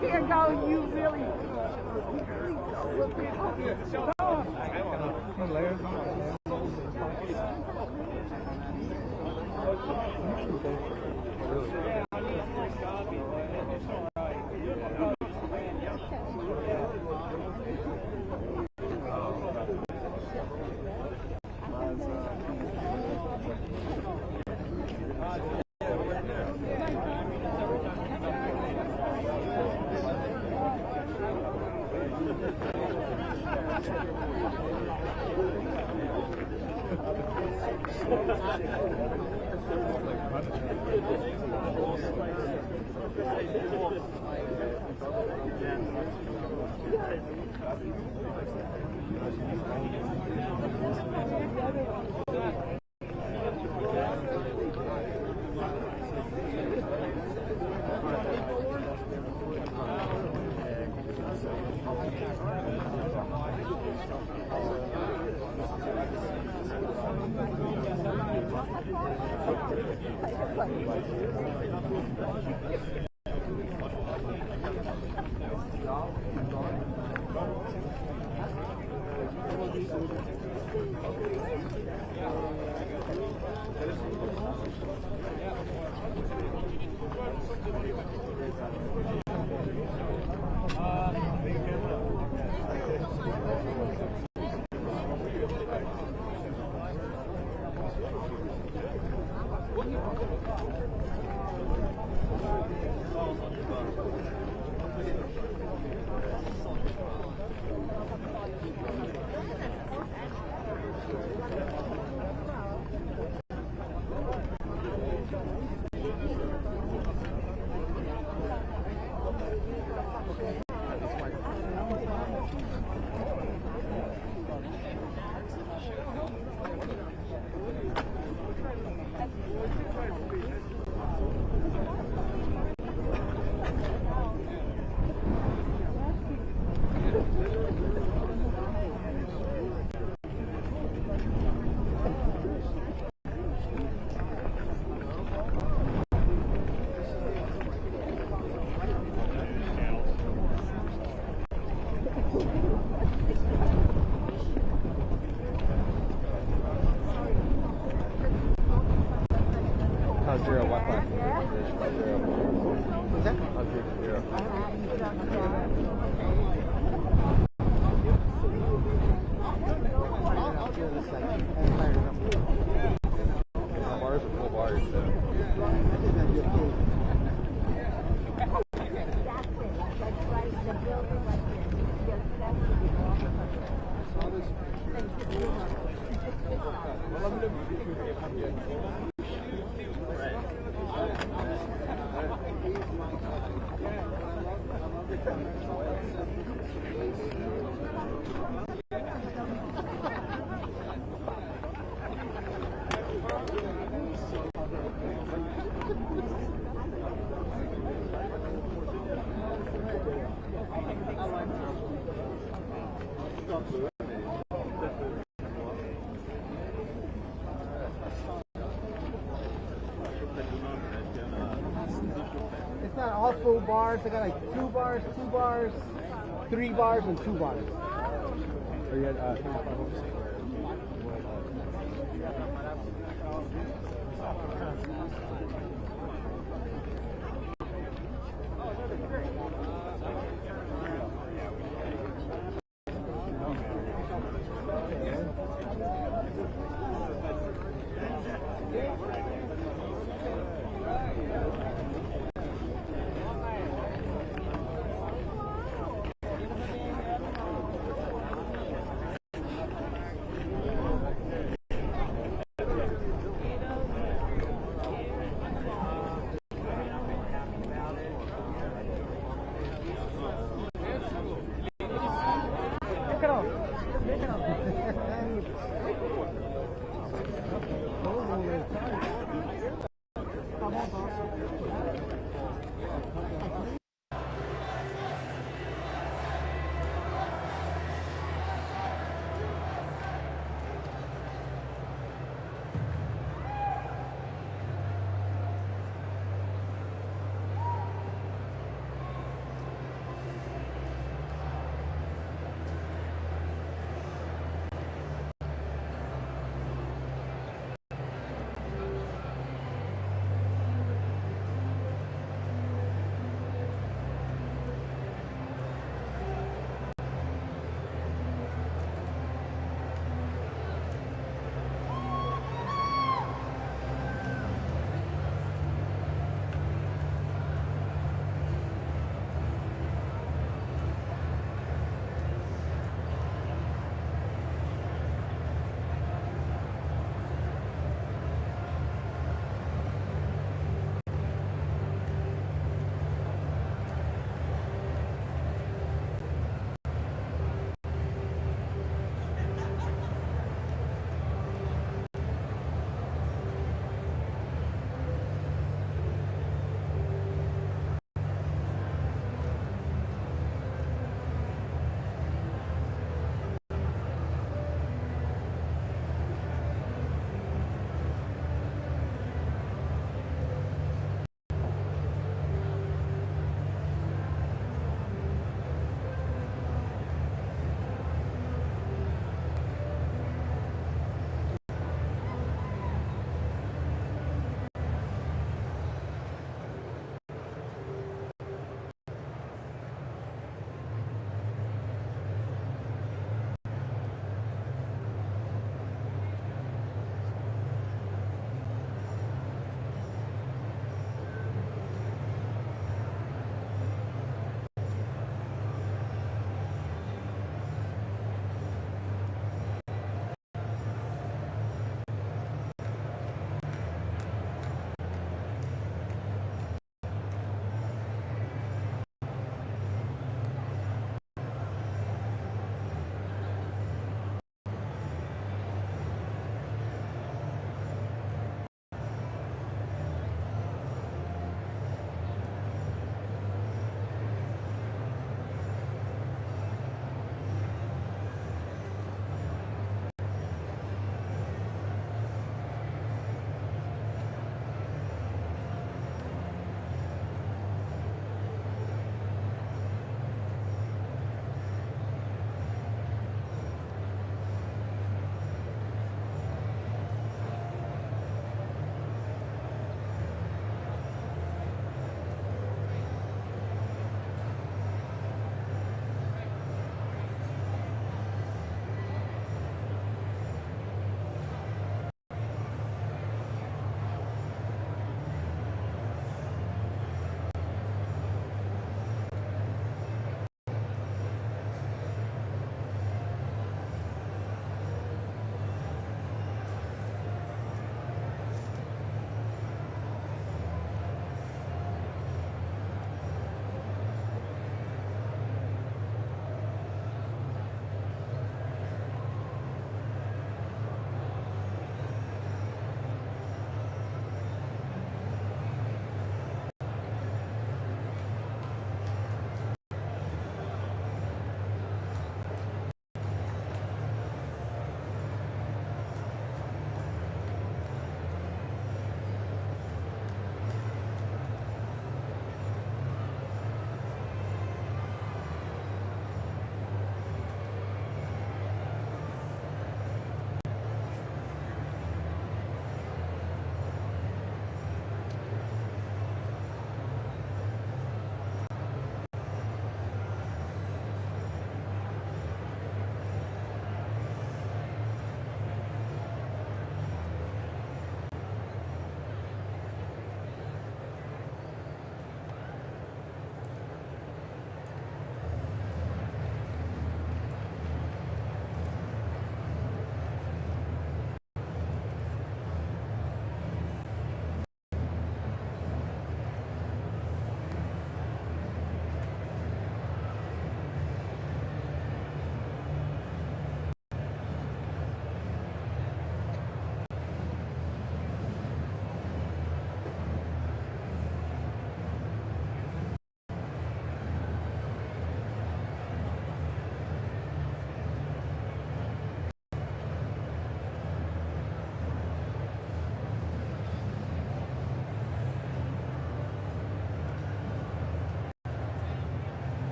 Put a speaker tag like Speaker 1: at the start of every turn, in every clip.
Speaker 1: Here go, you really. It's not all full bars. They got like 2 bars, 3 bars, and 2 bars. Or you had,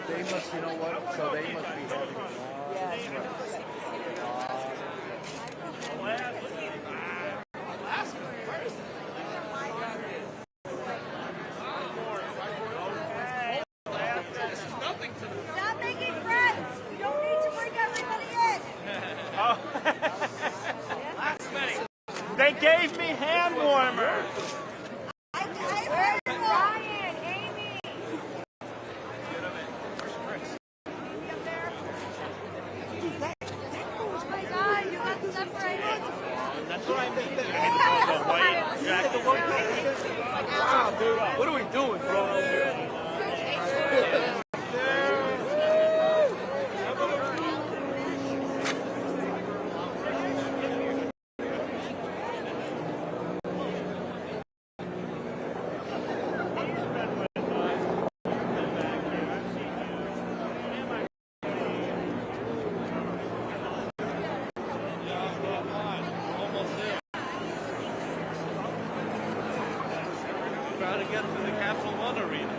Speaker 1: They must, you know what? So they must be having.
Speaker 2: Stop making friends. You don't need to bring everybody in.
Speaker 3: Oh. They gave me hand warmers.
Speaker 2: I heard Ryan, Amy. Oh my God, you got separated.
Speaker 3: That's what I mean. Wow, dude. What are we doing, bro? Trying to get to the Capital One Arena.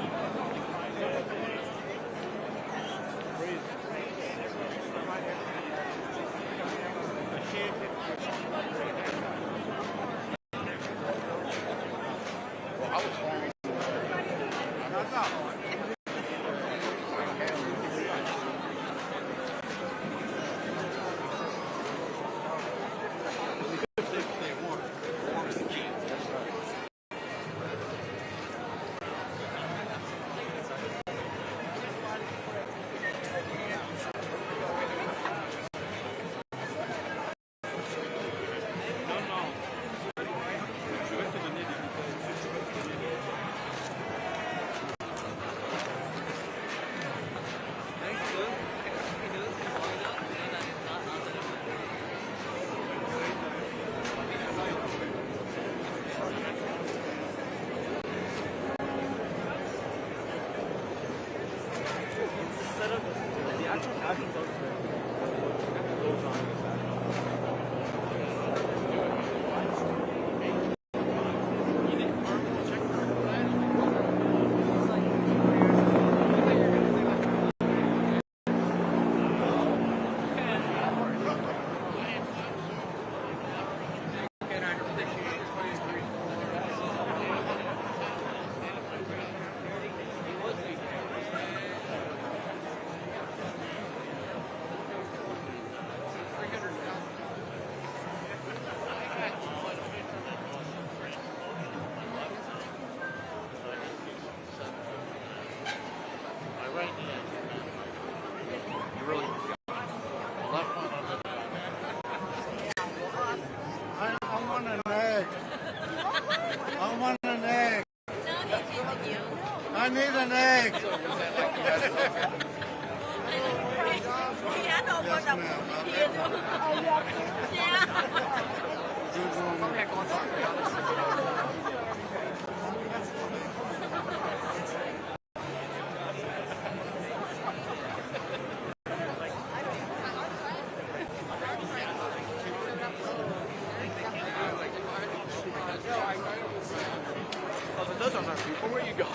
Speaker 1: I need an egg.
Speaker 3: Those are not people. Where you go?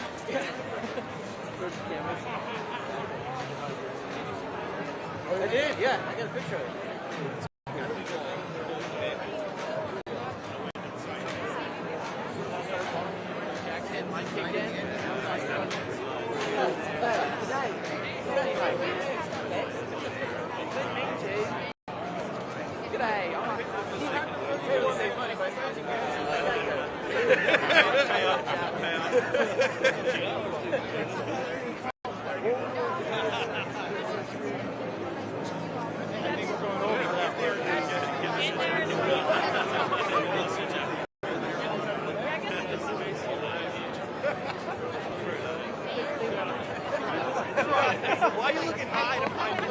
Speaker 3: I did, yeah. I got a picture of it. Why are you looking high to find me?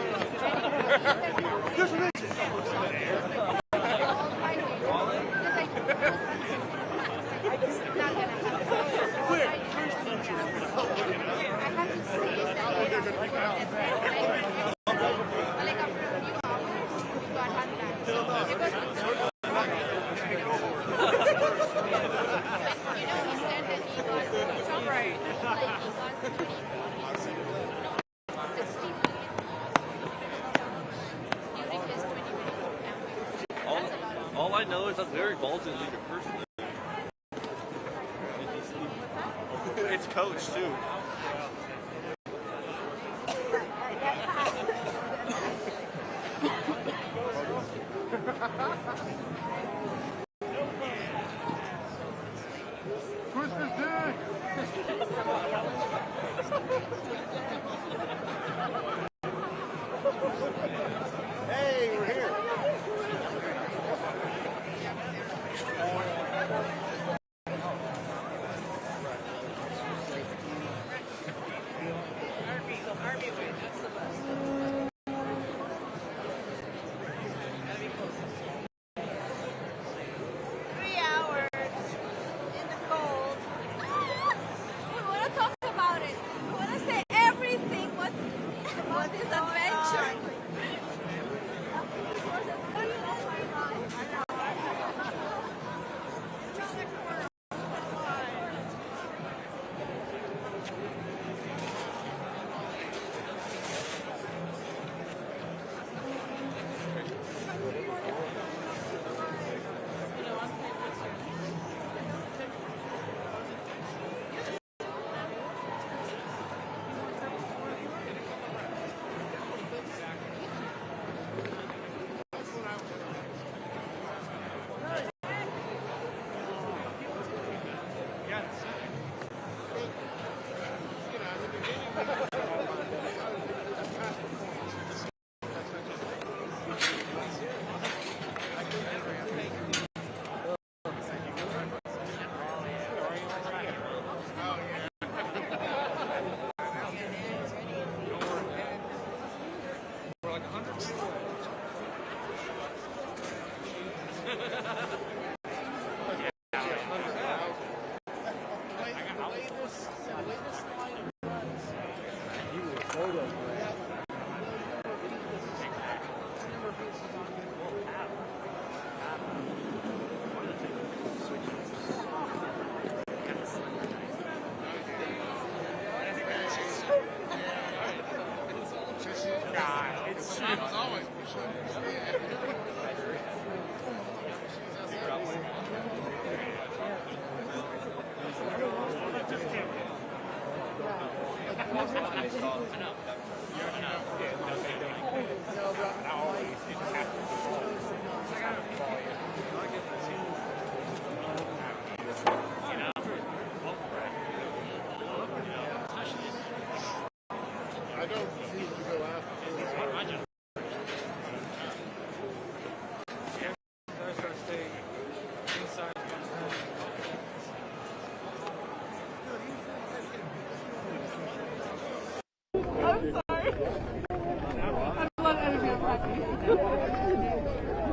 Speaker 2: I have to see it.
Speaker 4: I know is I'm very ballsy leader personally.
Speaker 3: It's coach too.
Speaker 1: Who's this dude? Hey, we're here.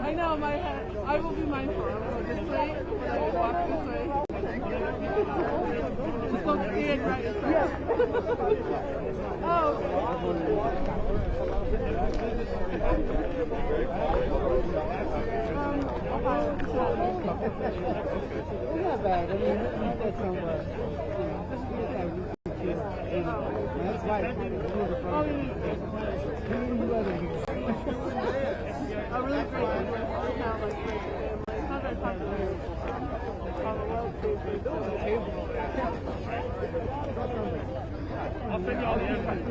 Speaker 5: I know my head. I will be mindful. I'll go this way. I will walk this way. Just don't stand right in front. Oh,
Speaker 1: It's not bad. I mean, that's somewhere. That's right.
Speaker 5: A really great town, like great family. How do I talk to them? On the world stage, they do the table. I'll send you all the information.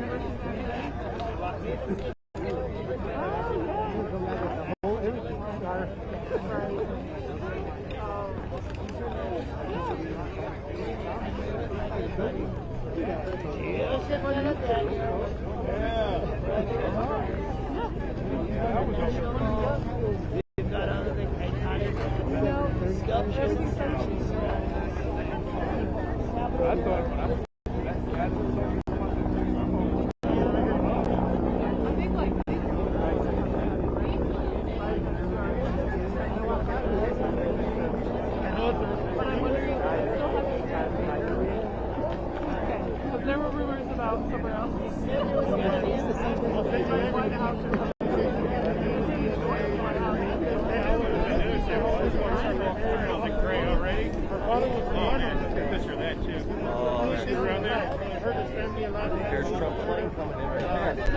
Speaker 5: There were rumors about somewhere else.
Speaker 4: There's Trump plane coming in right there.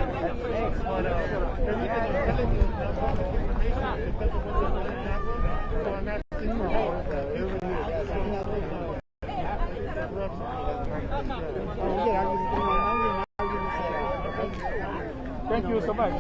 Speaker 1: Thank you so much.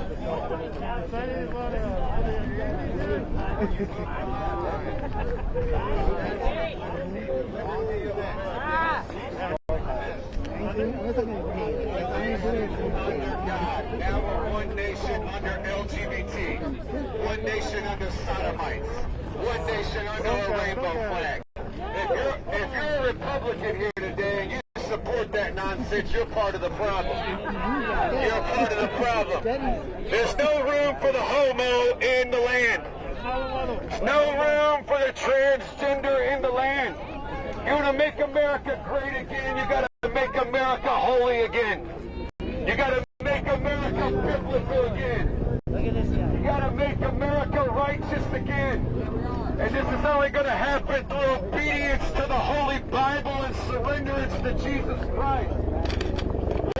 Speaker 6: Now we're one nation under LGBT, one nation under sodomites, one nation under a rainbow flag. If you're a Republican here today and you support that nonsense, you're part of the problem. You're part of the problem. There's no room for the homo in the land. There's no room for the transgender in the land. You want to make America great again, you got to make America holy again. You got to make America biblical again. You got to make America righteous again. And this is only going to happen through obedience to the Holy Bible and surrenderance to Jesus Christ.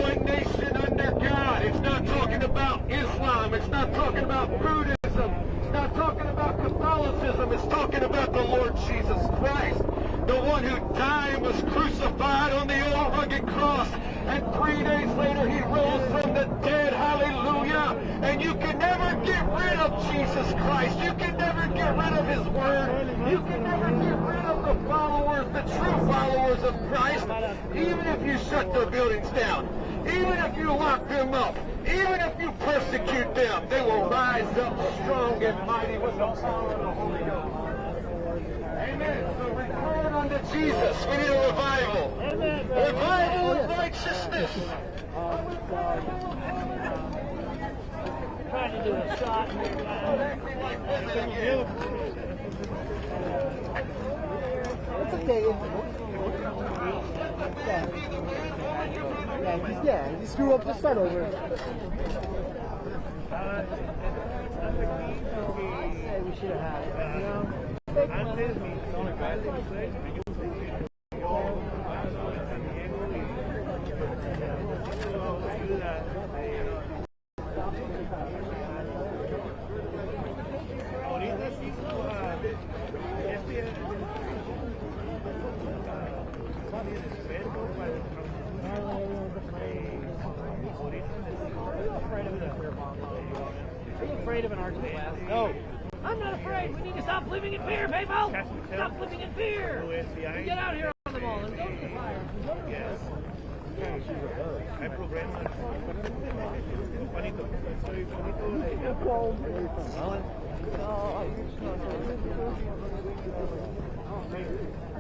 Speaker 6: One nation under God. It's not talking about Islam. It's not talking about Buddhism. It's not talking about Catholicism. It's talking about the Lord Jesus Christ. The one who died and was crucified on the old rugged cross. And 3 days later he rose from the dead. Hallelujah. And you can never get rid of Jesus Christ. You can never get rid of his word. You can never get rid of the followers, the true followers of Christ. Even if you shut the buildings down. Even if you lock them up. Even if you persecute them. They will rise up strong and mighty with the power of the Holy Ghost. Amen. So return unto Jesus. We need a revival. Revival of righteousness.
Speaker 7: Trying to do a shot.
Speaker 1: It's okay. Yeah, you screw up, just start over. We should have had it, you know?
Speaker 7: Are you afraid of an arch blast? No. I'm not afraid. We need to stop living in fear, people. Stop living in fear. And get out here on the mall and go to the fire. Yes.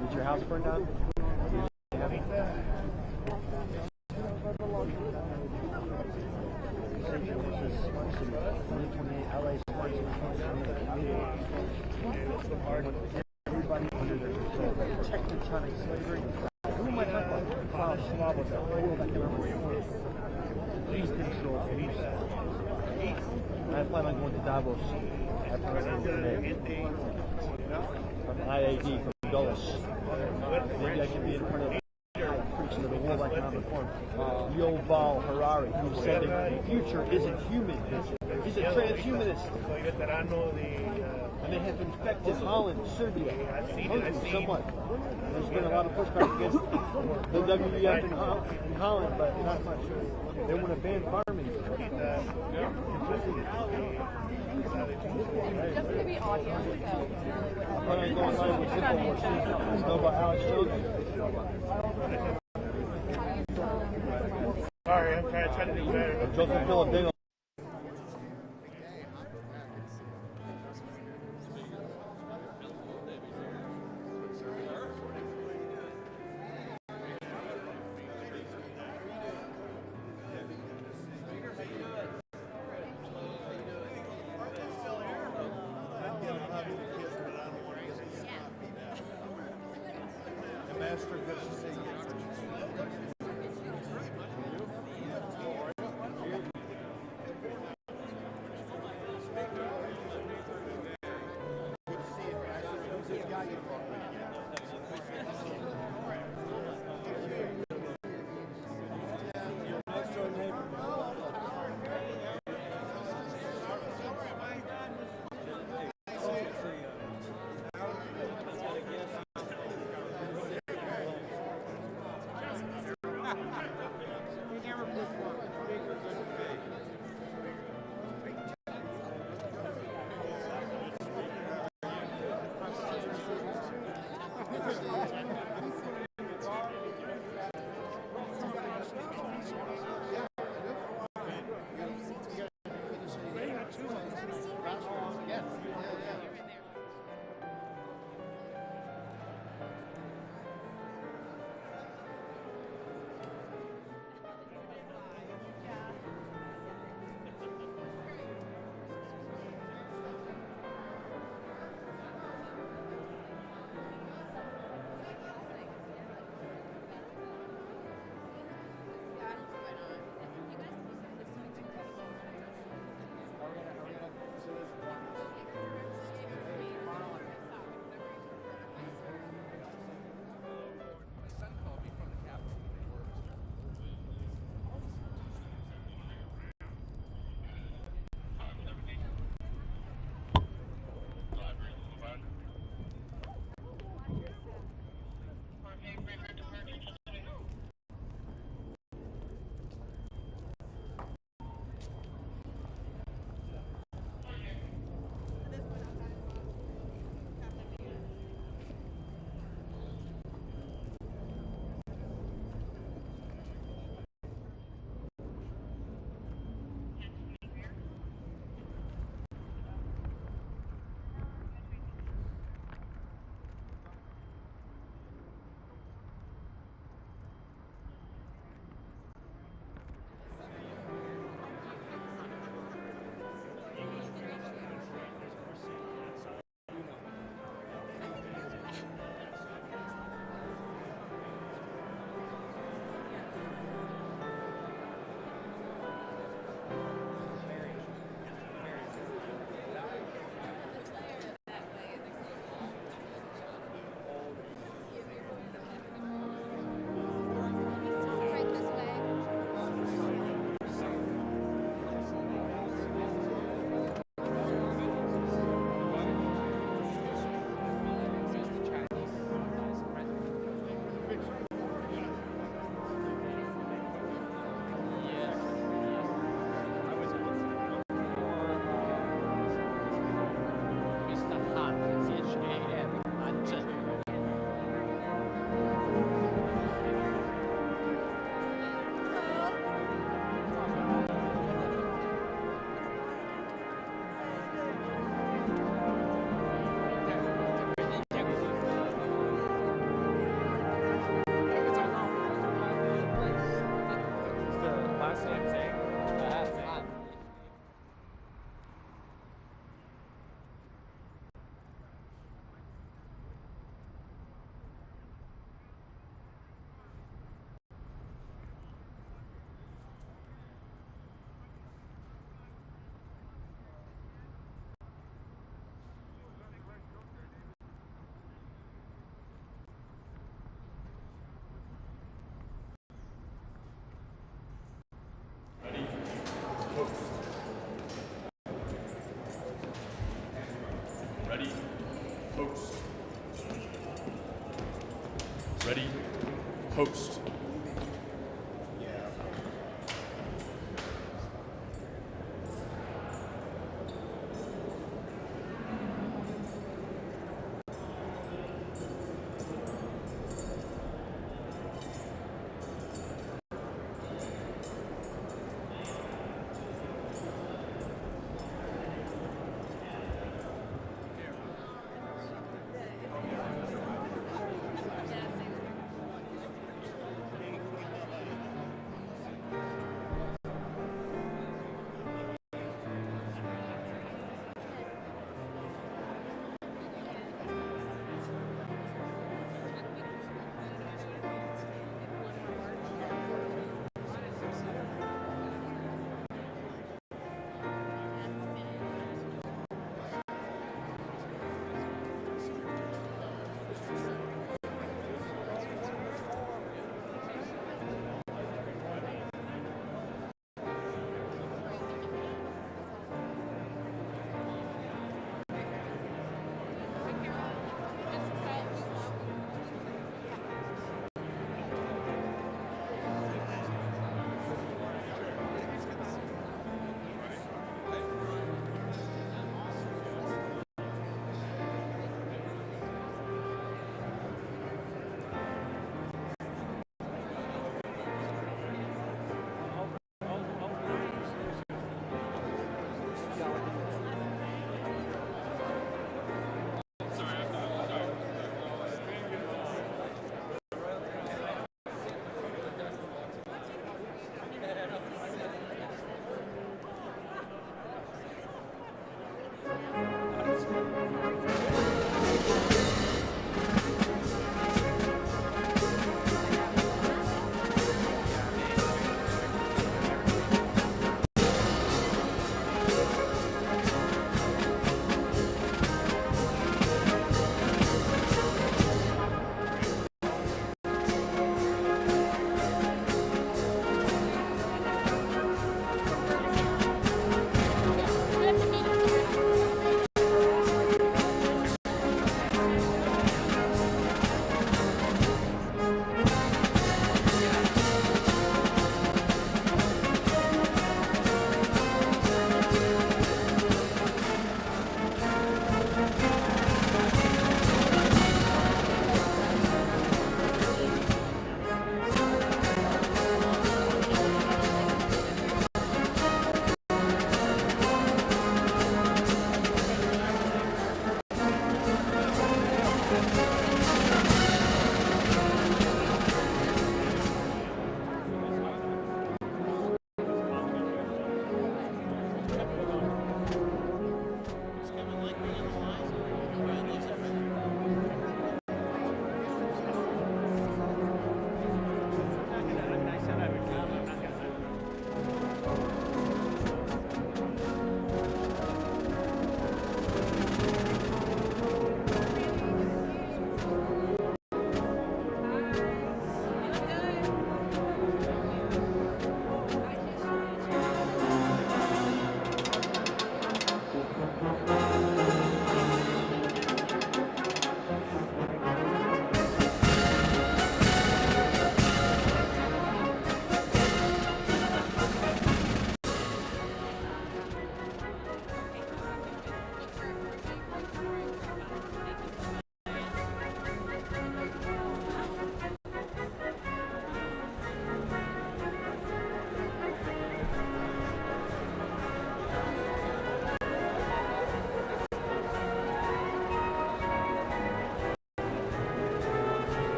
Speaker 1: Did your house burn down? Everybody under their control. Tectonic slavery. Who am I talking about? Klaus Schwab was that fool that came over before. Please control. I plan on going to Davos after today. From IAD, from Dulles. Maybe I can be in front of preaching to the World Economic Forum. Yuval Harari, who said that the future isn't human. He's a transhumanist. And they have infected Holland, Serbia, Hungary somewhat. There's been a lot of pushback against the WEF in Holland, but not much. They want to ban farming.
Speaker 5: Just going to be audio, so.
Speaker 1: I'm going to go online with Invocation. Know about Alex Jones?
Speaker 3: Sorry, I'm trying to do better.
Speaker 1: Joseph Philip.
Speaker 8: Master, good to see you. Ready, post. Ready, post.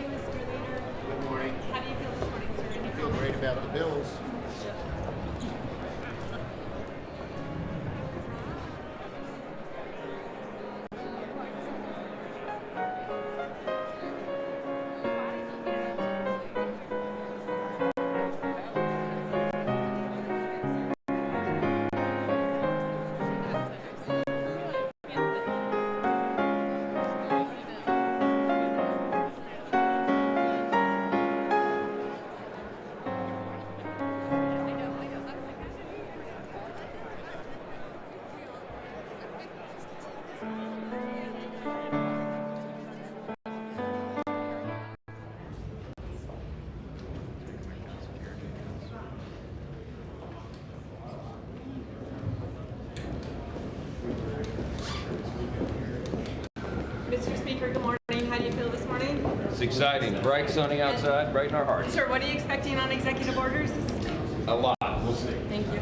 Speaker 9: morning, Mr. Leader.
Speaker 6: Good morning.
Speaker 9: How do you feel this morning, sir?
Speaker 6: I feel great about the bills.
Speaker 9: Mr. Speaker, good morning. How do you feel this morning?
Speaker 10: It's exciting. Bright, sunny outside, bright in our hearts.
Speaker 9: Sir, what are you expecting on executive orders?
Speaker 10: A lot. We'll see.
Speaker 9: Thank you.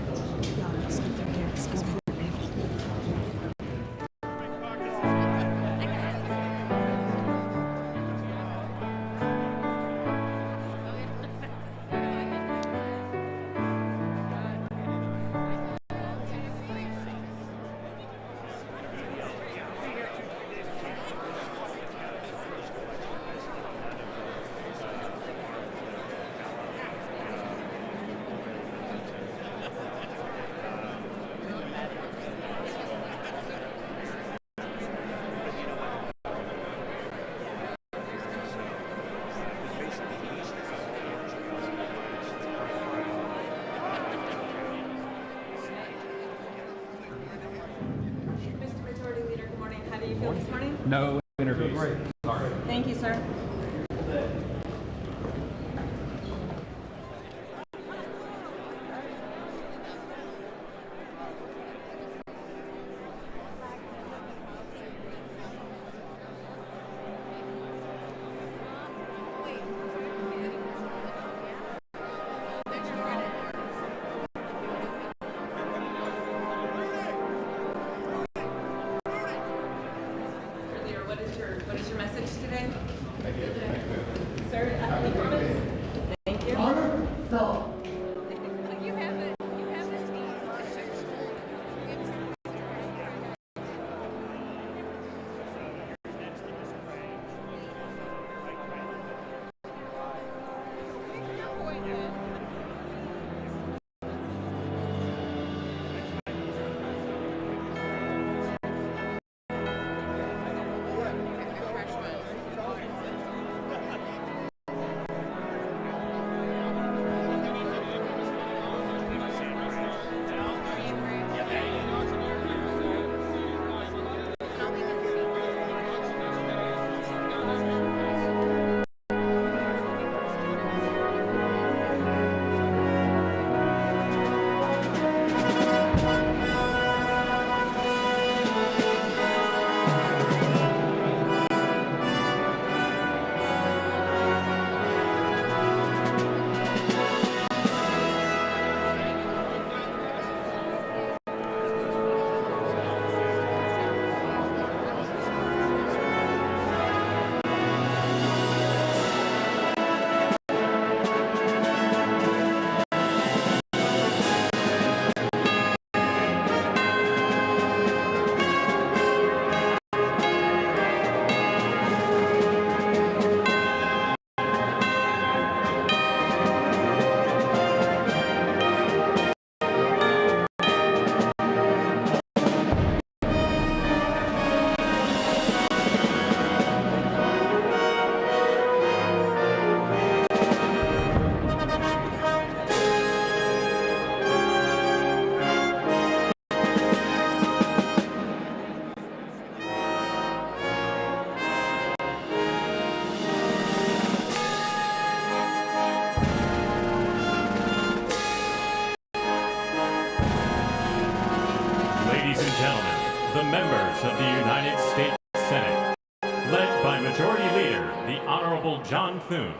Speaker 9: Mr. Majority Leader, good morning. How do you feel this morning?
Speaker 10: No interviews. Sorry.
Speaker 9: Thank you, sir. What is your message today? Sir, any comments? Thank you.
Speaker 2: No. You have it. You have it.
Speaker 11: Ladies and gentlemen, the members of the United States Senate, led by Majority Leader, the Honorable John Thune,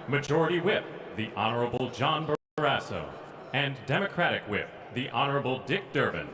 Speaker 11: Majority Whip, the Honorable John Barrasso, and Democratic Whip, the Honorable Dick Durbin.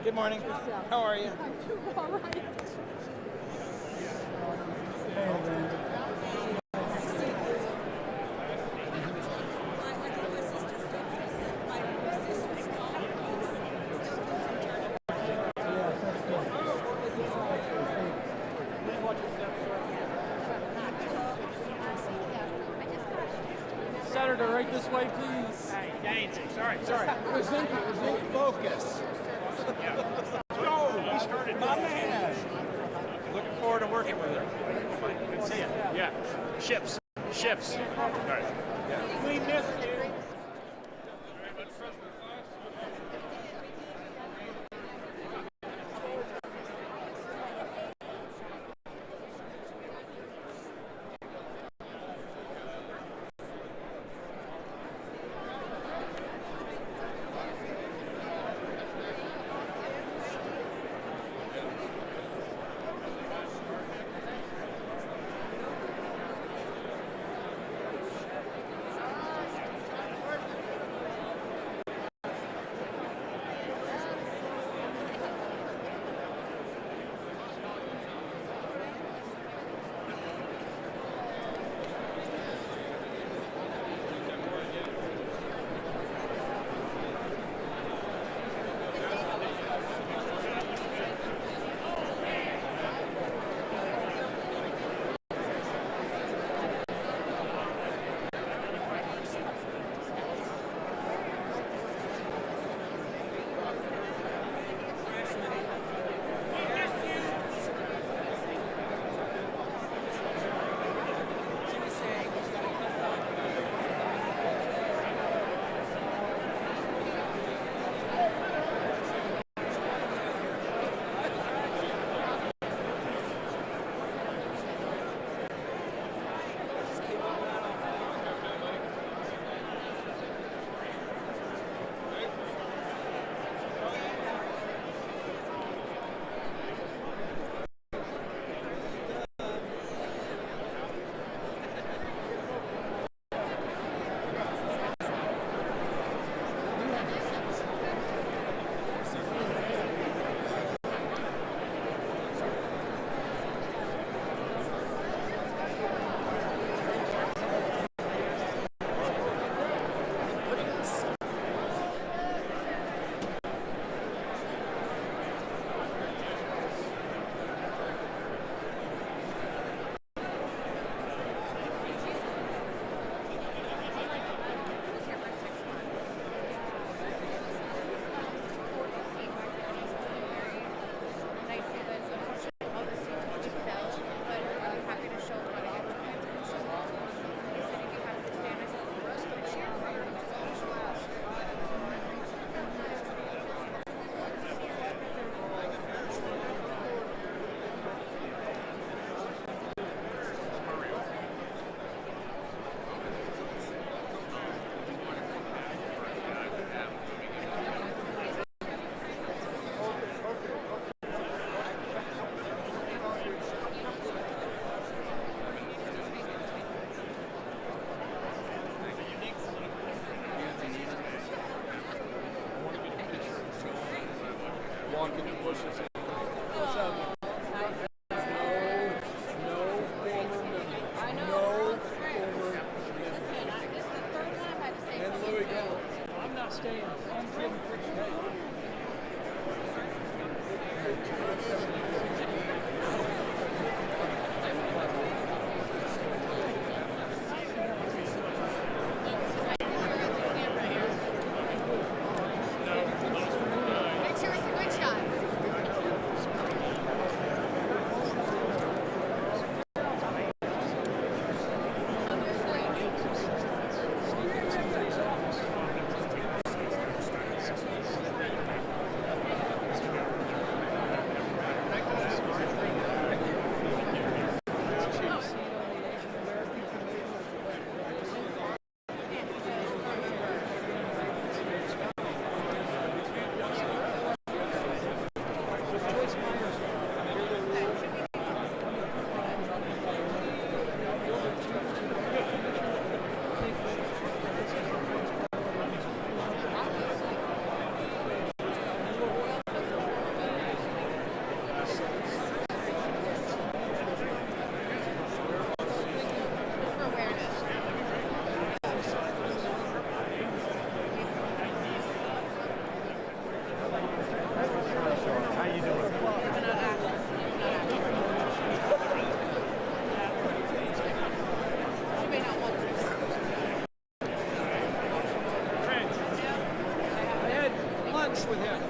Speaker 3: Good morning. How are you?
Speaker 5: All right.
Speaker 7: Senator, right this way, please.
Speaker 3: Hey, Daisy. Sorry.
Speaker 1: Focus.
Speaker 3: Go. We started. My man. Looking forward to working with her. Good to see you. Yeah. Ships. All right. Yeah. We missed you. Bush's.
Speaker 5: What's up? No former member.
Speaker 2: I know.
Speaker 5: No
Speaker 2: Listen,
Speaker 5: former member.
Speaker 2: this is the third time I had to say
Speaker 5: And
Speaker 2: something.
Speaker 5: Louis go.
Speaker 7: I'm not staying. I'm from
Speaker 2: Make sure it's a good shot.
Speaker 7: with him.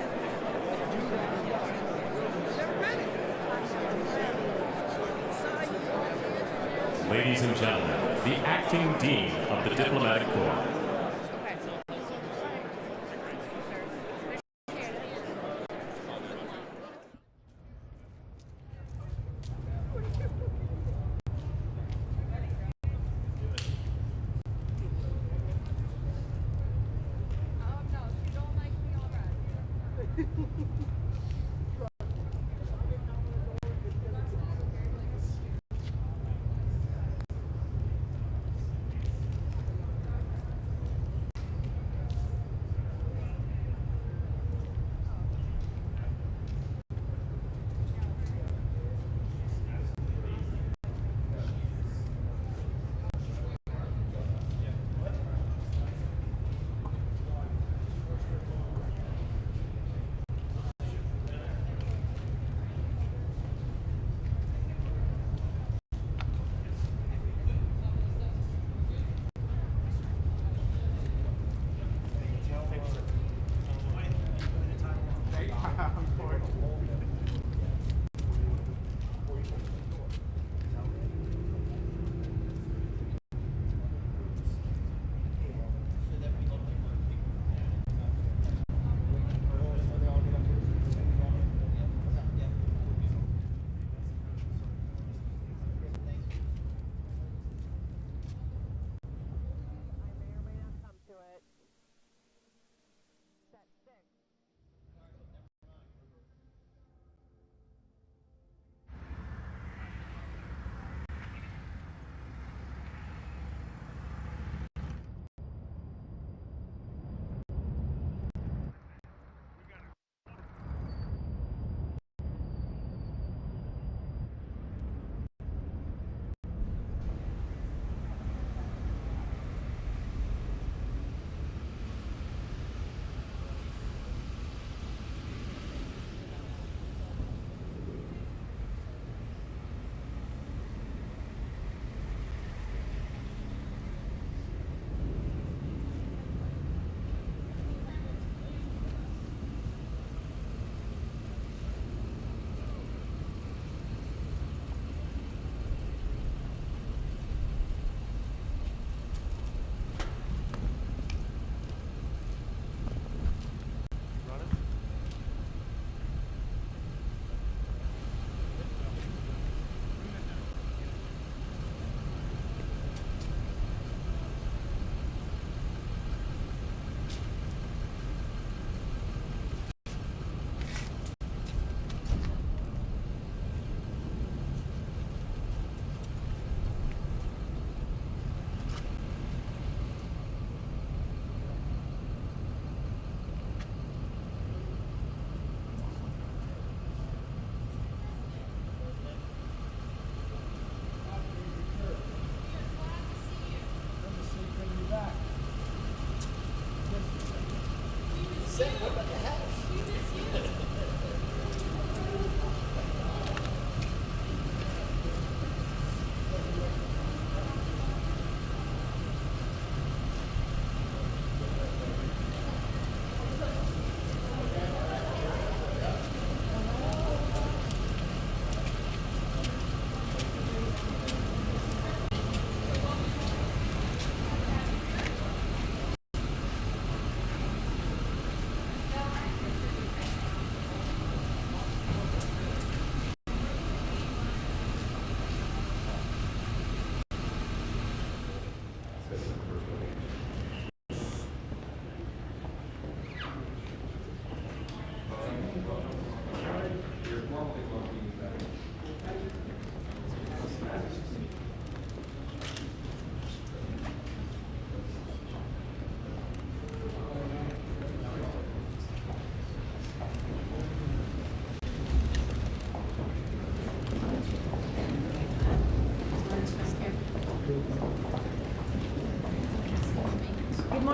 Speaker 11: Ladies and gentlemen, the acting dean of the diplomatic corps.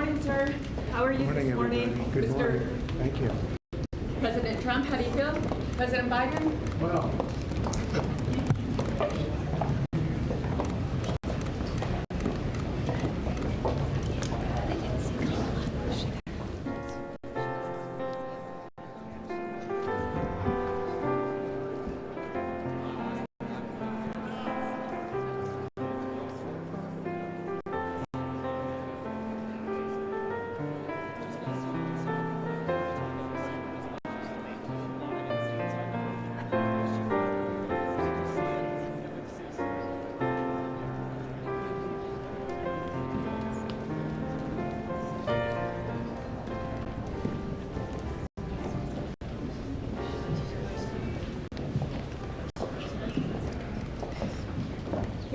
Speaker 9: morning, sir. How are you this morning?
Speaker 12: Good
Speaker 9: Mr.
Speaker 12: morning. Thank you.
Speaker 9: President Trump, how do you feel? President Biden?
Speaker 12: Well,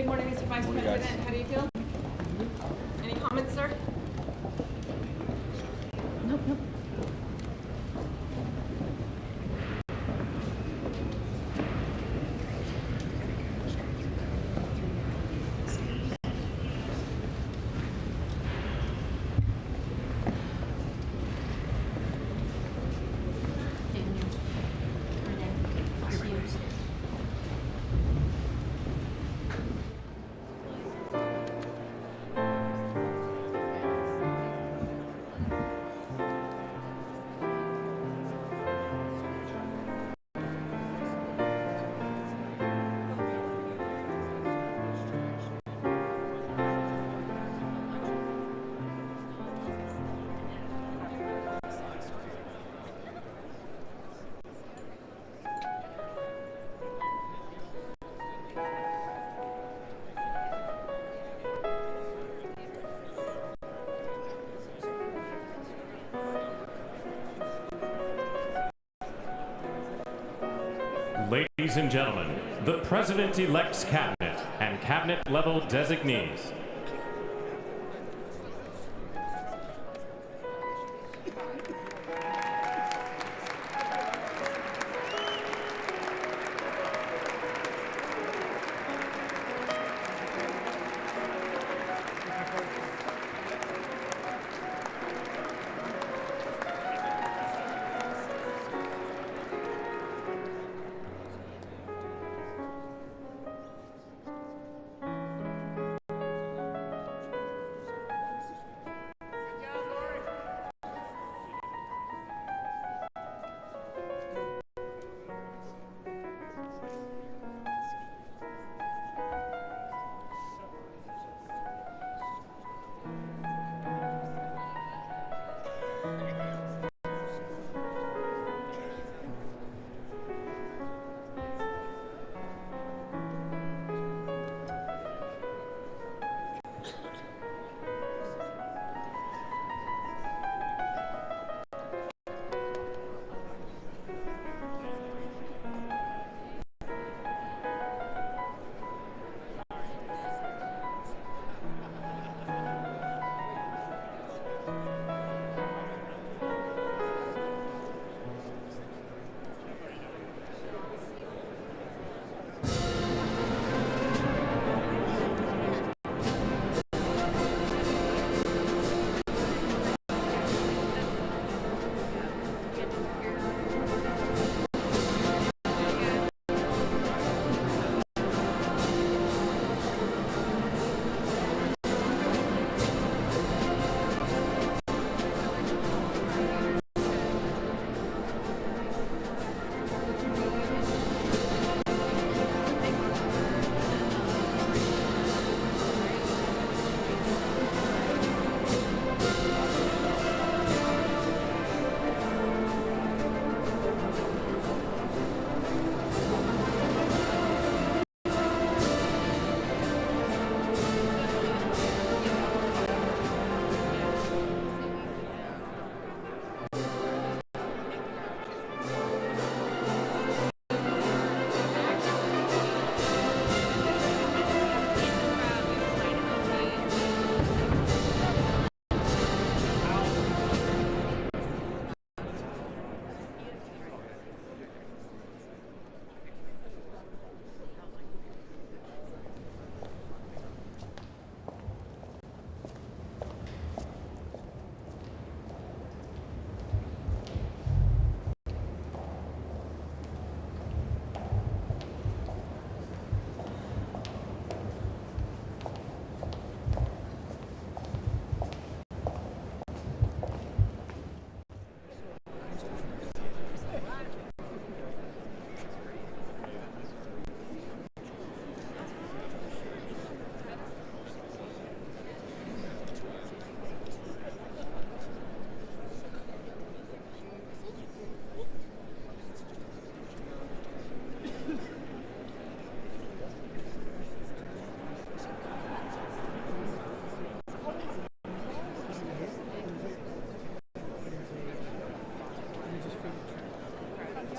Speaker 9: Good morning, Mr. Vice President.
Speaker 10: guys.
Speaker 9: How do you feel? Any comments, sir?
Speaker 11: Ladies and gentlemen, the President-elect's cabinet and cabinet-level designees.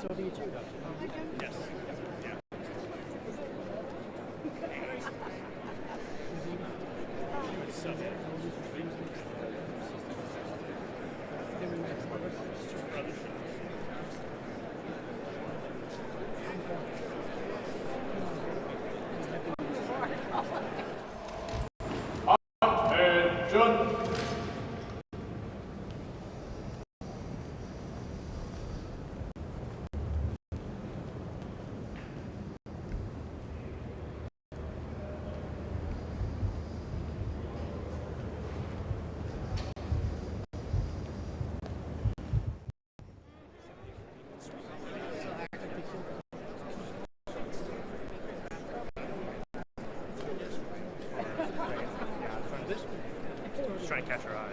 Speaker 1: So do you too.
Speaker 3: Yes. Yeah.
Speaker 8: Attention!
Speaker 3: Just trying to catch her eye.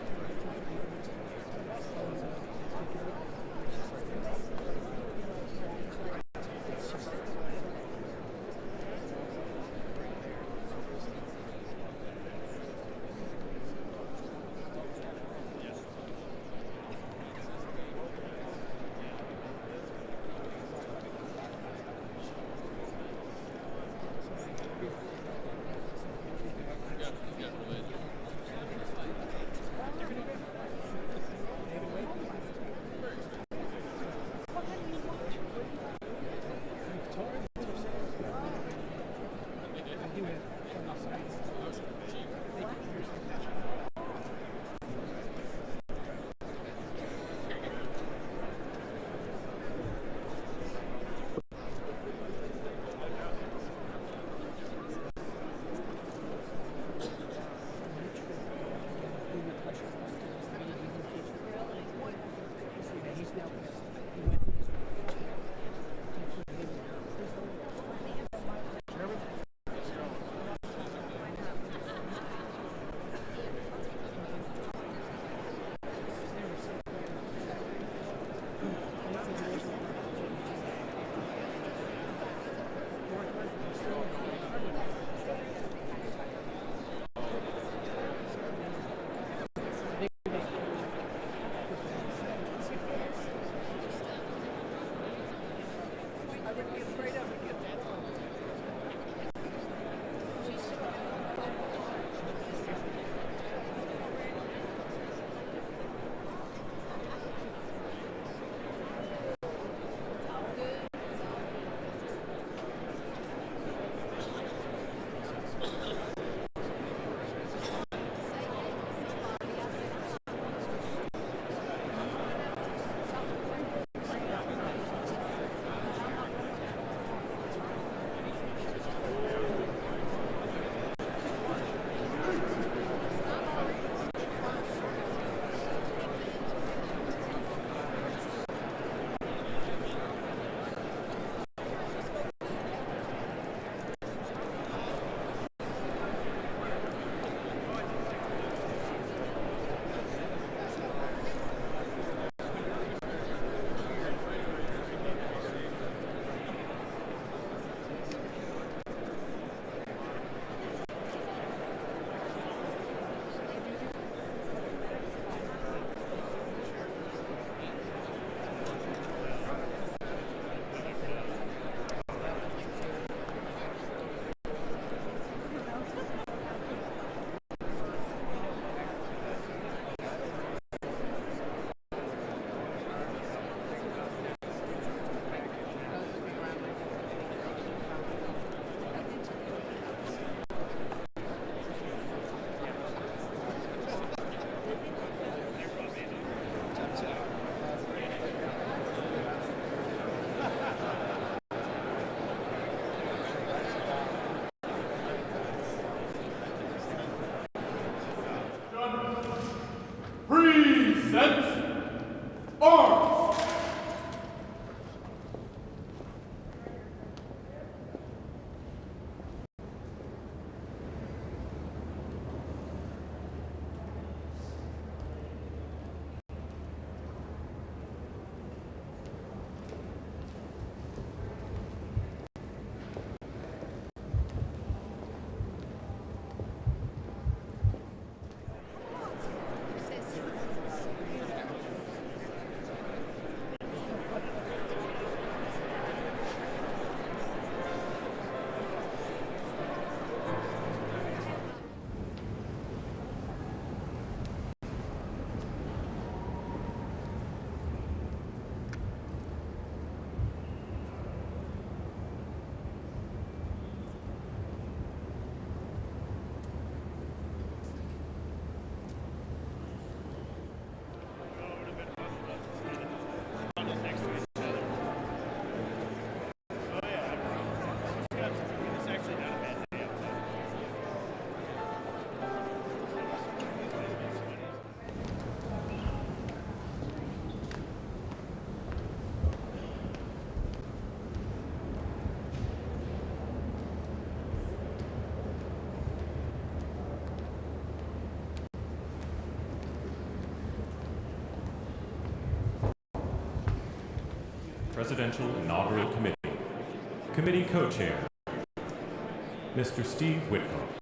Speaker 11: Presidential Inaugural Committee. Committee Co-Chair, Mr. Steve Whitcomb.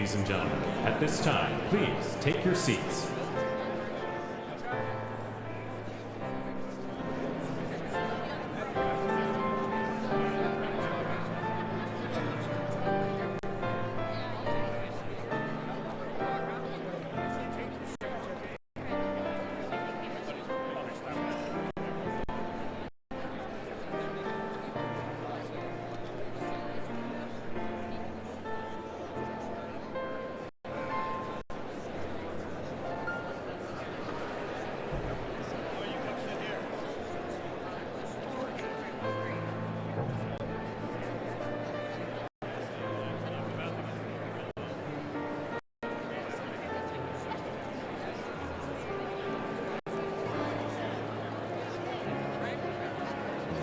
Speaker 11: Ladies and gentlemen, at this time, please take your seats.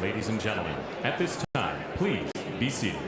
Speaker 11: Ladies and gentlemen, at this time, please be seated.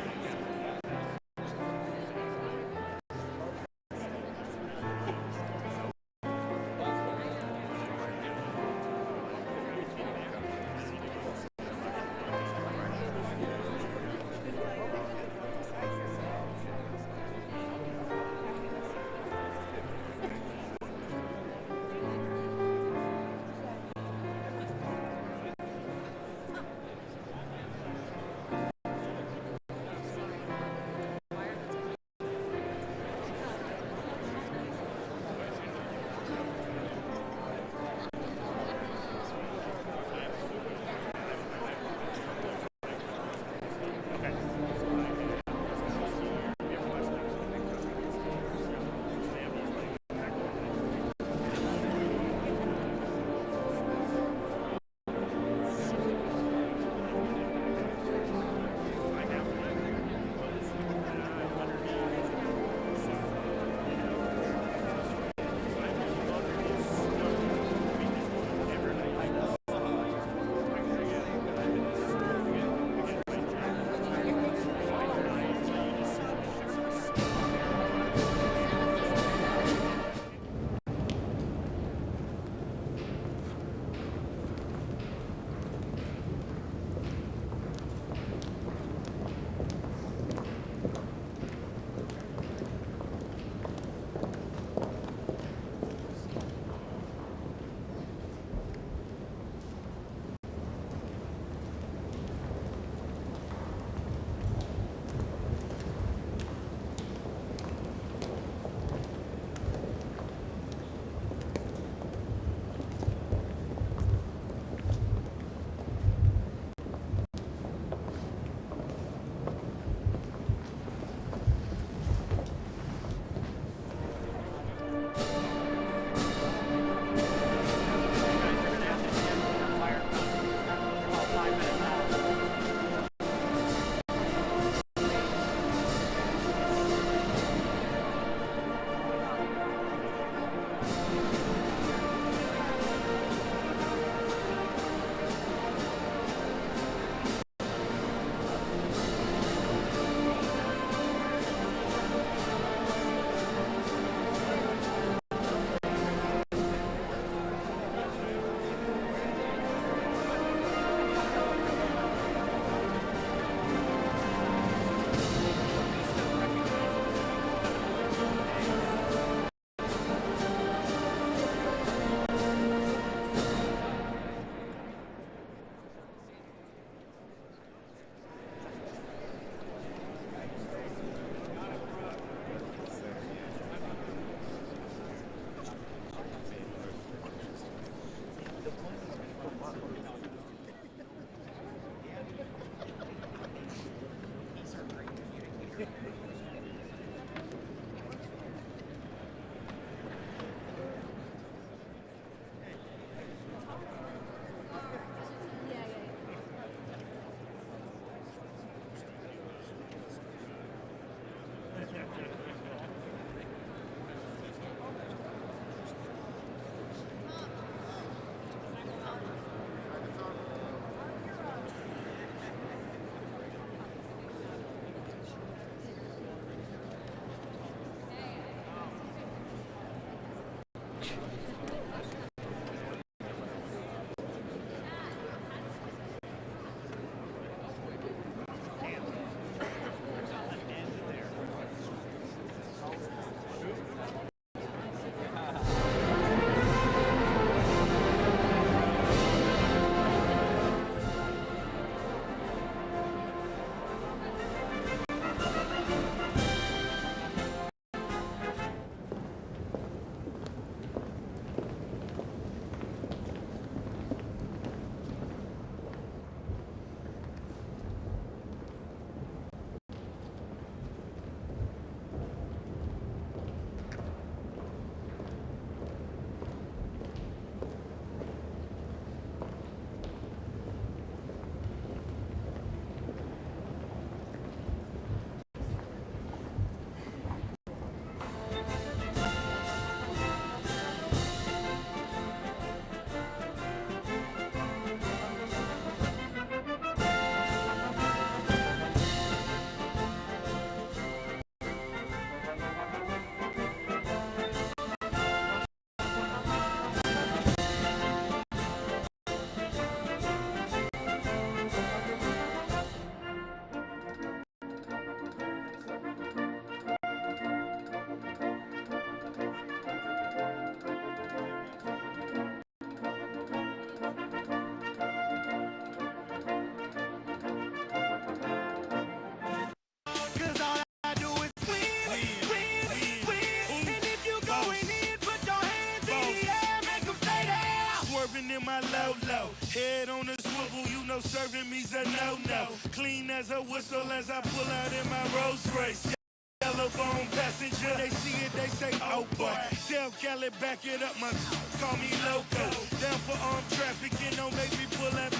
Speaker 12: serving me's a no-no. Clean as a whistle as I pull out in my Rolls Royce. Yellow bone passenger, they see it, they say, oh boy. Tell Cali, back it up, my call me loco. Down for armed trafficking, don't make me pull up.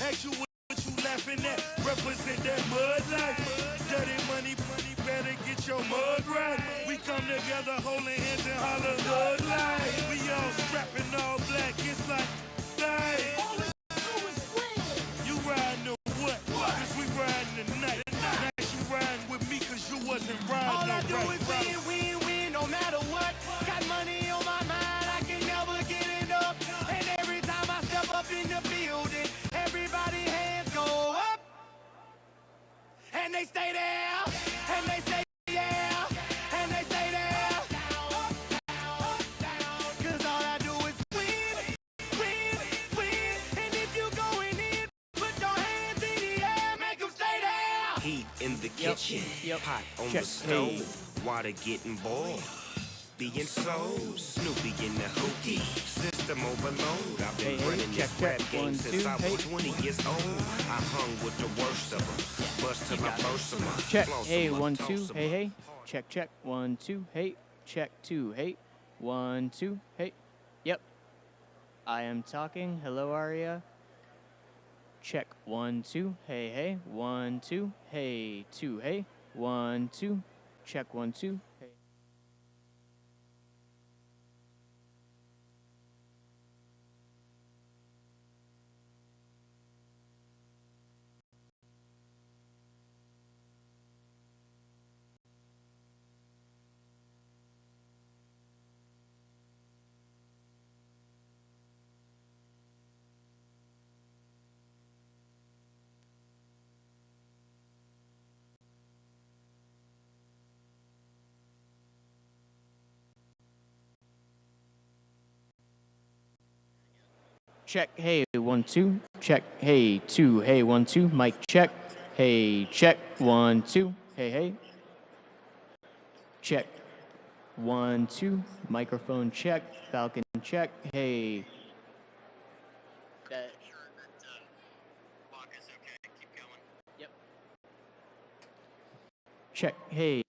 Speaker 12: Ask you what you laughing at, represent that mud life. Dirty money, better get your mud right. We come together holding hands and holler hood life. We all strapping all black, it's like, you riding or what? Cause we riding tonight. Now you riding with me cause you wasn't riding. All I do is win, win, win, no matter what. Got money on my mind, I can never get it up. And every time I step up in the building, everybody hands go up. And they stay there, and they say yeah, and they stay there. Cause all I do is win, win, win. And if you going in, put your hands in the air, make them stay there.
Speaker 13: Heat in the kitchen, pot on the stove, water getting boiled. Being sold, Snoopy in the hookie, system overload. I've been running this rap game since I was 20 years old. I hung with the worst of them, bust till I burst them up.
Speaker 14: Check, hey, 1, 2, hey, hey. Check, check, 1, 2, hey. Check, 2, hey. 1, 2, hey. Yep. I am talking. Hello, Aria. Check, 1, 2, hey, hey. 1, 2, hey, 2, hey. 1, 2. Check, 1, 2, hey. Check, hey, 1, 2. Check, hey, 2, hey, 1, 2. Mic check, hey, check, 1, 2. Hey, hey. Check, 1, 2. Microphone check, Falcon check, hey. Yep. Check, hey.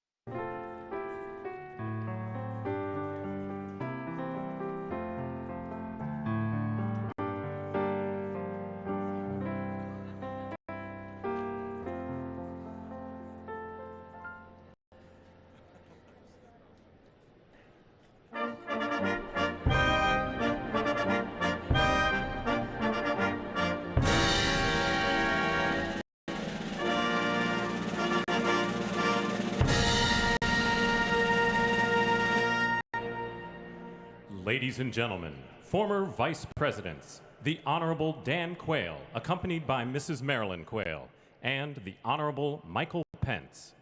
Speaker 11: Ladies and gentlemen, former Vice Presidents, the Honorable Dan Quayle, accompanied by Mrs. Marilyn Quayle, and the Honorable Michael Pence.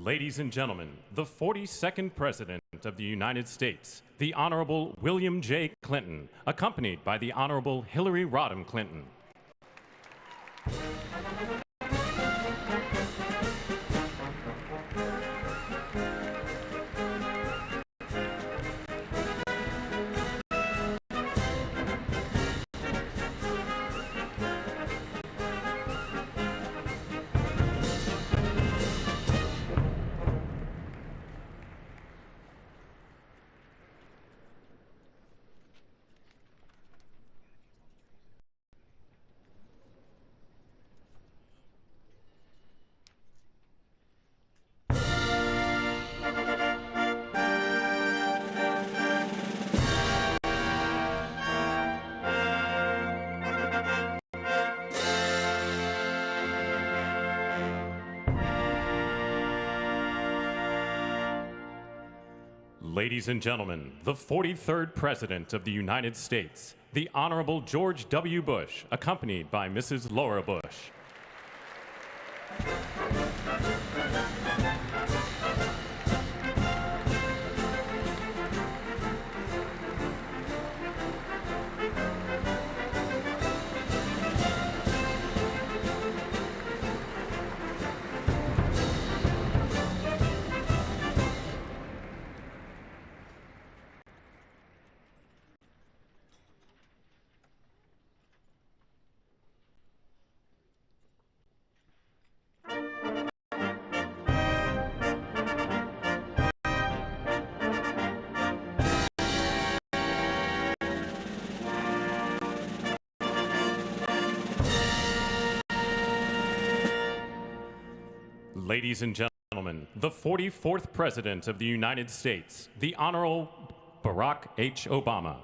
Speaker 11: Ladies and gentlemen, the 42nd President of the United States, the Honorable William J. Clinton, accompanied by the Honorable Hillary Rodham Clinton. Ladies and gentlemen, the 43rd President of the United States, the Honorable George W. Bush, accompanied by Mrs. Laura Bush. Ladies and gentlemen, the 44th President of the United States, the Honorable Barack H. Obama.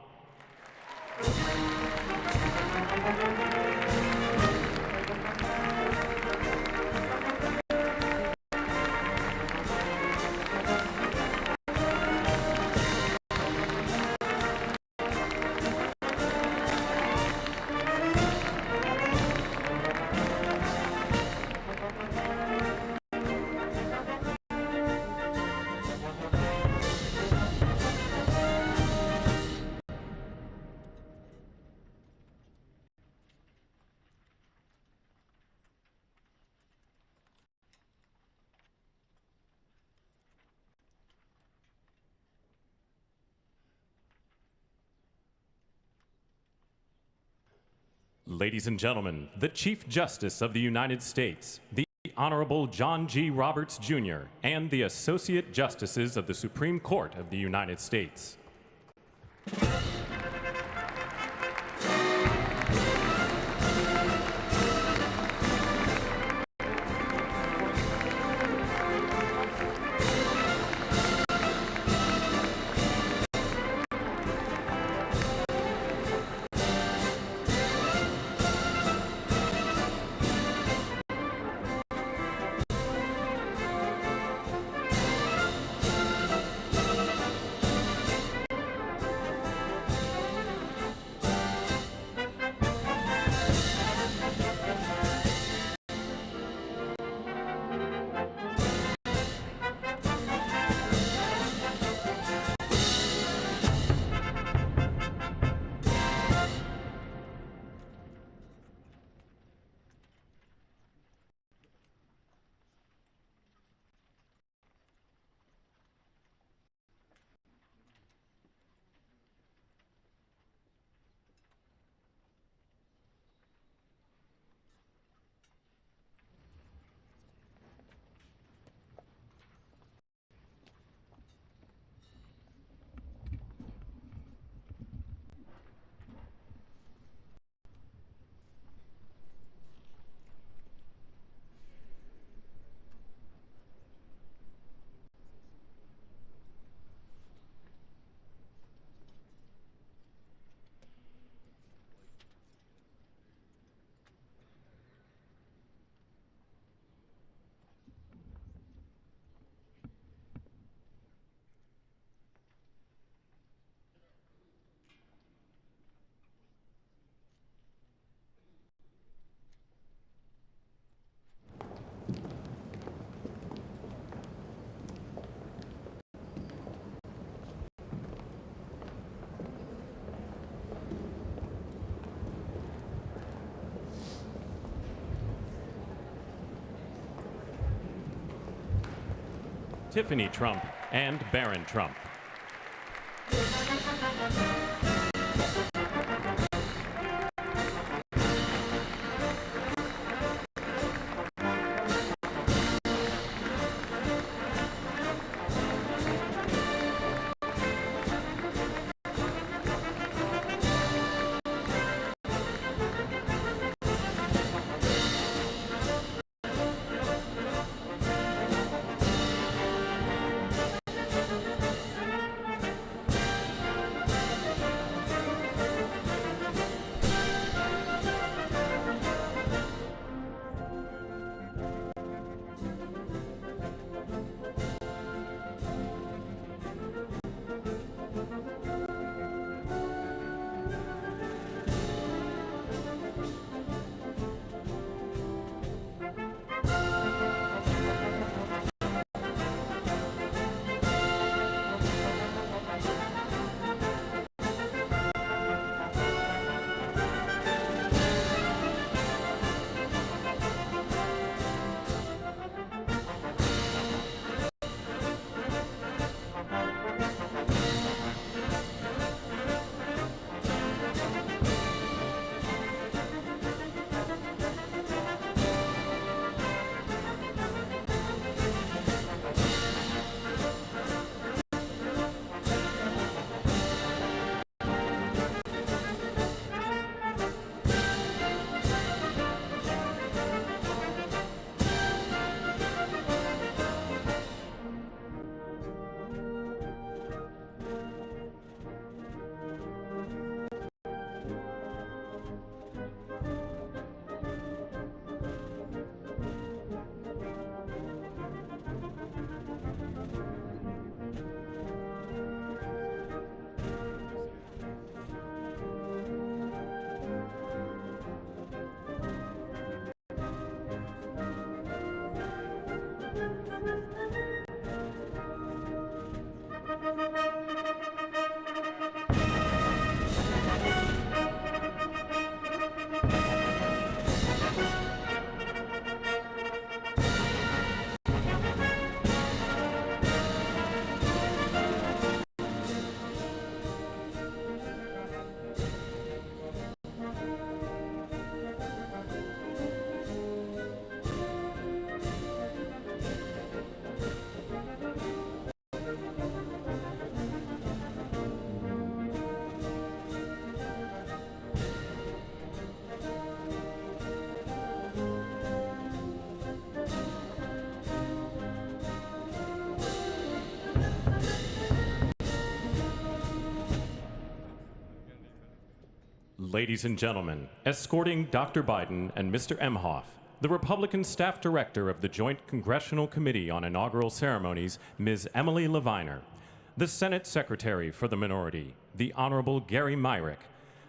Speaker 11: Ladies and gentlemen, the Chief Justice of the United States, the Honorable John G. Roberts, Jr., and the Associate Justices of the Supreme Court of the United States. Tiffany Trump and Barron Trump. Ladies and gentlemen, escorting Dr. Biden and Mr. Emhoff, the Republican Staff Director of the Joint Congressional Committee on Inaugural Ceremonies, Ms. Emily Leviner, the Senate Secretary for the Minority, the Honorable Gary Myrick,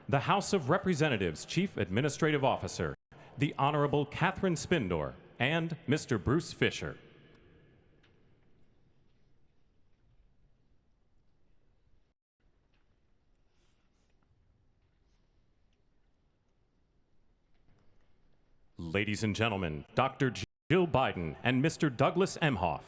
Speaker 11: the House of Representatives Chief Administrative Officer, the Honorable Catherine Spindor, and Mr. Bruce Fisher. Ladies and gentlemen, Dr. Jill Biden and Mr. Douglas Emhoff.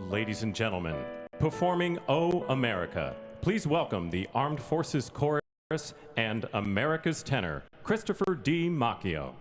Speaker 11: Ladies and gentlemen, performing "O America," please welcome the Armed Forces Chorus and America's tenor, Christopher D. Macchio.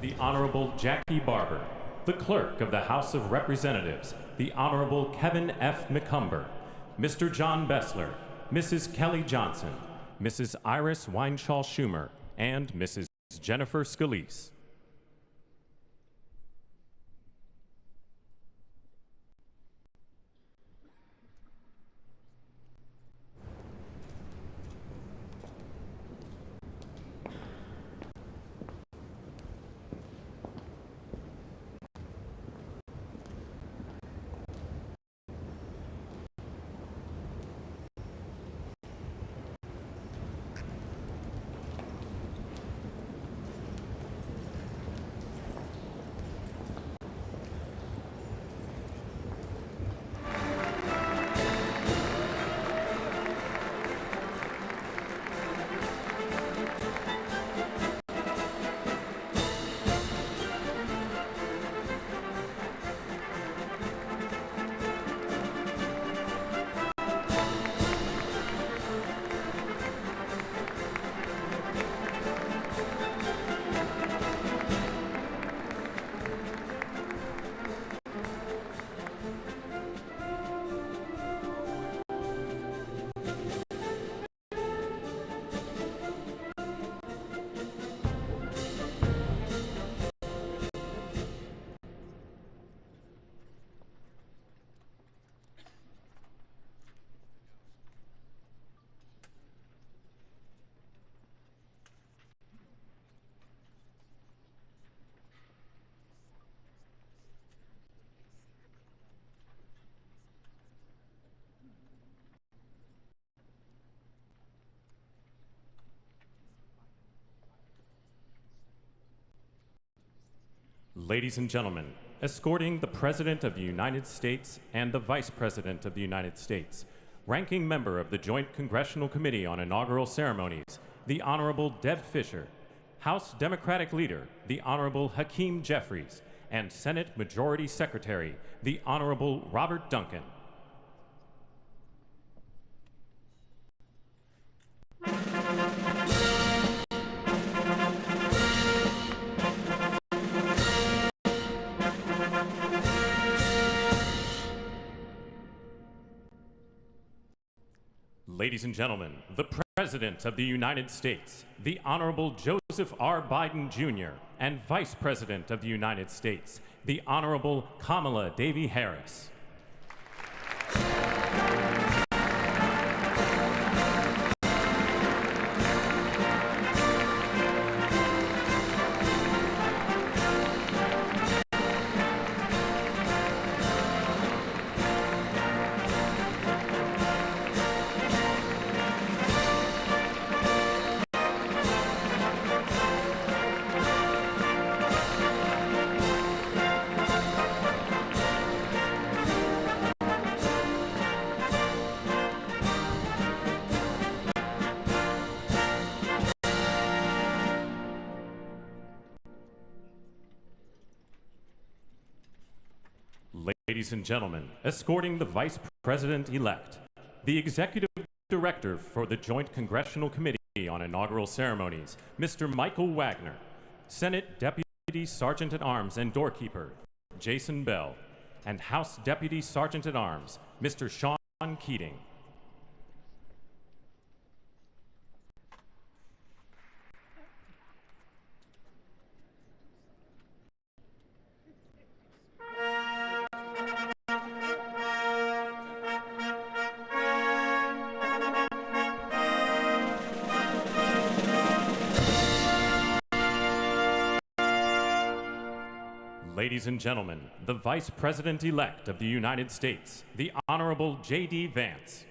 Speaker 11: The Honorable Jackie Barber, the Clerk of the House of Representatives, the Honorable Kevin F. McCumber, Mr. John Bessler, Mrs. Kelly Johnson, Mrs. Iris Weinschall Schumer, and Mrs. Jennifer Scalise. Ladies and gentlemen, escorting the President of the United States and the Vice President of the United States, ranking member of the Joint Congressional Committee on Inaugural Ceremonies, the Honorable Deb Fischer, House Democratic Leader, the Honorable Hakeem Jeffries, and Senate Majority Secretary, the Honorable Robert Duncan. Ladies and gentlemen, the President of the United States, the Honorable Joseph R. Biden, Jr., and Vice President of the United States, the Honorable Kamala Devi Harris. Ladies and gentlemen, escorting the Vice President-elect, the Executive Director for the Joint Congressional Committee on Inaugural Ceremonies, Mr. Michael Wagner, Senate Deputy Sergeant-at-Arms and Doorkeeper, Jason Bell, and House Deputy Sergeant-at-Arms, Mr. Sean Keating. Ladies and gentlemen, the Vice President-elect of the United States, the Honorable J.D. Vance.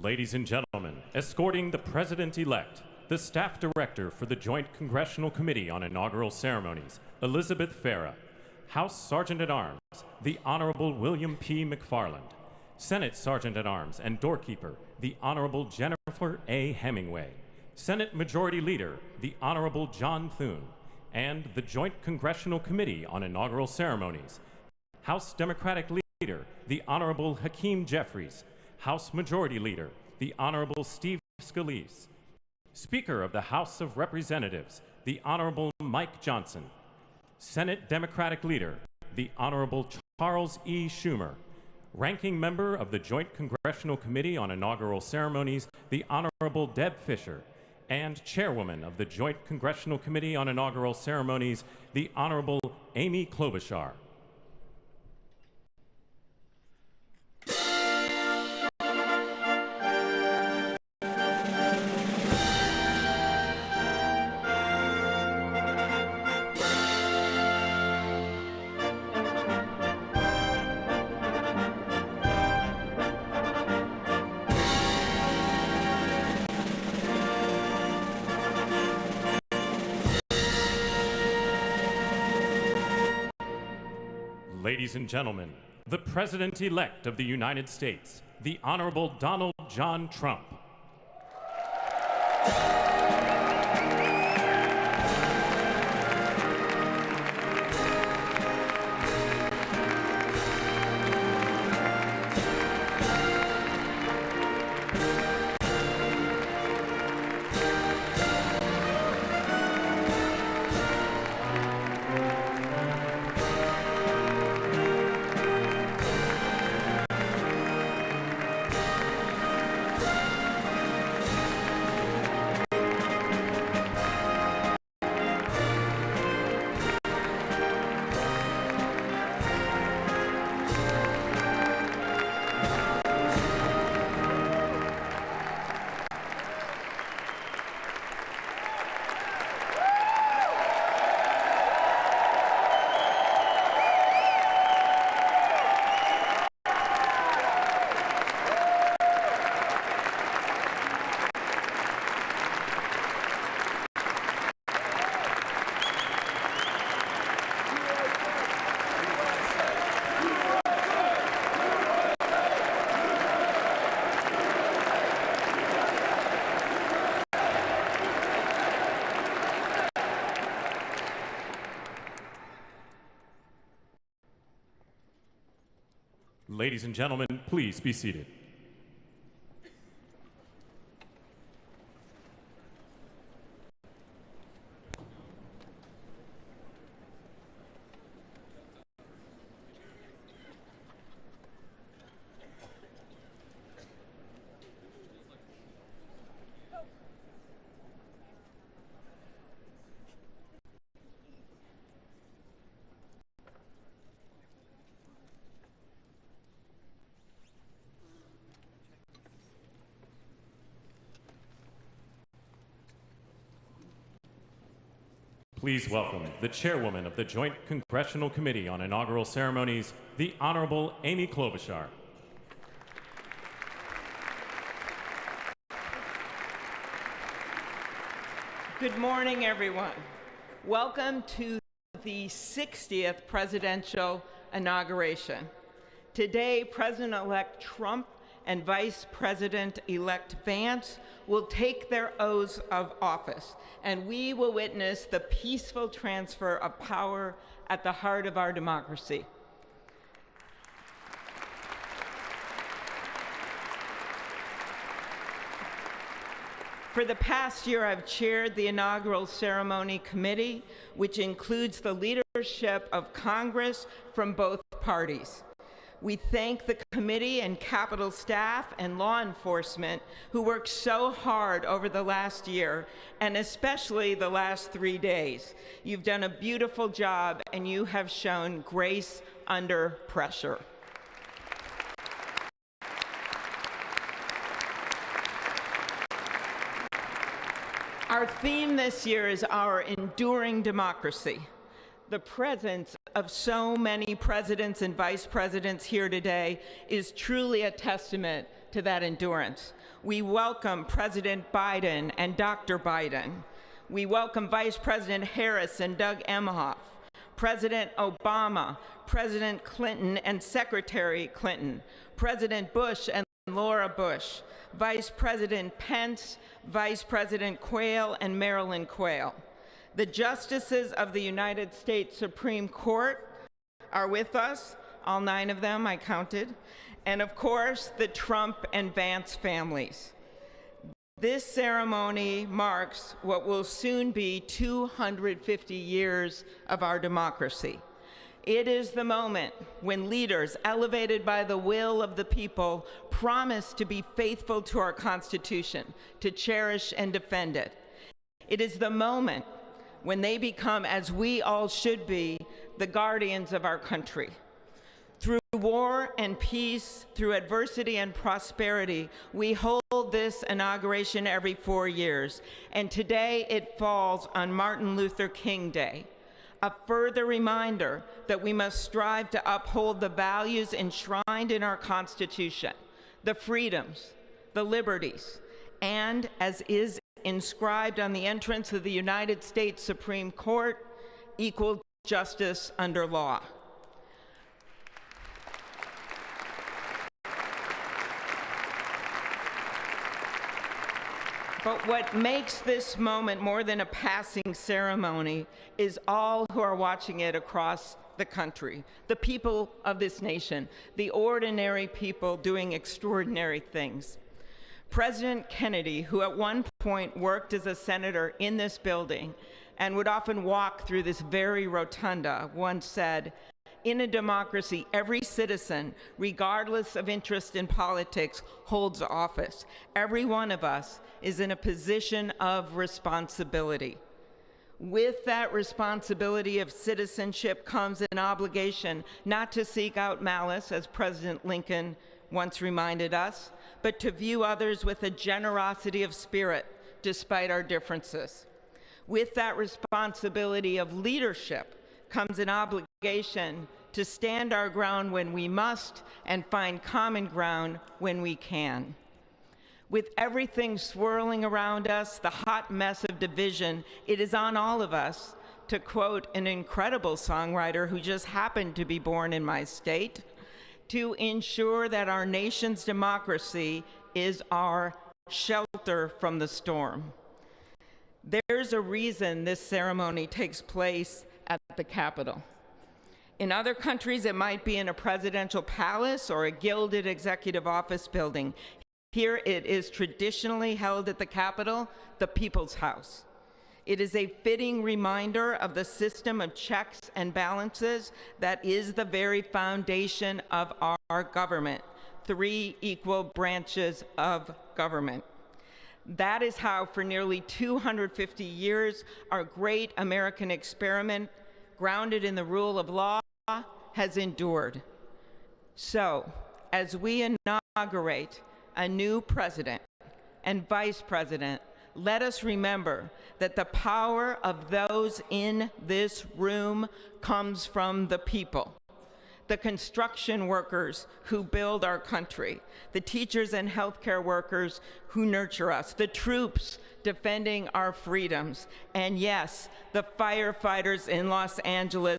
Speaker 11: Ladies and gentlemen, escorting the President-elect, the Staff Director for the Joint Congressional Committee on Inaugural Ceremonies, Elizabeth Farah, House Sergeant-at-Arms, the Honorable William P. McFarland, Senate Sergeant-at-Arms and Doorkeeper, the Honorable Jennifer A. Hemingway, Senate Majority Leader, the Honorable John Thune, and the Joint Congressional Committee on Inaugural Ceremonies, House Democratic Leader, the Honorable Hakeem Jeffries, House Majority Leader, the Honorable Steve Scalise, Speaker of the House of Representatives, the Honorable Mike Johnson, Senate Democratic Leader, the Honorable Charles E. Schumer, Ranking Member of the Joint Congressional Committee on Inaugural Ceremonies, the Honorable Deb Fischer, and Chairwoman of the Joint Congressional Committee on Inaugural Ceremonies, the Honorable Amy Klobuchar. Ladies and gentlemen, the President-elect of the United States, the Honorable Donald John Trump. Ladies and gentlemen, please be seated. Please welcome the chairwoman of the Joint Congressional Committee on Inaugural Ceremonies, the Honorable Amy Klobuchar.
Speaker 15: Good morning, everyone. Welcome to the 60th presidential inauguration. Today, President-elect Trump and Vice President-elect Vance will take their oaths of office, and we will witness the peaceful transfer of power at the heart of our democracy. For the past year, I've chaired the Inaugural Ceremony Committee, which includes the leadership of Congress from both parties. We thank the committee and Capitol staff and law enforcement who worked so hard over the last year, and especially the last 3 days. You've done a beautiful job, and you have shown grace under pressure. Our theme this year is our enduring democracy. The presence of so many presidents and vice presidents here today is truly a testament to that endurance. We welcome President Biden and Dr. Biden. We welcome Vice President Harris and Doug Emhoff, President Obama, President Clinton and Secretary Clinton, President Bush and Laura Bush, Vice President Pence, Vice President Quayle and Marilyn Quayle. The justices of the United States Supreme Court are with us, all 9 of them I counted, and of course the Trump and Vance families. This ceremony marks what will soon be 250 years of our democracy. It is the moment when leaders, elevated by the will of the people, promise to be faithful to our Constitution, to cherish and defend it. It is the moment when they become, as we all should be, the guardians of our country. Through war and peace, through adversity and prosperity, we hold this inauguration every 4 years, and today it falls on Martin Luther King Day, a further reminder that we must strive to uphold the values enshrined in our Constitution, the freedoms, the liberties, and, as is inscribed on the entrance of the United States Supreme Court, equal justice under law. But what makes this moment more than a passing ceremony is all who are watching it across the country, the people of this nation, the ordinary people doing extraordinary things. President Kennedy, who at one point worked as a senator in this building and would often walk through this very rotunda, once said, "In a democracy, every citizen, regardless of interest in politics, holds office. Every one of us is in a position of responsibility." With that responsibility of citizenship comes an obligation not to seek out malice, as President Lincoln once reminded us, but to view others with a generosity of spirit despite our differences. With that responsibility of leadership comes an obligation to stand our ground when we must and find common ground when we can. With everything swirling around us, the hot mess of division, it is on all of us, to quote an incredible songwriter who just happened to be born in my state, to ensure that our nation's democracy is our shelter from the storm. There's a reason this ceremony takes place at the Capitol. In other countries, it might be in a presidential palace or a gilded executive office building. Here it is traditionally held at the Capitol, the People's House. It is a fitting reminder of the system of checks and balances that is the very foundation of our government, 3 equal branches of government. That is how, for nearly 250 years, our great American experiment, grounded in the rule of law, has endured. So, as we inaugurate a new president and vice president, let us remember that the power of those in this room comes from the people. The construction workers who build our country, the teachers and healthcare workers who nurture us, the troops defending our freedoms, and yes, the firefighters in Los Angeles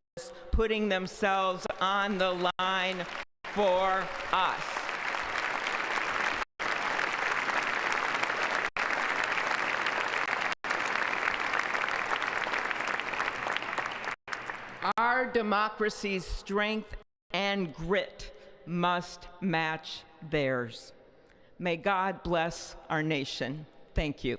Speaker 15: putting themselves on the line for us. Our democracy's strength and grit must match theirs. May God bless our nation. Thank you.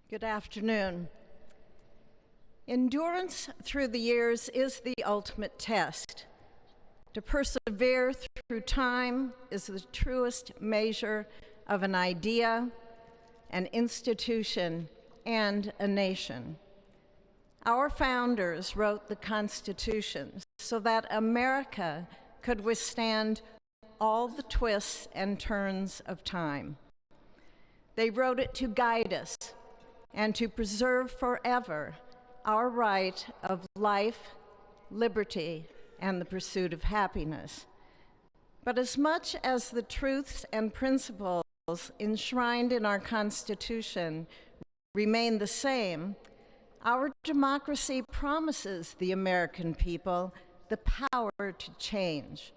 Speaker 16: Good afternoon. Endurance through the years is the ultimate test. To persevere through time is the truest measure of an idea, an institution, and a nation. Our founders wrote the Constitution so that America could withstand all the twists and turns of time. They wrote it to guide us and to preserve forever our right of life, liberty, and the pursuit of happiness. But as much as the truths and principles enshrined in our Constitution remain the same, our democracy promises the American people the power to change,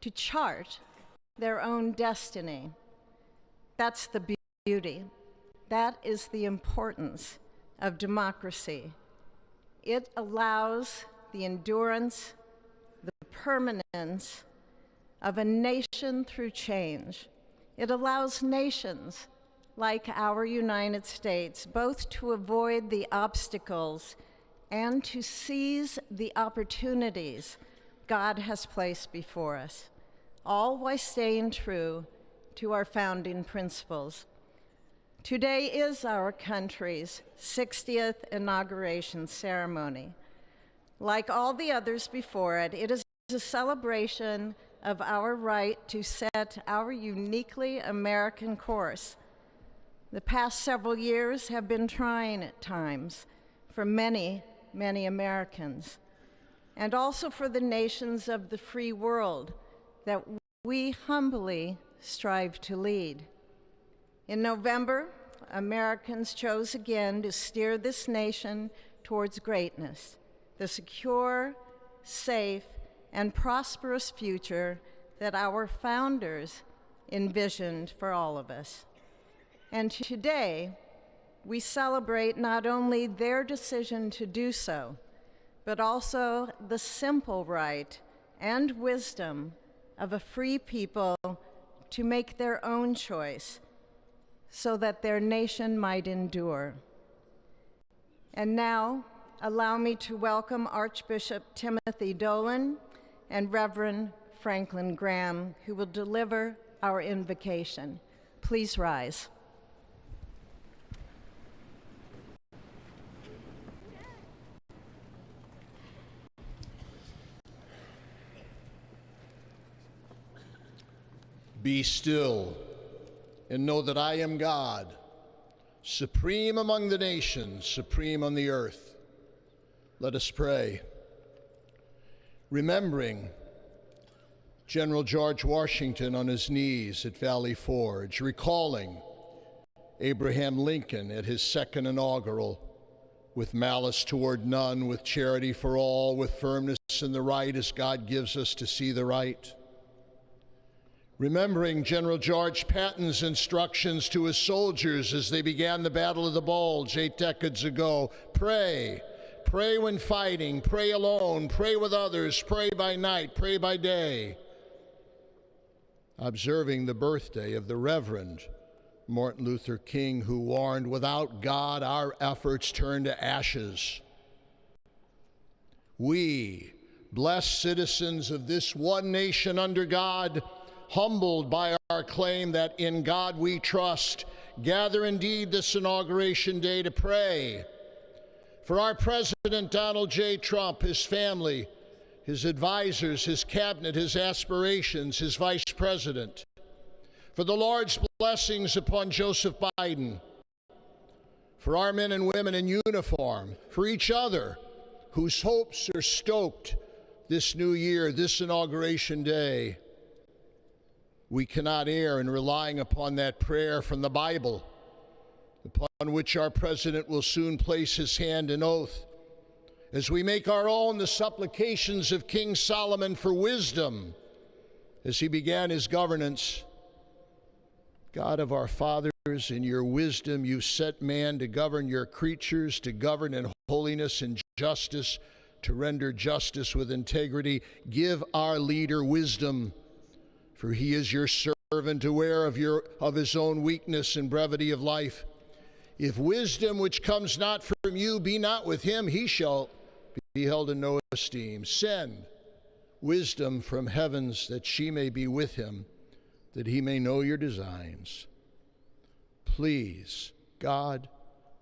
Speaker 16: to chart their own destiny. That's the beauty. That is the importance of democracy. It allows the endurance, the permanence of a nation through change. It allows nations like our United States both to avoid the obstacles and to seize the opportunities God has placed before us, all while staying true to our founding principles. Today is our country's 60th inauguration ceremony. Like all the others before it, it is a celebration of our right to set our uniquely American course. The past several years have been trying at times for many, many Americans, and also for the nations of the free world that we humbly strive to lead. In November, Americans chose again to steer this nation towards greatness, the secure, safe, and prosperous future that our founders envisioned for all of us. And today, we celebrate not only their decision to do so, but also the simple right and wisdom of a free people to make their own choice so that their nation might endure. And now, allow me to welcome Archbishop Timothy Dolan and Reverend Franklin Graham, who will deliver our invocation. Please rise.
Speaker 17: Be still and know that I am God, supreme among the nations, supreme on the earth. Let us pray. Remembering General George Washington on his knees at Valley Forge, recalling Abraham Lincoln at his second inaugural, with malice toward none, with charity for all, with firmness in the right as God gives us to see the right. Remembering General George Patton's instructions to his soldiers as they began the Battle of the Bulge 8 decades ago. Pray. Pray when fighting. Pray alone. Pray with others. Pray by night. Pray by day. Observing the birthday of the Reverend Martin Luther King, who warned, without God, our efforts turn to ashes. We, blessed citizens of this one nation under God, humbled by our claim that in God we trust, gather indeed this Inauguration Day to pray for our President Donald J. Trump, his family, his advisors, his cabinet, his aspirations, his vice president, for the Lord's blessings upon Joseph Biden, for our men and women in uniform, for each other whose hopes are stoked this new year, this Inauguration Day. We cannot err in relying upon that prayer from the Bible, upon which our president will soon place his hand in oath, as we make our own the supplications of King Solomon for wisdom as he began his governance. God of our fathers, in your wisdom you set man to govern your creatures, to govern in holiness and justice, to render justice with integrity. Give our leader wisdom, for he is your servant, aware of his own weakness and brevity of life. If wisdom which comes not from you be not with him, he shall be held in no esteem. Send wisdom from heavens that she may be with him, that he may know your designs. Please, God,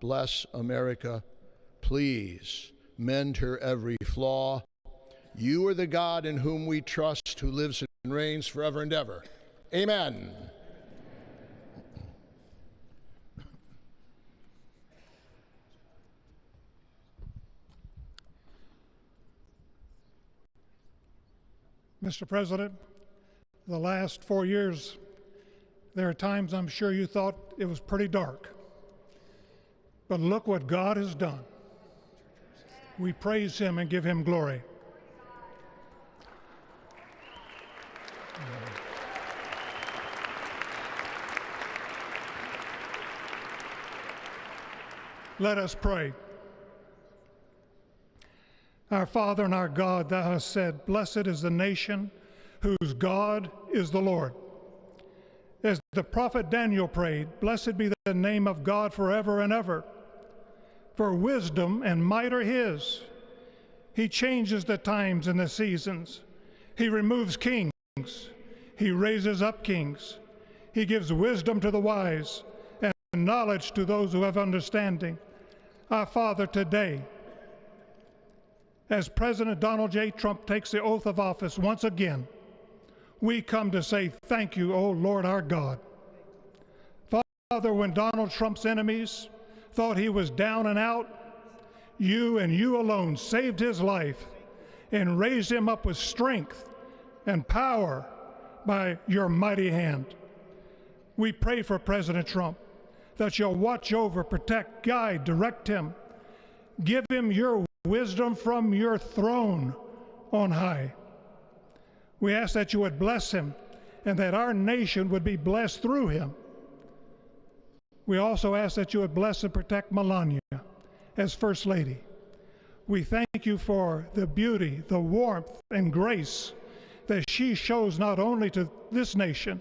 Speaker 17: bless America. Please, mend her every flaw. You are the God in whom we trust, who lives and reigns forever and ever. Amen.
Speaker 18: Mr. President, the last 4 years, there are times I'm sure you thought it was pretty dark. But look what God has done. We praise him and give him glory. Let us pray. Our Father and our God, thou hast said, blessed is the nation whose God is the Lord. As the prophet Daniel prayed, blessed be the name of God forever and ever. For wisdom and might are his. He changes the times and the seasons. He removes kings. He raises up kings. He gives wisdom to the wise and knowledge to those who have understanding. Our Father, today, as President Donald J. Trump takes the oath of office once again, we come to say thank you, O Lord our God. Father, when Donald Trump's enemies thought he was down and out, you and you alone saved his life and raised him up with strength and power by your mighty hand. We pray for President Trump, that you'll watch over, protect, guide, direct him. Give him your wisdom from your throne on high. We ask that you would bless him and that our nation would be blessed through him. We also ask that you would bless and protect Melania as First Lady. We thank you for the beauty, the warmth, and grace that she shows not only to this nation,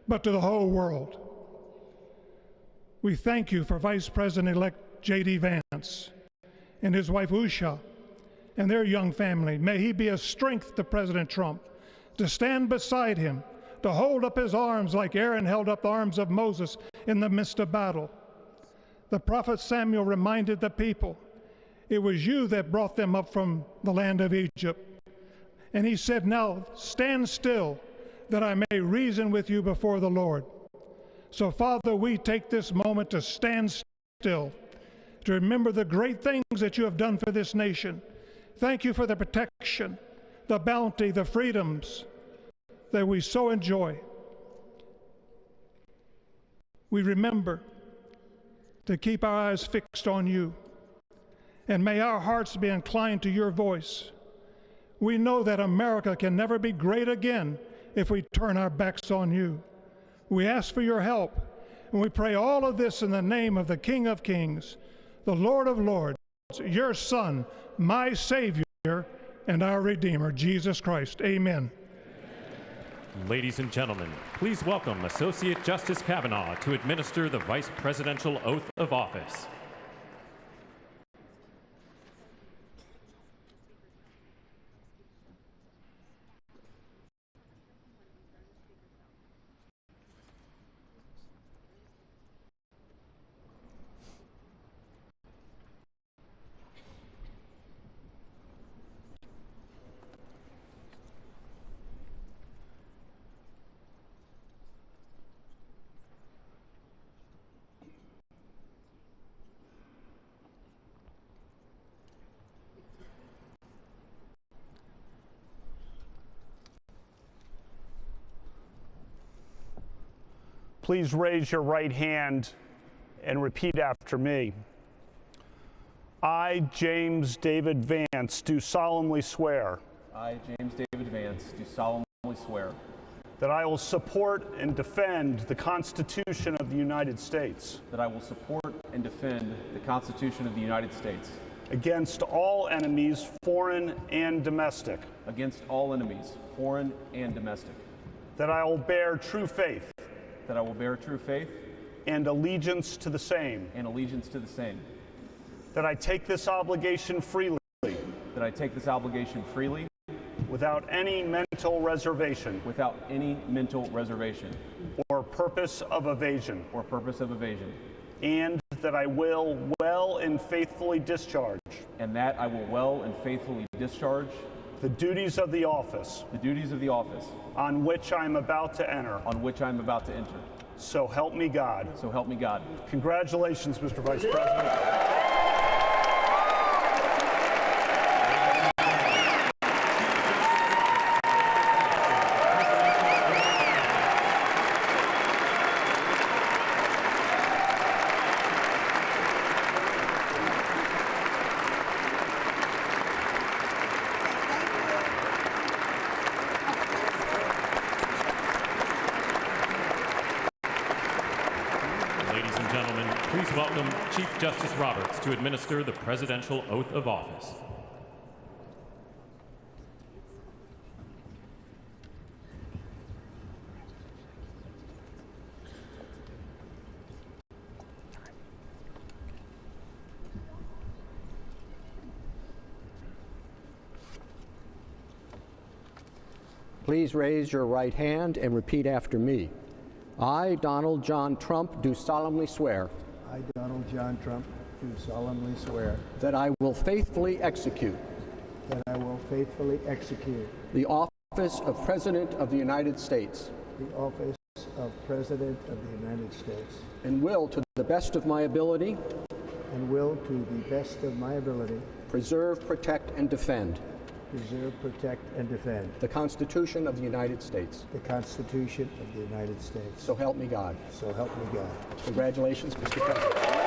Speaker 18: but to the whole world. We thank you for Vice President-elect J.D. Vance and his wife Usha and their young family. May he be a strength to President Trump, to stand beside him, to hold up his arms like Aaron held up the arms of Moses in the midst of battle. The prophet Samuel reminded the people, it was you that brought them up from the land of Egypt. And he said, now stand still, that I may reason with you before the Lord. So, Father, we take this moment to stand still, to remember the great things that you have done for this nation. Thank you for the protection, the bounty, the freedoms that we so enjoy. We remember to keep our eyes fixed on you, and may our hearts be inclined to your voice. We know that America can never be great again if we turn our backs on you. We ask for your help, and we pray all of this in the name of the King of Kings, the Lord of Lords, your Son, my Savior, and our Redeemer, Jesus Christ. Amen.
Speaker 11: Ladies and gentlemen, please welcome Associate Justice Kavanaugh to administer the Vice Presidential Oath of Office.
Speaker 19: Please raise your right hand and repeat after me. I, James David Vance, do solemnly swear.
Speaker 20: I, James David Vance, do solemnly swear
Speaker 19: that I will support and defend the Constitution of the United States.
Speaker 20: that I will support and defend the Constitution of the United States
Speaker 19: against all enemies, foreign and domestic.
Speaker 20: against all enemies, foreign and domestic.
Speaker 19: That I will bear true faith
Speaker 20: That I will bear true faith
Speaker 19: and allegiance to the same.
Speaker 20: and allegiance to the same.
Speaker 19: That I take this obligation freely.
Speaker 20: That I take this obligation freely
Speaker 19: without any mental reservation.
Speaker 20: without any mental reservation
Speaker 19: or purpose of evasion.
Speaker 20: or purpose of evasion.
Speaker 19: And that I will well and faithfully discharge.
Speaker 20: And that I will well and faithfully discharge
Speaker 19: the duties of the office.
Speaker 20: the duties of the office
Speaker 19: On which I am about to enter.
Speaker 20: on which I am about to enter.
Speaker 19: So help me God.
Speaker 20: So help me God.
Speaker 19: Congratulations, Mr. Vice President.
Speaker 11: Please welcome Chief Justice Roberts to administer the Presidential Oath of Office.
Speaker 21: Please raise your right hand and repeat after me. I, Donald John Trump, do solemnly swear.
Speaker 22: I, Donald John Trump, do solemnly swear
Speaker 21: that I will faithfully execute
Speaker 22: the
Speaker 21: office of President of the United States
Speaker 22: the office of President of the United States
Speaker 21: and will, to the best of my ability,
Speaker 22: preserve, protect, and defend preserve, protect, and defend
Speaker 21: the Constitution of the United States.
Speaker 22: the Constitution of the United States.
Speaker 21: So help me God.
Speaker 22: So help me God.
Speaker 21: Congratulations, Mr. President.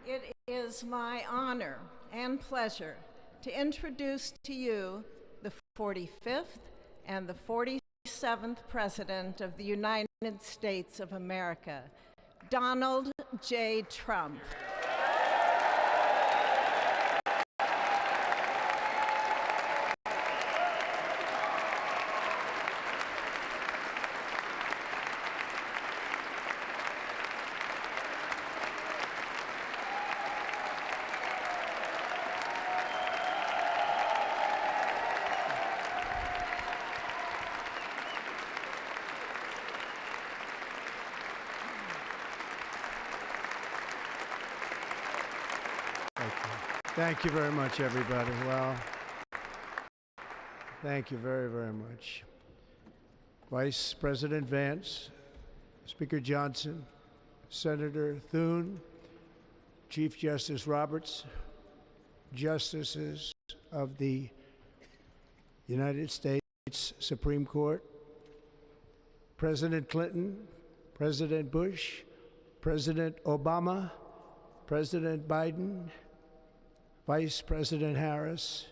Speaker 16: It is my honor and pleasure to introduce to you the 45th and the 47th President of the United States of America, Donald J. Trump.
Speaker 4: Thank you very much, everybody. Well, thank you very, very much. Vice President Vance, Speaker Johnson, Senator Thune, Chief Justice Roberts, Justices of the United States Supreme Court, President Clinton, President Bush, President Obama, President Biden, Vice President Harris,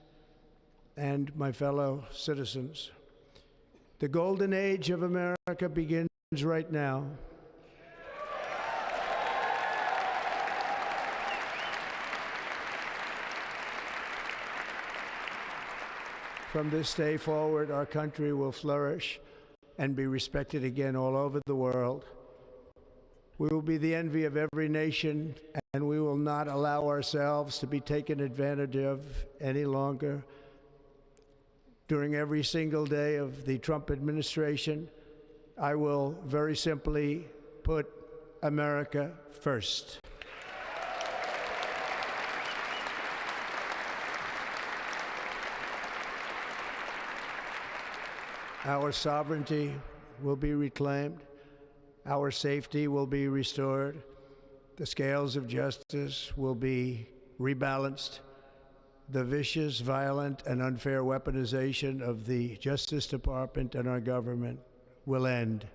Speaker 4: and my fellow citizens. The golden age of America begins right now. From this day forward, our country will flourish and be respected again all over the world. We will be the envy of every nation, and we will not allow ourselves to be taken advantage of any longer. During every single day of the Trump administration, I will very simply put America first. Our sovereignty will be reclaimed. Our safety will be restored. The scales of justice will be rebalanced. The vicious, violent, and unfair weaponization of the Justice Department and our government will end.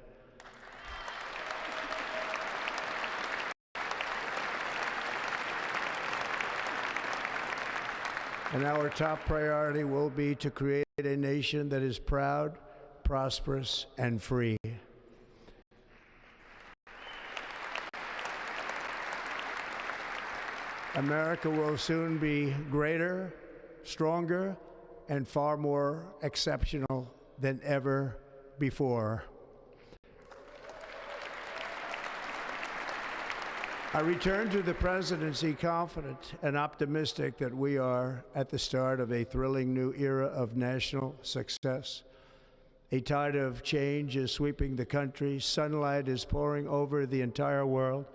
Speaker 4: And our top priority will be to create a nation that is proud, prosperous, and free. America will soon be greater, stronger, and far more exceptional than ever before. I return to the presidency confident and optimistic that we are at the start of a thrilling new era of national success. A tide of change is sweeping the country, sunlight is pouring over the entire world,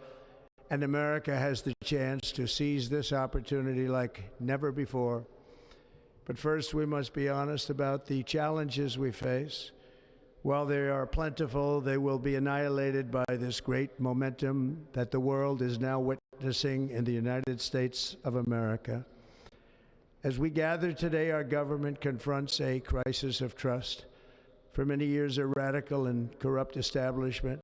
Speaker 4: and America has the chance to seize this opportunity like never before. But first, we must be honest about the challenges we face. While they are plentiful, they will be annihilated by this great momentum that the world is now witnessing in the United States of America. As we gather today, our government confronts a crisis of trust. For many years, a radical and corrupt establishment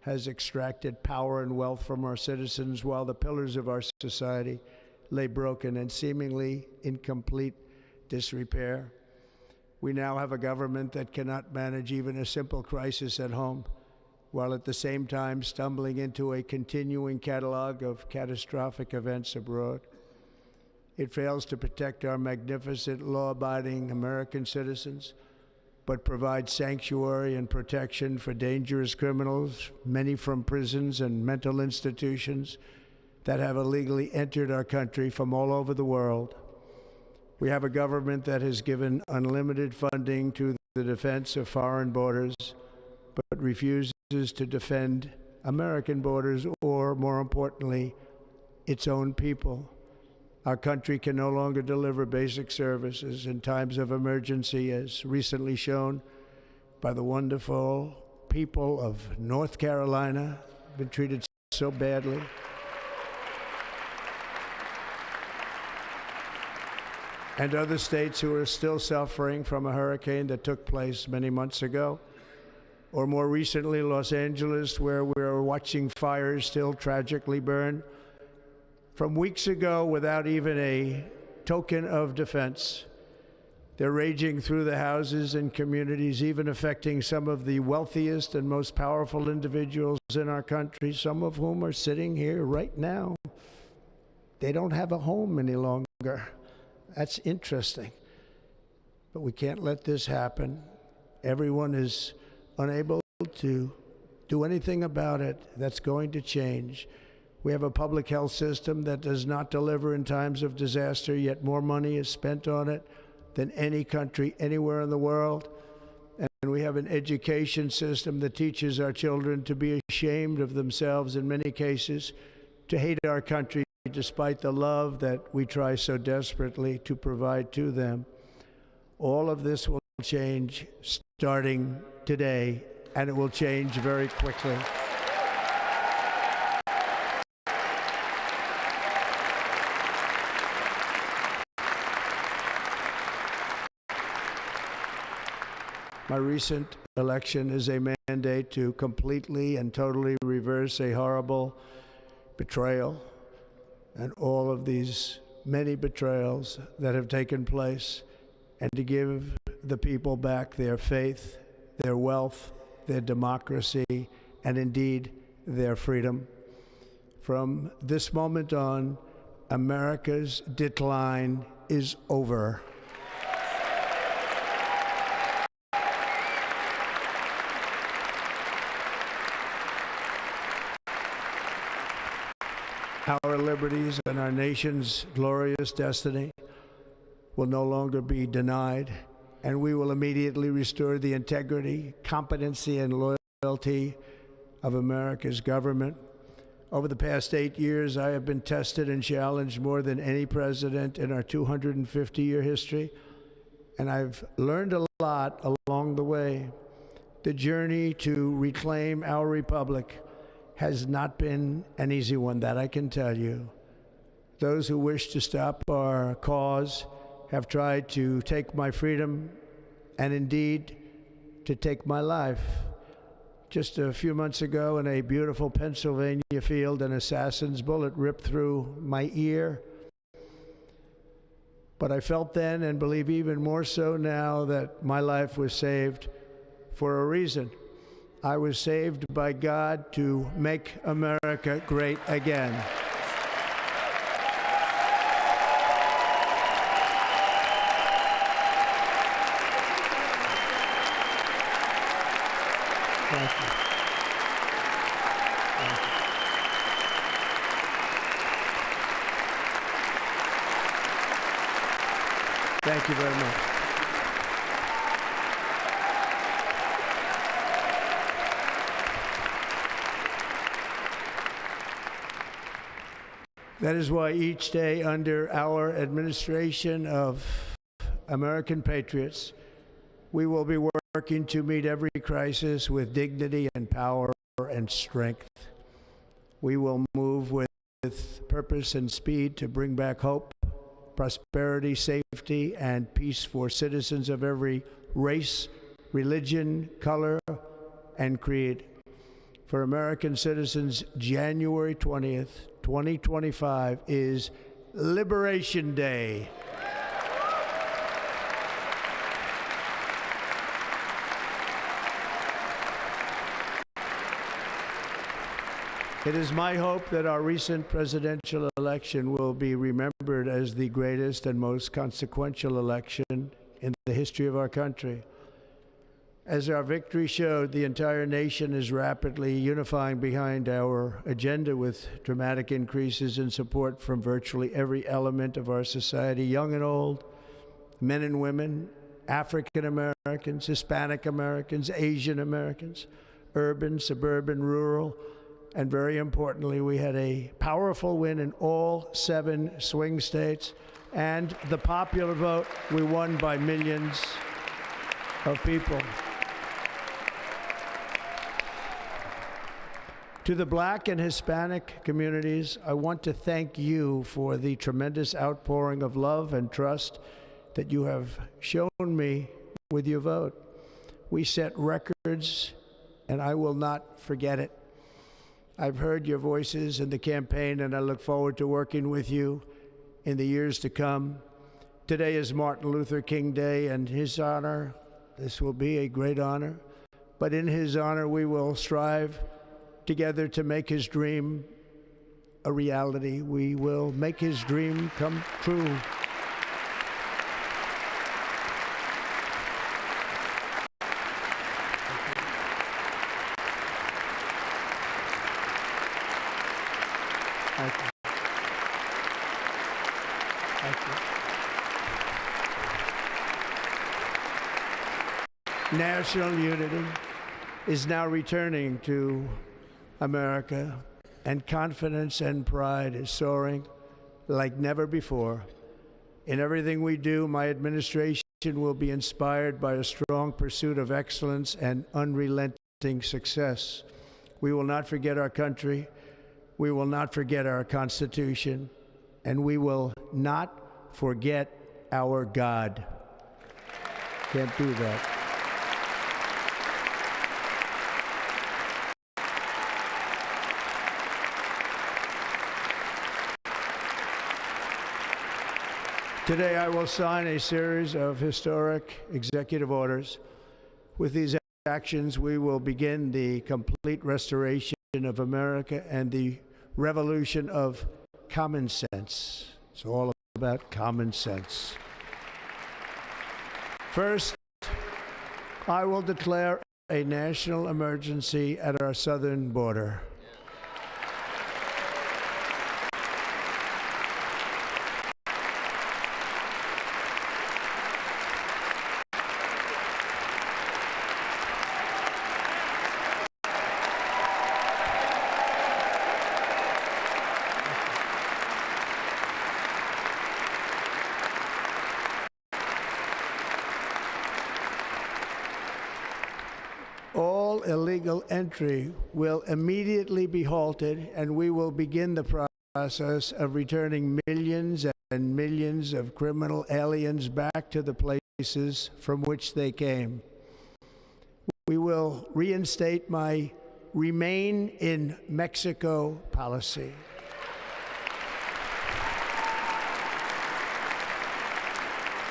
Speaker 4: has extracted power and wealth from our citizens while the pillars of our society lay broken and seemingly in complete disrepair. We now have a government that cannot manage even a simple crisis at home, while at the same time stumbling into a continuing catalog of catastrophic events abroad. It fails to protect our magnificent, law-abiding American citizens, but provides sanctuary and protection for dangerous criminals, many from prisons and mental institutions that have illegally entered our country from all over the world. We have a government that has given unlimited funding to the defense of foreign borders, but refuses to defend American borders or, more importantly, its own people. Our country can no longer deliver basic services in times of emergency, as recently shown by the wonderful people of North Carolina, been treated so badly. And other states who are still suffering from a hurricane that took place many months ago. Or more recently, Los Angeles, where we're watching fires still tragically burn. from weeks ago without even a token of defense. They're raging through the houses and communities, even affecting some of the wealthiest and most powerful individuals in our country, some of whom are sitting here right now. They don't have a home any longer. That's interesting. But we can't let this happen. Everyone is unable to do anything about it. That's going to change. We have a public health system that does not deliver in times of disaster, yet more money is spent on it than any country anywhere in the world. And we have an education system that teaches our children to be ashamed of themselves in many cases, to hate our country despite the love that we try so desperately to provide to them. All of this will change starting today, and it will change very quickly. My recent election is a mandate to completely and totally reverse a horrible betrayal and all of these many betrayals that have taken place, and to give the people back their faith, their wealth, their democracy, and indeed their freedom. From this moment on, America's decline is over. Our liberties and our nation's glorious destiny will no longer be denied, and we will immediately restore the integrity, competency, and loyalty of America's government. Over the past 8 years, I have been tested and challenged more than any president in our 250-year history, and I've learned a lot along the way. The journey to reclaim our republic has not been an easy one, that I can tell you. Those who wish to stop our cause have tried to take my freedom and indeed to take my life. Just a few months ago in a beautiful Pennsylvania field, an assassin's bullet ripped through my ear. But I felt then, and believe even more so now, that my life was saved for a reason. I was saved by God to make America great again. Thank you. Thank you very much. That is why each day under our administration of American patriots, we will be working to meet every crisis with dignity and power and strength. We will move with purpose and speed to bring back hope, prosperity, safety, and peace for citizens of every race, religion, color, and creed. For American citizens, January 20th, 2025 is Liberation Day. It is my hope that our recent presidential election will be remembered as the greatest and most consequential election in the history of our country. As our victory showed, the entire nation is rapidly unifying behind our agenda with dramatic increases in support from virtually every element of our society, young and old, men and women, African Americans, Hispanic Americans, Asian Americans, urban, suburban, rural, and very importantly, we had a powerful win in all 7 swing states, and the popular vote, we won by millions of people. To the Black and Hispanic communities, I want to thank you for the tremendous outpouring of love and trust that you have shown me with your vote. We set records, and I will not forget it. I've heard your voices in the campaign, and I look forward to working with you in the years to come. Today is Martin Luther King Day, and his honor, this will be a great honor, but in his honor we will strive together to make his dream a reality. We will make his dream come true. Thank you. Thank you. National unity is now returning to America, and confidence and pride is soaring like never before. In everything we do, my administration will be inspired by a strong pursuit of excellence and unrelenting success. We will not forget our country. We will not forget our Constitution, and we will not forget our God. Can't do that. Today I will sign a series of historic executive orders. With these actions, we will begin the complete restoration of America and the revolution of common sense. It's all about common sense. First, I will declare a national emergency at our southern border. All illegal entry will immediately be halted, and we will begin the process of returning millions and millions of criminal aliens back to the places from which they came. We will reinstate my Remain in Mexico policy.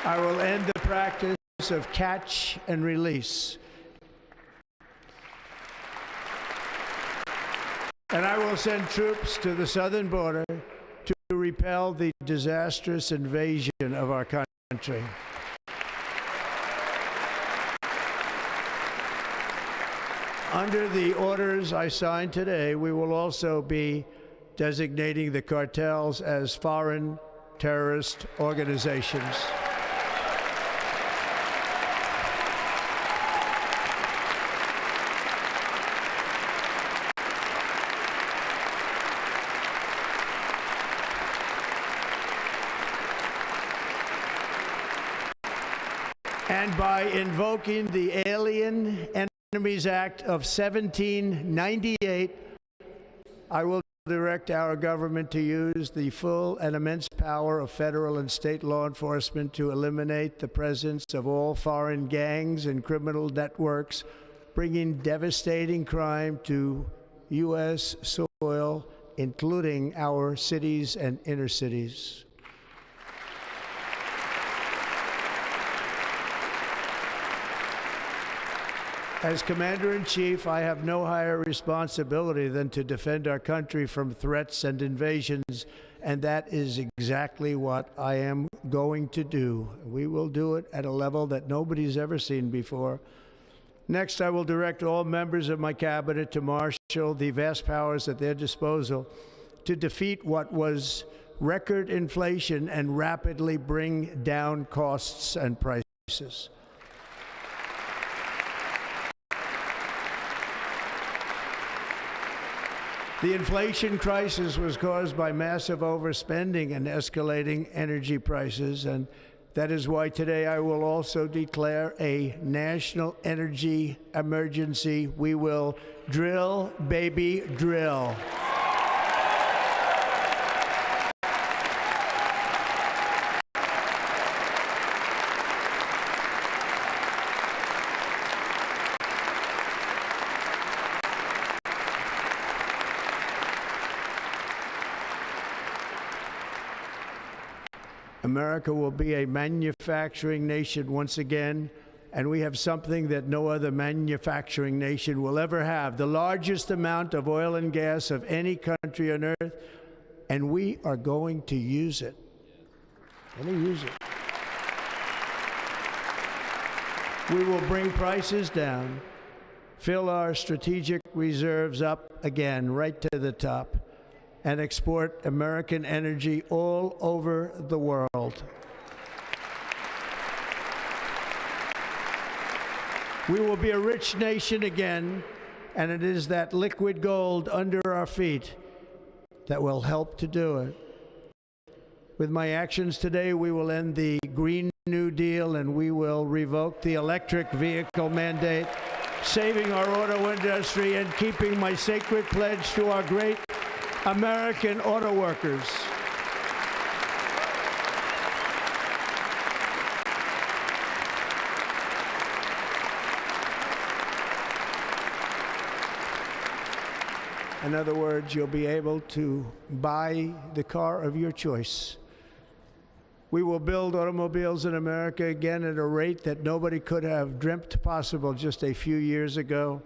Speaker 4: I will end the practice of catch and release. And I will send troops to the southern border to repel the disastrous invasion of our country. Under the orders I signed today, we will also be designating the cartels as foreign terrorist organizations. And by invoking the Alien Enemies Act of 1798, I will direct our government to use the full and immense power of federal and state law enforcement to eliminate the presence of all foreign gangs and criminal networks, bringing devastating crime to U.S. soil, including our cities and inner cities. As Commander-in-Chief, I have no higher responsibility than to defend our country from threats and invasions, and that is exactly what I am going to do. We will do it at a level that nobody's ever seen before. Next, I will direct all members of my cabinet to marshal the vast powers at their disposal to defeat what was record inflation and rapidly bring down costs and prices. The inflation crisis was caused by massive overspending and escalating energy prices, and that is why today I will also declare a national energy emergency. We will drill, baby, drill. America will be a manufacturing nation once again, and we have something that no other manufacturing nation will ever have, the largest amount of oil and gas of any country on earth, and we are going to use it. We will bring prices down, fill our strategic reserves up again, right to the top, and export American energy all over the world. We will be a rich nation again, and it is that liquid gold under our feet that will help to do it. With my actions today, we will end the Green New Deal, and we will revoke the electric vehicle mandate, saving our auto industry and keeping my sacred pledge to our great American auto workers. In other words, you'll be able to buy the car of your choice. We will build automobiles in America again at a rate that nobody could have dreamt possible just a few years ago.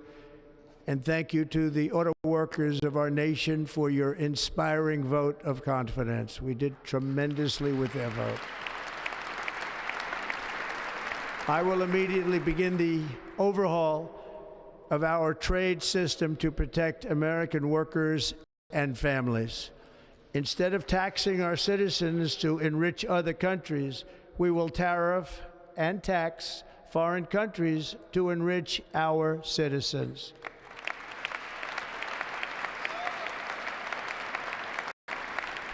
Speaker 4: And thank you to the auto workers of our nation for your inspiring vote of confidence. We did tremendously with their vote. I will immediately begin the overhaul of our trade system to protect American workers and families. Instead of taxing our citizens to enrich other countries, we will tariff and tax foreign countries to enrich our citizens.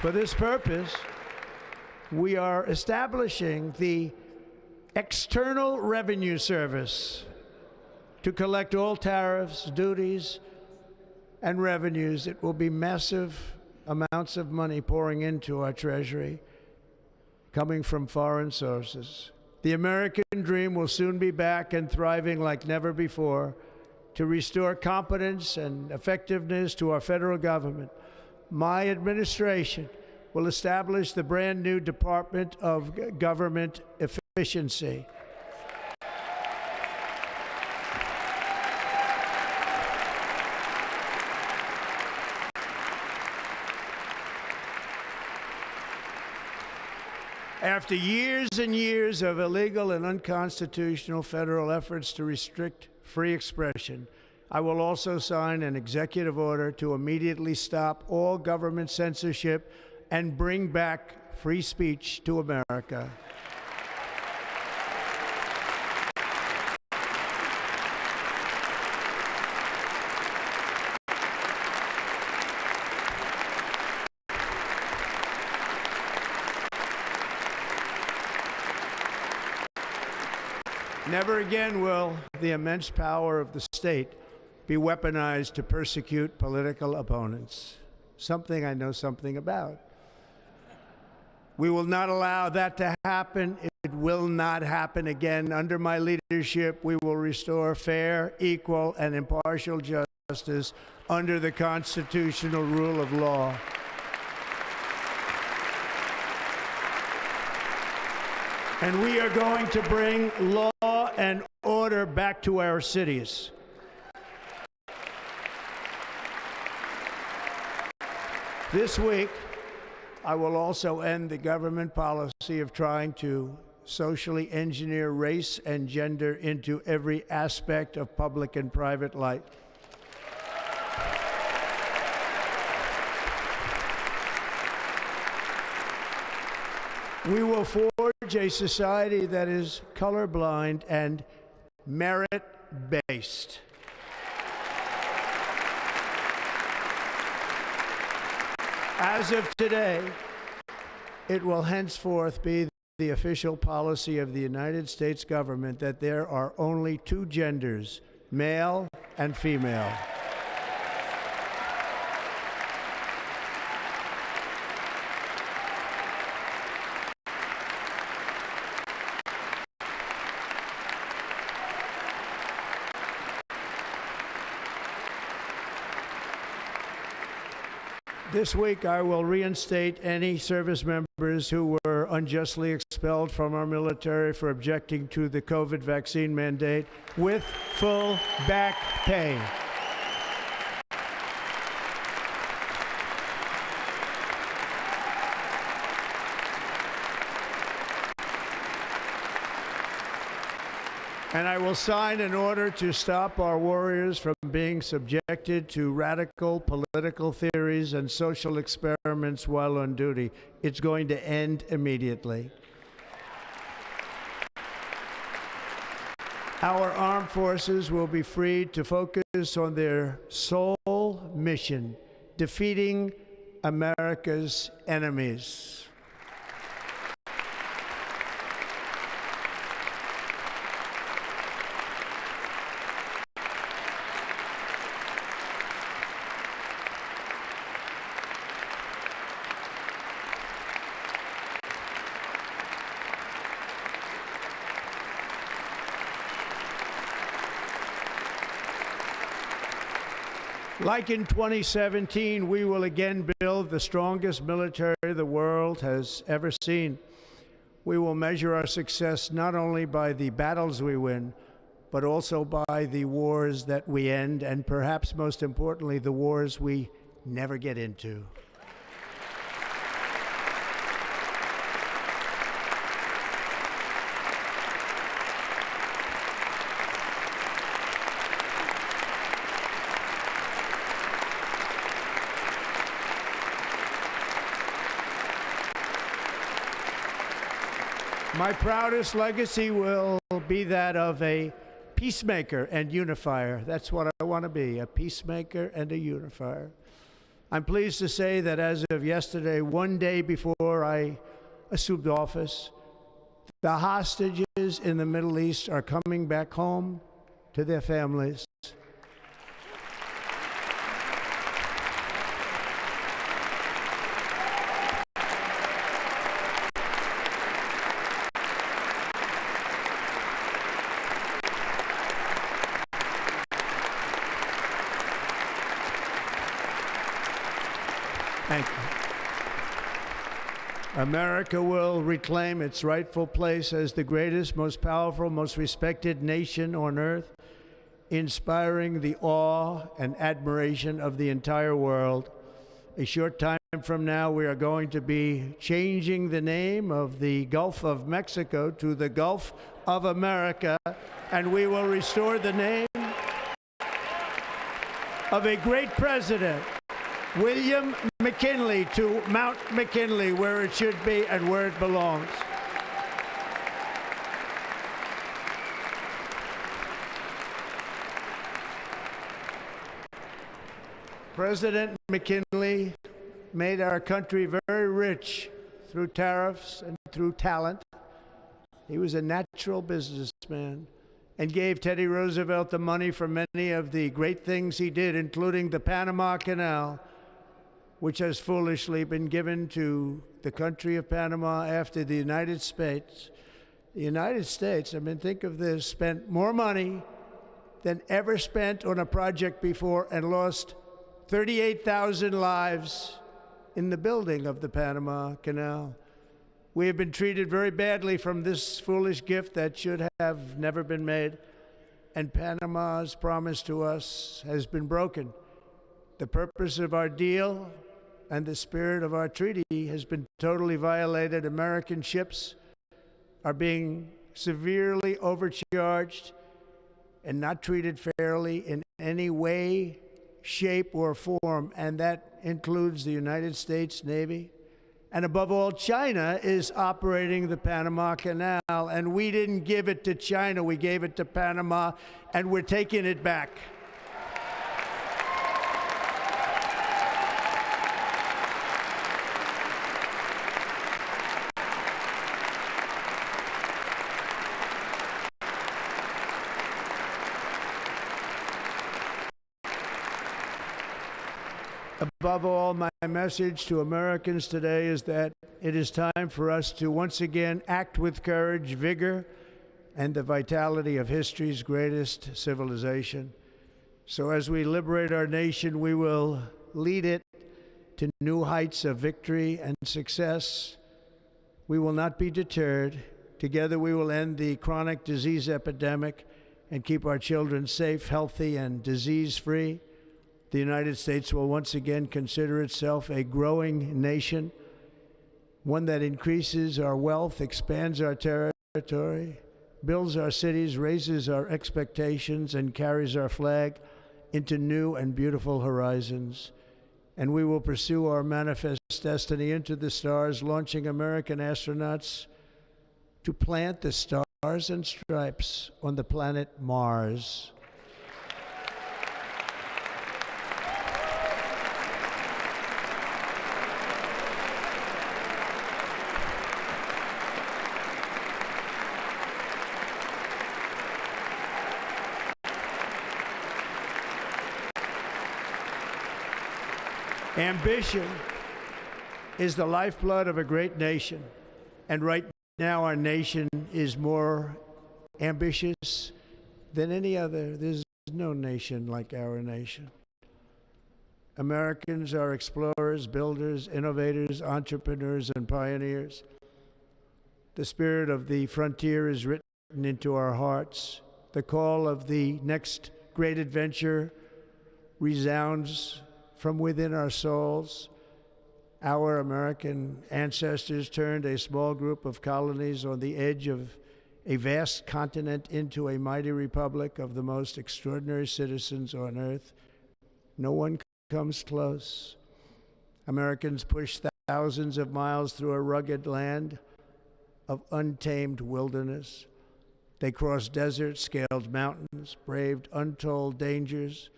Speaker 4: For this purpose, we are establishing the External Revenue Service to collect all tariffs, duties, and revenues. It will be massive amounts of money pouring into our treasury, coming from foreign sources. The American dream will soon be back and thriving like never before to restore competence and effectiveness to our federal government. My administration will establish the brand new Department of Government Efficiency. After years and years of illegal and unconstitutional federal efforts to restrict free expression, I will also sign an executive order to immediately stop all government censorship and bring back free speech to America. Never again will the immense power of the state be weaponized to persecute political opponents, something I know something about. We will not allow that to happen. It will not happen again. Under my leadership, we will restore fair, equal, and impartial justice under the constitutional rule of law. And we are going to bring law and order back to our cities. This week, I will also end the government policy of trying to socially engineer race and gender into every aspect of public and private life. We will forge a society that is colorblind and merit-based. As of today, it will henceforth be the official policy of the United States government that there are only two genders, male and female. This week, I will reinstate any service members who were unjustly expelled from our military for objecting to the COVID vaccine mandate with full back pay. And I will sign an order to stop our warriors from being subjected to radical political theories and social experiments while on duty. It's going to end immediately. Our armed forces will be free to focus on their sole mission, defeating America's enemies. Like in 2017, we will again build the strongest military the world has ever seen. We will measure our success not only by the battles we win, but also by the wars that we end, and perhaps most importantly, the wars we never get into. My proudest legacy will be that of a peacemaker and unifier. That's what I want to be, a peacemaker and a unifier. I'm pleased to say that as of yesterday, one day before I assumed office, the hostages in the Middle East are coming back home to their families. Thank you. America will reclaim its rightful place as the greatest, most powerful, most respected nation on earth, inspiring the awe and admiration of the entire world. A short time from now, we are going to be changing the name of the Gulf of Mexico to the Gulf of America, and we will restore the name of a great president, William McKinley, to Mount McKinley, where it should be and where it belongs. President McKinley made our country very rich through tariffs and through talent. He was a natural businessman and gave Teddy Roosevelt the money for many of the great things he did, including the Panama Canal, which has foolishly been given to the country of Panama after the United States. The United States, I mean, think of this, spent more money than ever spent on a project before and lost 38,000 lives in the building of the Panama Canal. We have been treated very badly from this foolish gift that should have never been made, and Panama's promise to us has been broken. The purpose of our deal and the spirit of our treaty has been totally violated. American ships are being severely overcharged and not treated fairly in any way, shape, or form, and that includes the United States Navy. And above all, China is operating the Panama Canal, and we didn't give it to China, we gave it to Panama, and we're taking it back. Above all, my message to Americans today is that it is time for us to once again act with courage, vigor, and the vitality of history's greatest civilization. So as we liberate our nation, we will lead it to new heights of victory and success. We will not be deterred. Together we will end the chronic disease epidemic and keep our children safe, healthy, and disease-free. The United States will once again consider itself a growing nation, one that increases our wealth, expands our territory, builds our cities, raises our expectations, and carries our flag into new and beautiful horizons. And we will pursue our manifest destiny into the stars, launching American astronauts to plant the stars and stripes on the planet Mars. Ambition is the lifeblood of a great nation, and right now our nation is more ambitious than any other. There's no nation like our nation. Americans are explorers, builders, innovators, entrepreneurs, and pioneers. The spirit of the frontier is written into our hearts. The call of the next great adventure resounds from within our souls. Our American ancestors turned a small group of colonies on the edge of a vast continent into a mighty republic of the most extraordinary citizens on earth. No one comes close. Americans pushed thousands of miles through a rugged land of untamed wilderness. They crossed deserts, scaled mountains, braved untold dangers,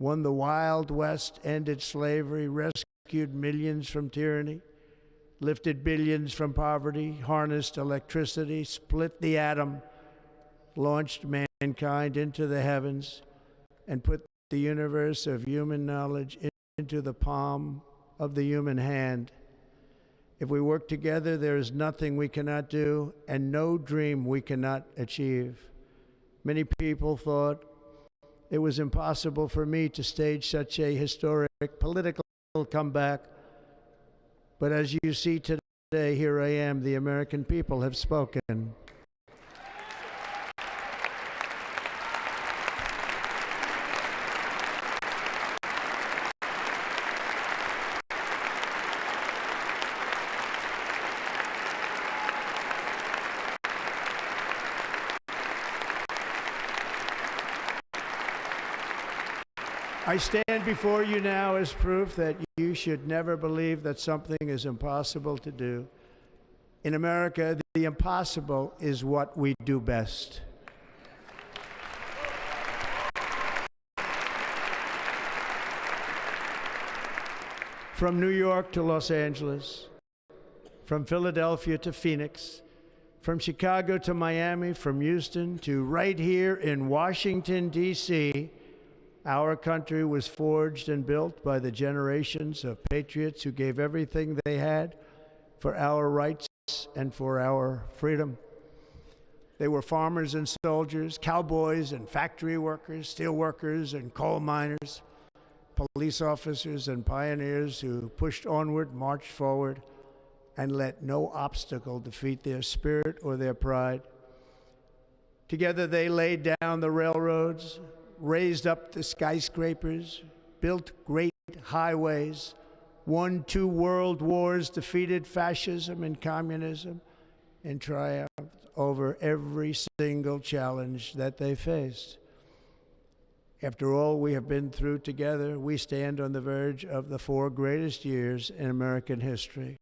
Speaker 4: won the Wild West, ended slavery, rescued millions from tyranny, lifted billions from poverty, harnessed electricity, split the atom, launched mankind into the heavens, and put the universe of human knowledge into the palm of the human hand. If we work together, there is nothing we cannot do and no dream we cannot achieve. Many people thought it was impossible for me to stage such a historic political comeback. But as you see today, here I am. The American people have spoken. I stand before you now as proof that you should never believe that something is impossible to do. In America, the impossible is what we do best. From New York to Los Angeles, from Philadelphia to Phoenix, from Chicago to Miami, from Houston to right here in Washington, D.C., our country was forged and built by the generations of patriots who gave everything they had for our rights and for our freedom. They were farmers and soldiers, cowboys and factory workers, steel workers and coal miners, police officers and pioneers who pushed onward, marched forward, and let no obstacle defeat their spirit or their pride. Together they laid down the railroads, raised up the skyscrapers, built great highways, won 2 world wars, defeated fascism and communism, and triumphed over every single challenge that they faced. After all we have been through together, we stand on the verge of the 4 greatest years in American history.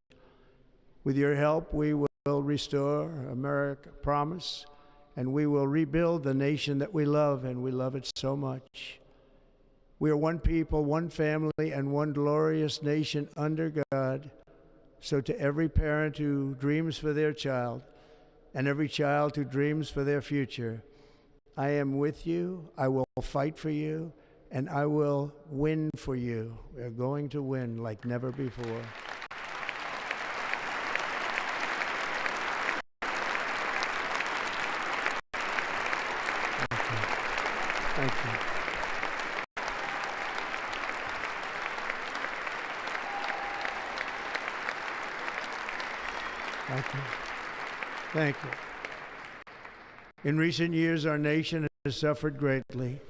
Speaker 4: With your help, we will restore America, promise, and we will rebuild the nation that we love, and we love it so much. We are one people, one family, and one glorious nation under God. So to every parent who dreams for their child, and every child who dreams for their future, I am with you, I will fight for you, and I will win for you. We are going to win like never before. Thank you. Thank you. Thank you. In recent years, our nation has suffered greatly,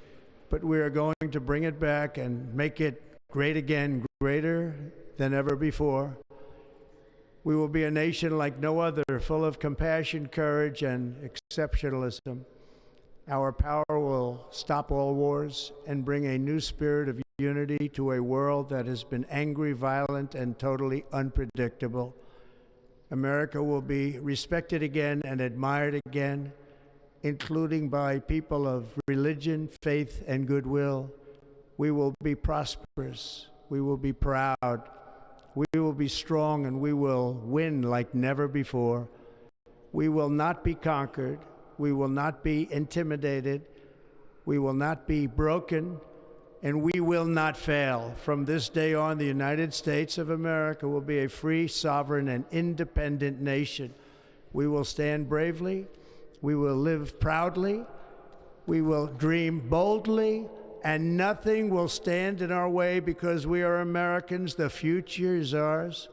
Speaker 4: but we are going to bring it back and make it great again, greater than ever before. We will be a nation like no other, full of compassion, courage, and exceptionalism. Our power will stop all wars and bring a new spirit of unity to a world that has been angry, violent, and totally unpredictable. America will be respected again and admired again, including by people of religion, faith, and goodwill. We will be prosperous. We will be proud. We will be strong, and we will win like never before. We will not be conquered. We will not be intimidated. We will not be broken, and we will not fail. From this day on, the United States of America will be a free, sovereign, and independent nation. We will stand bravely. We will live proudly. We will dream boldly, and nothing will stand in our way because we are Americans. The future is ours,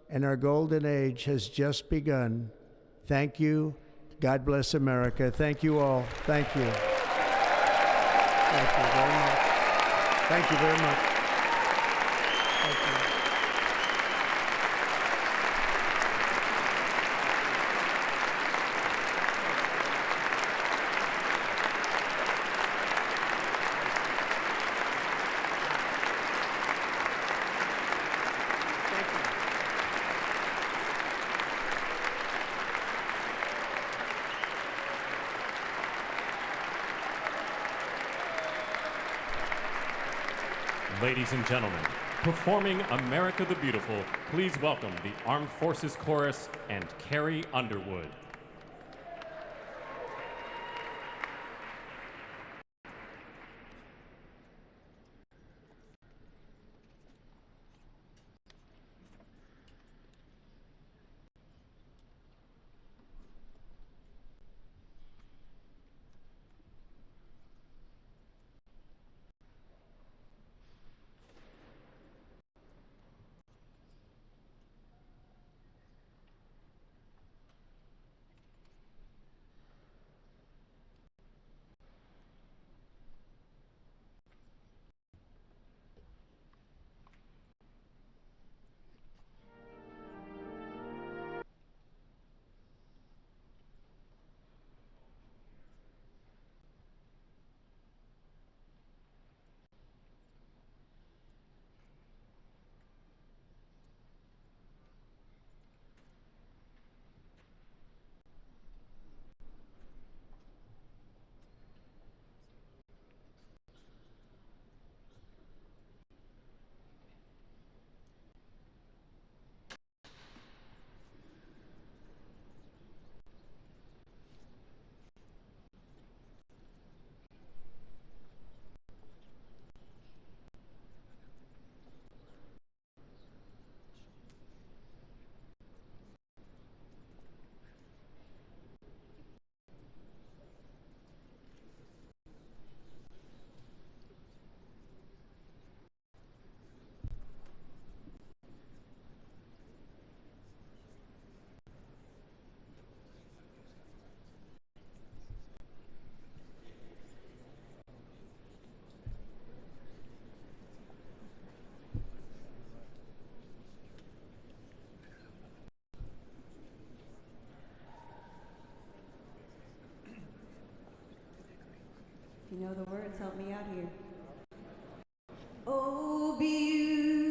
Speaker 4: and our golden age has just begun. Thank you. God bless America. Thank you all. Thank you. Thank you very much. Thank you very much. Thank you.
Speaker 11: Ladies and gentlemen, performing America the Beautiful, please welcome the Armed Forces Chorus and Carrie Underwood.
Speaker 5: If you know the words, help me out here. Oh, beautiful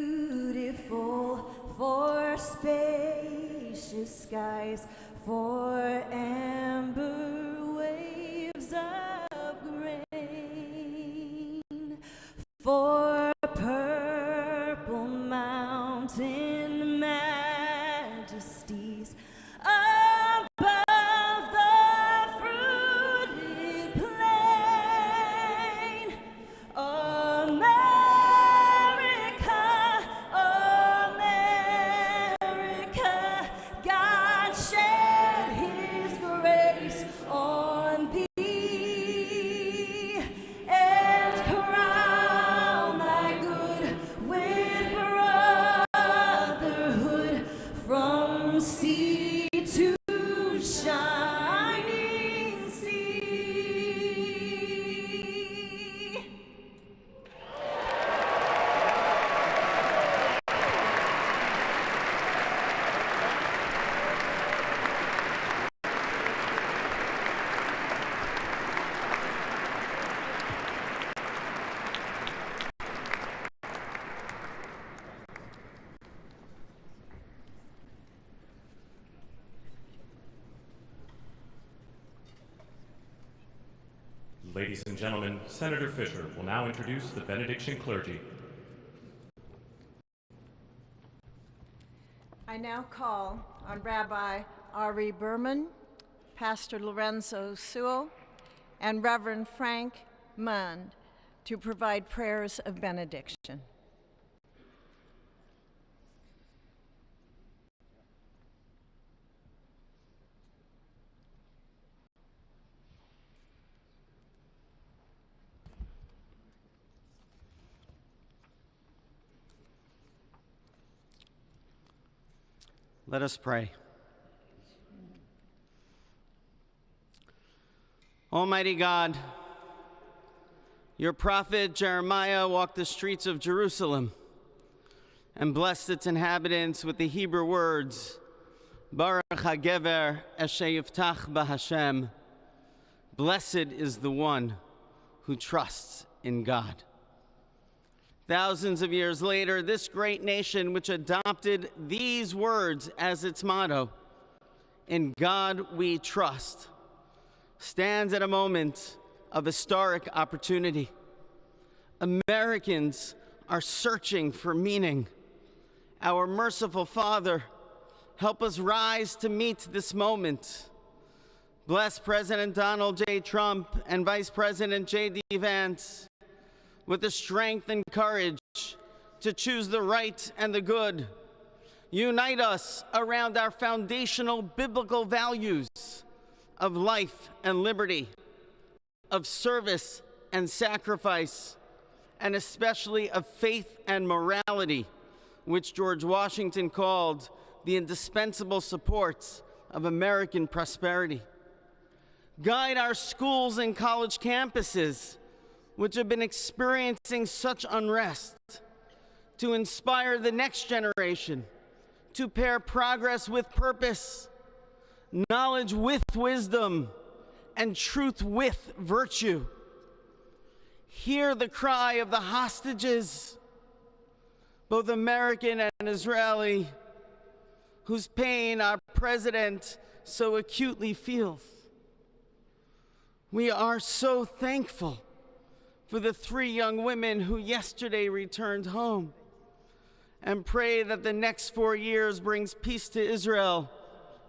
Speaker 5: for spacious skies, for amber waves of grain, for purple mountain majesties above the fruited plain. America, America, God shed His grace from sea to shining sea.
Speaker 11: Ladies and gentlemen, Senator Fisher will now introduce the benediction clergy.
Speaker 16: I now call on Rabbi Ari Berman, Pastor Lorenzo Sewell, and Reverend Frank Mund to provide prayers of benediction.
Speaker 2: Let us pray. Almighty God, your prophet Jeremiah walked the streets of Jerusalem and blessed its inhabitants with the Hebrew words, Baruch HaGever Asher Yiftach BaHashem. Blessed is the one who trusts in God. Thousands of years later, this great nation, which adopted these words as its motto, "In God we trust," stands at a moment of historic opportunity. Americans are searching for meaning. Our merciful Father, help us rise to meet this moment. Bless President Donald J. Trump and Vice President J.D. Vance with the strength and courage to choose the right and the good. Unite us around our foundational biblical values of life and liberty, of service and sacrifice, and especially of faith and morality, which George Washington called the indispensable supports of American prosperity. Guide our schools and college campuses, which have been experiencing such unrest, to inspire the next generation, to pair progress with purpose, knowledge with wisdom, and truth with virtue. Hear the cry of the hostages, both American and Israeli, whose pain our president so acutely feels. We are so thankful for the 3 young women who yesterday returned home, and pray that the next 4 years brings peace to Israel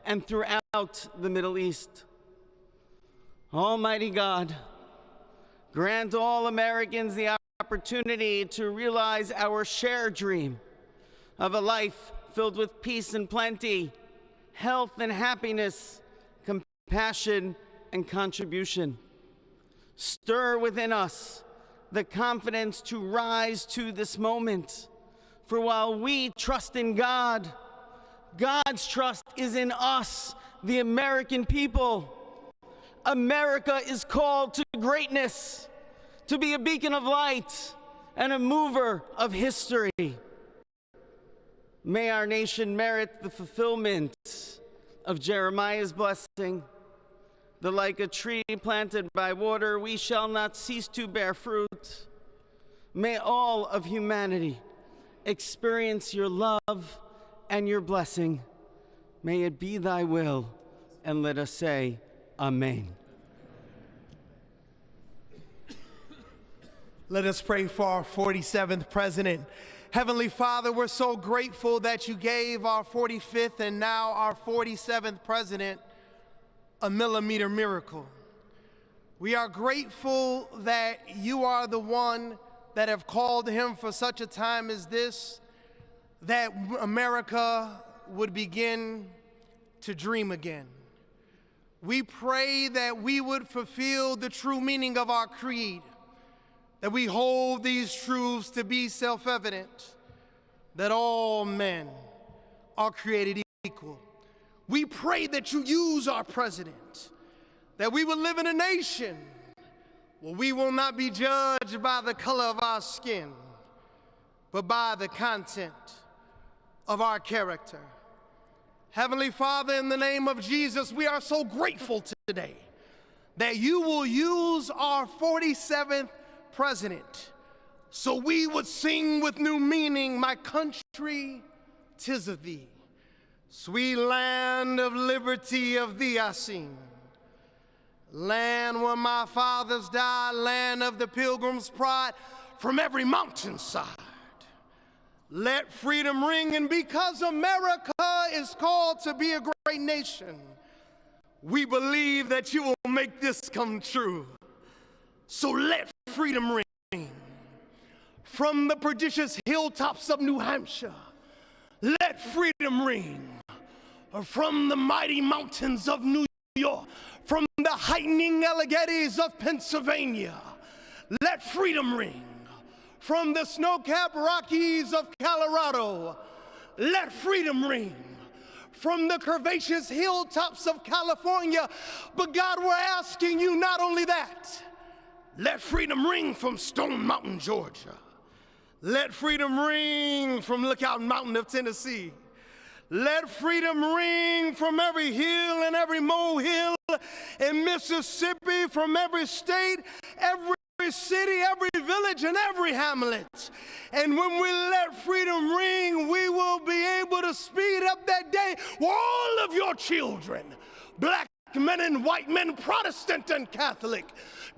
Speaker 2: and throughout the Middle East. Almighty God, grant all Americans the opportunity to realize our shared dream of a life filled with peace and plenty, health and happiness, compassion and contribution. Stir within us the confidence to rise to this moment. For while we trust in God, God's trust is in us, the American people. America is called to greatness, to be a beacon of light and a mover of history. May our nation merit the fulfillment of Jeremiah's blessing. The like a tree planted by water, we shall not cease to bear fruit. May all of humanity experience your love and your blessing. May it be thy will, and let us say, Amen.
Speaker 6: Let us pray for our 47th president. Heavenly Father, we're so grateful that you gave our 45th and now our 47th president a millimeter miracle. We are grateful that you are the one that have called him for such a time as this, that America would begin to dream again. We pray that we would fulfill the true meaning of our creed, that we hold these truths to be self-evident, that all men are created equal, We pray that you use our president, that we will live in a nation where we will not be judged by the color of our skin, but by the content of our character. Heavenly Father, in the name of Jesus, we are so grateful today that you will use our 47th president so we would sing with new meaning, my country, 'tis of thee. Sweet land of liberty, of thee I sing. Land where my fathers died, land of the pilgrim's pride, from every mountainside. Let freedom ring, and because America is called to be a great nation, we believe that you will make this come true. So let freedom ring. From the prodigious hilltops of New Hampshire, let freedom ring. From the mighty mountains of New York, from the heightening Alleghenies of Pennsylvania, let freedom ring. From the snow-capped Rockies of Colorado, let freedom ring. From the curvaceous hilltops of California, but God, we're asking you not only that, let freedom ring from Stone Mountain, Georgia. Let freedom ring from Lookout Mountain of Tennessee. Let freedom ring from every hill and every molehill in Mississippi, from every state, every city, every village, and every hamlet. And when we let freedom ring, we will be able to speed up that day where all of your children, black men and white men, Protestant and Catholic,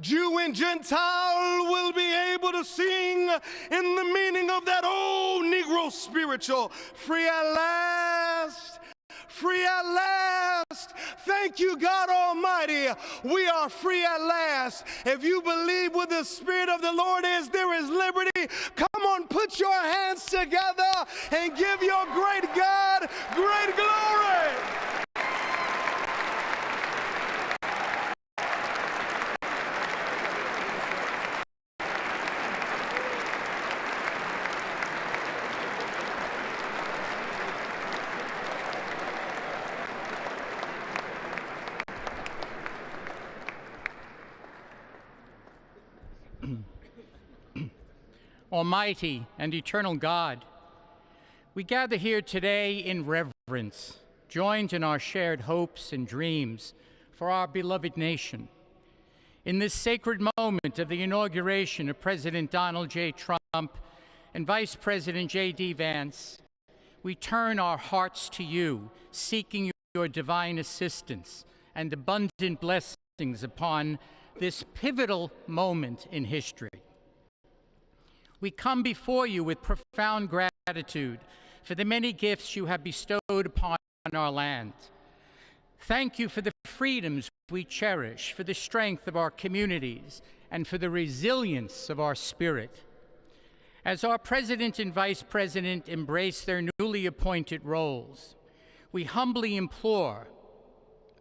Speaker 6: Jew and Gentile, will be able to sing in the meaning of that old Negro spiritual, free at last, free at last. Thank you, God Almighty. We are free at last. If you believe where the Spirit of the Lord is, there is liberty. Come on, put your hands together and give your great God great glory.
Speaker 7: Almighty and eternal God, we gather here today in reverence, joined in our shared hopes and dreams for our beloved nation. In this sacred moment of the inauguration of President Donald J. Trump and Vice President J.D. Vance, we turn our hearts to you, seeking your divine assistance and abundant blessings upon this pivotal moment in history. We come before you with profound gratitude for the many gifts you have bestowed upon our land. Thank you for the freedoms we cherish, for the strength of our communities, and for the resilience of our spirit. As our President and Vice President embrace their newly appointed roles, we humbly implore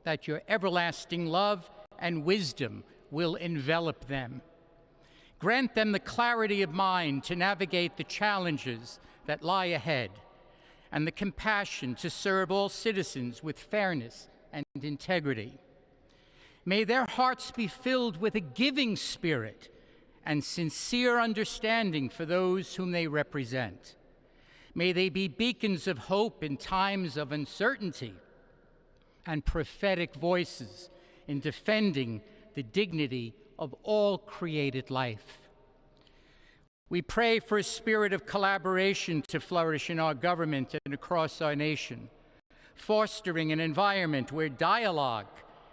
Speaker 7: that your everlasting love and wisdom will envelop them. Grant them the clarity of mind to navigate the challenges that lie ahead, and the compassion to serve all citizens with fairness and integrity. May their hearts be filled with a giving spirit and sincere understanding for those whom they represent. May they be beacons of hope in times of uncertainty and prophetic voices in defending the dignity of all created life. We pray for a spirit of collaboration to flourish in our government and across our nation, fostering an environment where dialogue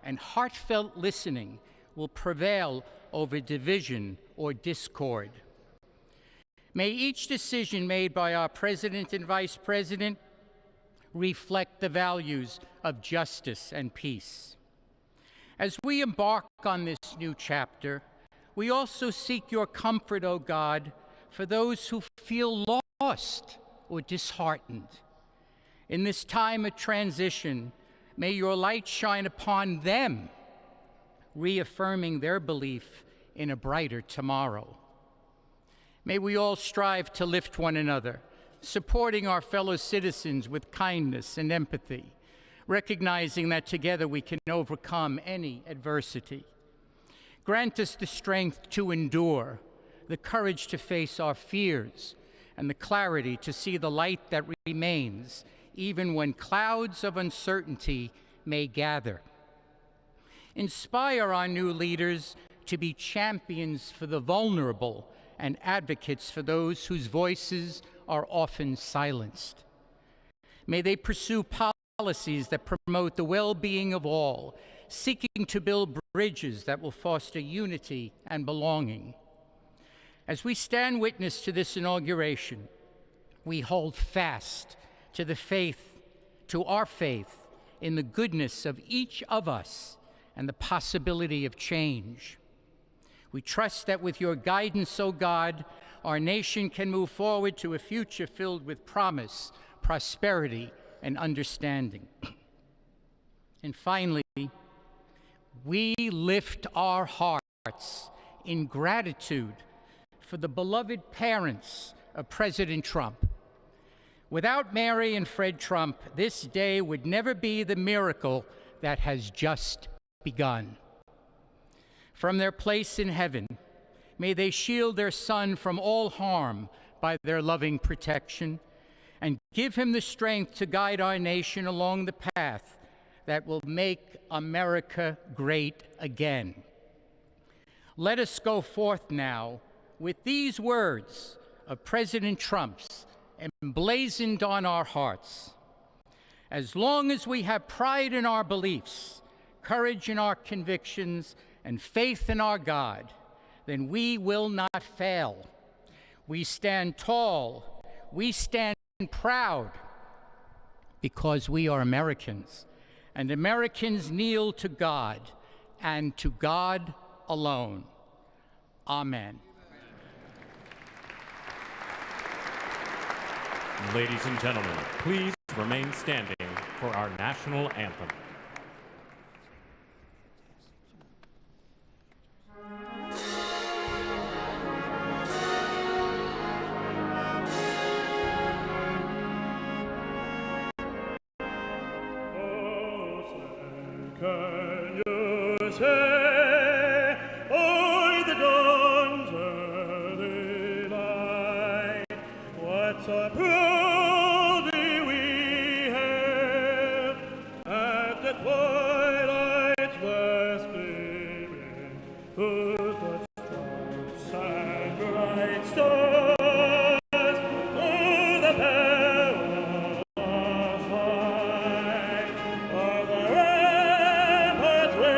Speaker 7: and heartfelt listening will prevail over division or discord. May each decision made by our President and Vice President reflect the values of justice and peace. As we embark on this new chapter, we also seek your comfort, O God, for those who feel lost or disheartened. In this time of transition, may your light shine upon them, reaffirming their belief in a brighter tomorrow. May we all strive to lift one another, supporting our fellow citizens with kindness and empathy, recognizing that together we can overcome any adversity. Grant us the strength to endure, the courage to face our fears, and the clarity to see the light that remains, even when clouds of uncertainty may gather. Inspire our new leaders to be champions for the vulnerable and advocates for those whose voices are often silenced. May they pursue policies that promote the well-being of all, seeking to build bridges that will foster unity and belonging. As we stand witness to this inauguration, we hold fast to our faith in the goodness of each of us and the possibility of change. We trust that with your guidance, O God, our nation can move forward to a future filled with promise, prosperity, and understanding. And finally, we lift our hearts in gratitude for the beloved parents of President Trump. Without Mary and Fred Trump, this day would never be the miracle that has just begun. From their place in heaven, may they shield their son from all harm by their loving protection, and give him the strength to guide our nation along the path that will make America great again. Let us go forth now with these words of President Trump's emblazoned on our hearts. As long as we have pride in our beliefs, courage in our convictions, and faith in our God, then we will not fail. We stand tall, we stand proud, because we are Americans, and Americans kneel to God, and to God alone. Amen.
Speaker 11: Ladies and gentlemen, please remain standing for our national anthem.
Speaker 8: Can you say, oh, the guns are they light? What's a proudly we hailed at the twilight's last gleaming, whose blood stripes and bright stars through the perilous fight of the ramparts we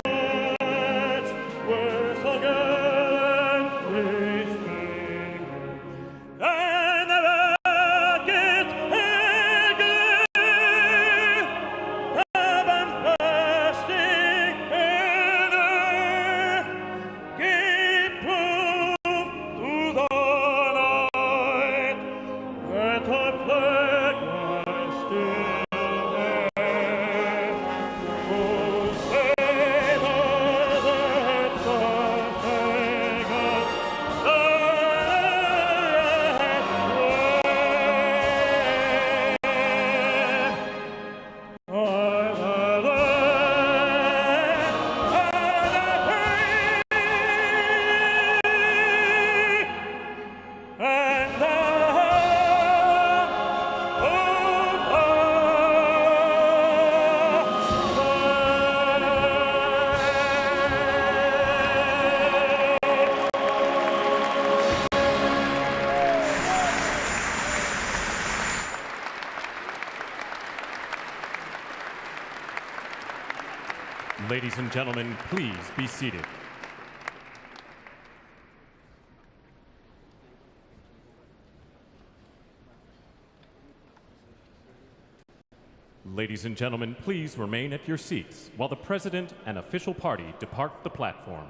Speaker 8: watched were so gallantly streaming, and the rockets had gleamed, the bombs bursting in earth gave proof through the night that our flag was still there. Oh, say does that song take us
Speaker 11: Ladies and gentlemen, please be seated. Ladies and gentlemen, please remain at your seats while the President and official party depart the platform.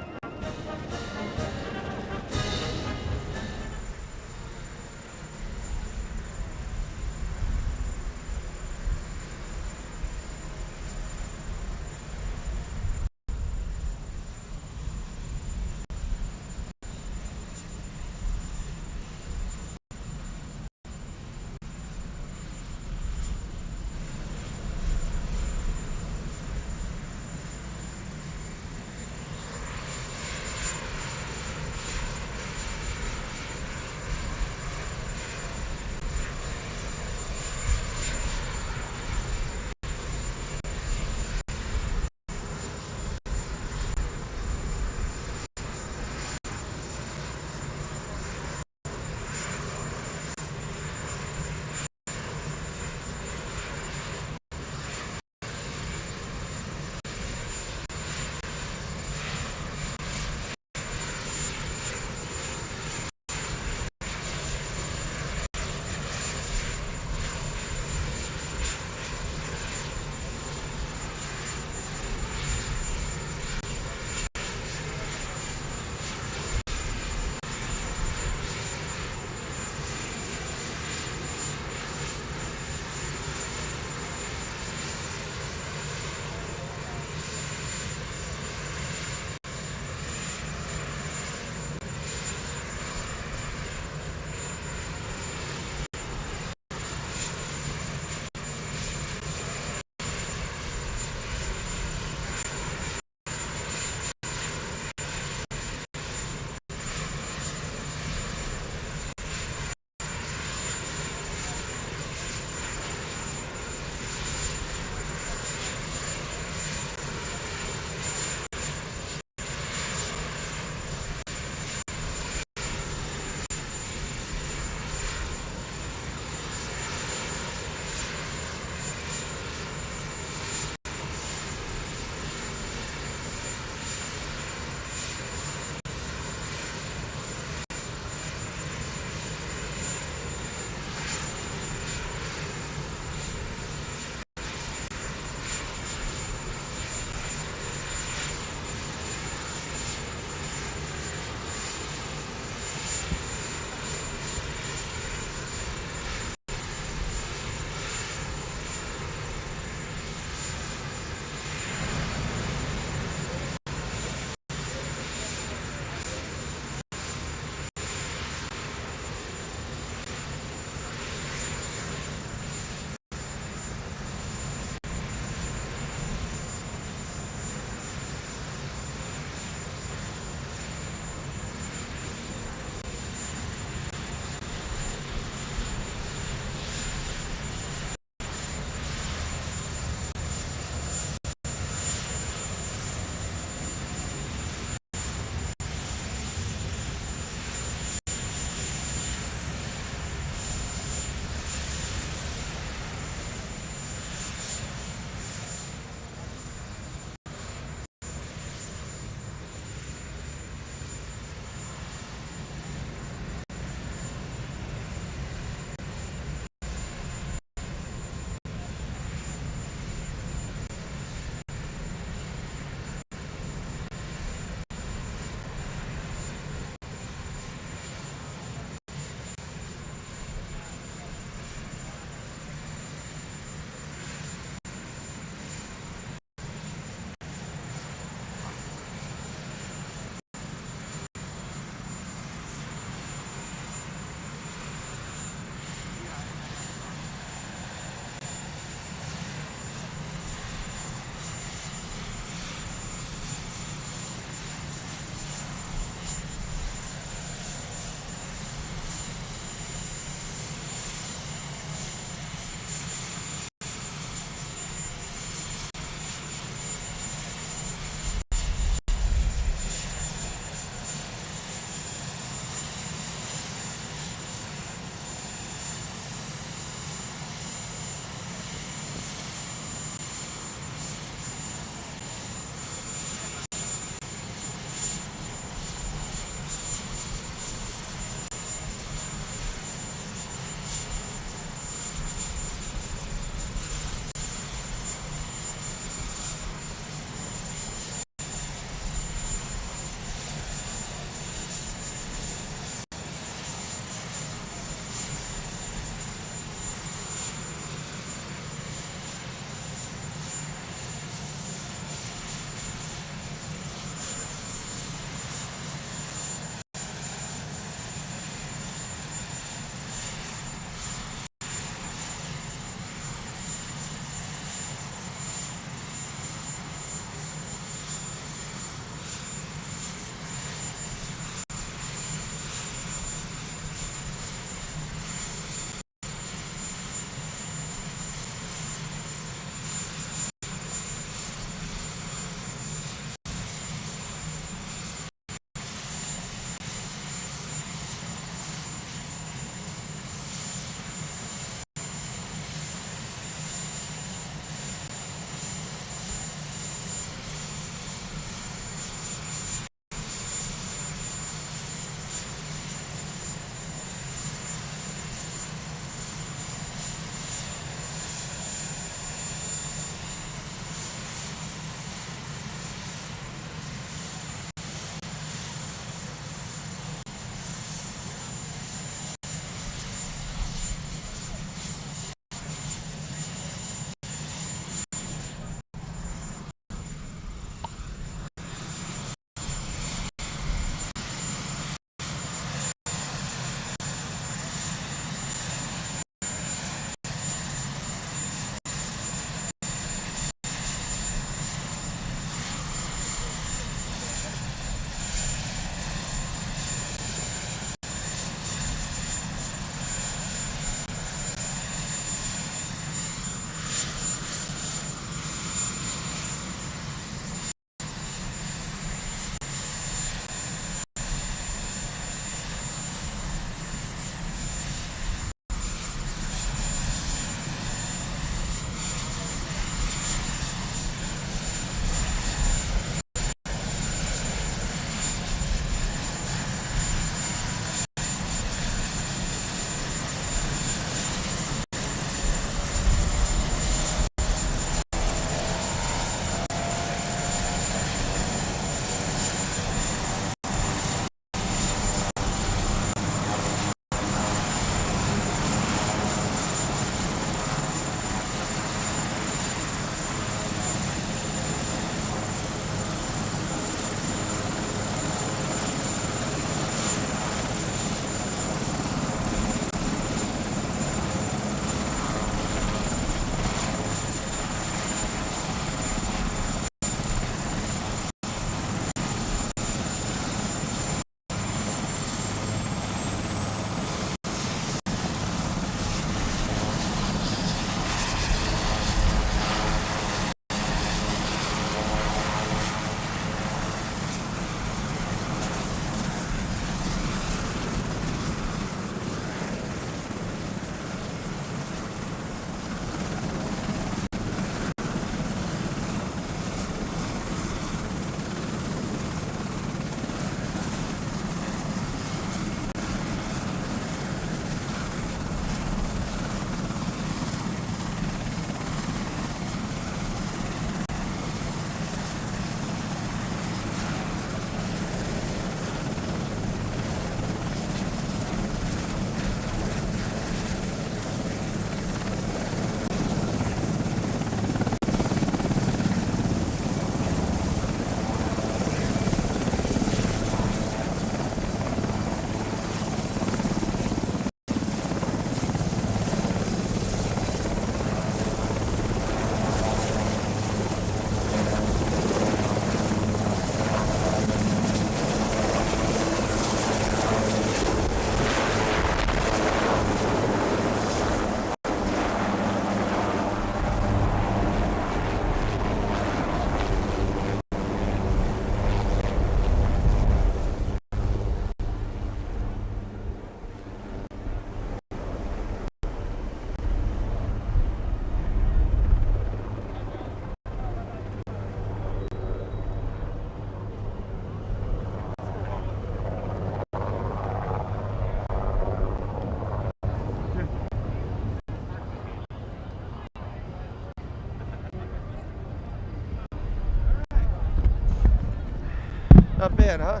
Speaker 6: ahead, huh?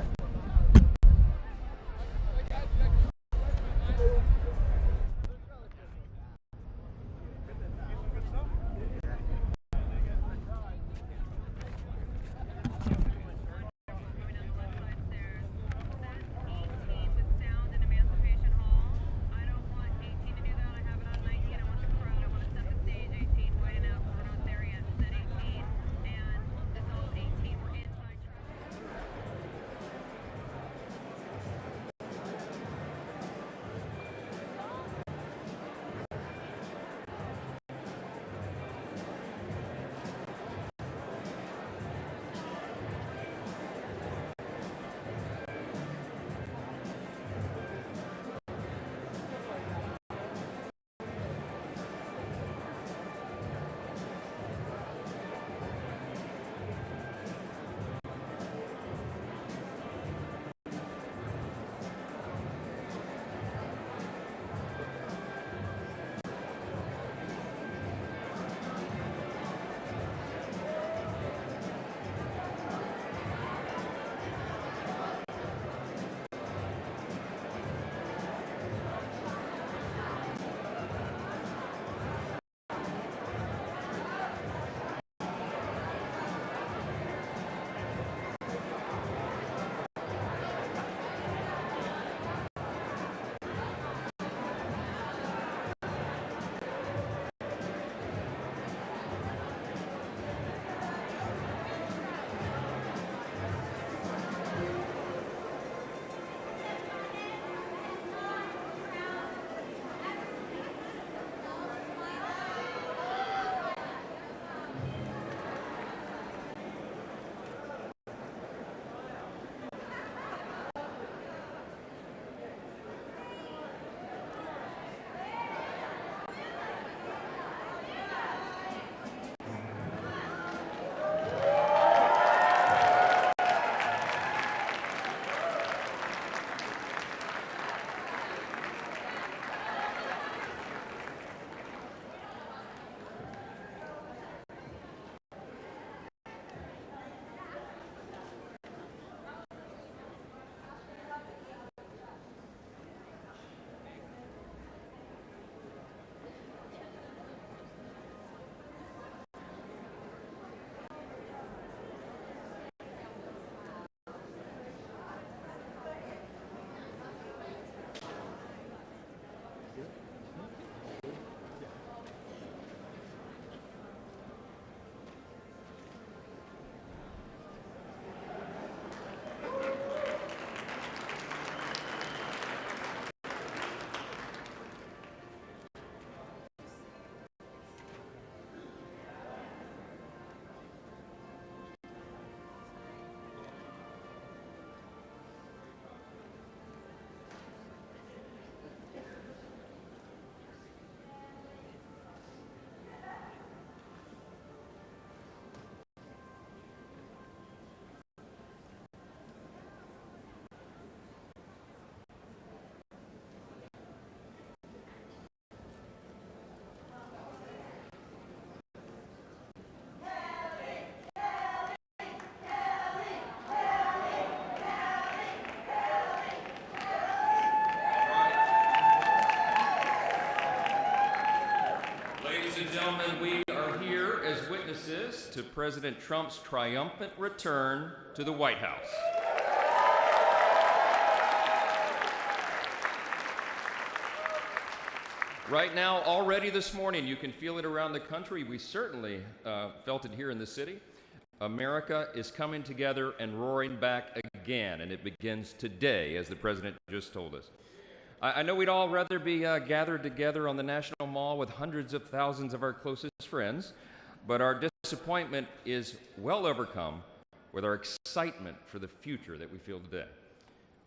Speaker 9: Ladies and gentlemen, we are here as witnesses to President Trump's triumphant return to the White House. Right now, already this morning, you can feel it around the country. We certainly felt it here in the city. America is coming together and roaring back again, and it begins today, as the President just told us. I know we'd all rather be gathered together on the National Mall with hundreds of thousands of our closest friends, but our disappointment is well overcome with our excitement for the future that we feel today.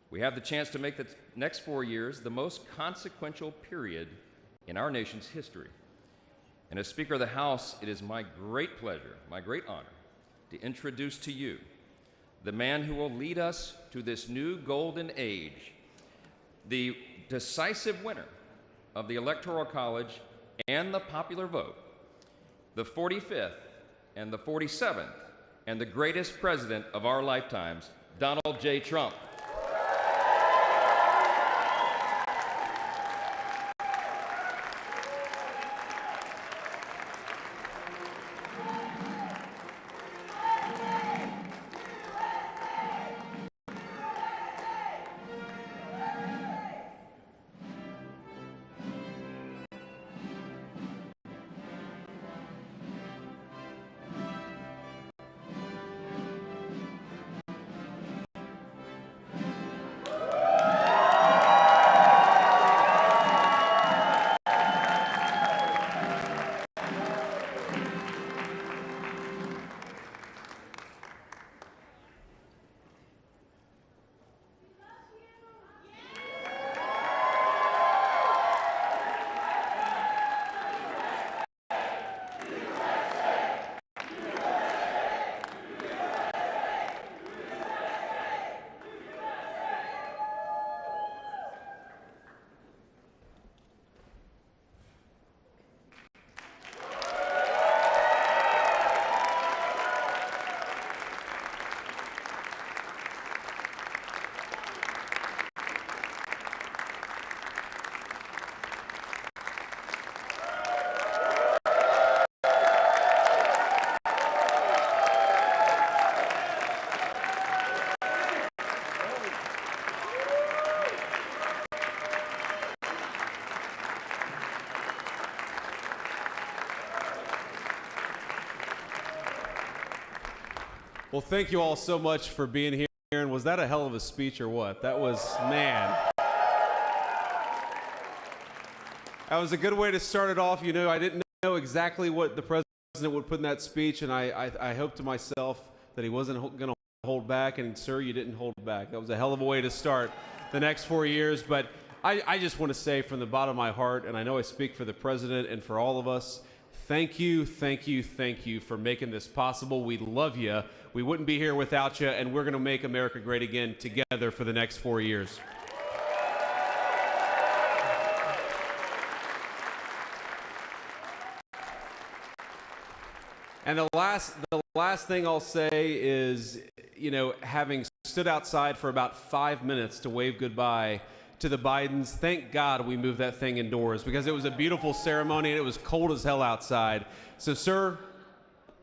Speaker 9: We have the chance to make the next 4 years the most consequential period in our nation's history. And as Speaker of the House, it is my great pleasure, my great honor, to introduce to you the man who will lead us to this new golden age, the decisive winner of the Electoral College and the popular vote, the 45th and the 47th and the greatest president of our lifetimes, Donald J. Trump.
Speaker 1: Well, thank you all so much for being here. And was that a hell of a speech or what? That was, man. That was a good way to start it off. You know, I didn't know exactly what the president would put in that speech, and I hoped to myself that he wasn't going to hold back, and sir, you didn't hold back. That was a hell of a way to start the next 4 years. But I just want to say from the bottom of my heart, and I know I speak for the president and for all of us, thank you, thank you, thank you for making this possible. We love you. We wouldn't be here without you, and we're going to make America great again together for the next 4 years. And the last thing I'll say is, you know, having stood outside for about 5 minutes to wave goodbye to the Bidens, thank God we moved that thing indoors because it was a beautiful ceremony and it was cold as hell outside. So, sir,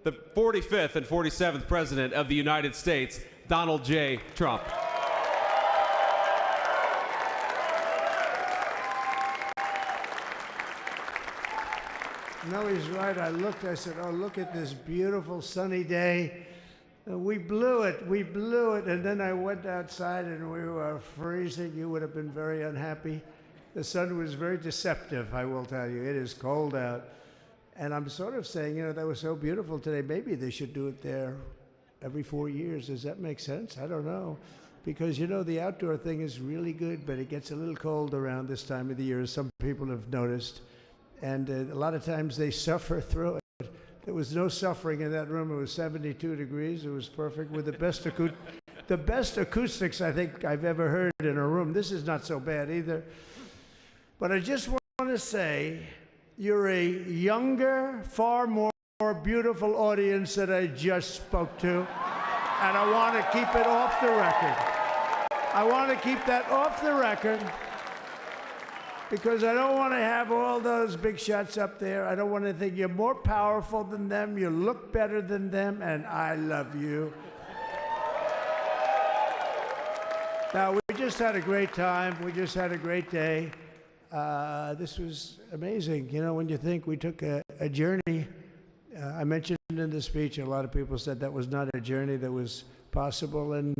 Speaker 1: the 45th and 47th President of the United States, Donald J. Trump.
Speaker 4: No, he's right. I said, oh, look at this beautiful sunny day. We blew it. And then I went outside and we were freezing. You would have been very unhappy. The sun was very deceptive, I will tell you. It is cold out. And I'm sort of saying, you know, that was so beautiful today. Maybe they should do it there every 4 years. Does that make sense? I don't know. Because, you know, the outdoor thing is really good, but it gets a little cold around this time of the year, as some people have noticed. And a lot of times they suffer through it. There was no suffering in that room. It was 72 degrees. It was perfect with the best acoustics I think I've ever heard in a room. This is not so bad either. But I just want to say, you're a younger, far more beautiful audience that I just spoke to. And I want to keep it off the record. I want to keep that off the record. Because I don't want to have all those big shots up there. I don't want to think you're more powerful than them, you look better than them, and I love you. Now, we just had a great time. We just had a great day. This was amazing. You know, when you think we took a journey, I mentioned in the speech, a lot of people said that was not a journey that was possible, and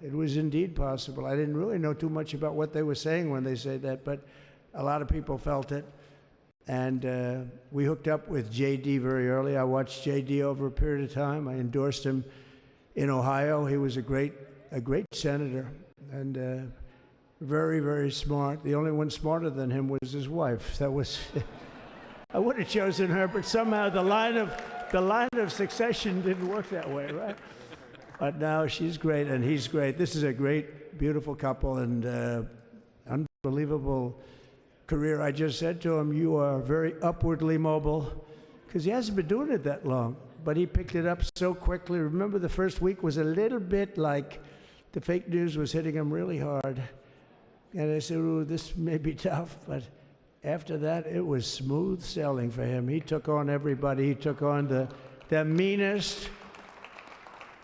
Speaker 4: it was indeed possible. I didn't really know too much about what they were saying when they said that, but a lot of people felt it, and we hooked up with J.D. very early. I watched J.D. over a period of time. I endorsed him in Ohio. He was a great senator, and very, very smart. The only one smarter than him was his wife. That was, I would have chosen her, but somehow the line of succession didn't work that way, right? But now she's great, and he's great. This is a great, beautiful couple, and unbelievable career. I just said to him, you are very upwardly mobile, because he hasn't been doing it that long, but he picked it up so quickly. Remember, the first week was a little bit like the fake news was hitting him really hard. And I said, ooh, this may be tough, but after that, it was smooth sailing for him. He took on everybody. He took on the meanest.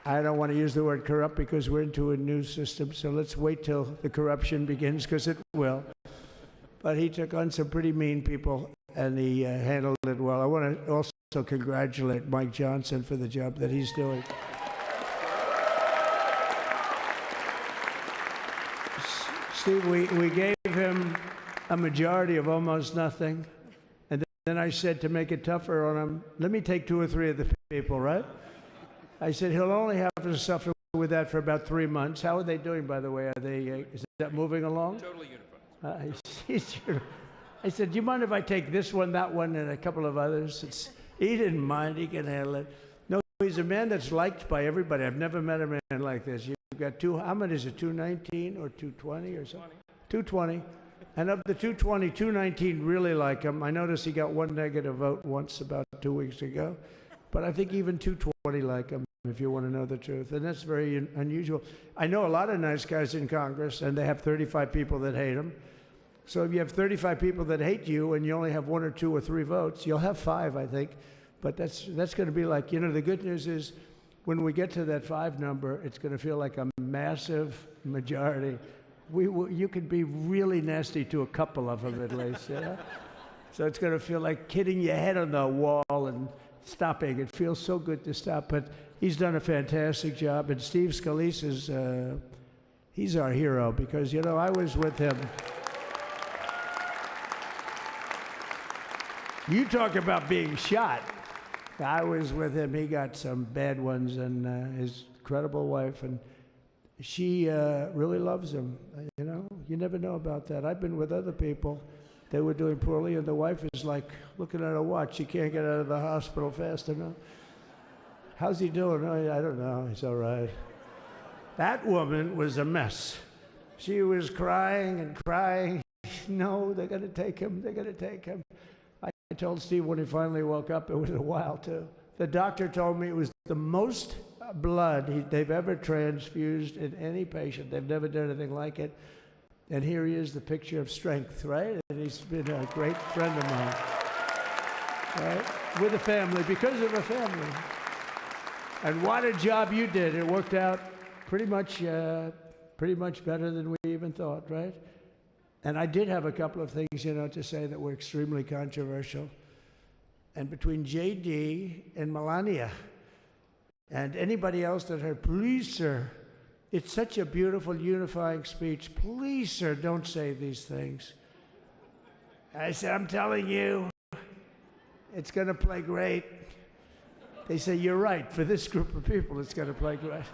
Speaker 4: I don't want to use the word corrupt because we're into a new system, so let's wait till the corruption begins, because it will. But he took on some pretty mean people, and he handled it well. I want to also congratulate Mike Johnson for the job that he's doing. Steve, we gave him a majority of almost nothing, and then I said, to make it tougher on him, let me take 2 or 3 of the people, right? I said, he'll only have to suffer with that for about 3 months. How are they doing, by the way? Are they, is that moving along?
Speaker 9: Totally unified.
Speaker 4: I said, do you mind if I take this one, that one, and a couple of others? He didn't mind. He can handle it. No, he's a man that's liked by everybody. I've never met a man like this. You've got how many is it, 219 or 220 or something? 220. And of the 220, 219 really like him. I noticed he got 1 negative vote once about 2 weeks ago. But I think even 220 like him, if you want to know the truth. And that's very unusual. I know a lot of nice guys in Congress, and they have 35 people that hate them. So if you have 35 people that hate you and you only have 1 or 2 or 3 votes, you'll have 5, I think. But that's going to be like, the good news is when we get to that 5 number, it's going to feel like a massive majority. You could be really nasty to a couple of them at least, you know? So it's going to feel like hitting your head on the wall and stopping. It feels so good to stop, but he's done a fantastic job. And Steve Scalise is, he's our hero because, I was with him. You talk about being shot. I was with him. He got some bad ones, and his incredible wife, and she really loves him. You never know about that. I've been with other people. They were doing poorly, and the wife is like looking at her watch. She can't get out of the hospital fast enough. How's he doing? Oh, I don't know. He's all right. That woman was a mess. She was crying and crying. No, they're going to take him. They're going to take him. I told Steve when he finally woke up, it was a while too. The doctor told me it was the most blood they've ever transfused in any patient. They've never done anything like it. And here he is, the picture of strength, right? And he's been a great friend of mine, right? With a family, because of a family. And what a job you did. It worked out pretty much better than we even thought, right? And I did have a couple of things, to say that were extremely controversial. And between J.D. and Melania and anybody else that heard, please, sir, it's such a beautiful unifying speech. Please, sir, don't say these things. I said, I'm telling you, it's going to play great. They say, you're right. For this group of people, it's going to play great.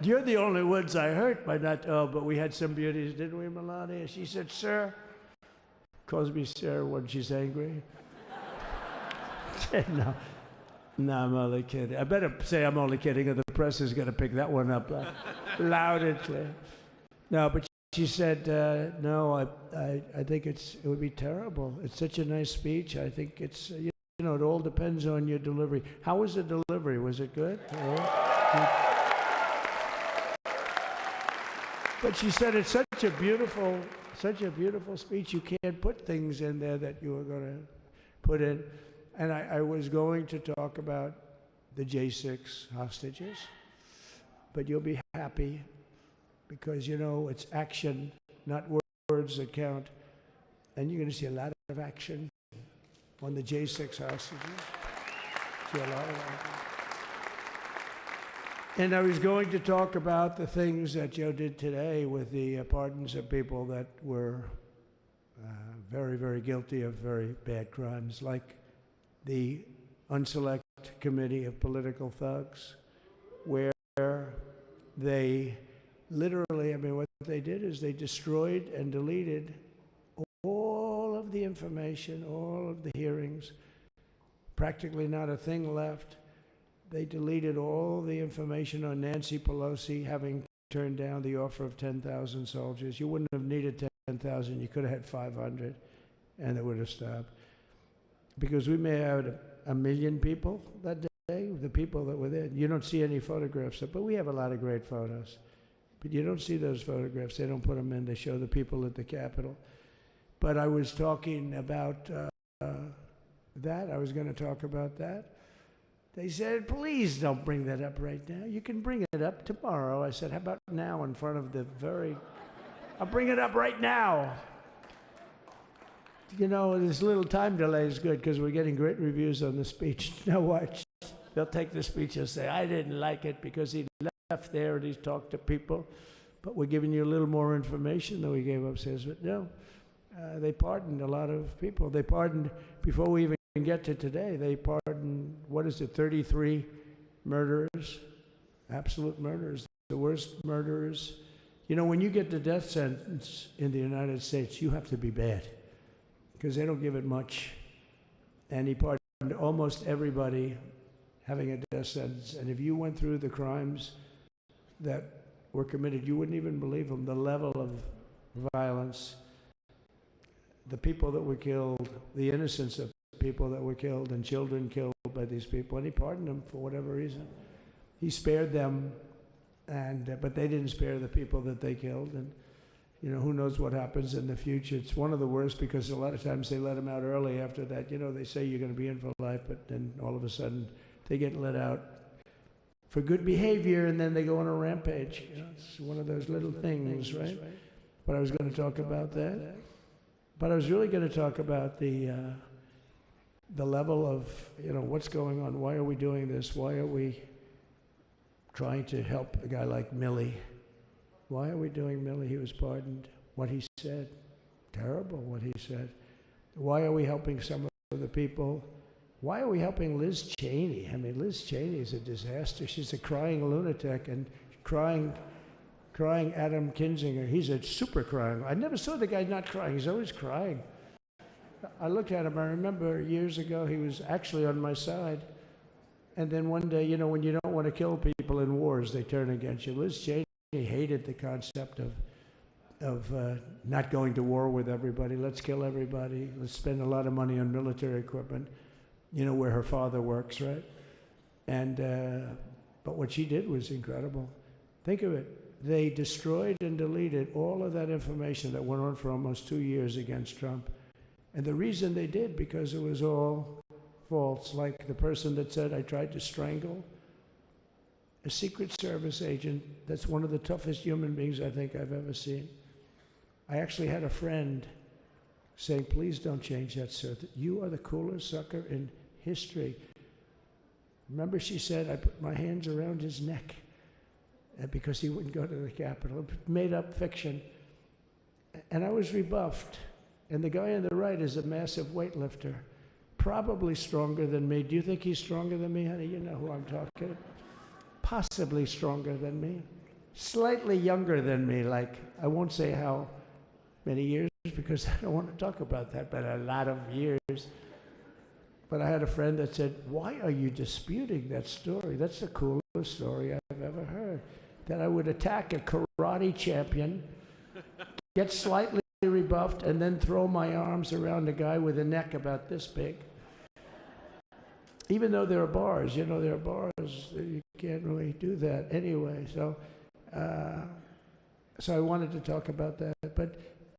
Speaker 4: You're the only ones I hurt by not, but we had some beauties, didn't we, Melania? She said, sir. Calls me sir when she's angry. No, I'm only kidding. I better say I'm only kidding, or the press is going to pick that one up loud and clear. No, but she said, no, I think it would be terrible. It's such a nice speech. I think it's, it all depends on your delivery. How was the delivery? Was it good? But she said it's such a beautiful speech. You can't put things in there that you were going to put in. And I was going to talk about the J6 hostages, but you'll be happy because, it's action, not words that count. And you're going to see a lot of action on the J6 hostages. See a lot of action. And I was going to talk about the things that Joe did today with the pardons of people that were very, very guilty of very bad crimes, like the Unselect Committee of Political Thugs, where they literally, what they did is they destroyed and deleted all of the information, all of the hearings, practically not a thing left. They deleted all the information on Nancy Pelosi having turned down the offer of 10,000 soldiers. You wouldn't have needed 10,000. You could have had 500, and it would have stopped. Because we may have 1 million people that day, the people that were there. You don't see any photographs, but we have a lot of great photos. But you don't see those photographs. They don't put them in. They show the people at the Capitol. But I was talking about that. I was going to talk about that. They said, please don't bring that up right now. You can bring it up tomorrow. I said, how about now in front of the very... I'll bring it up right now. You know, this little time delay is good because we're getting great reviews on the speech. Now watch. They'll take the speech and say, I didn't like it because he left there and he talked to people. But we're giving you a little more information than we gave upstairs. But no, they pardoned a lot of people. They pardoned, before we even get to today, they pardoned, 33 murderers, absolute murderers, the worst murderers. You know, when you get the death sentence in the United States, you have to be bad because they don't give it much. And he pardoned almost everybody having a death sentence. And if you went through the crimes that were committed, you wouldn't even believe them. The level of violence, the people that were killed, the innocence of people that were killed, and children killed by these people. And he pardoned them for whatever reason. He spared them, and but they didn't spare the people that they killed. And you know, who knows what happens in the future. It's one of the worst because a lot of times they let them out early after that. You know, they say you're going to be in for life, but then all of a sudden they get let out for good behavior, and then they go on a rampage. You know, it's one of those little things, right? But I was going to talk about that. But I was really going to talk about the level of, you know, what's going on. Why are we doing this? Why are we trying to help a guy like Milley? Why are we doing Milley? He was pardoned. What he said, terrible what he said. Why are we helping some of the people? Why are we helping Liz Cheney? I mean, Liz Cheney is a disaster. She's a crying lunatic and crying Adam Kinzinger. He's a super crying. I never saw the guy not crying. He's always crying. I looked at him. I remember years ago he was actually on my side. And then one day, you know, when you don't want to kill people in wars, they turn against you. Liz Cheney hated the concept of not going to war with everybody. Let's kill everybody. Let's spend a lot of money on military equipment. You know, where her father works, right? And, but what she did was incredible. Think of it. They destroyed and deleted all of that information that went on for almost 2 years against Trump. And the reason they did, because it was all false. Like the person that said, I tried to strangle a Secret Service agent. That's one of the toughest human beings I think I've ever seen. I actually had a friend saying, please don't change that, sir. You are the coolest sucker in history. Remember, she said, I put my hands around his neck because he wouldn't go to the Capitol. Made up fiction. And I was rebuffed. And the guy on the right is a massive weightlifter, probably stronger than me. Do you think he's stronger than me, honey? You know who I'm talking about. Possibly stronger than me. Slightly younger than me, like, I won't say how many years because I don't want to talk about that, but a lot of years. But I had a friend that said, why are you disputing that story? That's the coolest story I've ever heard. That I would attack a karate champion, get slightly rebuffed, and then throw my arms around a guy with a neck about this big. Even though there are bars, you know, there are bars, you can't really do that anyway. So I wanted to talk about that. But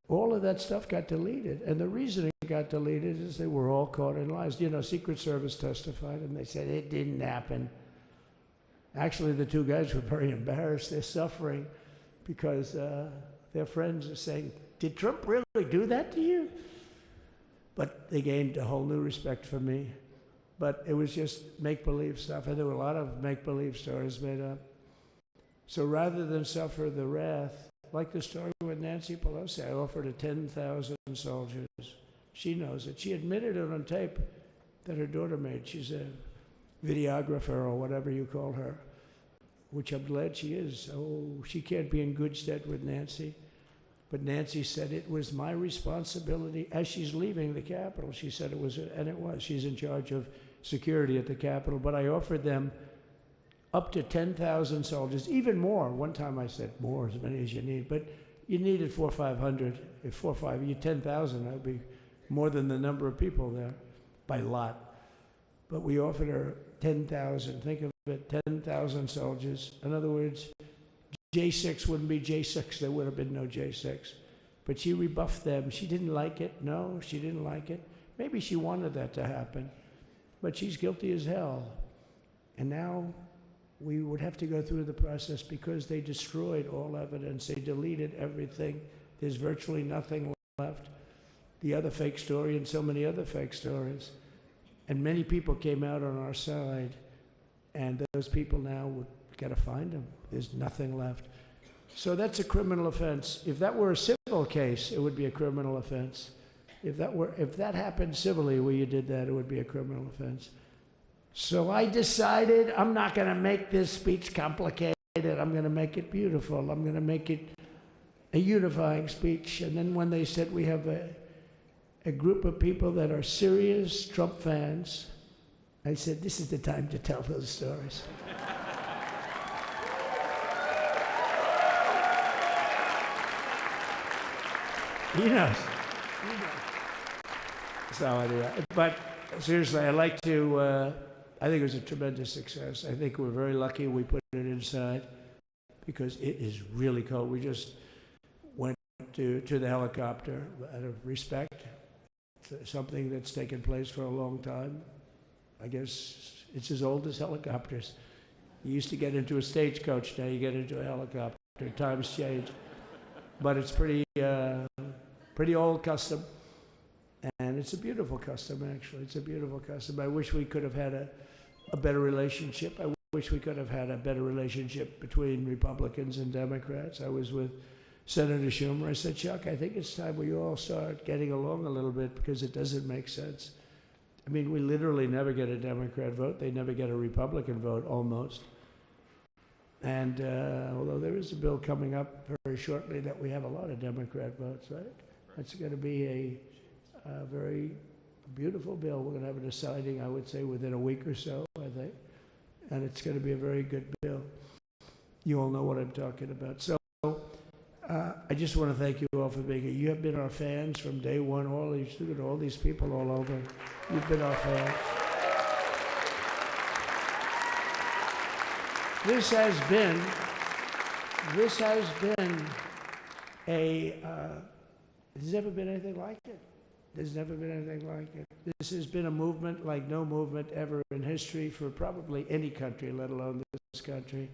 Speaker 4: all of that stuff got deleted. And the reason it got deleted is they were all caught in lies. You know, Secret Service testified, and they said it didn't happen. Actually, the two guys were very embarrassed. They're suffering because their friends are saying, did Trump really do that to you? But they gained a whole new respect for me. But it was just make-believe stuff, and there were a lot of make-believe stories made up. So rather than suffer the wrath, like the story with Nancy Pelosi, I offered her 10,000 soldiers. She knows it. She admitted it on tape that her daughter made. She's a videographer or whatever you call her, which I'm glad she is. Oh, she can't be in good stead with Nancy. But Nancy said it was my responsibility as she's leaving the Capitol. She said it was, and it was. She's in charge of security at the Capitol. But I offered them up to 10,000 soldiers, even more. One time I said more, as many as you need. But you needed 400 or 500. If 4 or 5, you 10,000, that would be more than the number of people there by lot. But we offered her 10,000. Think of it, 10,000 soldiers. In other words, J6 wouldn't be J6, there would have been no J6. But she rebuffed them. She didn't like it. No, she didn't like it. Maybe she wanted that to happen, but she's guilty as hell. And now we would have to go through the process because they destroyed all evidence. They deleted everything. There's virtually nothing left. The other fake story and so many other fake stories. And many people came out on our side, and those people now would got to find them. There's nothing left. So that's a criminal offense. If that were a civil case, it would be a criminal offense. If that happened civilly where you did that, it would be a criminal offense. So I decided I'm not going to make this speech complicated. I'm going to make it beautiful. I'm going to make it a unifying speech. And then when they said we have a group of people that are serious Trump fans, I said, this is the time to tell those stories. He knows. So anyway, but seriously, I'd like to, I think it was a tremendous success. I think we're very lucky we put it inside because it is really cold. We just went to the helicopter out of respect to something that's taken place for a long time. I guess it's as old as helicopters. You used to get into a stagecoach, now you get into a helicopter. Times change. But it's pretty old custom. And it's a beautiful custom, actually. It's a beautiful custom. I wish we could have had a better relationship. I wish we could have had a better relationship between Republicans and Democrats. I was with Senator Schumer. I said, Chuck, I think it's time we all start getting along a little bit because it doesn't make sense. I mean, we literally never get a Democrat vote. They never get a Republican vote, almost. And although there is a bill coming up very shortly that we have a lot of Democrat votes, right? It's going to be a very beautiful bill. We're going to have a deciding, I would say, within a week or so, I think. And it's going to be a very good bill. You all know what I'm talking about. So I just want to thank you all for being here. You have been our fans from day one. All these people all over. You've been our fans. This has been there's never been anything like it. There's never been anything like it. This has been a movement like no movement ever in history for probably any country, let alone this country.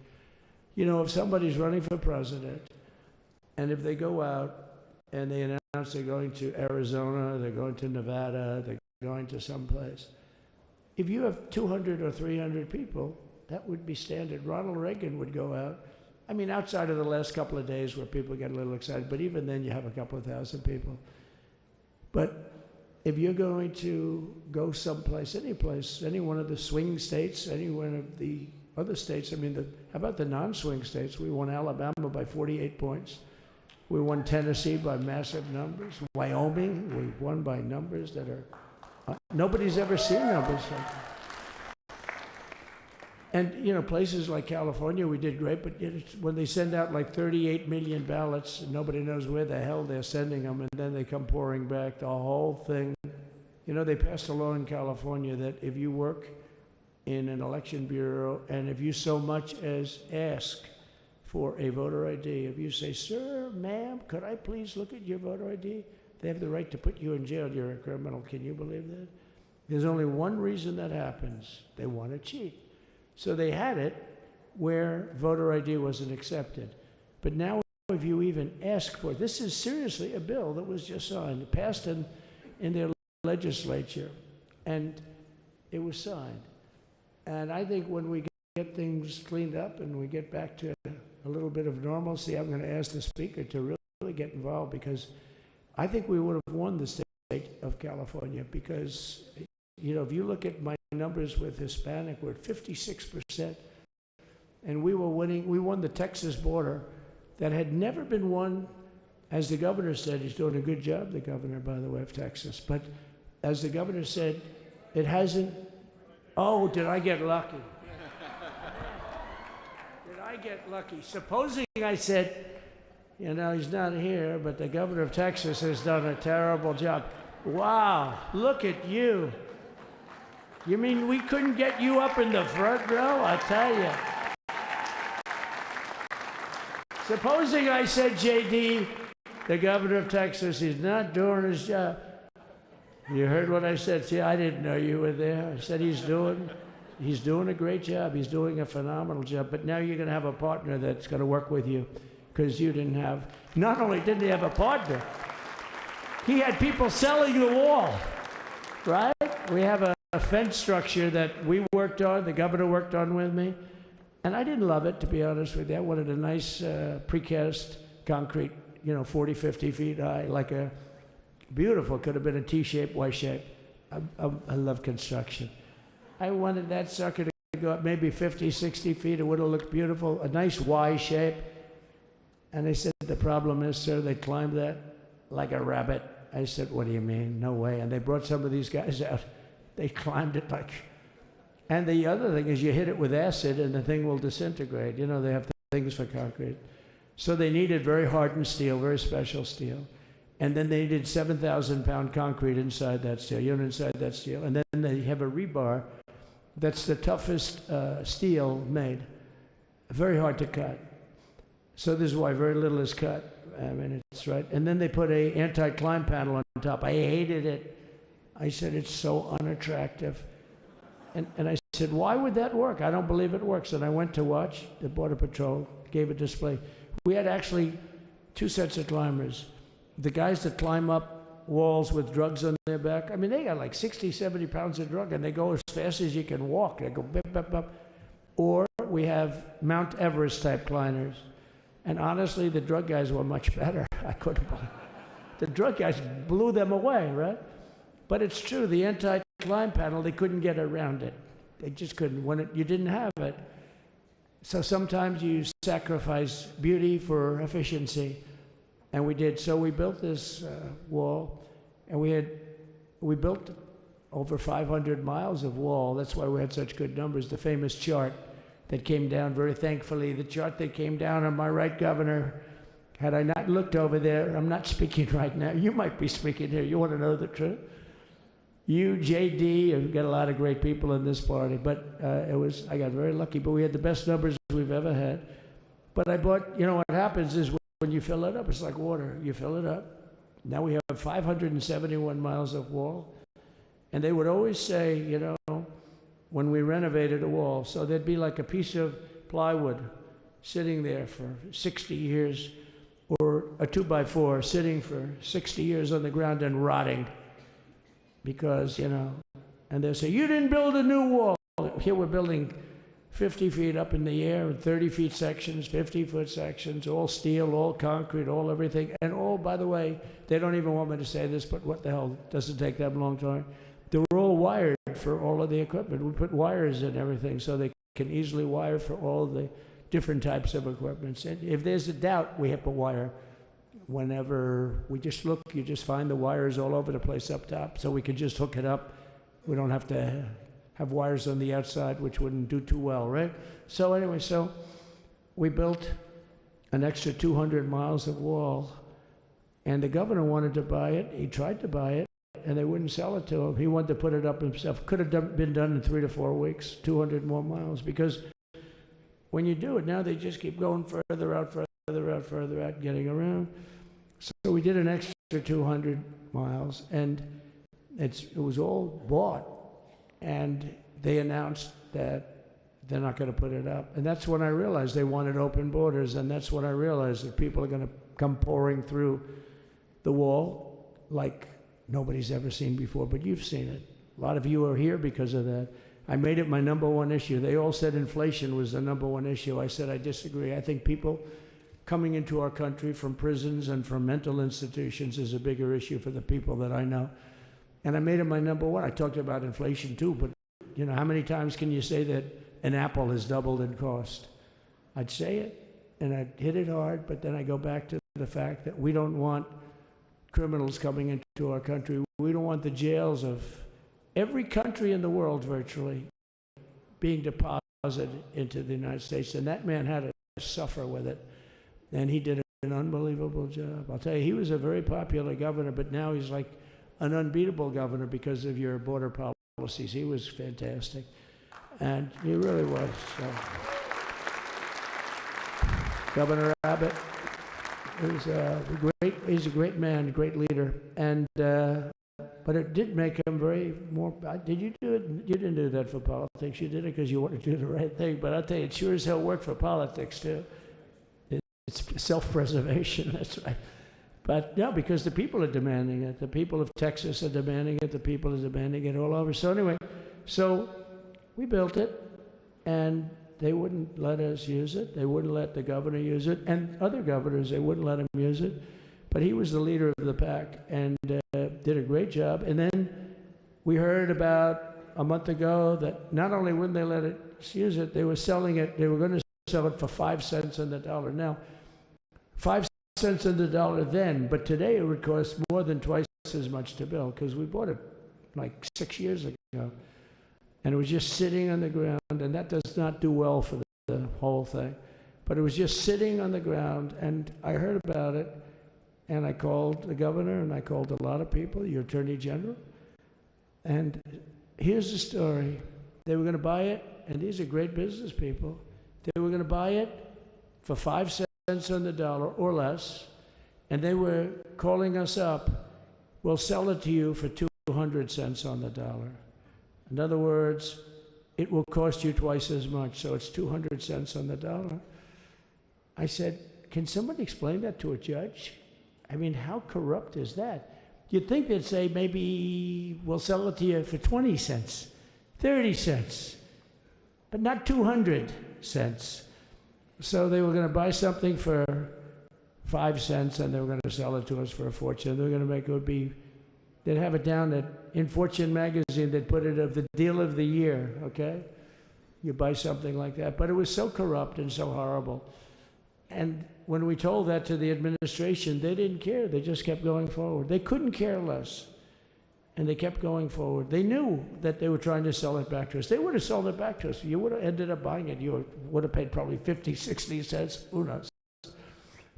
Speaker 4: You know, if somebody's running for president, and if they go out and they announce they're going to Arizona, they're going to Nevada, they're going to someplace, if you have 200 or 300 people, that would be standard. Ronald Reagan would go out. I mean, outside of the last couple of days where people get a little excited, but even then you have a couple of thousand people. But if you're going to go someplace, any place, any one of the swing states, any one of the other states, I mean, how about the non-swing states? We won Alabama by 48 points. We won Tennessee by massive numbers. Wyoming, we won by numbers that are, nobody's ever seen numbers like that. And, you know, places like California, we did great, but when they send out like 38 million ballots, and nobody knows where the hell they're sending them, and then they come pouring back, the whole thing. You know, they passed a law in California that if you work in an election bureau, and if you so much as ask for a voter ID, if you say, sir, ma'am, could I please look at your voter ID? They have the right to put you in jail. You're a criminal. Can you believe that? There's only one reason that happens. They want to cheat. So they had it where voter ID wasn't accepted. But now if you even ask for it, this is seriously a bill that was just signed, passed in their legislature, and it was signed. And I think when we get things cleaned up and we get back to a little bit of normalcy, I'm going to ask the speaker to really get involved, because I think we would have won the state of California, because, you know, if you look at my numbers with Hispanic, we're at 56%. And we won the Texas border that had never been won, as the governor said. He's doing a good job, the governor, by the way, of Texas. But as the governor said, it hasn't, oh, did I get lucky? Did I get lucky? Supposing I said, you know, he's not here, but the governor of Texas has done a terrible job. Wow, look at you. You mean we couldn't get you up in the front row? I tell you. Supposing I said, J.D., the governor of Texas, he's not doing his job. You heard what I said. See, I didn't know you were there. I said he's doing a great job. He's doing a phenomenal job. But now you're going to have a partner that's going to work with you because you didn't have, not only didn't he have a partner, he had people selling the wall, right? We have a fence structure that we worked on, the governor worked on with me. And I didn't love it, to be honest with you. I wanted a nice precast concrete, 40, 50 feet high, like a beautiful, could have been a T-shape, Y-shape. I love construction. I wanted that sucker to go up maybe 50, 60 feet. It would have looked beautiful, a nice Y shape. And they said, the problem is, sir, they climbed that like a rabbit. I said, what do you mean? No way. And they brought some of these guys out. They climbed it like... And the other thing is you hit it with acid and the thing will disintegrate. They have things for concrete. So they needed very hardened steel, very special steel. And then they needed 7,000-pound concrete inside that steel, inside that steel. And then they have a rebar that's the toughest steel made. Very hard to cut. So this is why very little is cut. I mean, it's right. And then they put a anti-climb panel on top. I hated it. I said, it's so unattractive. And I said, why would that work? I don't believe it works. And I went to watch the Border Patrol, gave a display. We had actually 2 sets of climbers. The guys that climb up walls with drugs on their back, I mean, they got like 60, 70 pounds of drug, and they go as fast as you can walk. They go bip, bip, bip. Or we have Mount Everest type climbers. And honestly, the drug guys were much better. I couldn't believe it. The drug guys blew them away, right? But it's true, the anti-climb panel, they couldn't get around it. They just couldn't. You didn't have it. So sometimes you sacrifice beauty for efficiency. And we did. So we built this wall, and we built over 500 miles of wall. That's why we had such good numbers. The famous chart that came down, very thankfully, the chart that came down on my right, Governor, had I not looked over there, I'm not speaking right now. You might be speaking here. You want to know the truth? You, JD, you've got a lot of great people in this party, but I got very lucky, but we had the best numbers we've ever had. But I bought, what happens is when you fill it up, it's like water. You fill it up. Now we have 571 miles of wall. And they would always say, when we renovated a wall, so there'd be like a piece of plywood sitting there for 60 years, or a 2x4 sitting for 60 years on the ground and rotting. Because, and they'll say, you didn't build a new wall. Here we're building 50 feet up in the air, and 30 feet sections, 50-foot sections, all steel, all concrete, all everything. And all, by the way, they don't even want me to say this, but what the hell, doesn't take that long time. They were all wired for all of the equipment. We put wires in everything so they can easily wire for all the different types of equipment. And if there's a doubt, we have to wire. Whenever we just look, you just find the wires all over the place up top, so we can just hook it up. We don't have to have wires on the outside, which wouldn't do too well, right? So anyway, we built an extra 200 miles of wall, and the governor wanted to buy it. He tried to buy it, and they wouldn't sell it to him. He wanted to put it up himself. Could have been done in 3 to 4 weeks, 200 more miles, because when you do it now, they just keep going further out, getting around. So we did an extra 200 miles, and it was all bought. And they announced that they're not going to put it up. And that's when I realized they wanted open borders, and that's when I realized that people are going to come pouring through the wall like nobody's ever seen before. But you've seen it. A lot of you are here because of that. I made it my #1 issue. They all said inflation was the #1 issue. I said I disagree. I think people coming into our country from prisons and from mental institutions is a bigger issue for the people that I know. And I made it my #1. I talked about inflation too, but how many times can you say that an apple has doubled in cost? I'd say it, and I'd hit it hard, but then I go back to the fact that we don't want criminals coming into our country. We don't want the jails of every country in the world virtually being deposited into the United States, and that man had to suffer with it. And he did an unbelievable job. I'll tell you, he was a very popular governor, but now he's like an unbeatable governor because of your border policies. He was fantastic. And he really was. So.
Speaker 3: Governor Abbott he's a great man, great leader, and but it did make him very more. Did you do it? You didn't do that for politics. You did it because you wanted to do the right thing. But I'll tell you, it sure as hell worked for politics too. It's self-preservation. That's right. But no, because the people are demanding it. The people of Texas are demanding it. The people are demanding it all over. So anyway, so we built it, and they wouldn't let us use it. They wouldn't let the governor use it, and other governors, they wouldn't let him use it. But he was the leader of the pack and did a great job. And then we heard about a month ago that not only wouldn't they let us use it, they were selling it. They were going to sell it for 5 cents on the dollar. Now, 5 cents on the dollar then, but today it would cost more than twice as much to build because we bought it like 6 years ago. And it was just sitting on the ground, and that does not do well for the whole thing. But it was just sitting on the ground, and I heard about it, and I called the governor, and I called a lot of people, your attorney general. And here's the story. They were going to buy it, and these are great business people. They were going to buy it for 5 cents on the dollar or less, and they were calling us up, we'll sell it to you for 200 cents on the dollar. In other words, it will cost you twice as much, so it's 200 cents on the dollar. I said, can somebody explain that to a judge? I mean, how corrupt is that? You'd think they'd say, maybe we'll sell it to you for 20 cents, 30 cents, but not 200 cents. So they were going to buy something for 5 cents, and they were going to sell it to us for a fortune. They were going to make it would be, they'd have it down at, in Fortune magazine, they'd put it of the deal of the year, okay? You buy something like that. But it was so corrupt and so horrible. And when we told that to the administration, they didn't care. They just kept going forward. They couldn't care less. And they kept going forward. They knew that they were trying to sell it back to us. They would have sold it back to us. You would have ended up buying it. You would have paid probably 50, 60 cents. Who knows?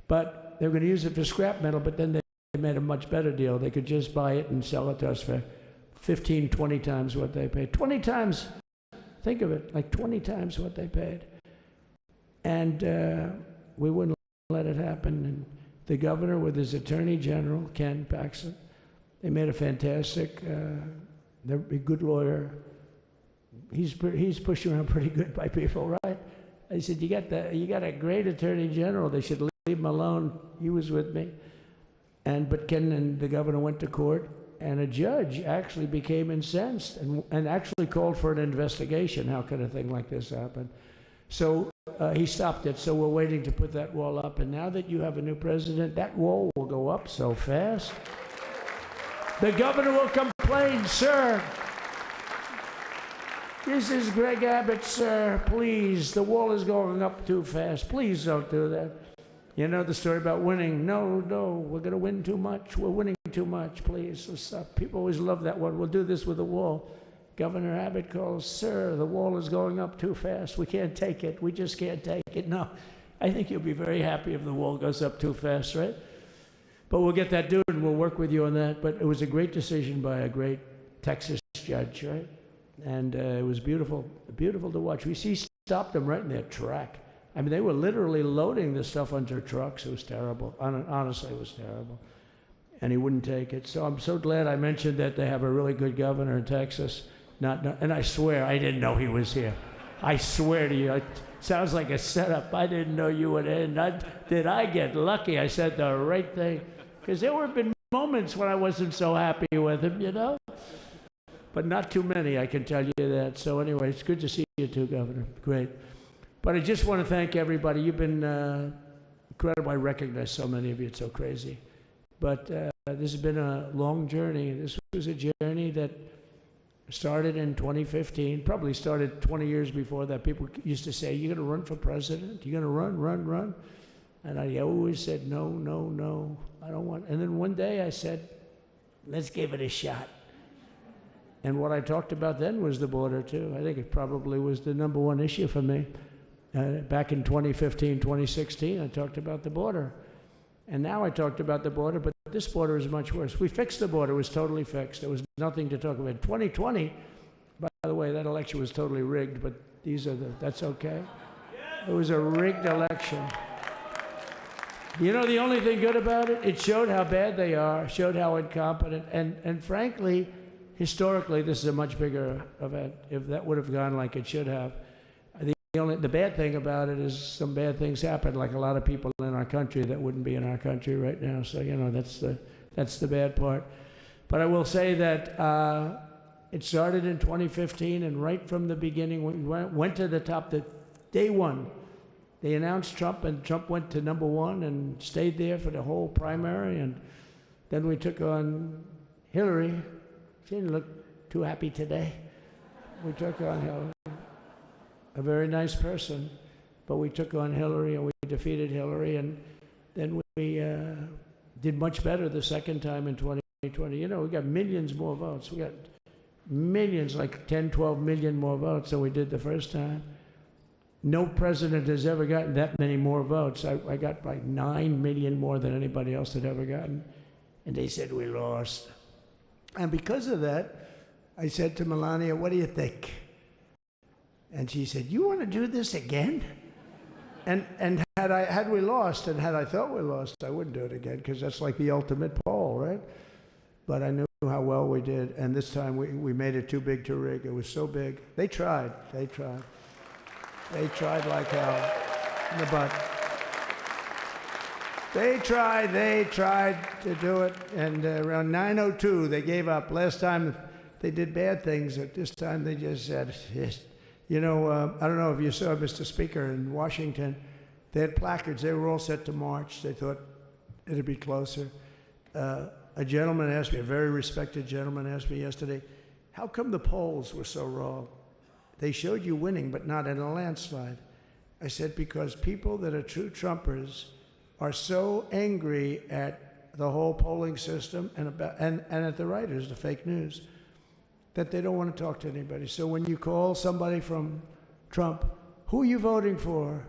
Speaker 3: But they were going to use it for scrap metal, but then they made a much better deal. They could just buy it and sell it to us for 15, 20 times what they paid. 20 times, think of it, like 20 times what they paid. And we wouldn't let it happen. And the governor with his attorney general, Ken Paxton, they made a fantastic, they're a good lawyer. He's pushed around pretty good by people, right? I said, you got a great attorney general. They should leave him alone. He was with me. But Ken and the governor went to court, and a judge actually became incensed and actually called for an investigation. How could a thing like this happen? So he stopped it. So we're waiting to put that wall up. And now that you have a new president, that wall will go up so fast. The governor will complain, sir. This is Greg Abbott, sir. Please, the wall is going up too fast. Please don't do that. You know the story about winning. No, we're going to win too much. We're winning too much, please. So stop. People always love that one. We'll do this with the wall. Governor Abbott calls, sir, the wall is going up too fast. We can't take it. We just can't take it. No, I think you'll be very happy if the wall goes up too fast, right? But we'll get that dude and we'll work with you on that. But it was a great decision by a great Texas judge, right? And it was beautiful, beautiful to watch. We stopped them right in their track. I mean, they were literally loading this stuff onto trucks. It was terrible. Honestly, it was terrible. And he wouldn't take it. So I'm so glad I mentioned that they have a really good governor in Texas. And I swear, I didn't know he was here. I swear to you, it sounds like a setup. I didn't know you would end. Did I get lucky? I said the right thing. Because there have been moments when I wasn't so happy with him, you know? But not too many, I can tell you that. So anyway, it's good to see you too, Governor. Great. But I just want to thank everybody. You've been incredible. I recognize so many of you. It's so crazy. But this has been a long journey. This was a journey that started in 2015, probably started 20 years before that. People used to say, you're going to run for president? You're going to run? And I always said, no, I don't want. And then one day I said, let's give it a shot. And what I talked about then was the border, too. I think it probably was the #1 issue for me. Back in 2015, 2016, I talked about the border. And now I talked about the border, but this border is much worse. We fixed the border. It was totally fixed. There was nothing to talk about. 2020, by the way, that election was totally rigged, but that's okay. It was a rigged election. You know the only thing good about it? It showed how bad they are, showed how incompetent, and frankly, historically, this is a much bigger event. If that would have gone like it should have. The bad thing about it is some bad things happen, like a lot of people in our country that wouldn't be in our country right now. So, you know, that's the bad part. But I will say that it started in 2015, and right from the beginning, we went to the top. Day one, they announced Trump, and Trump went to #1 and stayed there for the whole primary. And then we took on Hillary. She didn't look too happy today. We took on Hillary. A very nice person, but we took on Hillary and we defeated Hillary, and then we did much better the second time in 2020. You know, we got millions more votes. We got millions, like 10, 12 million more votes than we did the first time. No president has ever gotten that many more votes. I got like 9 million more than anybody else had ever gotten, and they said we lost. And because of that, I said to Melania, what do you think? And she said, you want to do this again? And had we lost, and had I thought we lost, I wouldn't do it again, because that's like the ultimate poll, right? But I knew how well we did, and this time we made it too big to rig. It was so big. They tried. They tried like hell in the butt. They tried to do it, and around 9:02, they gave up. Last time they did bad things, but this time they just said, yes. You know, I don't know if you saw, Mr. Speaker, in Washington, they had placards. They were all set to march. They thought it'd be closer. A gentleman asked me, a very respected gentleman asked me yesterday, how come the polls were so wrong? They showed you winning, but not in a landslide. I said, because people that are true Trumpers are so angry at the whole polling system and at the writers, the fake news, that they don't want to talk to anybody. So when you call somebody from Trump, who are you voting for?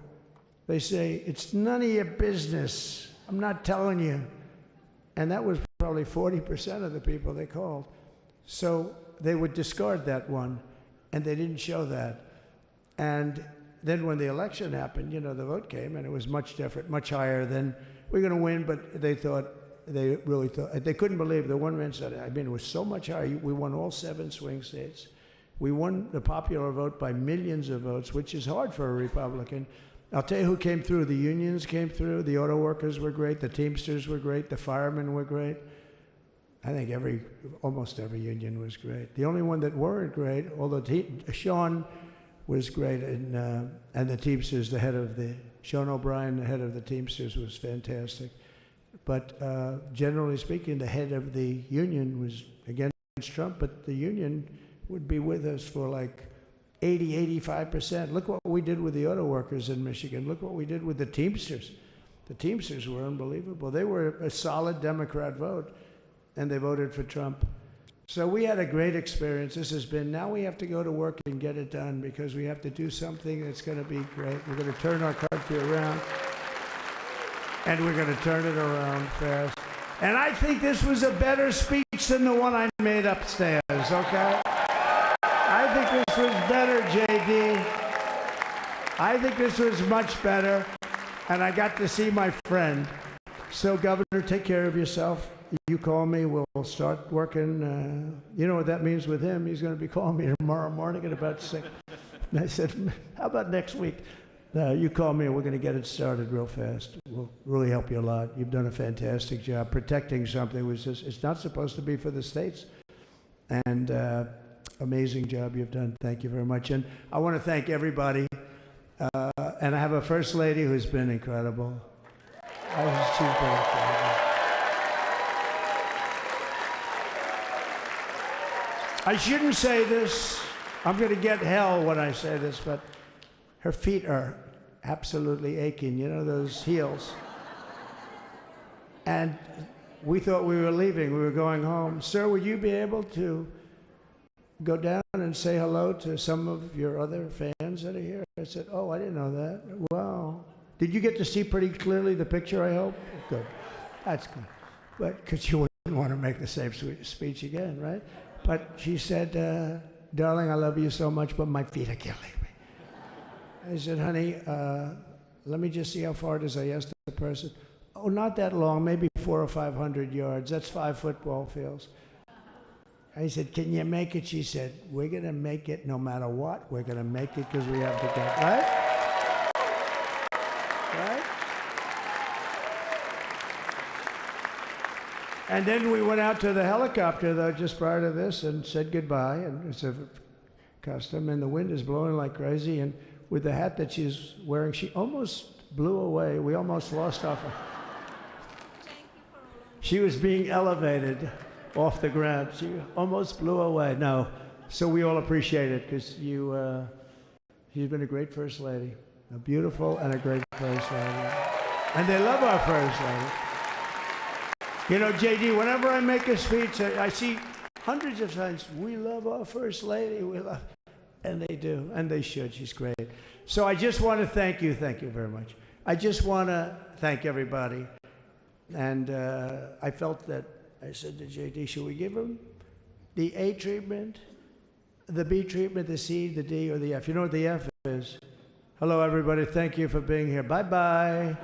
Speaker 3: They say, it's none of your business. I'm not telling you. And that was probably 40% of the people they called. So they would discard that one, and they didn't show that. And then when the election happened, you know, the vote came, and it was much different, much higher than, we're going to win, but they really thought, they couldn't believe, the one man said, I mean, it was so much higher. We won all 7 swing states. We won the popular vote by millions of votes, which is hard for a Republican. I'll tell you who came through. The unions came through. The auto workers were great. The Teamsters were great. The firemen were great. I think almost every union was great. The only one that weren't great, although Sean was great, and the Teamsters, Sean O'Brien, the head of the Teamsters, was fantastic. But generally speaking, the head of the union was against Trump, but the union would be with us for like 80, 85%. Look what we did with the auto workers in Michigan. Look what we did with the Teamsters. The Teamsters were unbelievable. They were a solid Democrat vote, and they voted for Trump. So we had a great experience. This has been, now we have to go to work and get it done, because we have to do something that's going to be great. We're going to turn our country around. And we're going to turn it around fast. And I think this was a better speech than the one I made upstairs, okay? I think this was better, JD. I think this was much better. And I got to see my friend. So, Governor, take care of yourself. You call me, we'll start working. You know what that means with him? He's going to be calling me tomorrow morning at about 6. And I said, how about next week? You call me and we're going to get it started real fast. We'll really help you a lot. You've done a fantastic job protecting something which is, it's not supposed to be for the states. And amazing job you've done. Thank you very much. And I want to thank everybody. And I have a First Lady who's been incredible. She's been incredible. I shouldn't say this. I'm going to get hell when I say this, but her feet are absolutely aching, you know, those heels. And we thought we were leaving, we were going home. Sir, would you be able to go down and say hello to some of your other fans that are here? I said, oh, I didn't know that. Wow. Did you get to see pretty clearly the picture, I hope? Good. That's good. But because you wouldn't want to make the same speech again, right? But she said, darling, I love you so much, but my feet are killing me. I said, honey, let me just see how far it is. I asked the person. Oh, not that long, maybe 400 or 500 yards. That's 5 football fields. I said, can you make it? She said, we're going to make it no matter what. We're going to make it because we have to go. Right? Right? And then we went out to the helicopter, though, just prior to this and said goodbye. And it's a custom. And the wind is blowing like crazy. And with the hat that she's wearing, she almost blew away. We almost lost off her. She was being elevated off the ground. She almost blew away. No. So we all appreciate it because she's been a great First Lady. A beautiful and a great First Lady. And they love our First Lady. You know, JD, whenever I make a speech, I see hundreds of times, we love our First Lady. We love, and they do, and they should. She's great. So I just want to thank you. Thank you very much. I just want to thank everybody. And I felt that I said to JD, should we give him the A treatment, the B treatment, the C, the D, or the F? You know what the F is? Hello, everybody. Thank you for being here. Bye-bye.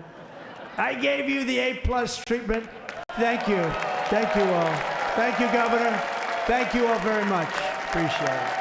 Speaker 3: I gave you the A+ treatment. Thank you. Thank you all. Thank you, Governor. Thank you all very much. Appreciate it.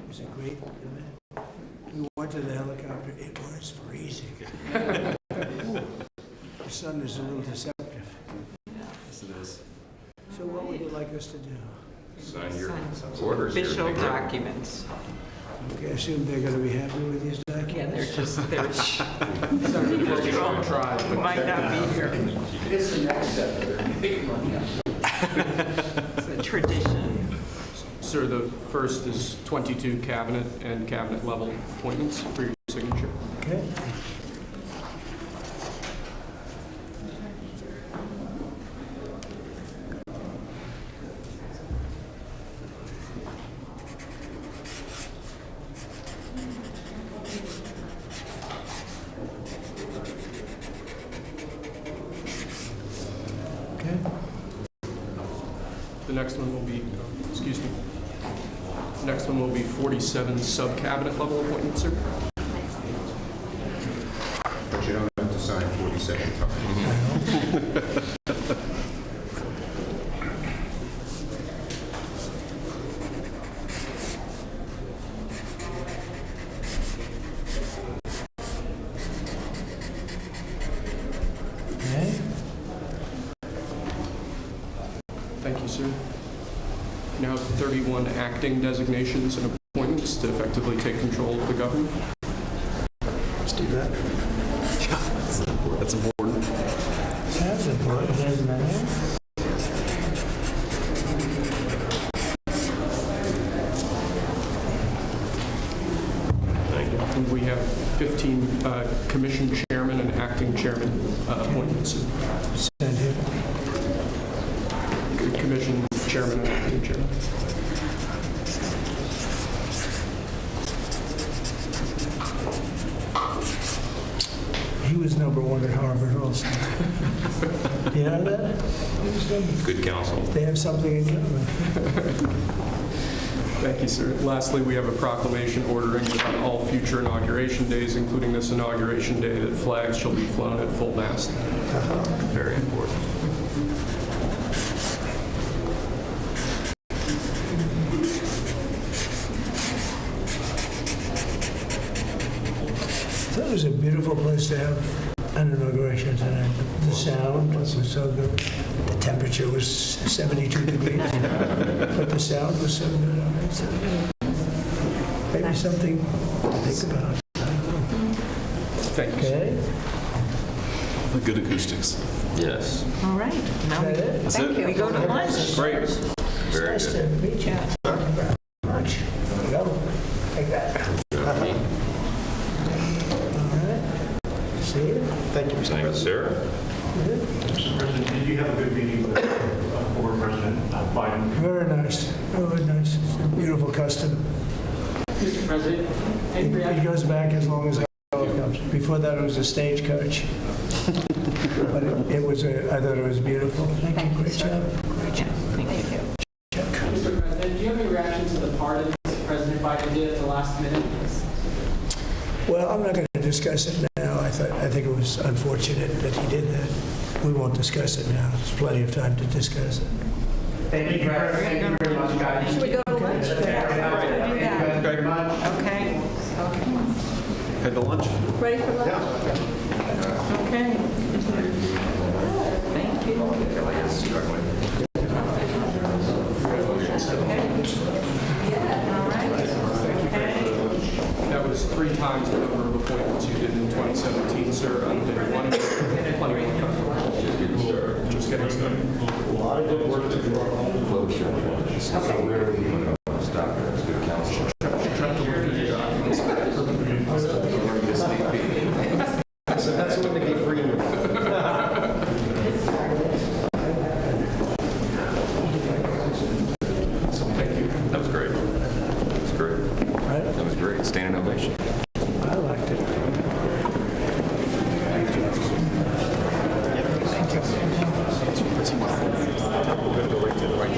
Speaker 3: was a great event. We went to the helicopter. It was freezing. The sun is a little deceptive.
Speaker 9: Yes, it is.
Speaker 3: So what would you like us to do?
Speaker 9: Sign your orders.
Speaker 15: Official documents.
Speaker 3: Okay, I assume they're going to be happy with these documents?
Speaker 15: Yeah, they're we might not be here.
Speaker 3: It's the next step.
Speaker 15: It's a tradition.
Speaker 10: Sir, the first is 22 cabinet and cabinet level appointments for your signature.
Speaker 3: Okay.
Speaker 10: The next one will be, excuse me, the next one will be 47 sub-cabinet level appointments, sir.
Speaker 12: But you don't have to sign 47 times.
Speaker 10: Thank you, sir. You now have 31 acting designations and appointments to effectively take control of the government.
Speaker 3: Let's do that.
Speaker 9: Yeah, that's important.
Speaker 3: That's important, isn't it?
Speaker 10: Thank you. And we have 15 commission chairman and acting chairman appointments.
Speaker 3: Send him.
Speaker 10: Commission chairman and acting chairman.
Speaker 3: He was #1 at Harvard also. You know that?
Speaker 9: Good counsel.
Speaker 3: They have something in common.
Speaker 10: Thank you, sir. Lastly, we have a proclamation ordering that on all future inauguration days, including this inauguration day, that flags shall be flown at full mast.
Speaker 9: Very important.
Speaker 3: That was a beautiful place to have an inauguration tonight. The sound was so good. The temperature was 72 degrees, but the sound was so good. So maybe something to think about.
Speaker 10: Thank you.
Speaker 3: Okay.
Speaker 9: The good acoustics. Yes.
Speaker 15: All right. Now
Speaker 9: That's it.
Speaker 15: we go to lunch.
Speaker 9: Great. Very
Speaker 3: Nice
Speaker 9: good.
Speaker 3: to meet you. Thank you very much. There you go. Take that. See you.
Speaker 9: Thank you, sir.
Speaker 19: Mr. President, did you have a good meeting with former President Biden?
Speaker 3: Very nice. Very nice. It's a beautiful custom.
Speaker 23: Mr. President,
Speaker 3: It goes back as long as I comes. Before that, it was a stagecoach. But it was, I thought it was beautiful. Thank you. Great job. Great job.
Speaker 15: Thank you.
Speaker 23: Mr. President, do you have any reaction to the pardon President Biden did at the last minute?
Speaker 3: Well, I'm not going to discuss it now. I think it was unfortunate that he did that. We won't discuss it now. There's plenty of time to discuss it.
Speaker 23: Thank you very much, guys.
Speaker 15: Should we go to lunch?
Speaker 9: Okay.
Speaker 15: Okay.
Speaker 9: Head to lunch.
Speaker 15: Ready for lunch? Okay. Thank you.
Speaker 10: That was 3 times the number of appointments you did in 2017, sir, on day 1. Plenty of time. Just getting started.
Speaker 12: A lot of good work to do. So where are we going to stop? That's good counsel.
Speaker 10: Trying to look through your documents.
Speaker 12: That's when they get free.
Speaker 10: Thank you.
Speaker 9: That was great. That was great. That was great. Standing ovation.
Speaker 3: I liked it.
Speaker 12: We're going to go right to the right.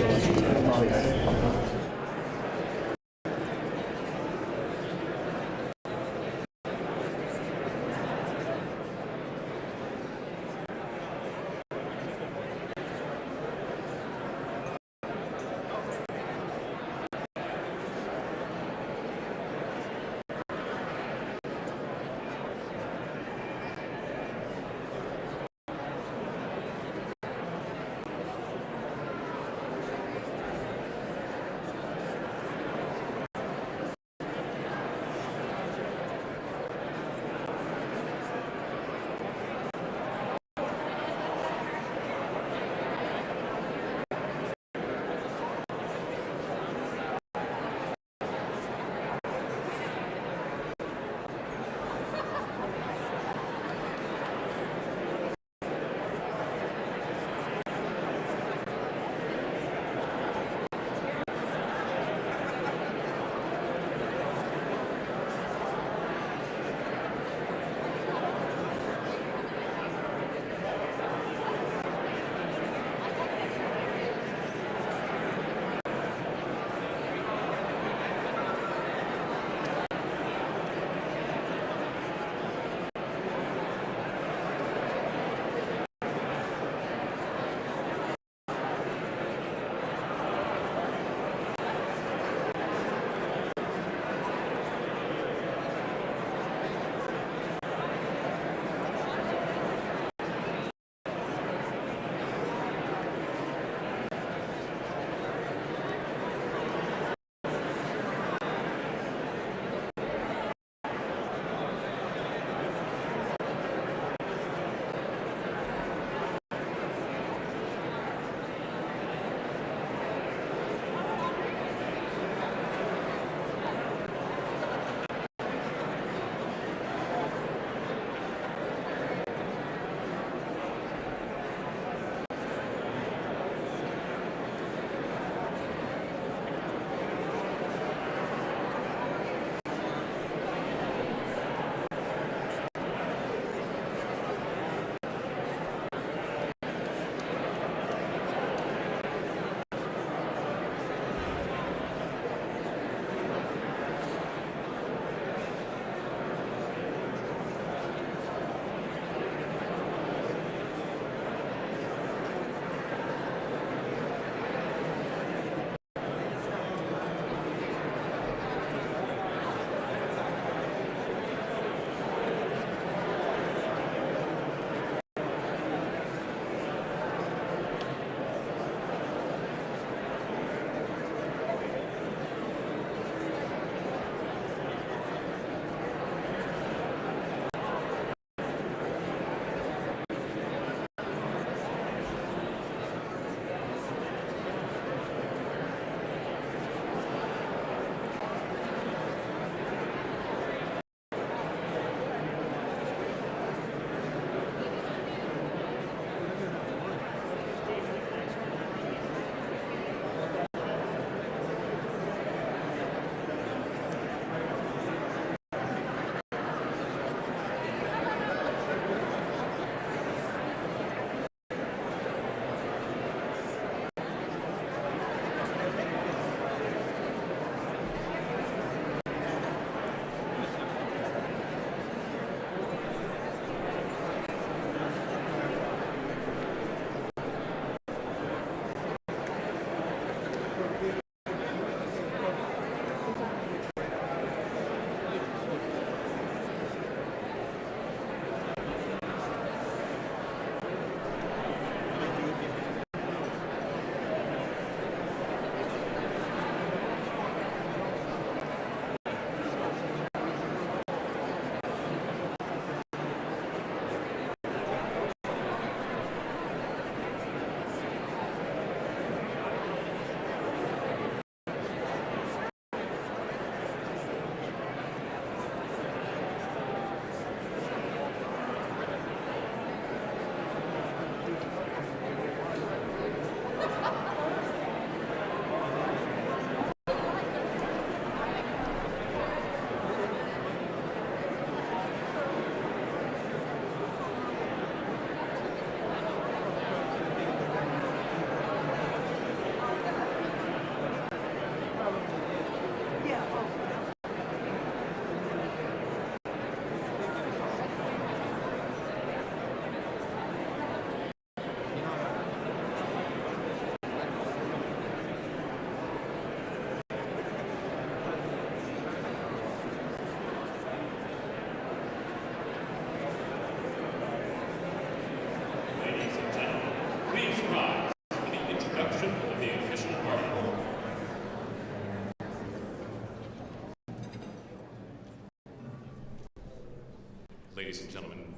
Speaker 11: Ladies and gentlemen,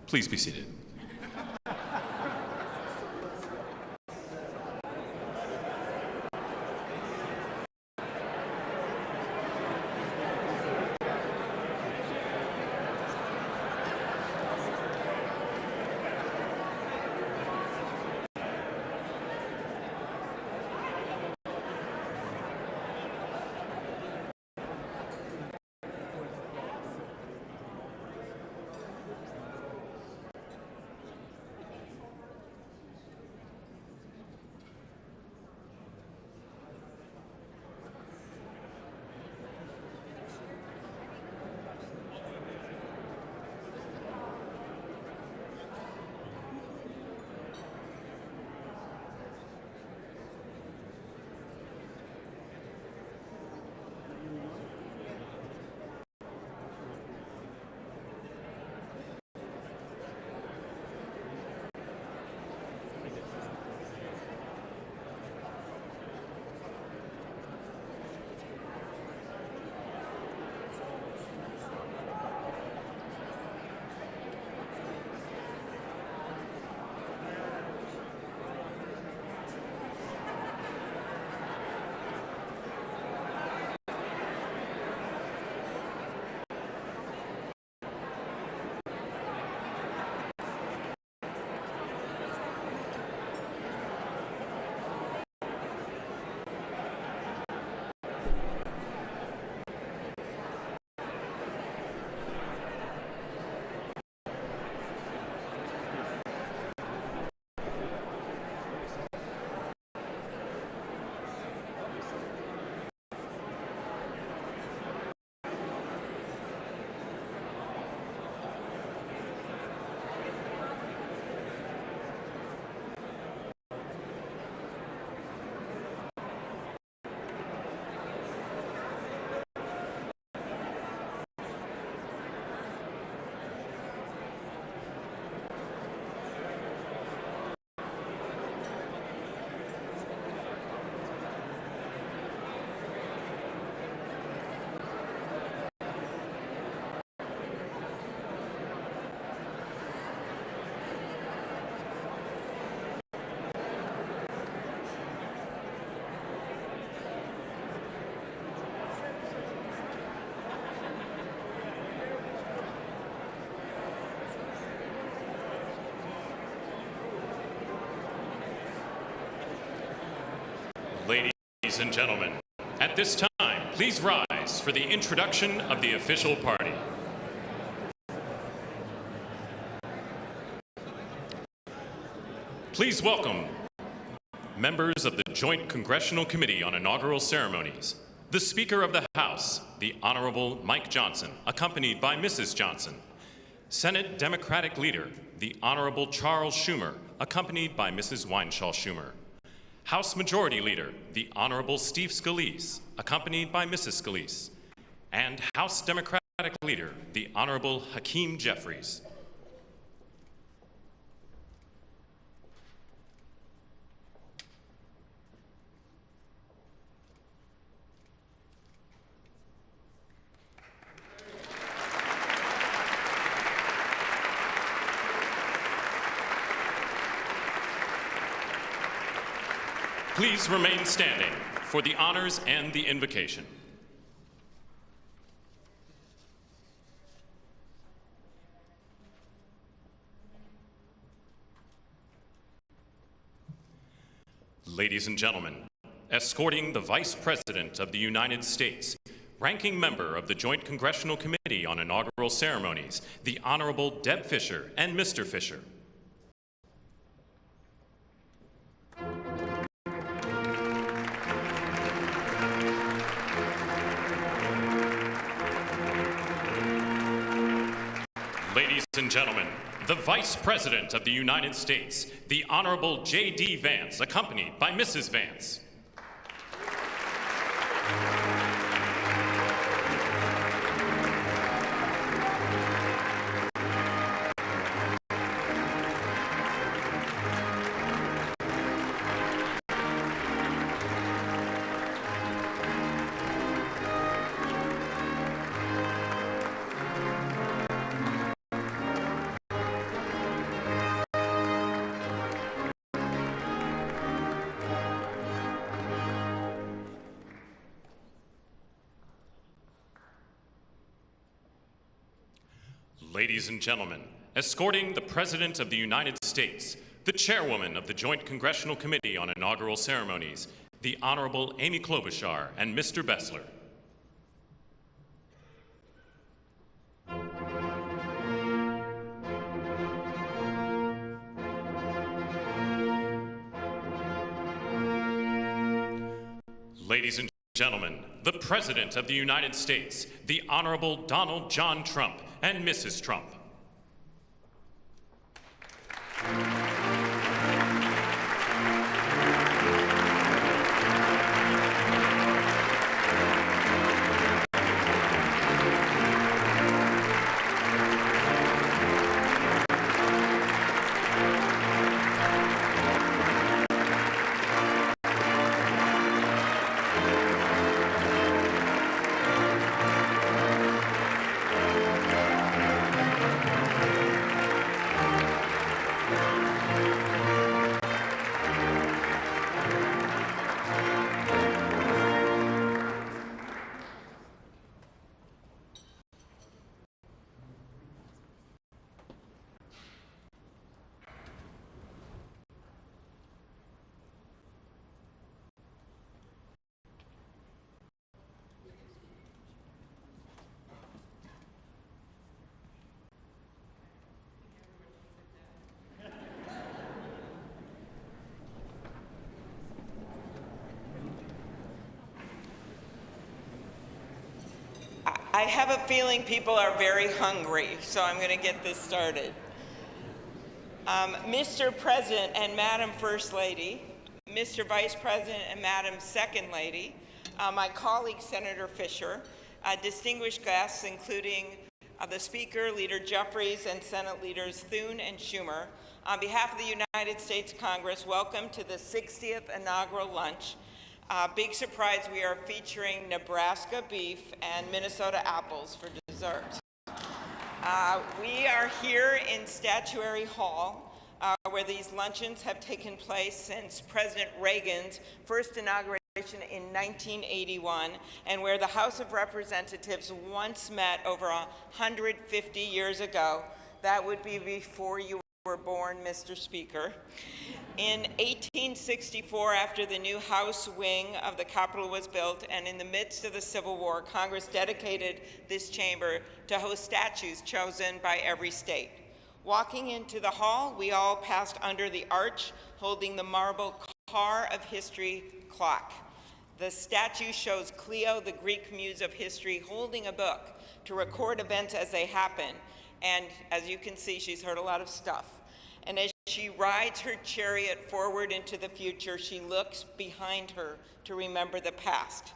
Speaker 11: please be seated. Ladies and gentlemen, at this time, please rise for the introduction of the official party. Please welcome members of the Joint Congressional Committee on Inaugural Ceremonies, the Speaker of the House, the Honorable Mike Johnson, accompanied by Mrs. Johnson, Senate Democratic Leader, the Honorable Charles Schumer, accompanied by Mrs. Weinshaw Schumer, House Majority Leader, the Honorable Steve Scalise, accompanied by Mrs. Scalise, and House Democratic Leader, the Honorable Hakeem Jeffries. Please remain standing for the honors and the invocation. Ladies and gentlemen, escorting the Vice President of the United States, ranking member of the Joint Congressional Committee on Inaugural Ceremonies, the Honorable Deb Fischer and Mr. Fischer. Ladies and gentlemen, the Vice President of the United States, the Honorable J.D. Vance, accompanied by Mrs. Vance. Ladies and gentlemen, escorting the President of the United States, the Chairwoman of the Joint Congressional Committee on Inaugural Ceremonies, the Honorable Amy Klobuchar and Mr. Bessler. Ladies and gentlemen, the President of the United States, the Honorable Donald John Trump and Mrs. Trump.
Speaker 15: I have a feeling people are very hungry, so I'm going to get this started. Mr. President and Madam First Lady, Mr. Vice President and Madam Second Lady, my colleague Senator Fisher, distinguished guests including the Speaker, Leader Jeffries, and Senate Leaders Thune and Schumer, on behalf of the United States Congress, welcome to the 60th inaugural lunch. Big surprise, we are featuring Nebraska beef and Minnesota apples for dessert. We are here in Statuary Hall, where these luncheons have taken place since President Reagan's first inauguration in 1981, and where the House of Representatives once met over 150 years ago. That would be before you were born, Mr. Speaker. In 1864, after the new House wing of the Capitol was built, and in the midst of the Civil War, Congress dedicated this chamber to host statues chosen by every state. Walking into the hall, we all passed under the arch, holding the marble Car of History clock. The statue shows Cleo, the Greek muse of history, holding a book to record events as they happen. And as you can see, she's heard a lot of stuff. And as she rides her chariot forward into the future, she looks behind her to remember the past.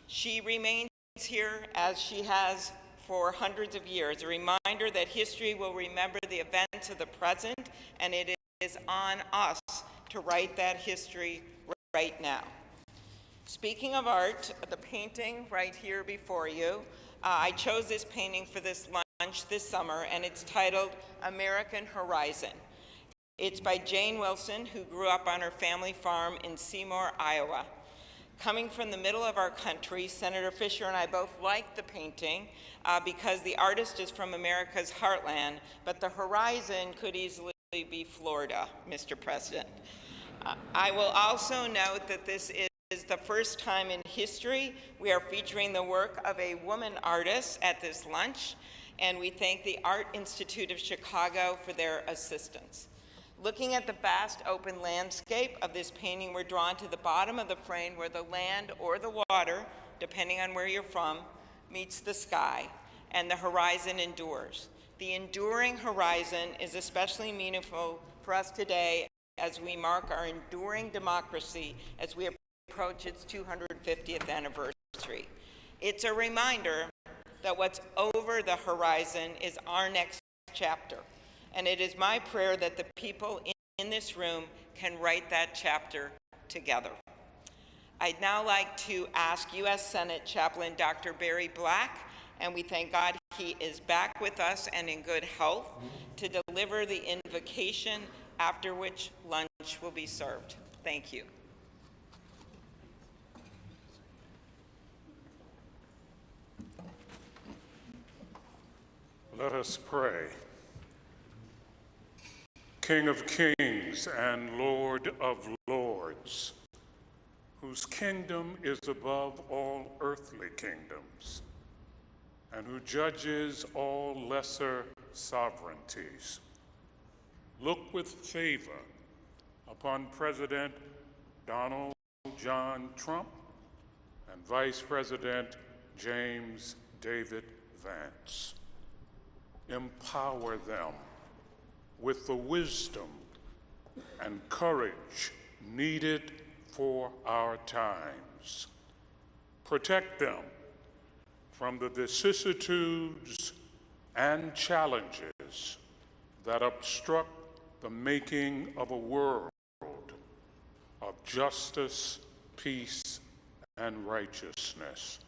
Speaker 15: She remains here as she has for hundreds of years, a reminder that history will remember the events of the present, and it is on us to write that history right now. Speaking of art, the painting right here before you, I chose this painting for this lunch this summer, and it's titled American Horizon. It's by Jane Wilson, who grew up on her family farm in Seymour, Iowa. Coming from the middle of our country, Senator Fisher and I both like the painting because the artist is from America's heartland, but the horizon could easily be Florida, Mr. President. I will also note that this is the first time in history we are featuring the work of a woman artist at this lunch, and we thank the Art Institute of Chicago for their assistance. Looking at the vast open landscape of this painting, we're drawn to the bottom of the frame where the land or the water, depending on where you're from, meets the sky, and the horizon endures. The enduring horizon is especially meaningful for us today as we mark our enduring democracy as we approach its 250th anniversary. It's a reminder that what's over the horizon is our next chapter. And it is my prayer that the people in this room can write that chapter together. I'd now like to ask U.S. Senate Chaplain Dr. Barry Black, and we thank God he is back with us and in good health, to deliver the invocation, after which lunch will be served. Thank you.
Speaker 13: Let us pray. King of kings and Lord of lords, whose kingdom is above all earthly kingdoms, and who judges all lesser sovereignties, look with favor upon President Donald John Trump and Vice President James David Vance. Empower them with the wisdom and courage needed for our times. Protect them from the vicissitudes and challenges that obstruct the making of a world of justice, peace, and righteousness.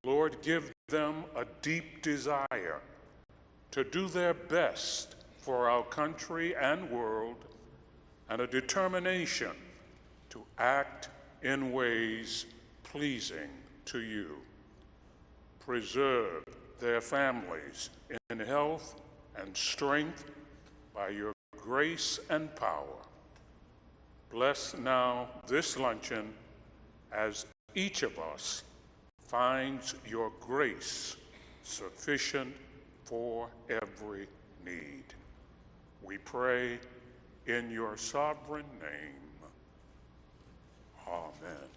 Speaker 13: Lord, give them a deep desire to do their best for our country and world, and a determination to act in ways pleasing to you. Preserve their families in health and strength by your grace and power. Bless now this luncheon as each of us finds your grace sufficient for every need. We pray in your sovereign name. Amen.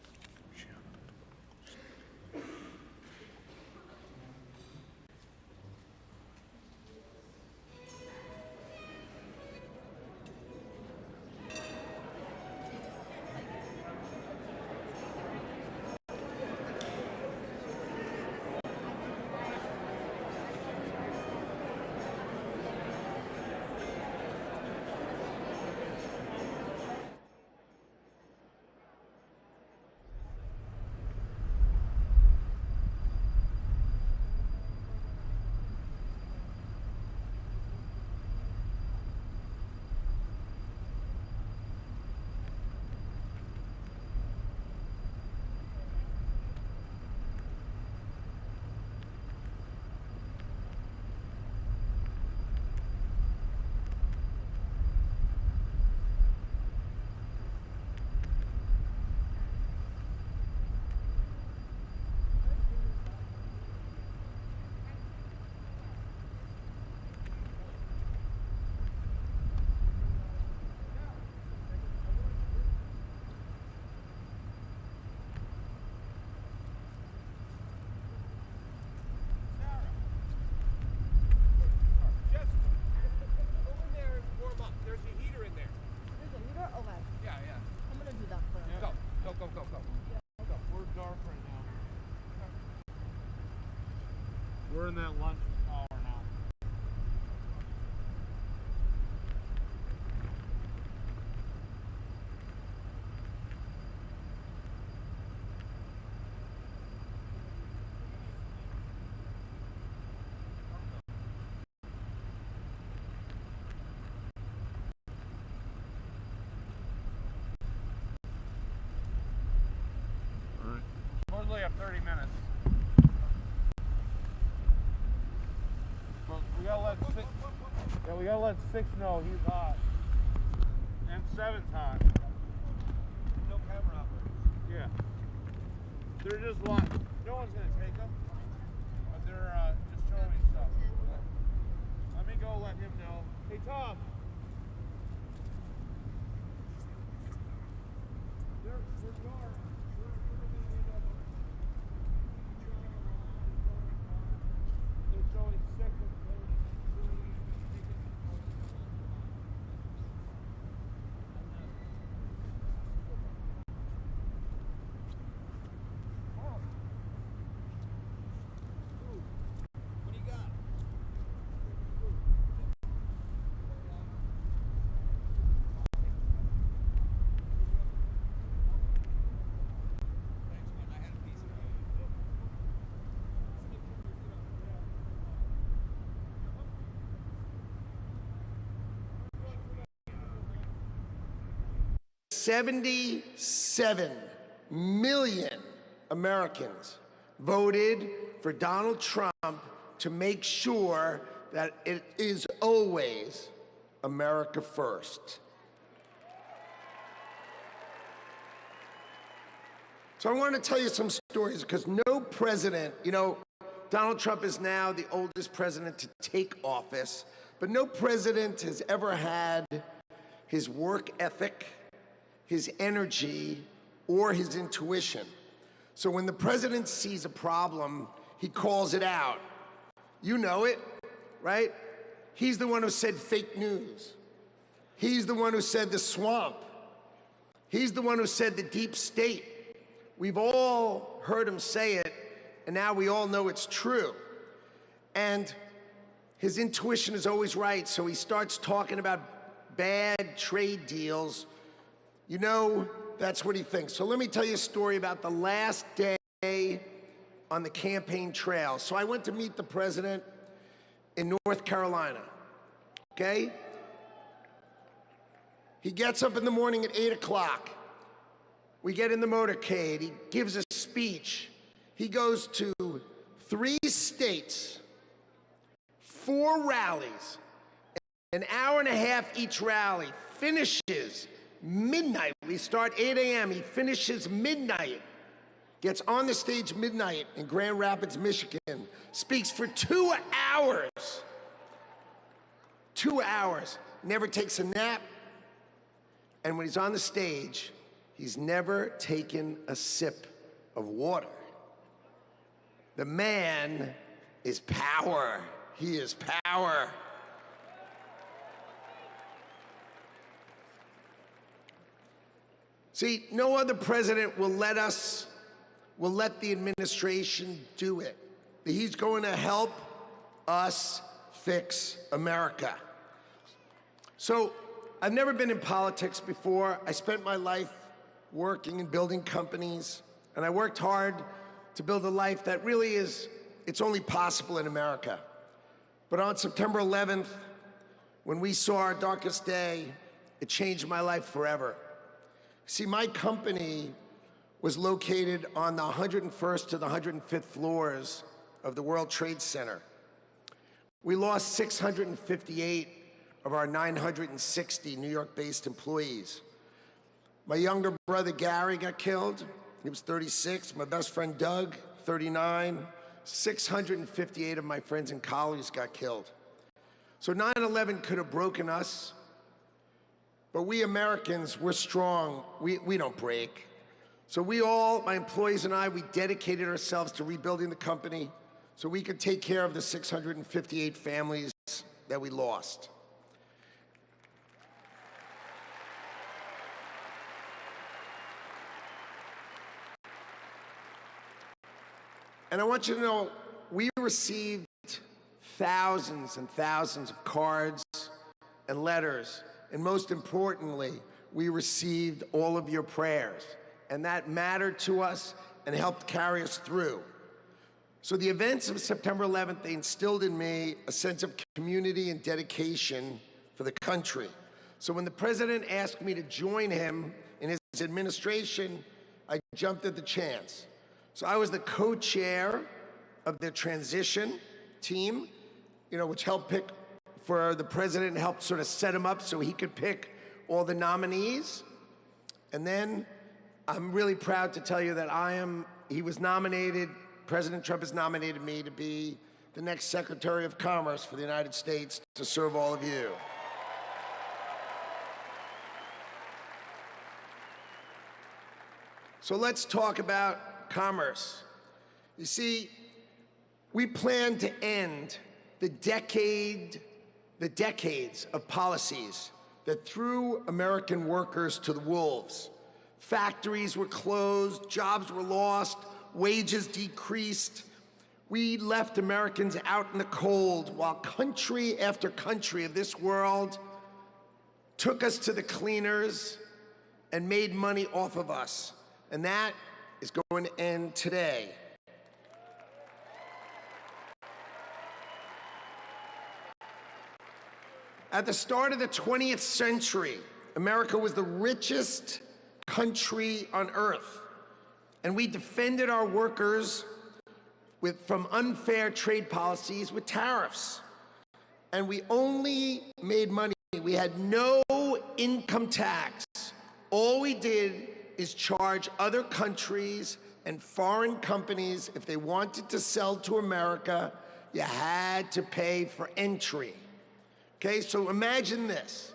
Speaker 14: We're in that lunch hour now. All right. Supposedly have 30 minutes. We gotta let 6 know he's hot. And 7's hot. No camera operators. Yeah. They're just locked. No one's gonna take them. But they're just showing me stuff. Let me go let him know. Hey, Tom. They're dark. They're showing 6 and 30.
Speaker 17: $77 million Americans voted for Donald Trump to make sure that it is always America first. So I want to tell you some stories because no president, you know, Donald Trump is now the oldest president to take office, but no president has ever had his work ethic, his energy, or his intuition. So when the president sees a problem, he calls it out. You know it, right? He's the one who said fake news. He's the one who said the swamp. He's the one who said the deep state. We've all heard him say it, and now we all know it's true. And his intuition is always right, so he starts talking about bad trade deals. You know, that's what he thinks. So let me tell you a story about the last day on the campaign trail. So I went to meet the president in North Carolina, okay? He gets up in the morning at 8 o'clock. We get in the motorcade, he gives a speech. He goes to 3 states, 4 rallies, an hour and a half each rally, finishes midnight. We start 8 a.m., he finishes midnight, gets on the stage midnight in Grand Rapids, Michigan, speaks for 2 hours. 2 hours, never takes a nap, and when he's on the stage, he's never taken a sip of water. The man is power. He is power. See, no other president will let the administration do it. He's going to help us fix America. So, I've never been in politics before. I spent my life working and building companies, and I worked hard to build a life that really it's only possible in America. But on September 11th, when we saw our darkest day, it changed my life forever. See, my company was located on the 101st to the 105th floors of the World Trade Center. We lost 658 of our 960 New York-based employees. My younger brother, Gary, got killed. He was 36. My best friend, Doug, 39. 658 of my friends and colleagues got killed. So 9/11 could have broken us, but we Americans, we're strong. We don't break. So we all, my employees and I, we dedicated ourselves to rebuilding the company so we could take care of the 658 families that we lost. And I want you to know, we received thousands and thousands of cards and letters, and most importantly, we received all of your prayers, and that mattered to us and helped carry us through. So the events of September 11th, they instilled in me a sense of community and dedication for the country. So when the president asked me to join him in his administration, I jumped at the chance. So I was the co-chair of the transition team, which helped pick for the president and helped sort of set him up so he could pick all the nominees. And then I'm really proud to tell you that he was nominated, President Trump has nominated me to be the next Secretary of Commerce for the United States to serve all of you. So let's talk about commerce. You see, we plan to end the decades of policies that threw American workers to the wolves. Factories were closed, jobs were lost, wages decreased. We left Americans out in the cold while country after country of this world took us to the cleaners and made money off of us. And that is going to end today. At the start of the 20th century, America was the richest country on earth, and we defended our workers from unfair trade policies with tariffs. And we only made money. We had no income tax. All we did is charge other countries and foreign companies, if they wanted to sell to America, you had to pay for entry. Okay, so imagine this.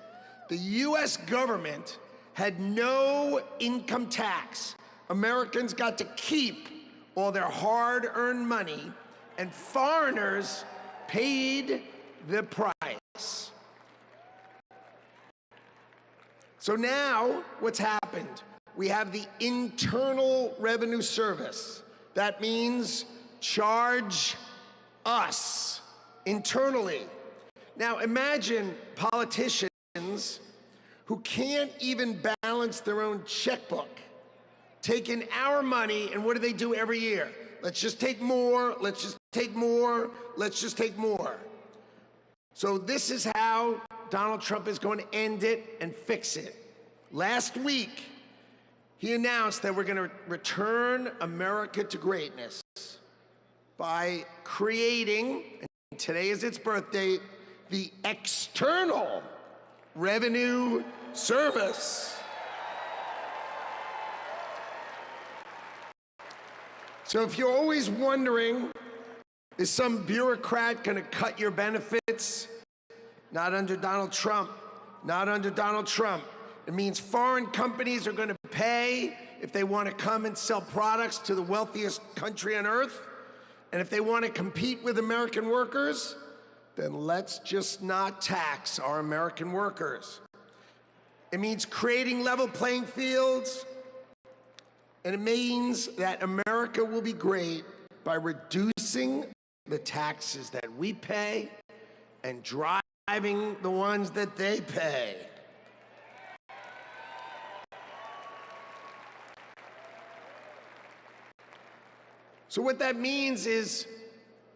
Speaker 17: The US government had no income tax. Americans got to keep all their hard-earned money, and foreigners paid the price. So now, what's happened? We have the Internal Revenue Service. That means charge us internally. Now imagine politicians who can't even balance their own checkbook, taking our money, and what do every year? Let's just take more, let's just take more, let's just take more. So this is how Donald Trump is going to end it and fix it. Last week, he announced that we're going to return America to greatness by creating, and today is its birth date, the External Revenue Service. So if you're always wondering, is some bureaucrat going to cut your benefits? Not under Donald Trump. Not under Donald Trump. It means foreign companies are going to pay if they want to come and sell products to the wealthiest country on earth. And if they want to compete with American workers, then let's just not tax our American workers. It means creating level playing fields. And it means that America will be great by reducing the taxes that we pay and driving the ones that they pay. So what that means is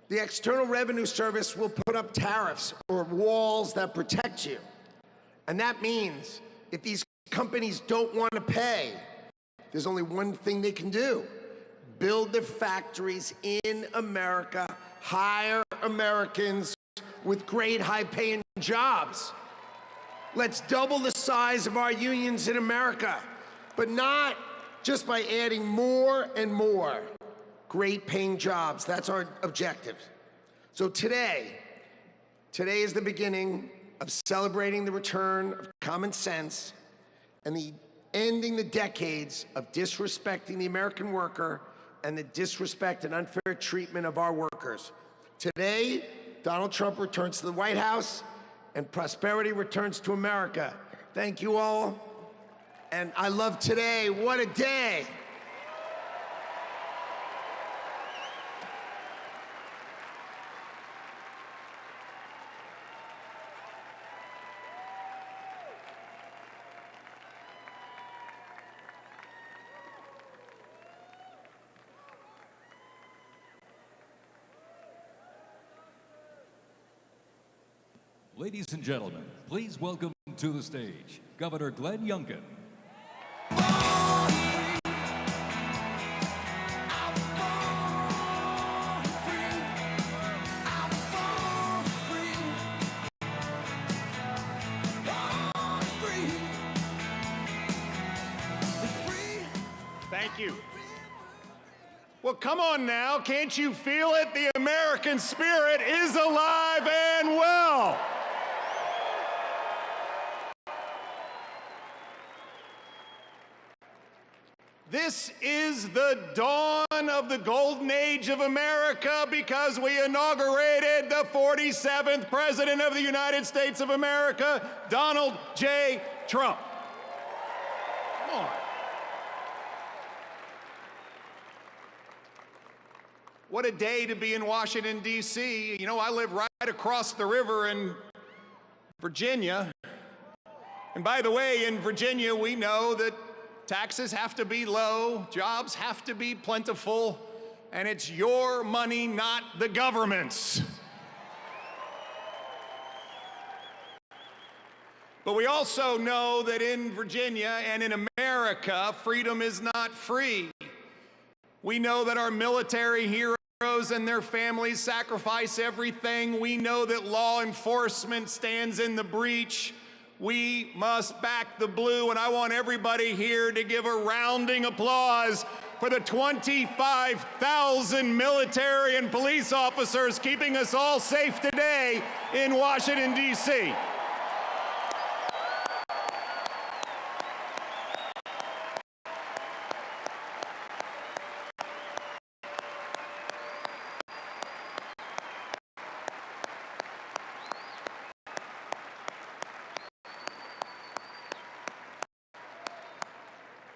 Speaker 17: the External Revenue Service will put up tariffs or walls that protect you. And that means if these companies don't want to pay, there's only one thing they can do: build their factories in America, hire Americans with great high-paying jobs. Let's double the size of our unions in America, but not just by adding more and more great-paying jobs. That's our objective. So today is the beginning of celebrating the return of common sense and ending the decades of disrespecting the American worker and the disrespect and unfair treatment of our workers. Today, Donald Trump returns to the White House and prosperity returns to America. Thank you all. And I love today. What a day.
Speaker 18: Ladies and gentlemen, please welcome to the stage Governor Glenn Youngkin.
Speaker 20: Thank you. Well, come on now, can't you feel it? The American spirit is alive and well. This is the dawn of the golden age of America because we inaugurated the 47th President of the United States of America, Donald J. Trump. Come on. What a day to be in Washington, D.C. You know, I live right across the river in Virginia. And by the way, in Virginia, we know that taxes have to be low, jobs have to be plentiful, and it's your money, not the government's. But we also know that in Virginia and in America, freedom is not free. We know that our military heroes heroes and their families sacrifice everything. We know that law enforcement stands in the breach. We must back the blue, and I want everybody here to give a rounding applause for the 25,000 military and police officers keeping us all safe today in Washington, D.C.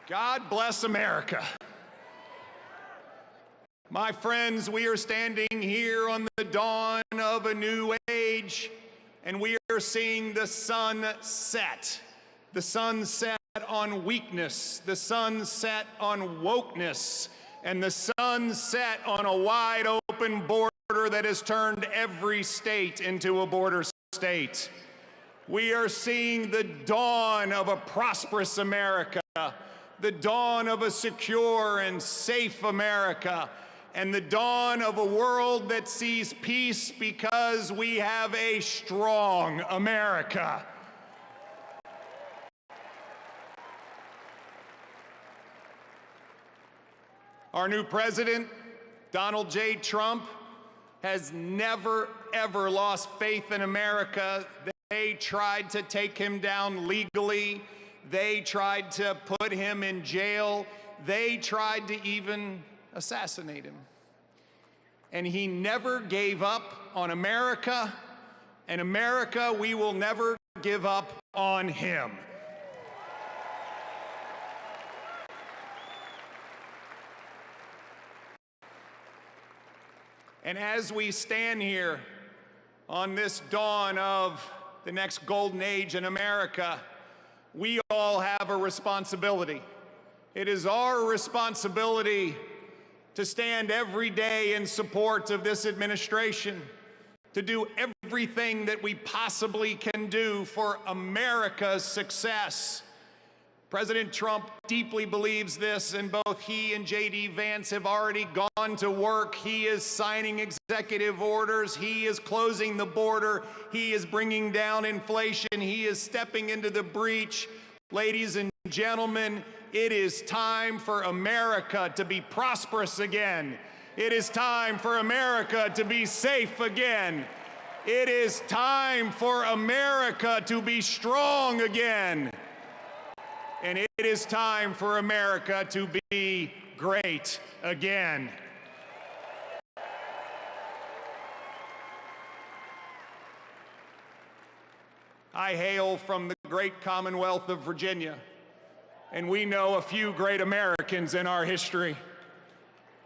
Speaker 20: God bless America. My friends, we are standing here on the dawn of a new age, and we are seeing the sun set. The sun set on weakness, the sun set on wokeness, and the sun set on a wide open border that has turned every state into a border state. We are seeing the dawn of a prosperous America, the dawn of a secure and safe America, and the dawn of a world that sees peace because we have a strong America. Our new president, Donald J. Trump, has never, ever lost faith in America. They tried to take him down legally. They tried to put him in jail. They tried to even assassinate him. And he never gave up on America, and America, we will never give up on him. And as we stand here on this dawn of the next golden age in America, we all have a responsibility. It is our responsibility to stand every day in support of this administration, to do everything that we possibly can do for America's success. President Trump deeply believes this, and both he and J.D. Vance have already gone to work. He is signing executive orders. He is closing the border. He is bringing down inflation. He is stepping into the breach. Ladies and gentlemen, it is time for America to be prosperous again. It is time for America to be safe again. It is time for America to be strong again. And it is time for America to be great again. I hail from the great Commonwealth of Virginia, and we know a few great Americans in our history,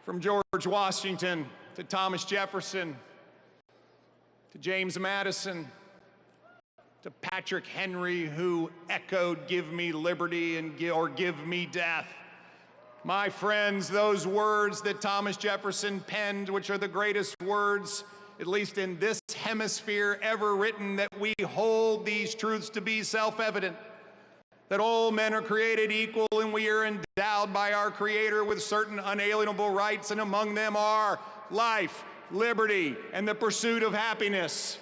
Speaker 20: from George Washington to Thomas Jefferson to James Madison to Patrick Henry, who echoed, "Give me liberty," or "Give me death." My friends, those words that Thomas Jefferson penned, which are the greatest words, at least in this hemisphere, ever written, that we hold these truths to be self-evident, that all men are created equal and we are endowed by our Creator with certain unalienable rights, and among them are life, liberty, and the pursuit of happiness.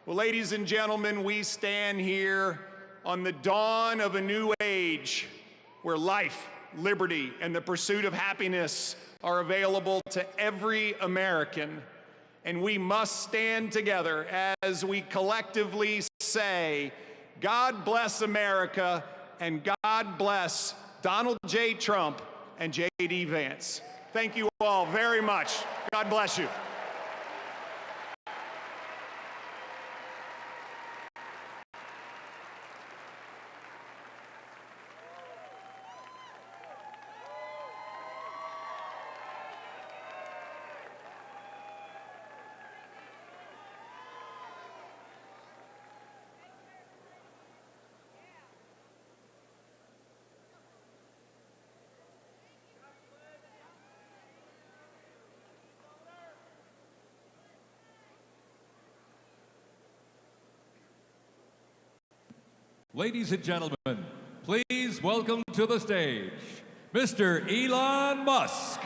Speaker 20: Well, ladies and gentlemen, we stand here on the dawn of a new age where life, liberty, and the pursuit of happiness are available to every American. And we must stand together as we collectively say, God bless America, and God bless Donald J. Trump and J.D. Vance. Thank you all very much. God bless you.
Speaker 18: Ladies and gentlemen, please welcome to the stage, Mr. Elon Musk.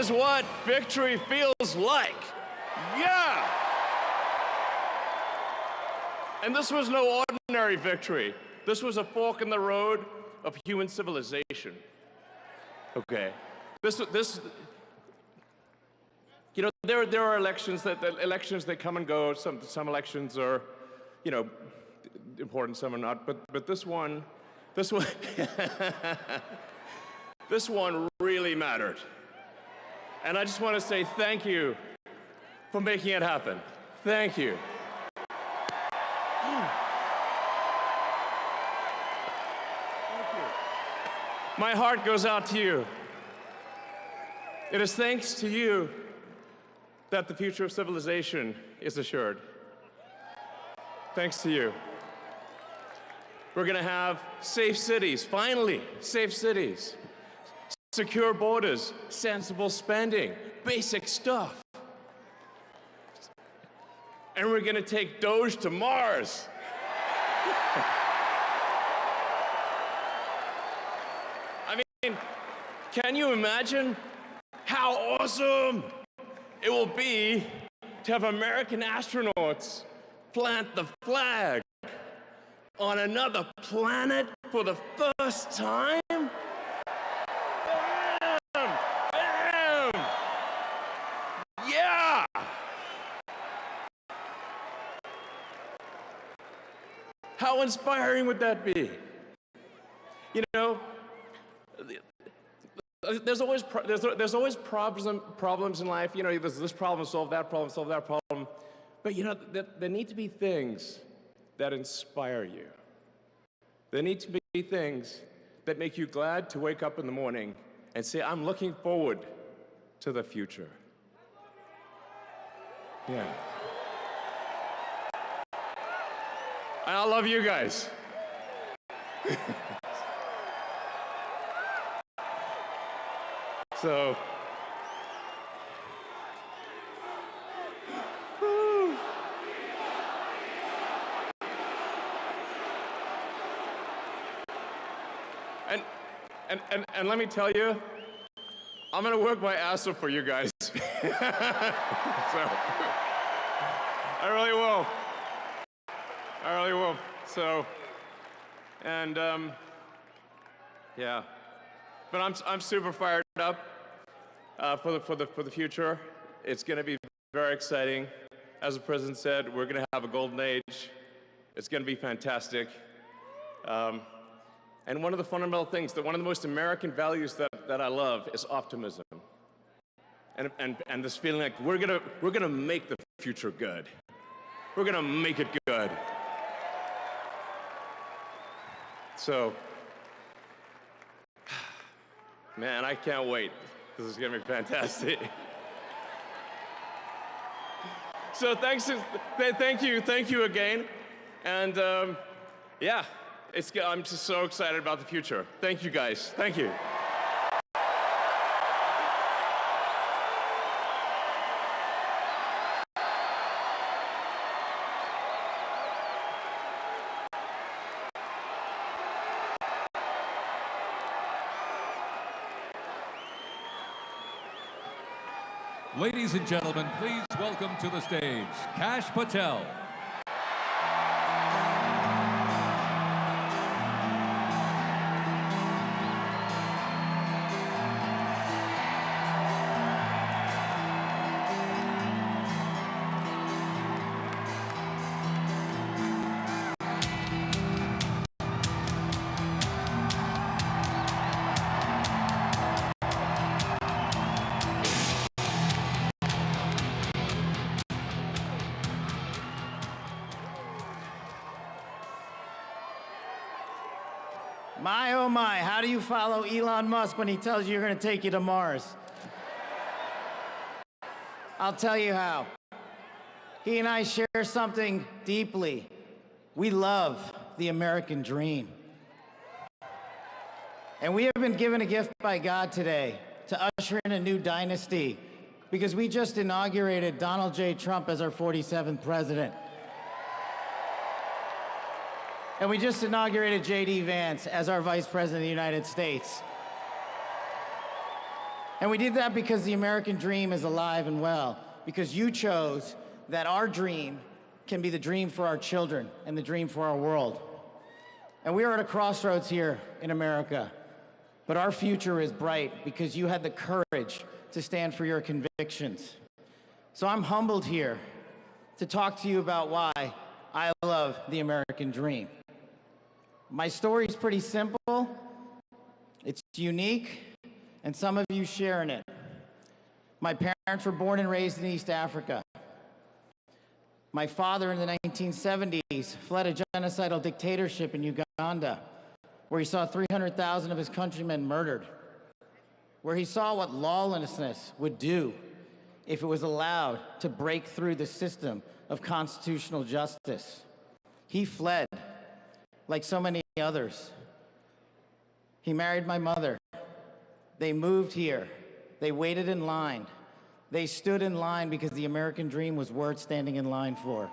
Speaker 5: is what victory feels like. Yeah! And this was no ordinary victory. This was a fork in the road of human civilization. Okay. You know, there are elections that come and go. Some elections are, you know, important, some are not. But this one, this one really mattered. And I just want to say thank you for making it happen. Thank you. My heart goes out to you. It is thanks to you that the future of civilization is assured. Thanks to you. We're going to have safe cities, finally, safe cities. Secure borders, sensible spending, basic stuff. And we're going to take Doge to Mars. I mean, can you imagine how awesome it will be to have American astronauts plant the flag on another planet for the first time? Bam! Bam! Yeah! How inspiring would that be? You know, there's always problems in life. You know, there's this problem, solve that problem. But you know, there need to be things that inspire you. There need to be things that make you glad to wake up in the morning and say, I'm looking forward to the future. Yeah. And I love you guys. So, and let me tell you, I'm gonna work my ass off for you guys. So, I really will. I really will. So, and yeah, but I'm super fired up for the future. It's going to be very exciting. As the president said, we're going to have a golden age. It's going to be fantastic. And one of the fundamental things, one of the most American values that I love is optimism. And this feeling like we're gonna make the future good. We're gonna make it good. So, man, I can't wait. This is gonna be fantastic. So thank you again, and yeah, I'm just so excited about the future. Thank you guys. Thank you.
Speaker 18: Ladies and gentlemen, please welcome to the stage, Kash Patel.
Speaker 2: My, oh my, how do you follow Elon Musk when he tells you you're going to take you to Mars? I'll tell you how. He and I share something deeply. We love the American dream. And we have been given a gift by God today to usher in a new dynasty because we just inaugurated Donald J. Trump as our 47th president. And we just inaugurated J.D. Vance as our Vice President of the United States.
Speaker 16: And we did that because the American dream is alive and well, because you chose that our dream can be the dream for our children and the dream for our world. And we are at a crossroads here in America, but our future is bright because you had the courage to stand for your convictions. So I'm humbled here to talk to you about why I love the American dream. My story is pretty simple, it's unique, and some of you share in it. My parents were born and raised in East Africa. My father in the 1970s fled a genocidal dictatorship in Uganda, where he saw 300,000 of his countrymen murdered, where he saw what lawlessness would do if it was allowed to break through the system of constitutional justice. He fled, like so many others. He married my mother. They moved here. They waited in line. They stood in line because the American dream was worth standing in line for.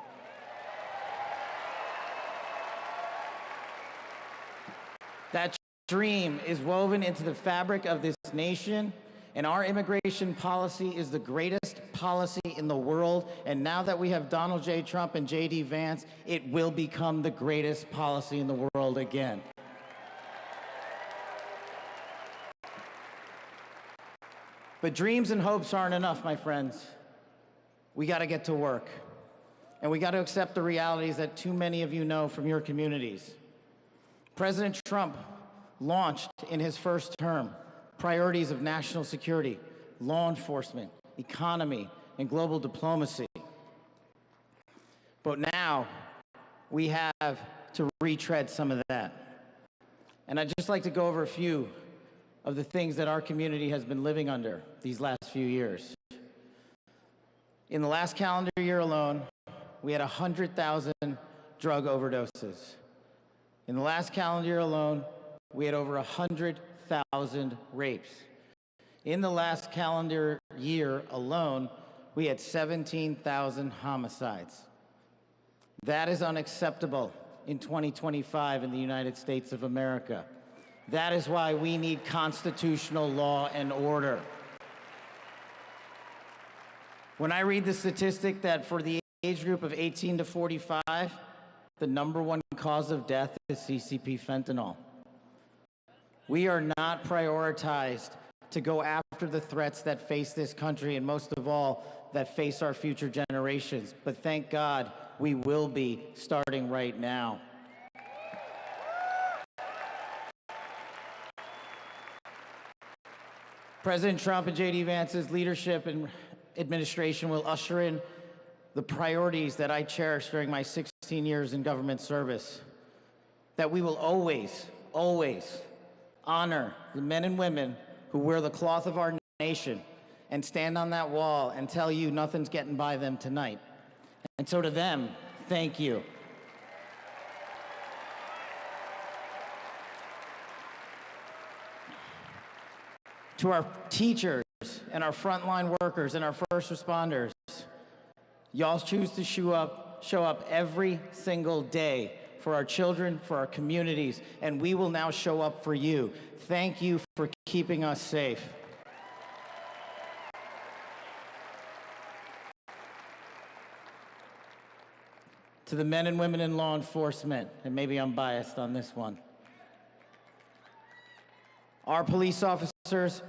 Speaker 16: That dream is woven into the fabric of this nation, and our immigration policy is the greatest policy in the world. And now that we have Donald J. Trump and J.D. Vance, it will become the greatest policy in the world again. But dreams and hopes aren't enough, my friends. We got to get to work. And we got to accept the realities that too many of you know from your communities. President Trump launched in his first term priorities of national security, law enforcement, economy, and global diplomacy. But now we have to retread some of that. And I'd just like to go over a few of the things that our community has been living under these last few years. In the last calendar year alone, we had 100,000 drug overdoses. In the last calendar year alone, we had over 100,000 rapes. In the last calendar year alone, we had 17,000 homicides. That is unacceptable in 2025 in the United States of America. That is why we need constitutional law and order. When I read the statistic that for the age group of 18 to 45, the #1 cause of death is CCP fentanyl. We are not prioritized to go after the threats that face this country, and most of all, that face our future generations. But thank God, we will be starting right now. President Trump and J.D. Vance's leadership and administration will usher in the priorities that I cherished during my 16 years in government service. That we will always, always honor the men and women who wear the cloth of our nation and stand on that wall and tell you nothing's getting by them tonight. And so to them, thank you. To our teachers and our frontline workers and our first responders, y'all choose to show up every single day for our children, for our communities, and we will now show up for you. Thank you for keeping us safe. To the men and women in law enforcement, and maybe I'm biased on this one, our police officers,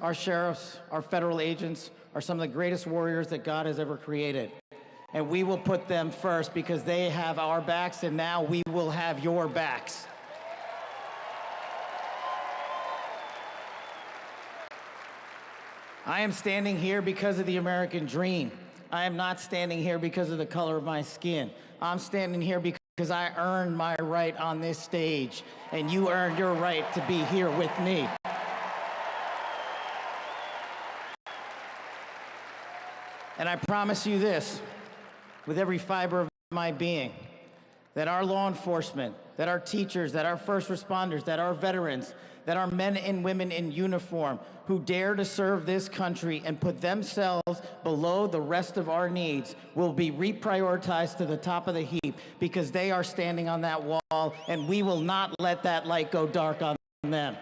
Speaker 16: our sheriffs, our federal agents are some of the greatest warriors that God has ever created. And we will put them first because they have our backs, and now we will have your backs. I am standing here because of the American dream. I am not standing here because of the color of my skin. I'm standing here because I earned my right on this stage, and you earned your right to be here with me. And I promise you this, with every fiber of my being, that our law enforcement, that our teachers, that our first responders, that our veterans, that our men and women in uniform who dare to serve this country and put themselves below the rest of our needs will be reprioritized to the top of the heap because they are standing on that wall, and we will not let that light go dark on them.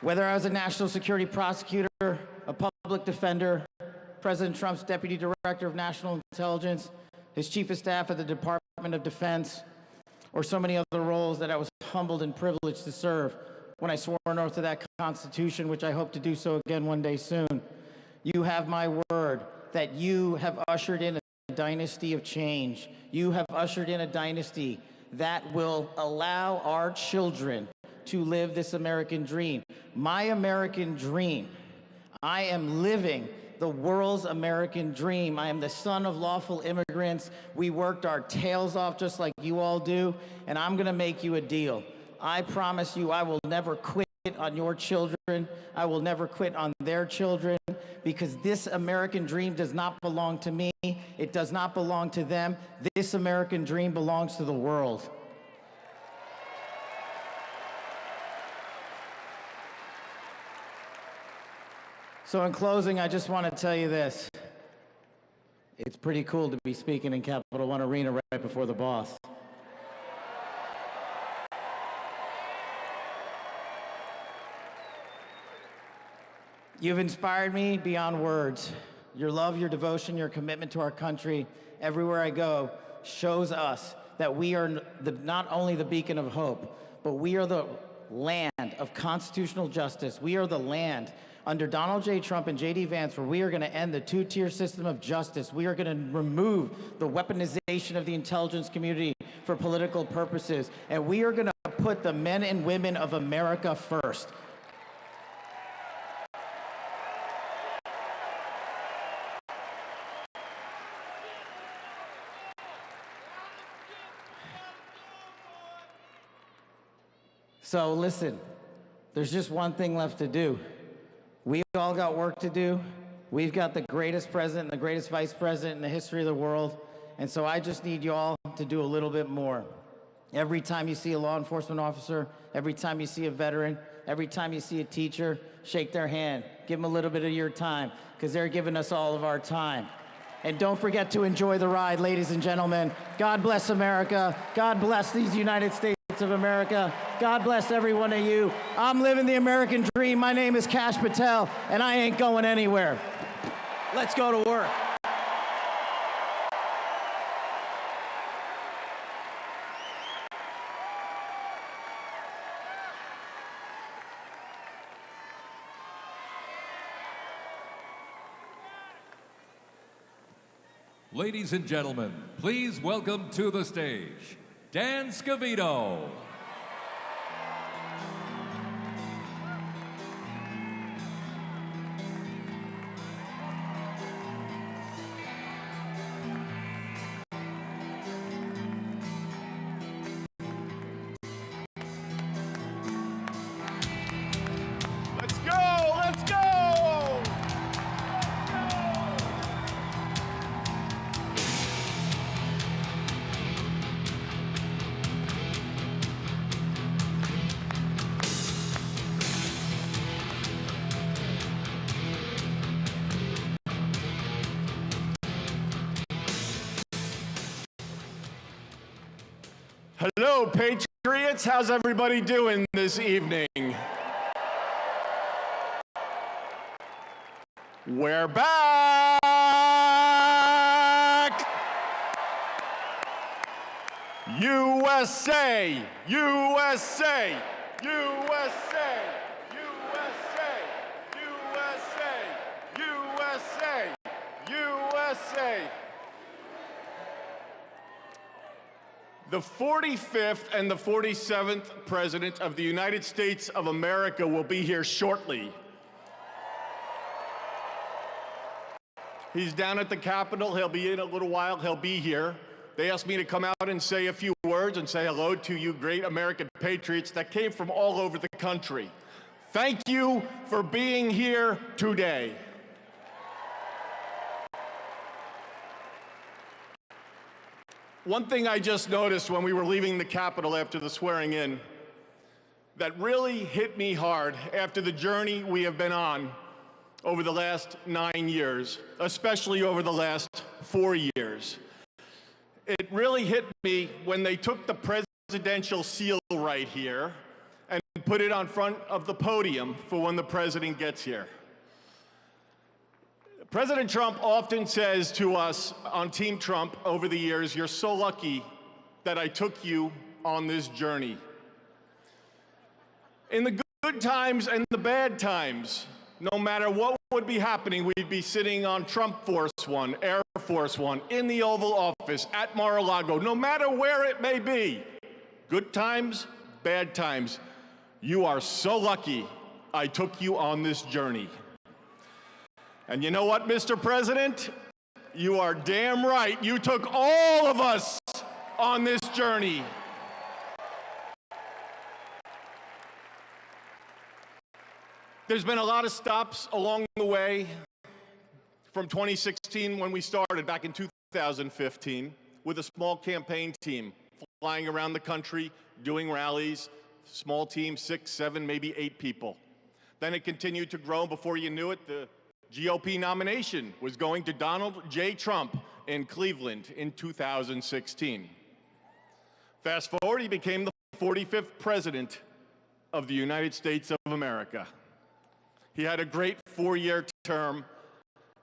Speaker 16: Whether I was a national security prosecutor, a public defender, President Trump's deputy director of national intelligence, his chief of staff at the Department of Defense, or so many other roles that I was humbled and privileged to serve when I swore an oath to that Constitution, which I hope to do so again one day soon. You have my word that you have ushered in a dynasty of change. You have ushered in a dynasty that will allow our children to live this American dream. My American dream. I am living the world's American dream. I am the son of lawful immigrants. We worked our tails off just like you all do, and I'm gonna make you a deal. I promise you I will never quit on your children. I will never quit on their children, because this American dream does not belong to me. It does not belong to them. This American dream belongs to the world. So in closing, I just want to tell you this. It's pretty cool to be speaking in Capital One Arena right before the boss. You've inspired me beyond words. Your love, your devotion, your commitment to our country, everywhere I go, shows us that we are not only the beacon of hope, but we are the land of constitutional justice. We are the land under Donald J. Trump and J.D. Vance, where we are going to end the two-tier system of justice. We are going to remove the weaponization of the intelligence community for political purposes. And we are going to put the men and women of America first. So listen, there's just one thing left to do. We all got work to do. We've got the greatest president and the greatest vice president in the history of the world. And so I just need you all to do a little bit more. Every time you see a law enforcement officer, every time you see a veteran, every time you see a teacher, shake their hand. Give them a little bit of your time, because they're giving us all of our time. And don't forget to enjoy the ride, ladies and gentlemen. God bless America. God bless these United States of America. God bless every one of you. I'm living the American dream. My name is Kash Patel, and I ain't going anywhere. Let's go to work.
Speaker 18: Ladies and gentlemen, please welcome to the stage, Dan Scavino.
Speaker 14: Let's go! Let's go! Hello, Patriots. How's everybody doing this evening? We're back! USA! USA! USA! USA! USA! USA! USA! The 45th and the 47th President of the United States of America will be here shortly. He's down at the Capitol. He'll be in a little while. He'll be here. They asked me to come out and say a few words and say hello to you great American patriots that came from all over the country. Thank you for being here today. One thing I just noticed when we were leaving the Capitol after the swearing in that really hit me hard after the journey we have been on over the last 9 years, especially over the last 4 years. It really hit me when they took the presidential seal right here
Speaker 20: and put it on front of the podium for when the president gets here. President Trump often says to us on Team Trump over the years, "You're so lucky that I took you on this journey." In the good times and the bad times, no matter what would be happening, we'd be sitting on Trump Force One, Air Force One, in the Oval Office, at Mar-a-Lago, no matter where it may be. Good times, bad times. You are so lucky I took you on this journey. And you know what, Mr. President? You are damn right. You took all of us on this journey. There's been a lot of stops along the way from 2016 when we started back in 2015 with a small campaign team flying around the country, doing rallies, small team, 6, 7, maybe 8 people. Then it continued to grow. Before you knew it, the GOP nomination was going to Donald J. Trump in Cleveland in 2016. Fast forward, he became the 45th president of the United States of America. He had a great 4-year term,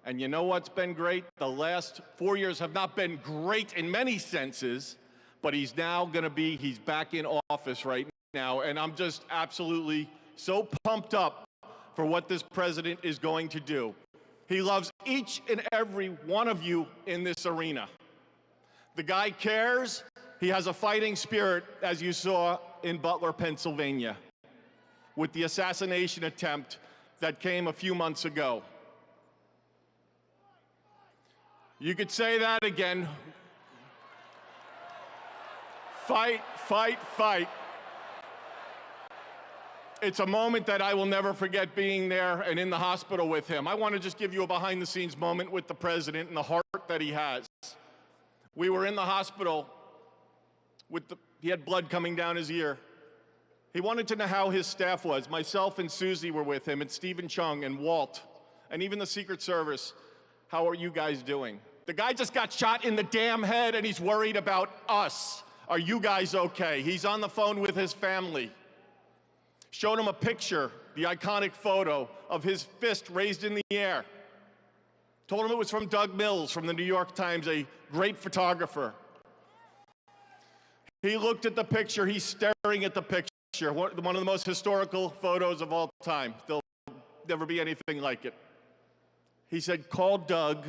Speaker 20: and you know what's been great? The last 4 years have not been great in many senses, but he's back in office right now, and I'm just absolutely so pumped up for what this president is going to do. He loves each and every one of you in this arena. The guy cares. He has a fighting spirit, as you saw in Butler, Pennsylvania, with the assassination attempt that came a few months ago. You could say that again. Fight, fight, fight. It's a moment that I will never forget, being there and in the hospital with him. I want to just give you a behind-the-scenes moment with the president and the heart that he has. We were in the hospital he had blood coming down his ear. He wanted to know how his staff was. Myself and Susie were with him, and Stephen Chung and Walt, and even the Secret Service. How are you guys doing? The guy just got shot in the damn head, and he's worried about us. Are you guys okay? He's on the phone with his family. Showed him a picture, the iconic photo of his fist raised in the air. Told him it was from Doug Mills from the New York Times, a great photographer. He looked at the picture, he's staring at the picture, one of the most historical photos of all time. There'll never be anything like it. He said, "Call Doug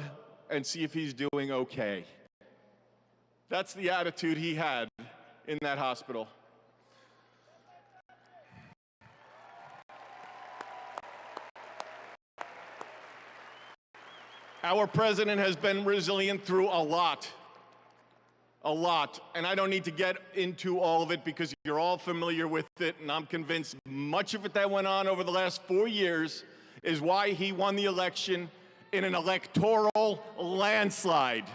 Speaker 20: and see if he's doing okay." That's the attitude he had in that hospital. Our president has been resilient through a lot, and I don't need to get into all of it because you're all familiar with it, and I'm convinced much of it that went on over the last 4 years is why he won the election in an electoral landslide.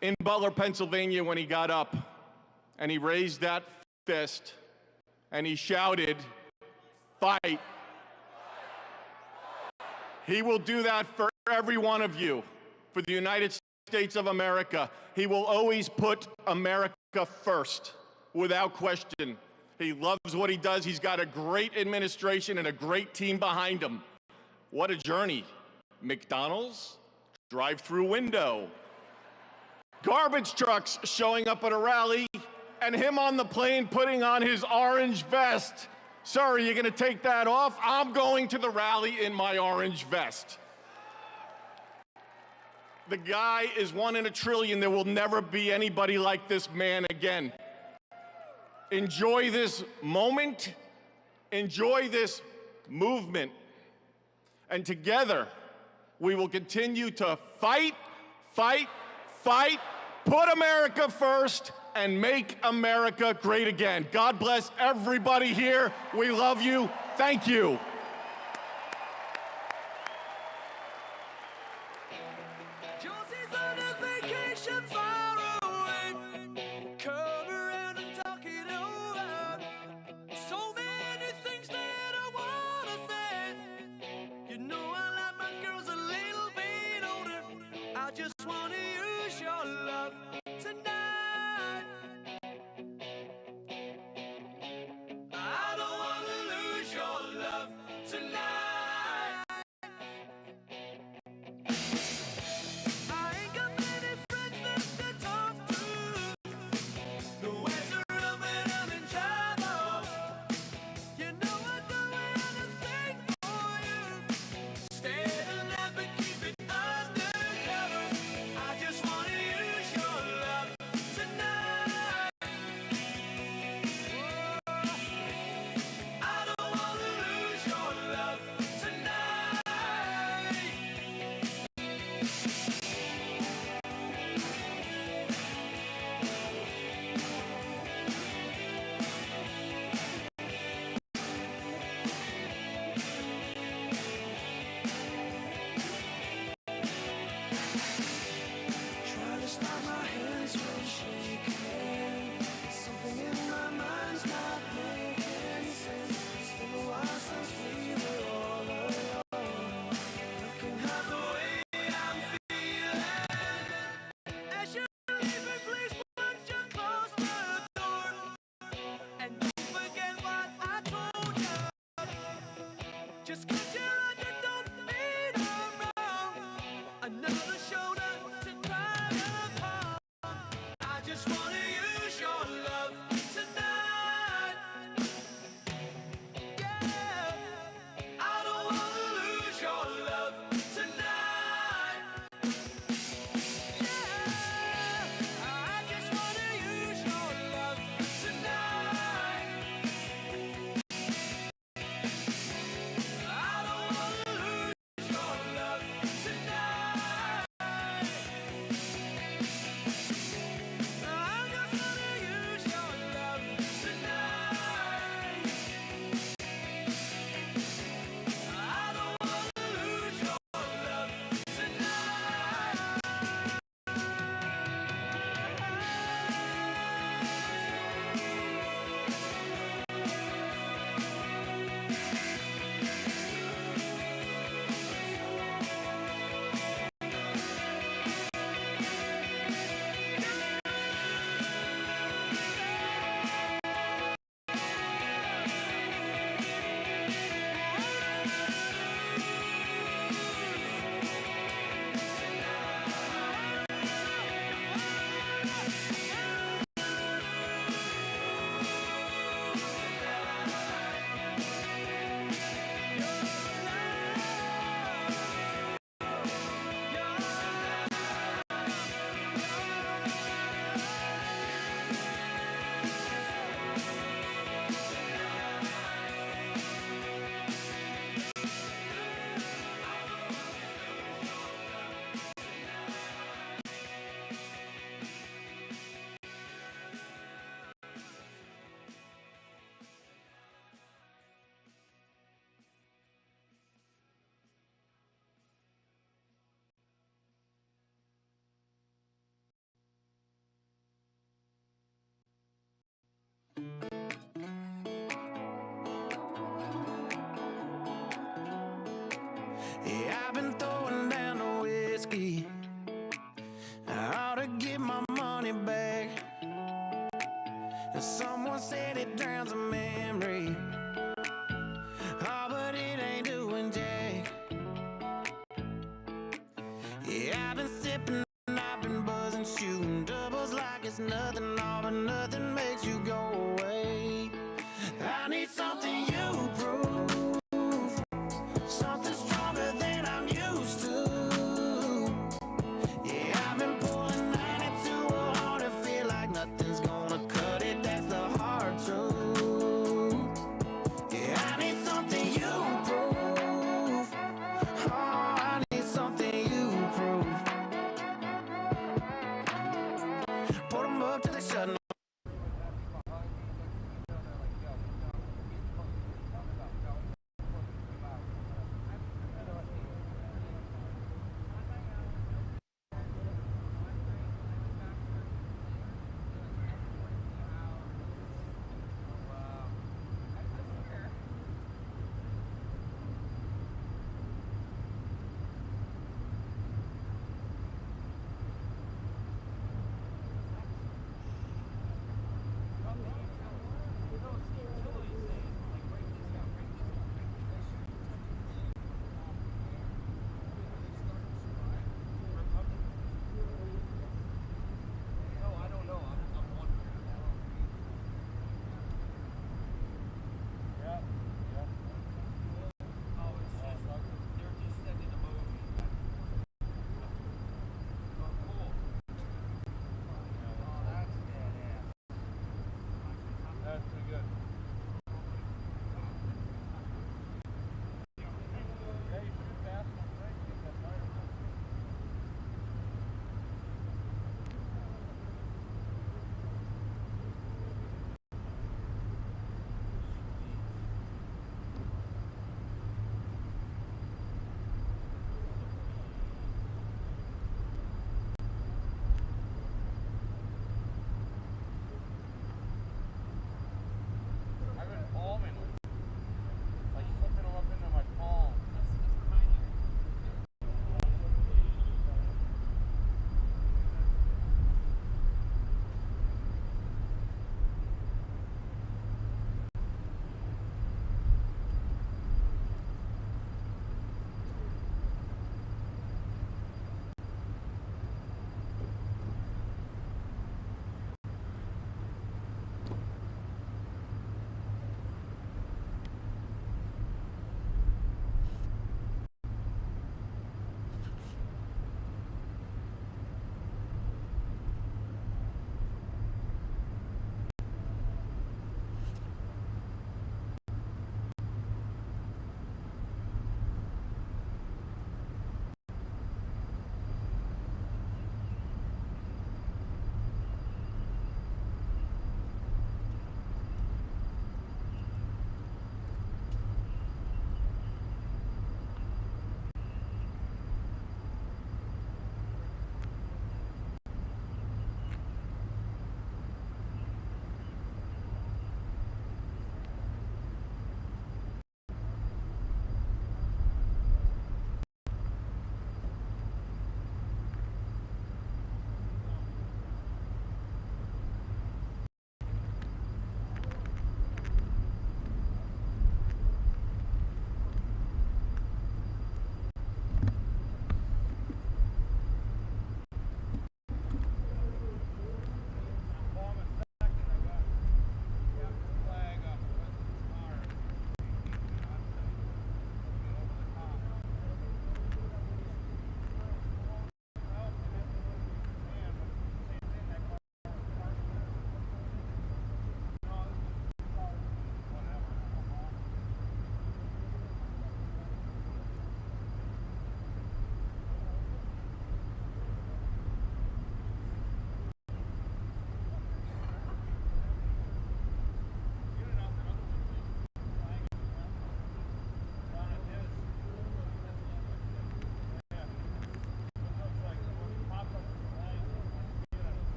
Speaker 20: In Butler, Pennsylvania, when he got up and he raised that fist and he shouted, "Fight." He will do that for every one of you, for the United States of America. He will always put America first, without question. He loves what he does. He's got a great administration and a great team behind him. What a journey. McDonald's, drive-through window, garbage trucks showing up at a rally, and him on the plane putting on his orange vest. Sir, are you going to take that off? I'm going to the rally in my orange vest. The guy is 1 in a trillion. There will never be anybody like this man again. Enjoy this moment. Enjoy this movement. And together, we will continue to fight, fight, fight, put America first, and make America great again. God bless everybody here. We love you. Thank you.
Speaker 7: Josie's on a vacation far away. Come around and talk it over. So many things that I wanna say. You know I like my girls a little bit older. I just wanna use your love. Yeah, I've been throwing down the whiskey. I ought to get my money back. And someone said it drowns a memory. Oh, but it ain't doing jack. Yeah, I've been sipping, I've been buzzing, shooting doubles like it's nothing, all but nothing makes you go away. I need something you prove, something stronger than I'm used to.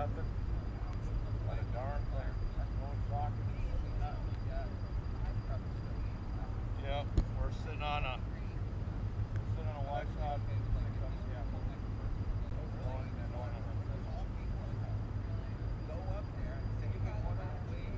Speaker 14: Nothing. Not a darn thing. No one's talking. Yep, we're sitting on a watchdog.
Speaker 7: Go up there and say we want to wait.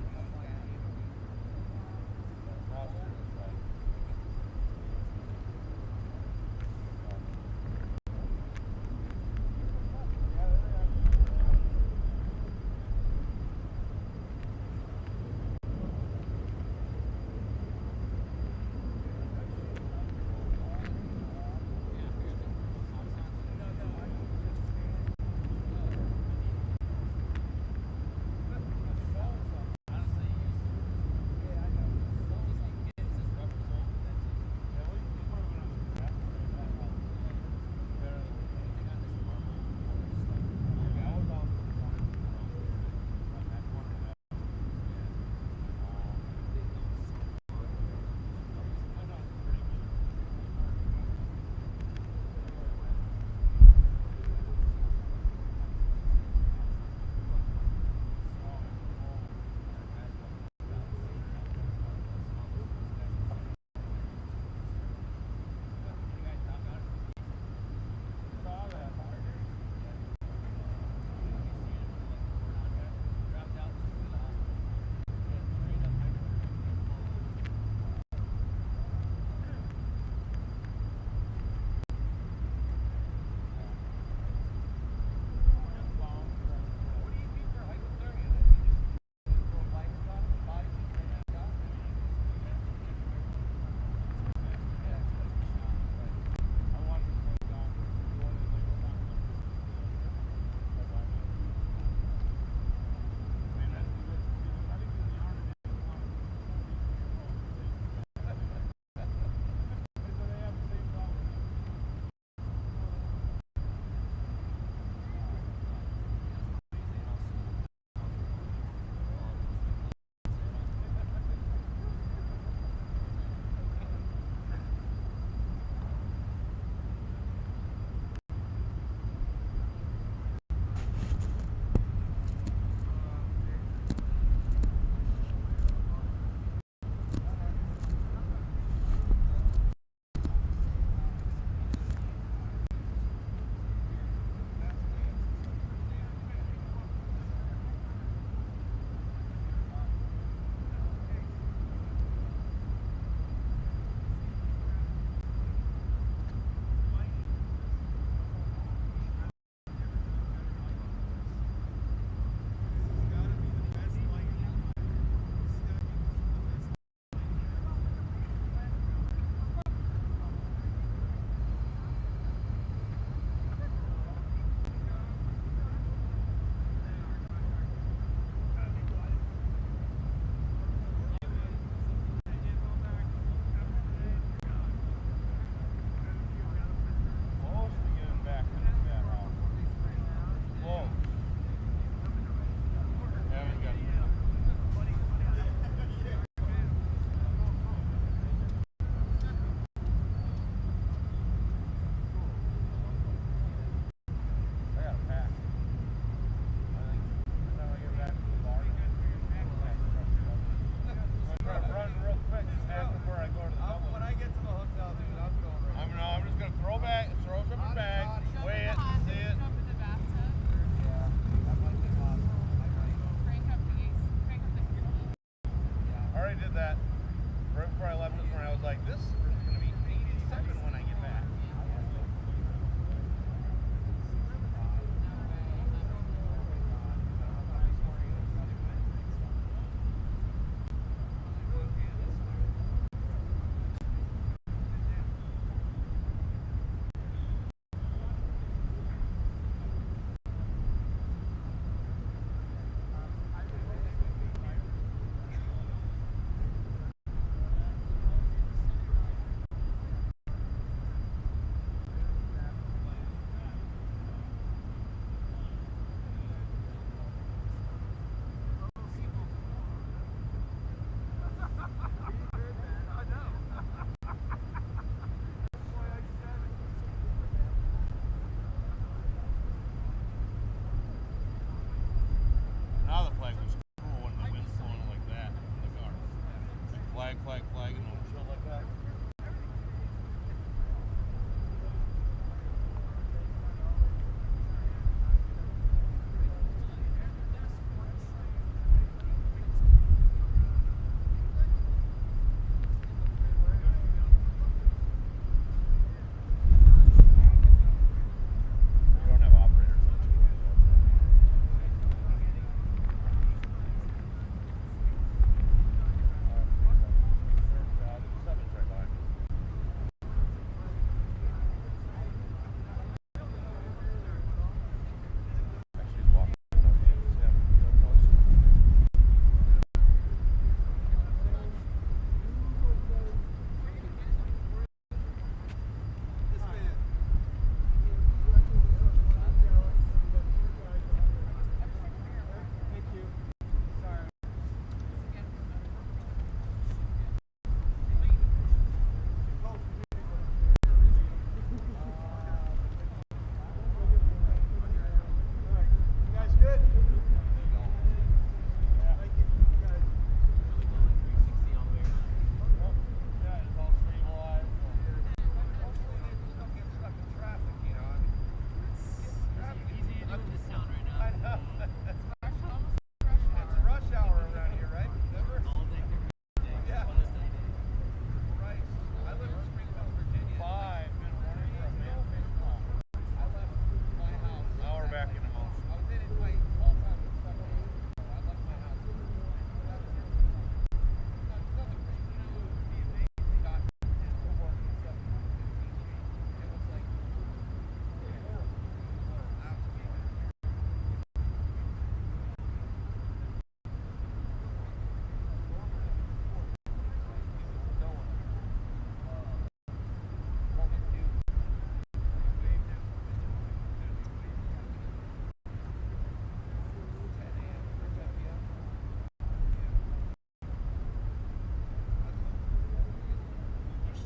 Speaker 14: flag, and no show like that.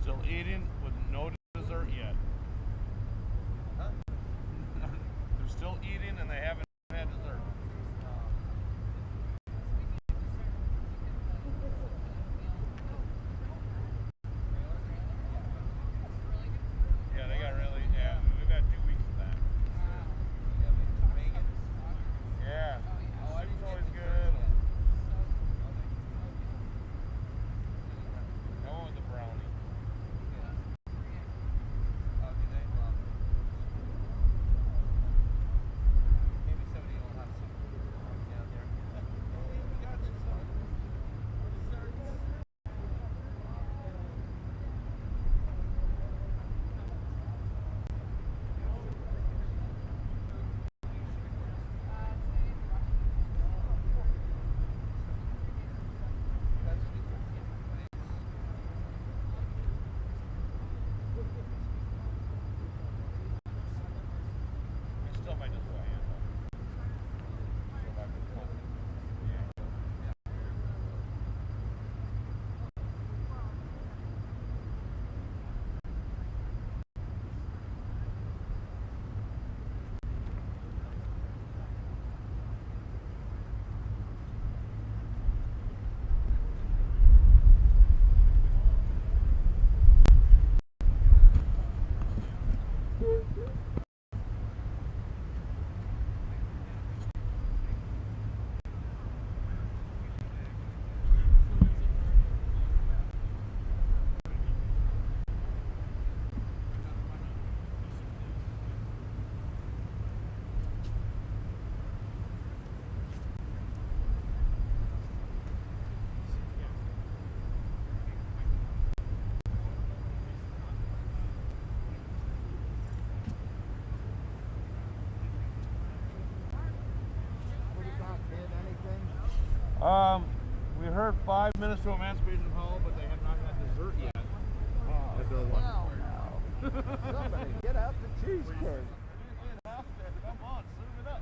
Speaker 14: Still eating with no dessert yet. Huh? They're still eating and they haven't had dessert. Yeah, they got really, yeah, we've had 2 weeks of that. Yeah, she's always good. That one with the brownie. We heard 5 minutes to Emancipation Hall, but they have not had dessert yet. At their lunch break.
Speaker 7: Somebody get out the cheesecake.
Speaker 14: Come on, serve it up.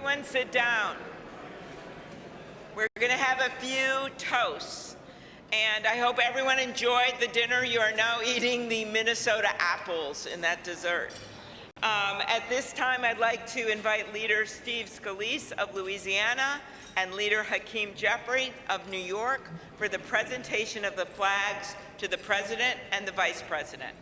Speaker 15: everyone sit down. We're going to have a few toasts. And I hope everyone enjoyed the dinner. You are now eating the Minnesota apples in that dessert. At this time, I'd like to invite Leader Steve Scalise of Louisiana and Leader Hakeem Jeffrey of New York for the presentation of the flags to the President and the Vice President.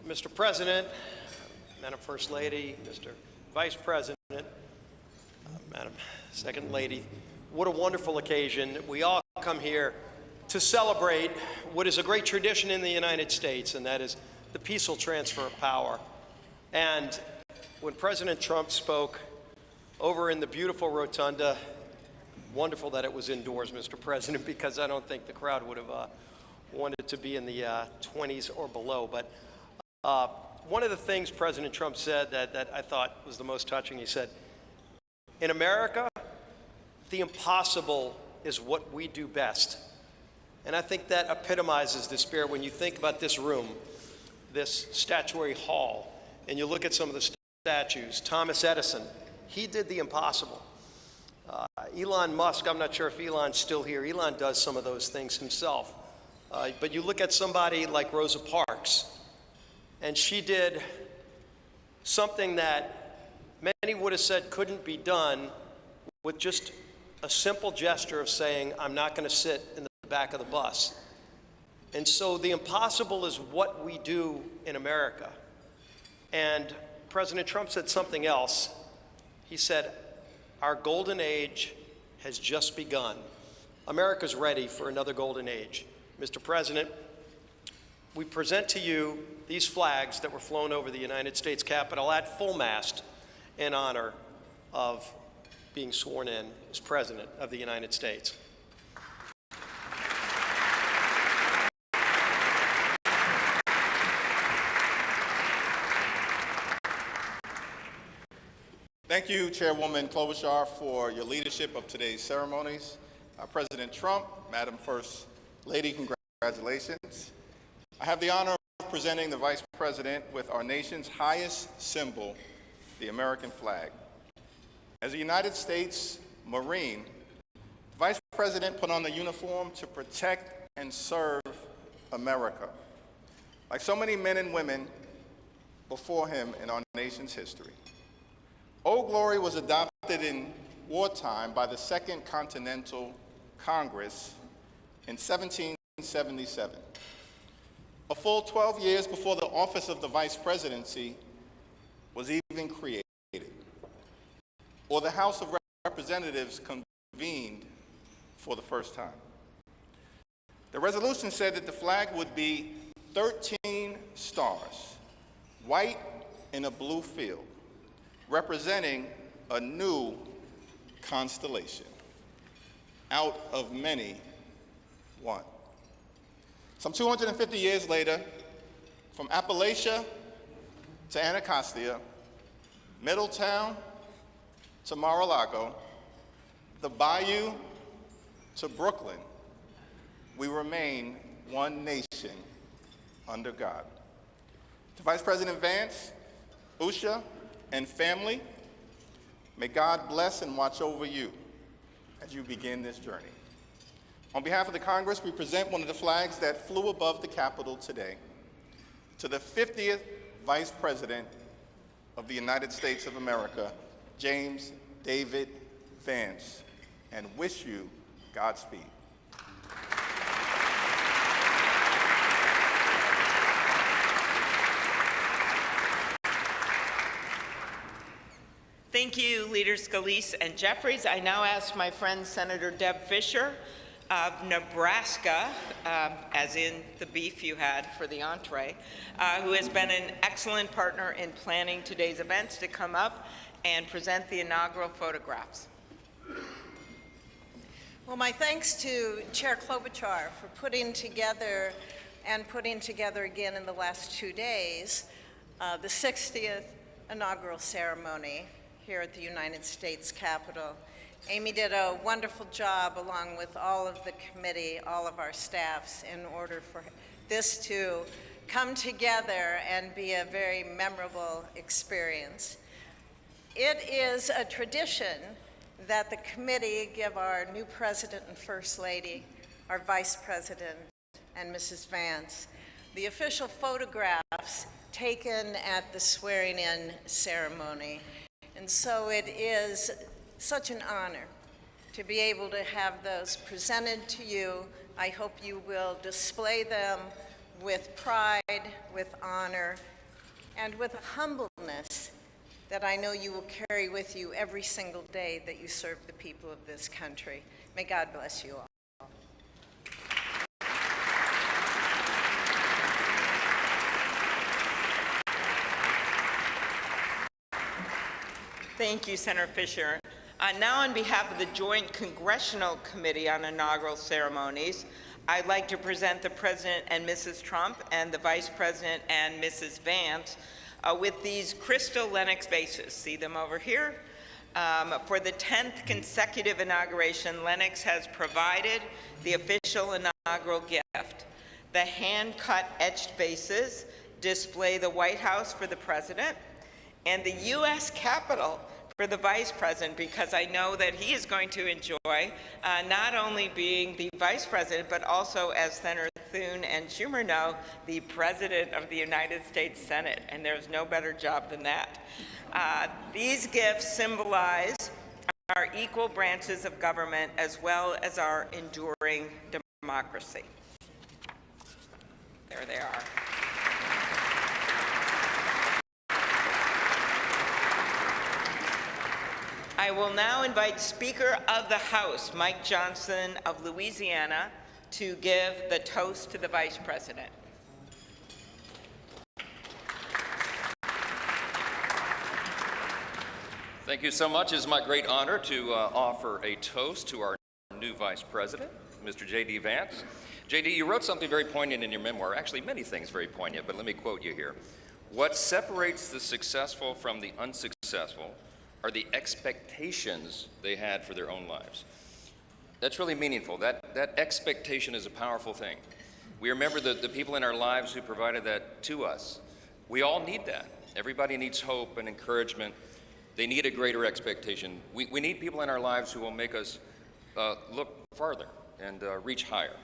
Speaker 8: Mr. President, Madam First Lady, Mr. Vice President, Madam Second Lady, what a wonderful occasion. We all come here to celebrate what is a great tradition in the United States, and that is the peaceful transfer of power. And when President Trump spoke over in the beautiful rotunda, wonderful that it was indoors, Mr. President, because I don't think the crowd would have wanted to be in the 20s or below. But one of the things President Trump said that I thought was the most touching, he said, in America, the impossible is what we do best. And I think that epitomizes the spirit when you think about this room, this statuary hall, and you look at some of the statues. Thomas Edison, he did the impossible. Elon Musk, I'm not sure if Elon's still here. Elon does some of those things himself. But you look at somebody like Rosa Parks, and she did something that many would have said couldn't be done with just a simple gesture of saying, I'm not going to sit in the back of the bus. And so the impossible is what we do in America. And President Trump said something else. He said, our golden age has just begun. America's ready for another golden age. Mr. President, we present to you these flags that were flown over the United States Capitol at full mast in honor of being sworn in as President of the United States.
Speaker 21: Thank you, Chairwoman Klobuchar, for your leadership of today's ceremonies. President Trump, Madam First Lady, congratulations. I have the honor of presenting the Vice President with our nation's highest symbol, the American flag. As a United States Marine, the Vice President put on the uniform to protect and serve America. Like so many men and women before him in our nation's history. Old Glory was adopted in wartime by the Second Continental Congress in 1777. A full 12 years before the office of the Vice Presidency was even created, or the House of Representatives convened for the first time. The resolution said that the flag would be 13 stars, white in a blue field, representing a new constellation, out of many, one. Some 250 years later, from Appalachia to Anacostia, Middletown to Mar-a-Lago, the Bayou to Brooklyn, we remain one nation under God. To Vice President Vance, Usha, and family, may God bless and watch over you as you begin this journey. On behalf of the Congress, we present one of the flags that flew above the Capitol today to the 50th Vice President of the United States of America, James David Vance, and wish you Godspeed.
Speaker 15: Thank you, Leaders Scalise and Jeffries. I now ask my friend Senator Deb Fischer of Nebraska, as in the beef you had for the entree, who has been an excellent partner in planning today's events, to come up and present the inaugural photographs.
Speaker 1: Well, my thanks to Chair Klobuchar for putting together again in the last 2 days the 60th inaugural ceremony here at the United States Capitol. Amy did a wonderful job along with all of the committee, all of our staffs, in order for this to come together and be a very memorable experience. It is a tradition that the committee give our new President and First Lady, our Vice President, and Mrs. Vance the official photographs taken at the swearing-in ceremony. And so it is such an honor to be able to have those presented to you. I hope you will display them with pride, with honor, and with a humbleness that I know you will carry with you every single day that you serve the people of this country. May God bless you all.
Speaker 15: Thank you, Senator Fisher. Now on behalf of the Joint Congressional Committee on Inaugural Ceremonies, I'd like to present the President and Mrs. Trump and the Vice President and Mrs. Vance with these crystal Lennox vases. See them over here? For the 10th consecutive inauguration, Lennox has provided the official inaugural gift. The hand-cut etched vases display the White House for the President and the U.S. Capitol for the Vice President, because I know that he is going to enjoy not only being the Vice President, but also, as Senator Thune and Schumer know, the President of the United States Senate, and there's no better job than that. These gifts symbolize our equal branches of government as well as our enduring democracy. There they are. I will now invite Speaker of the House, Mike Johnson of Louisiana, to give the toast to the Vice President.
Speaker 9: Thank you so much. It is my great honor to offer a toast to our new Vice President, Mr. J.D. Vance. J.D., you wrote something very poignant in your memoir, actually many things very poignant, but let me quote you here. What separates the successful from the unsuccessful are the expectations they had for their own lives. That's really meaningful. That expectation is a powerful thing. We remember the people in our lives who provided that to us. We all need that. Everybody needs hope and encouragement. They need a greater expectation. We need people in our lives who will make us look farther and reach higher.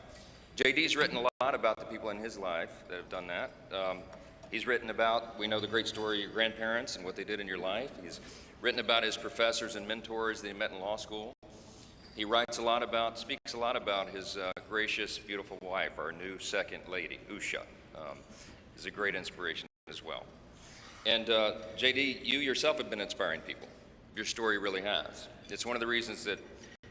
Speaker 9: JD's written a lot about the people in his life that have done that. He's written about, we know the great story of your grandparents and what they did in your life. He's written about his professors and mentors that he met in law school. He speaks a lot about his gracious, beautiful wife, our new second lady, Usha. Is a great inspiration as well. And JD, you yourself have been inspiring people. Your story really has. It's one of the reasons that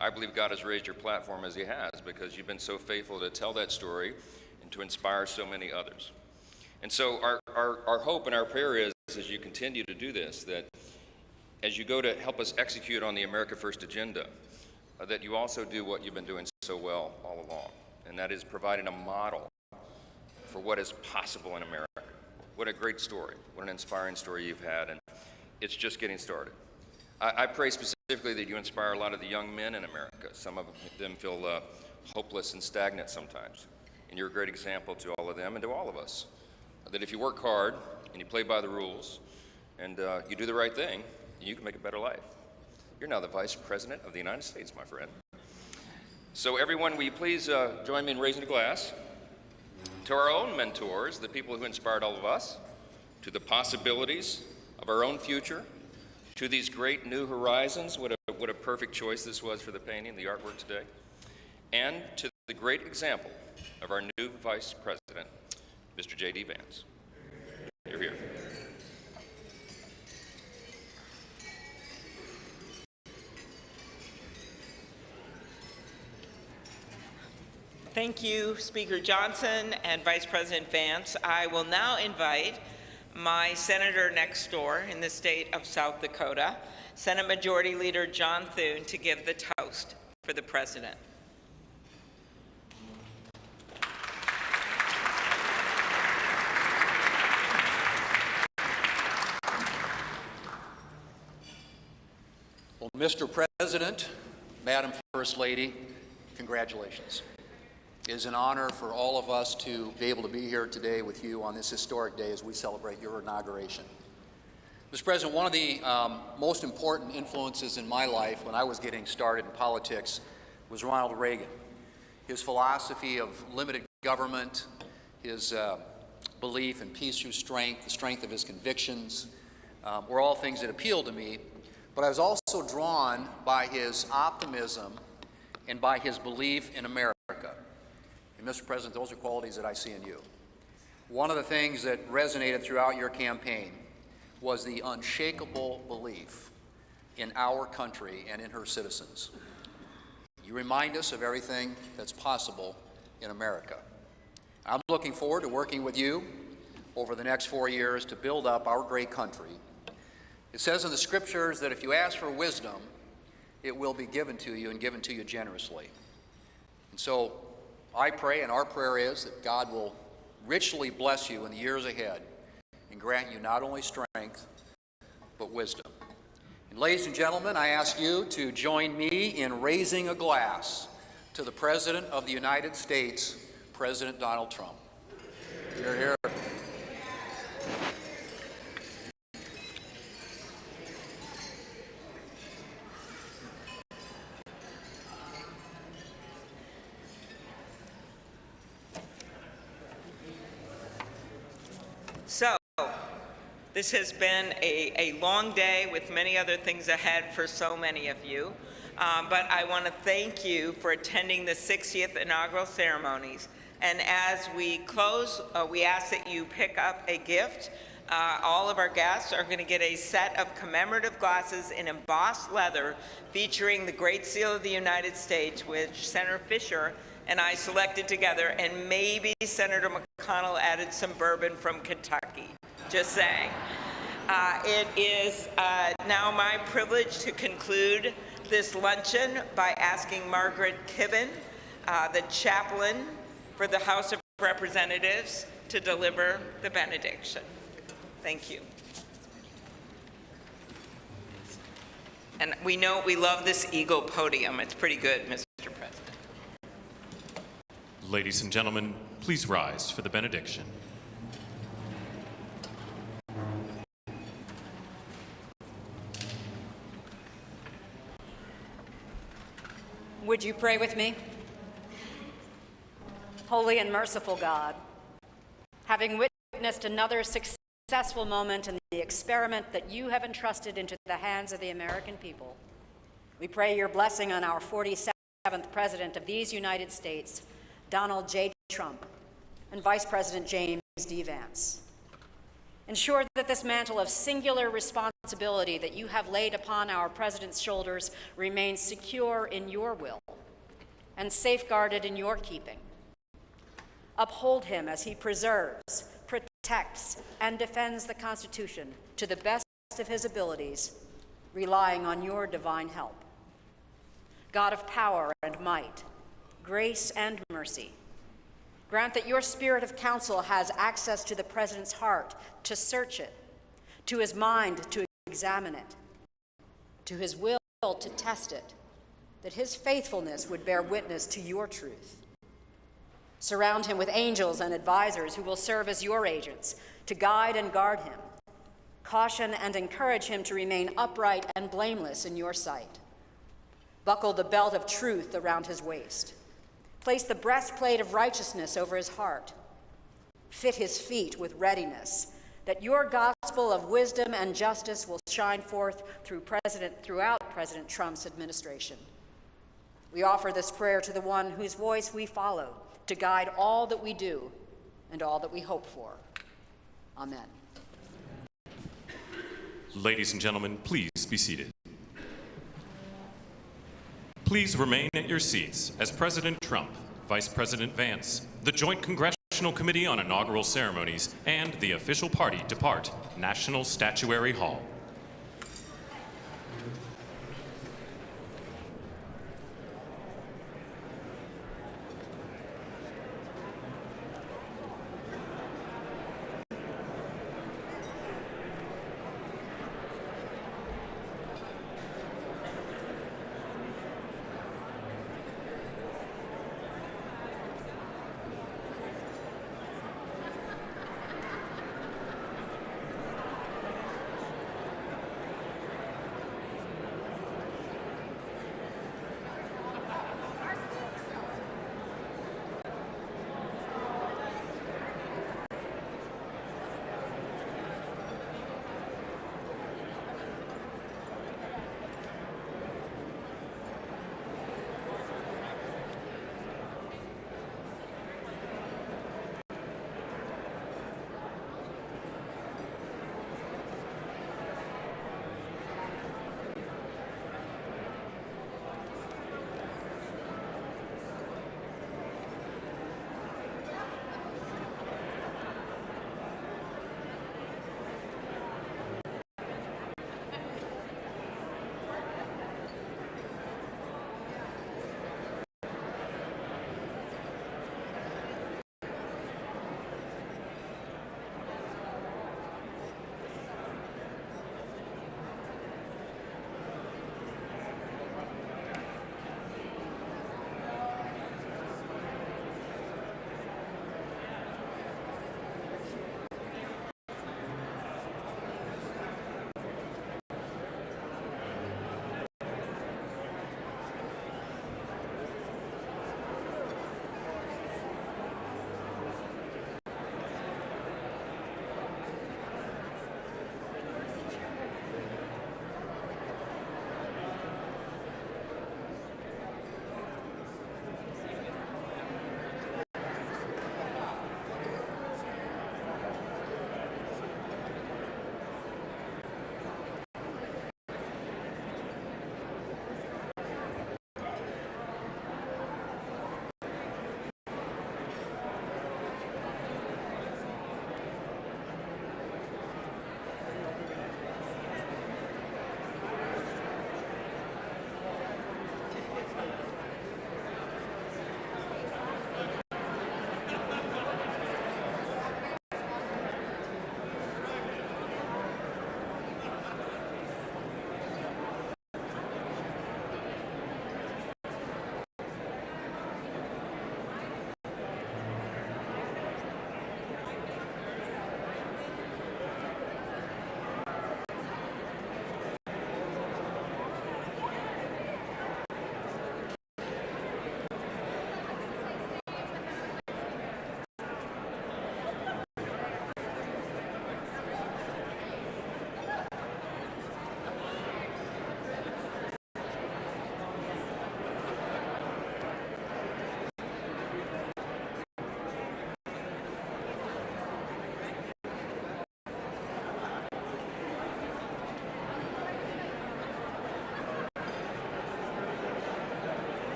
Speaker 9: I believe God has raised your platform as he has, because you've been so faithful to tell that story and to inspire so many others. And so our hope and our prayer is, as you continue to do this, that as you go to help us execute on the America First agenda, that you also do what you've been doing so well all along, and that is providing a model for what is possible in America. What a great story, what an inspiring story you've had, and it's just getting started. I pray specifically that you inspire a lot of the young men in America. Some of them feel hopeless and stagnant sometimes, and you're a great example to all of them and to all of us, that if you work hard and you play by the rules and you do the right thing, you can make a better life. You're now the Vice President of the United States, my friend. So everyone, will you please join me in raising a glass to our own mentors, the people who inspired all of us, to the possibilities of our own future, to these great new horizons. What a perfect choice this was for the painting, the artwork today, and to the great example of our new Vice President, Mr. J.D. Vance. You're here.
Speaker 15: Thank you, Speaker Johnson and Vice President Vance. I will now invite my senator next door in the state of South Dakota, Senate Majority Leader John Thune, to give the toast for the President.
Speaker 4: Mr. President, Madam First Lady, congratulations. It is an honor for all of us to be able to be here today with you on this historic day as we celebrate your inauguration. Mr. President, one of the most important influences in my life when I was getting started in politics was Ronald Reagan. His philosophy of limited government, his belief in peace through strength, the strength of his convictions, were all things that appealed to me. But I was also drawn by his optimism and by his belief in America. And Mr. President, those are qualities that I see in you. One of the things that resonated throughout your campaign was the unshakable belief in our country and in her citizens. You remind us of everything that's possible in America. I'm looking forward to working with you over the next 4 years to build up our great country. It says in the scriptures that if you ask for wisdom, it will be given to you and given to you generously. And so I pray, and our prayer is, that God will richly bless you in the years ahead and grant you not only strength, but wisdom. And ladies and gentlemen, I ask you to join me in raising a glass to the President of the United States, President Donald Trump. Hear, hear.
Speaker 15: So, this has been a long day with many other things ahead for so many of you. But I want to thank you for attending the 60th inaugural ceremonies. And as we close, we ask that you pick up a gift. All of our guests are going to get a set of commemorative glasses in embossed leather featuring the Great Seal of the United States, which Senator Fisher and I selected together, and maybe Senator McConnell added some bourbon from Kentucky. Just saying. It is now my privilege to conclude this luncheon by asking Margaret Kibben, the chaplain for the House of Representatives, to deliver the benediction. Thank you. And we know we love this eagle podium. It's pretty good, Mr. President.
Speaker 11: Ladies and gentlemen, please rise for the benediction.
Speaker 6: Would you pray with me? Holy and merciful God, having witnessed another successful moment in the experiment that you have entrusted into the hands of the American people, we pray your blessing on our 47th President of these United States, Donald J. Trump, and Vice President James D. Vance. Ensure that this mantle of singular responsibility that you have laid upon our President's shoulders remains secure in your will and safeguarded in your keeping. Uphold him as he preserves, protects, and defends the Constitution to the best of his abilities, relying on your divine help. God of power and might, grace and mercy, grant that your spirit of counsel has access to the President's heart to search it, to his mind to examine it, to his will to test it, that his faithfulness would bear witness to your truth. Surround him with angels and advisors who will serve as your agents to guide and guard him, caution and encourage him to remain upright and blameless in your sight. Buckle the belt of truth around his waist. Place the breastplate of righteousness over his heart. Fit his feet with readiness, that your gospel of wisdom and justice will shine forth throughout President Trump's administration. We offer this prayer to the one whose voice we follow to guide all that we do and all that we hope for. Amen.
Speaker 11: Ladies and gentlemen, please be seated. Please remain at your seats as President Trump, Vice President Vance, the Joint Congressional Committee on Inaugural Ceremonies, and the official party depart National Statuary Hall.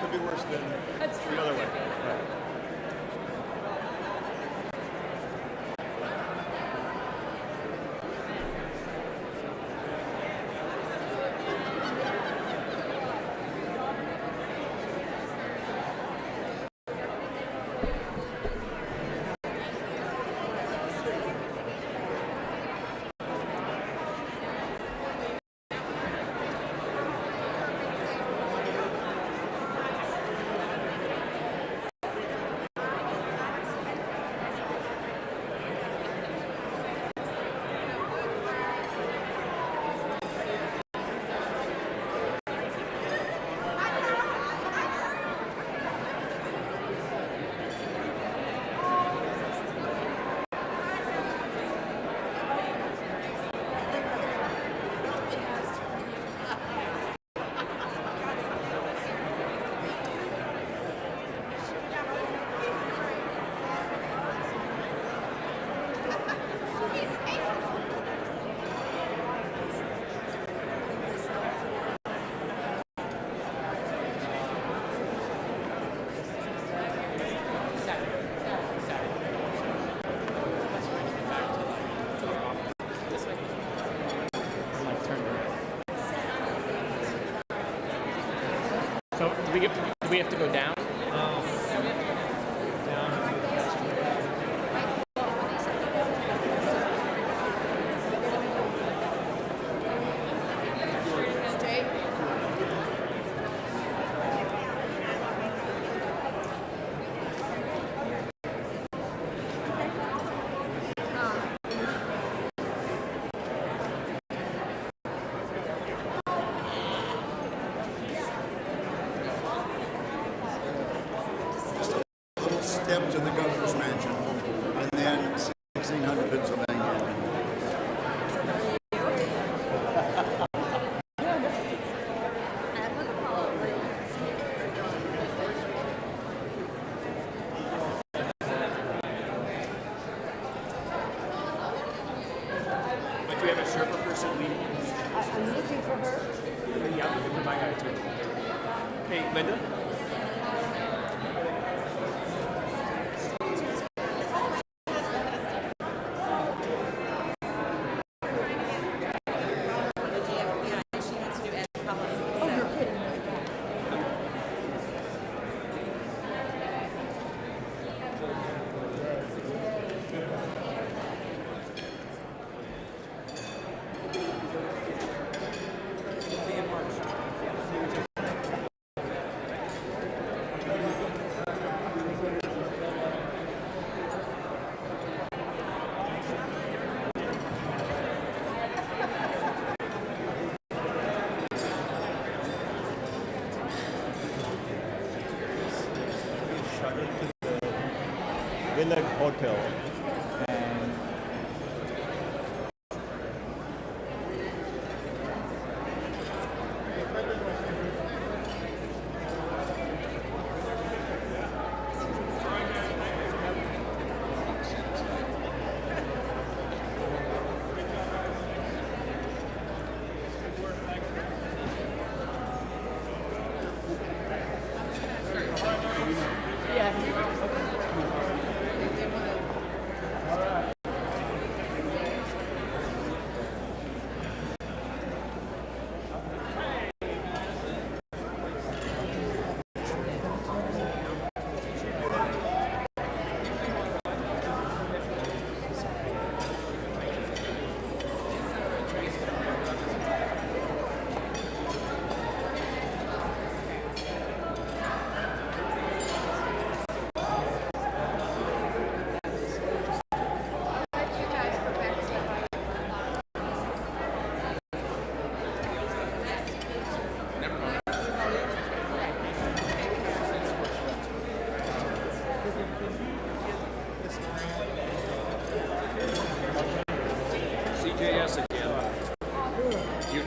Speaker 14: Could be worse than the other way. Right.
Speaker 19: So do we have to go down?
Speaker 22: Step to the governor's mansion, and then 1600 Pennsylvania.
Speaker 19: But do we have a Sherpa person leading?
Speaker 23: I'm looking for her.
Speaker 19: Yeah, I'm looking for my guy too. Hey, Linda?
Speaker 14: Village Hotel, and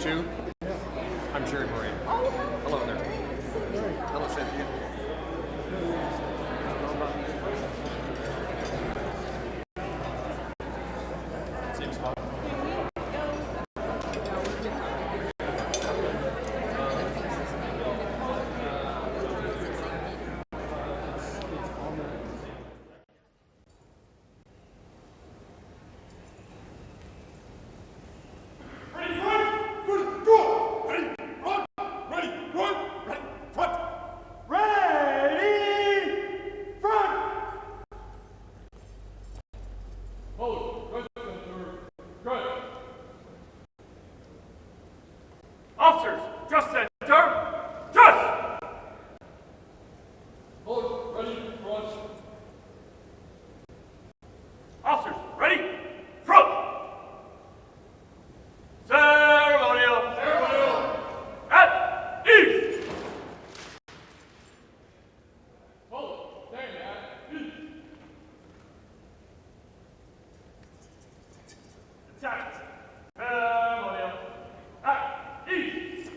Speaker 3: too. I'm Jerry Moran. Hello there. Hello, Cynthia. Same spot.
Speaker 11: Officers, just center. Just! Hold, ready, front. Officers, ready, front. Ceremonial. Ceremonial. At ease. Hold, stand at ease. Attack. Ceremonial. At ease.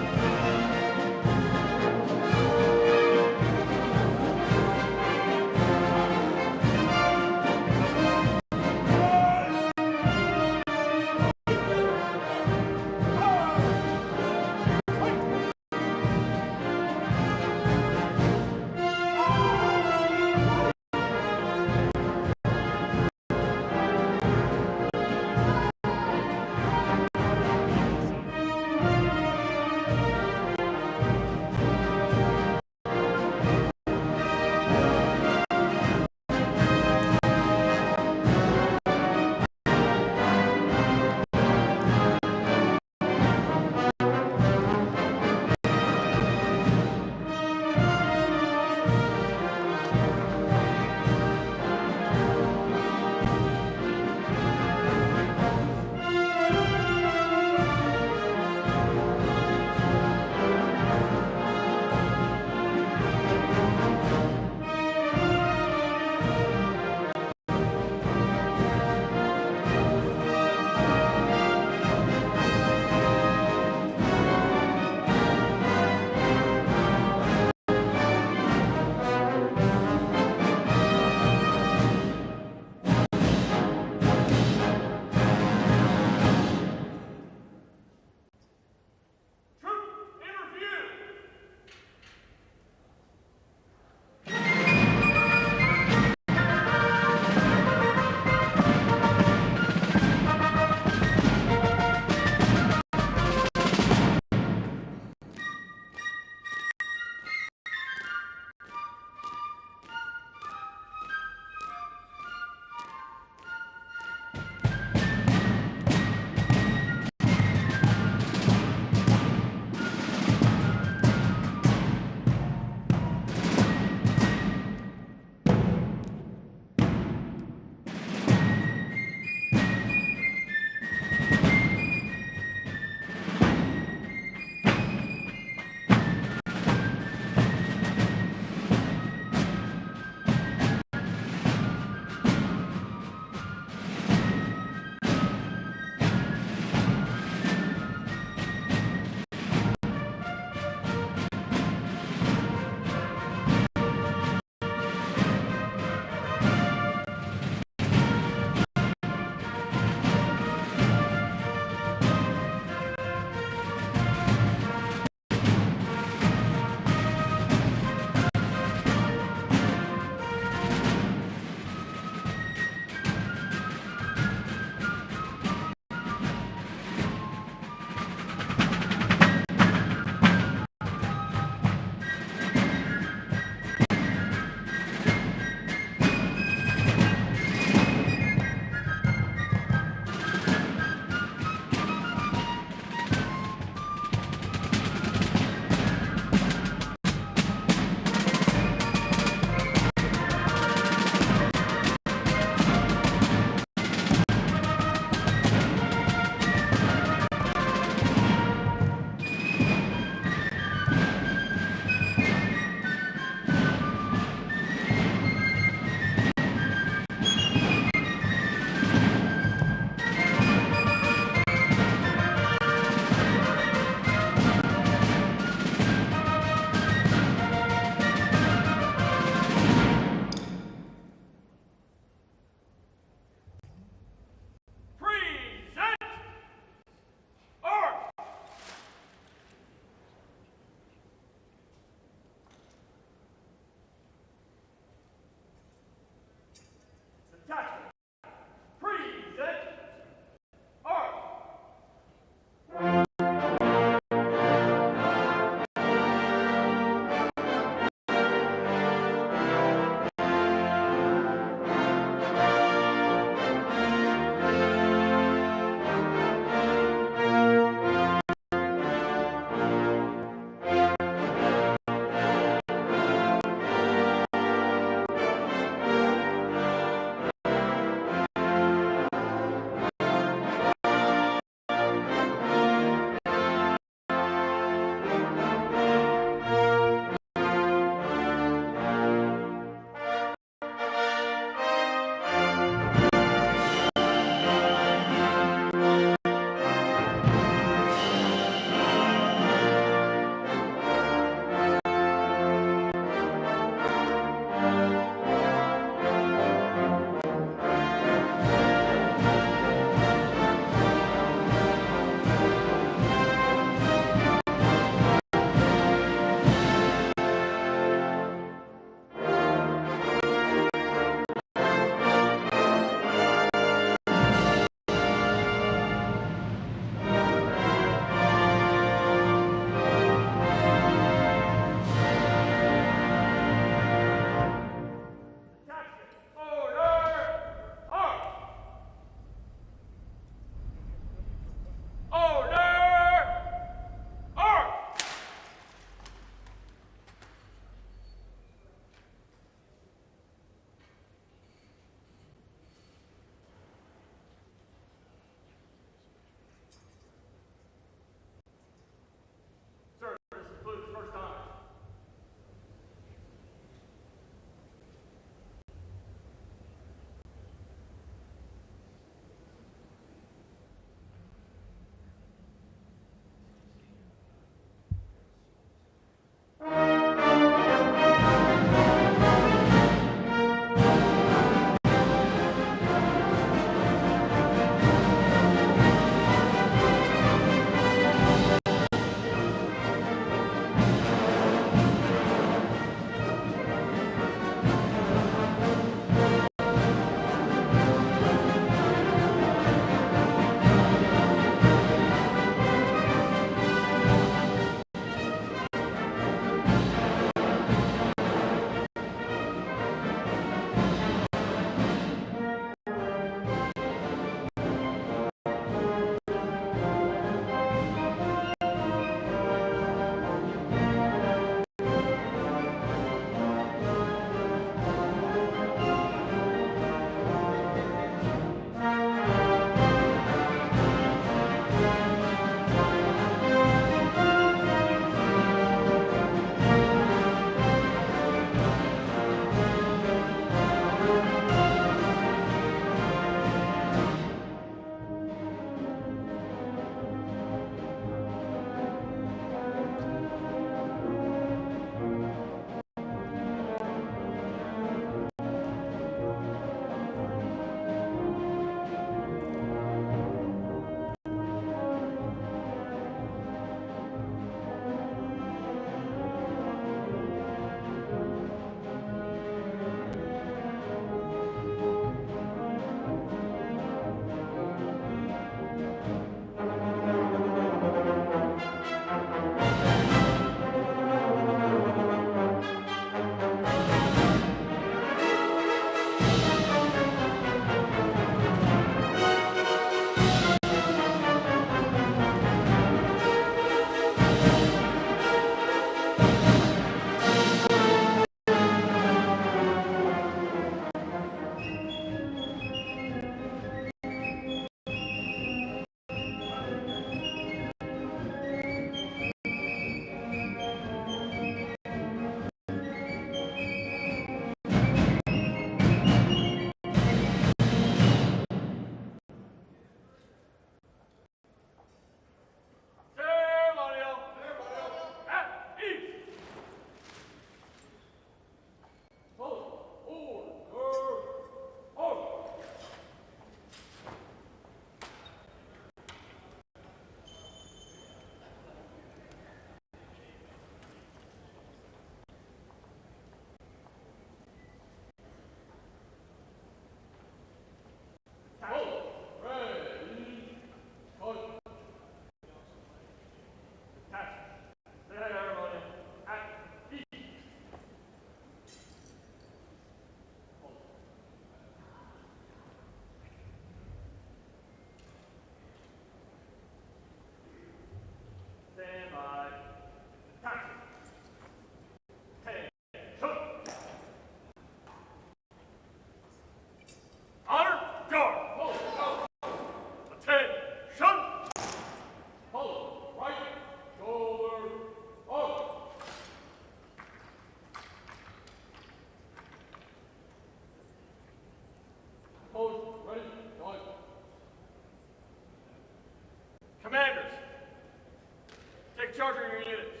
Speaker 5: Discharging your units.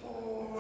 Speaker 7: Forward.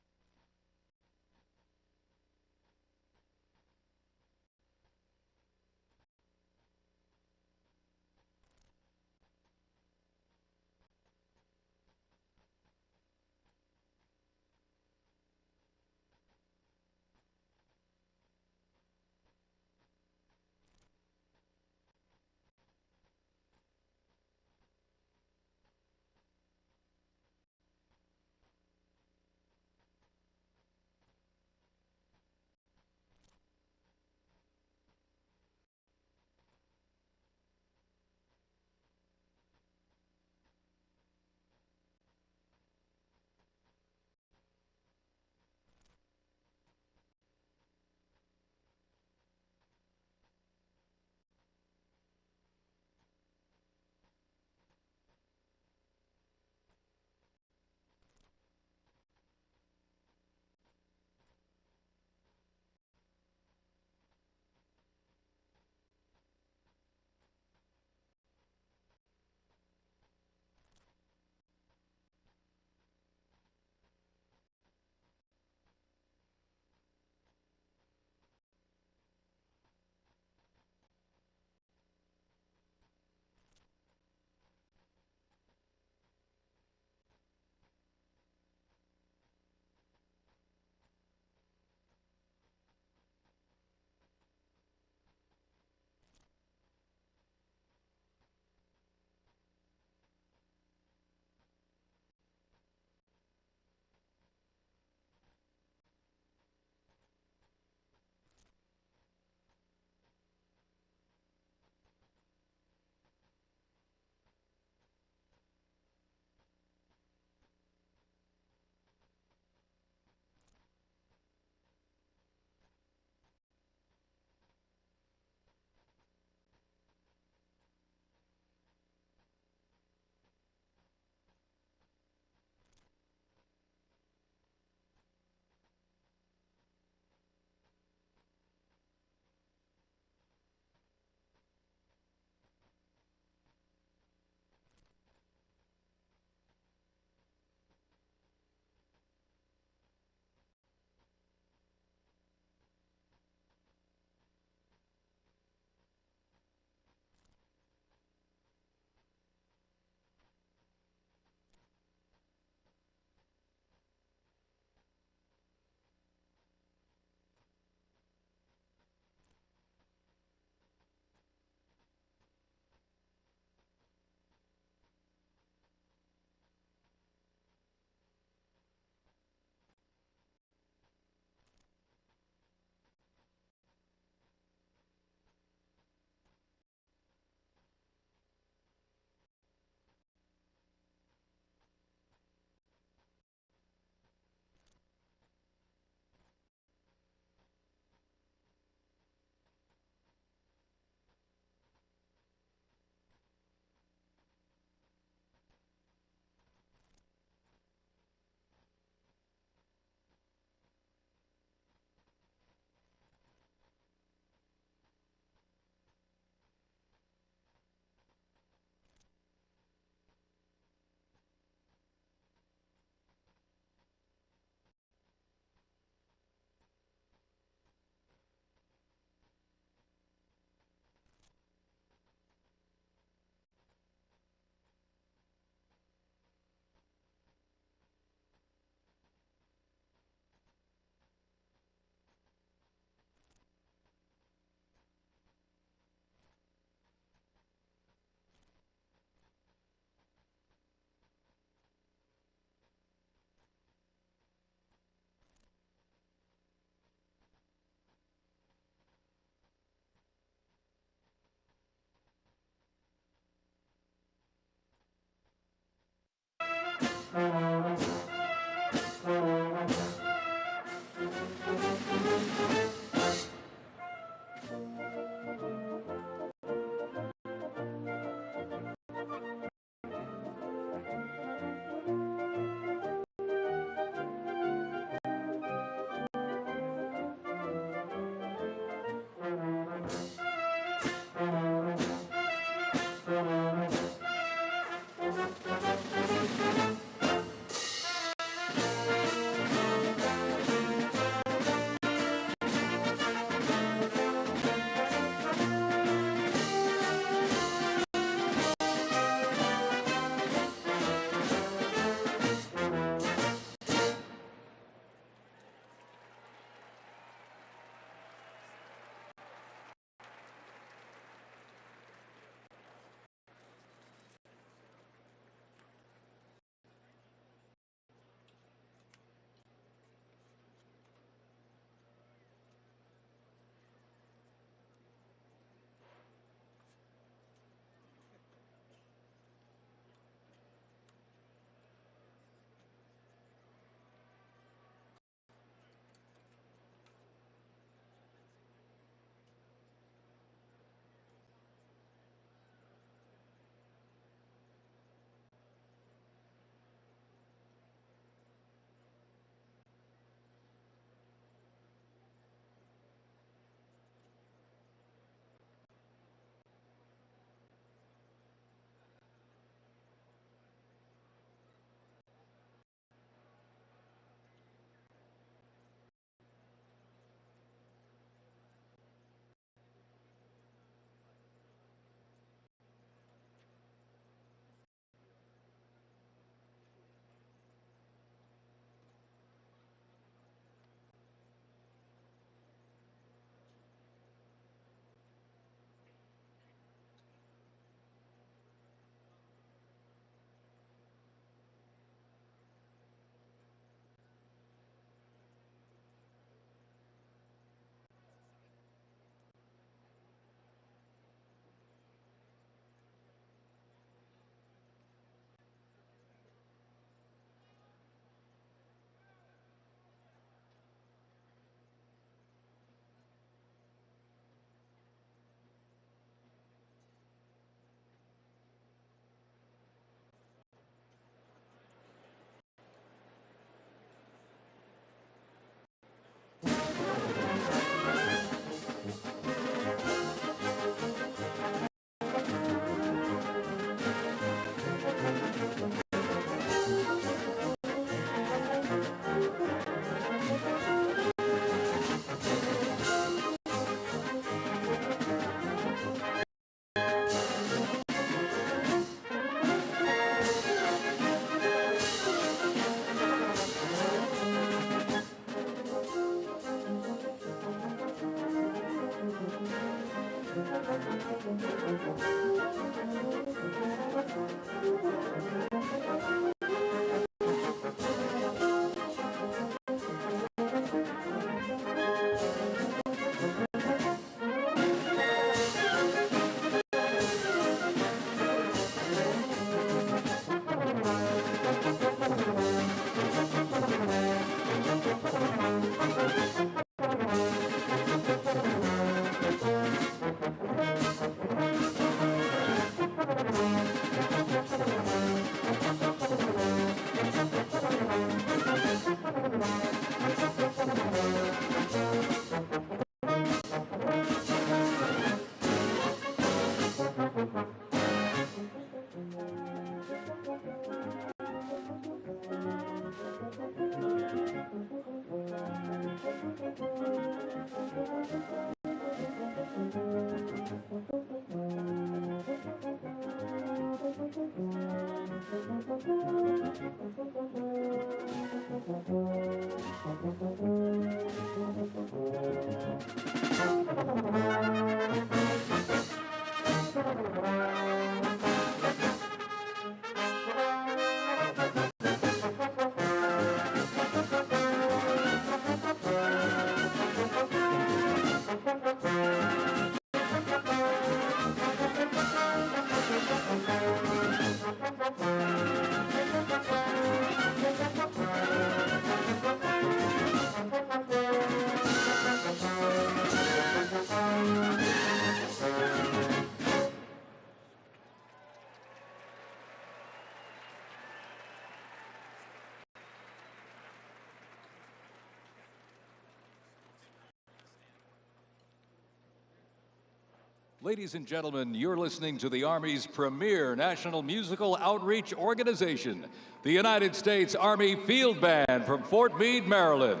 Speaker 18: Ladies and gentlemen, you're listening to the Army's premier national musical outreach organization, the United States Army Field Band from Fort Meade, Maryland.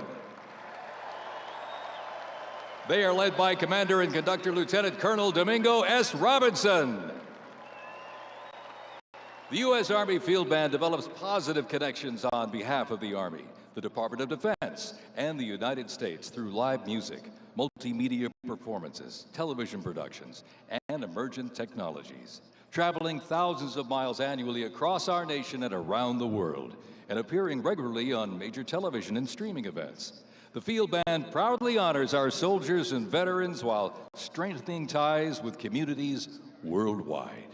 Speaker 18: They are led by Commander and Conductor Lieutenant Colonel Domingo S. Robinson. The U.S. Army Field Band develops positive connections on behalf of the Army, the Department of Defense, and the United States through live music, multimedia performances, television productions, and emergent technologies, traveling thousands of miles annually across our nation and around the world, and appearing regularly on major television and streaming events. The Field Band proudly honors our soldiers and veterans while strengthening ties with communities worldwide.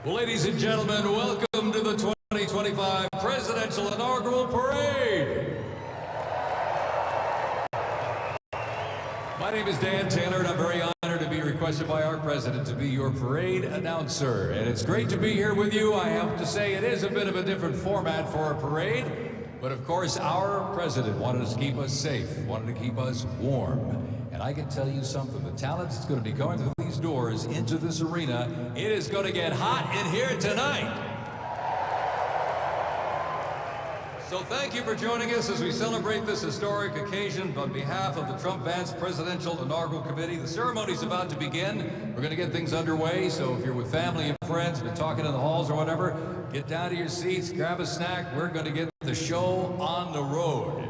Speaker 18: Well, ladies and gentlemen, welcome to the 2025 Presidential Inaugural Parade. My name is Dan Taylor, and I'm very honored to be requested by our president to be your parade announcer. And it's great to be here with you. I have to say it is a bit of a different format for a parade, but of course our president wanted us to keep us safe, wanted to keep us warm. And I can tell you something, the talent that's going to be going through these doors into this arena, it is going to get hot in here tonight. So thank you for joining us as we celebrate this historic occasion on behalf of the Trump-Vance Presidential Inaugural Committee. The ceremony's about to begin. We're going to get things underway, so if you're with family and friends, been talking in the halls or whatever, get down to your seats, grab a snack. We're going to get the show on the road.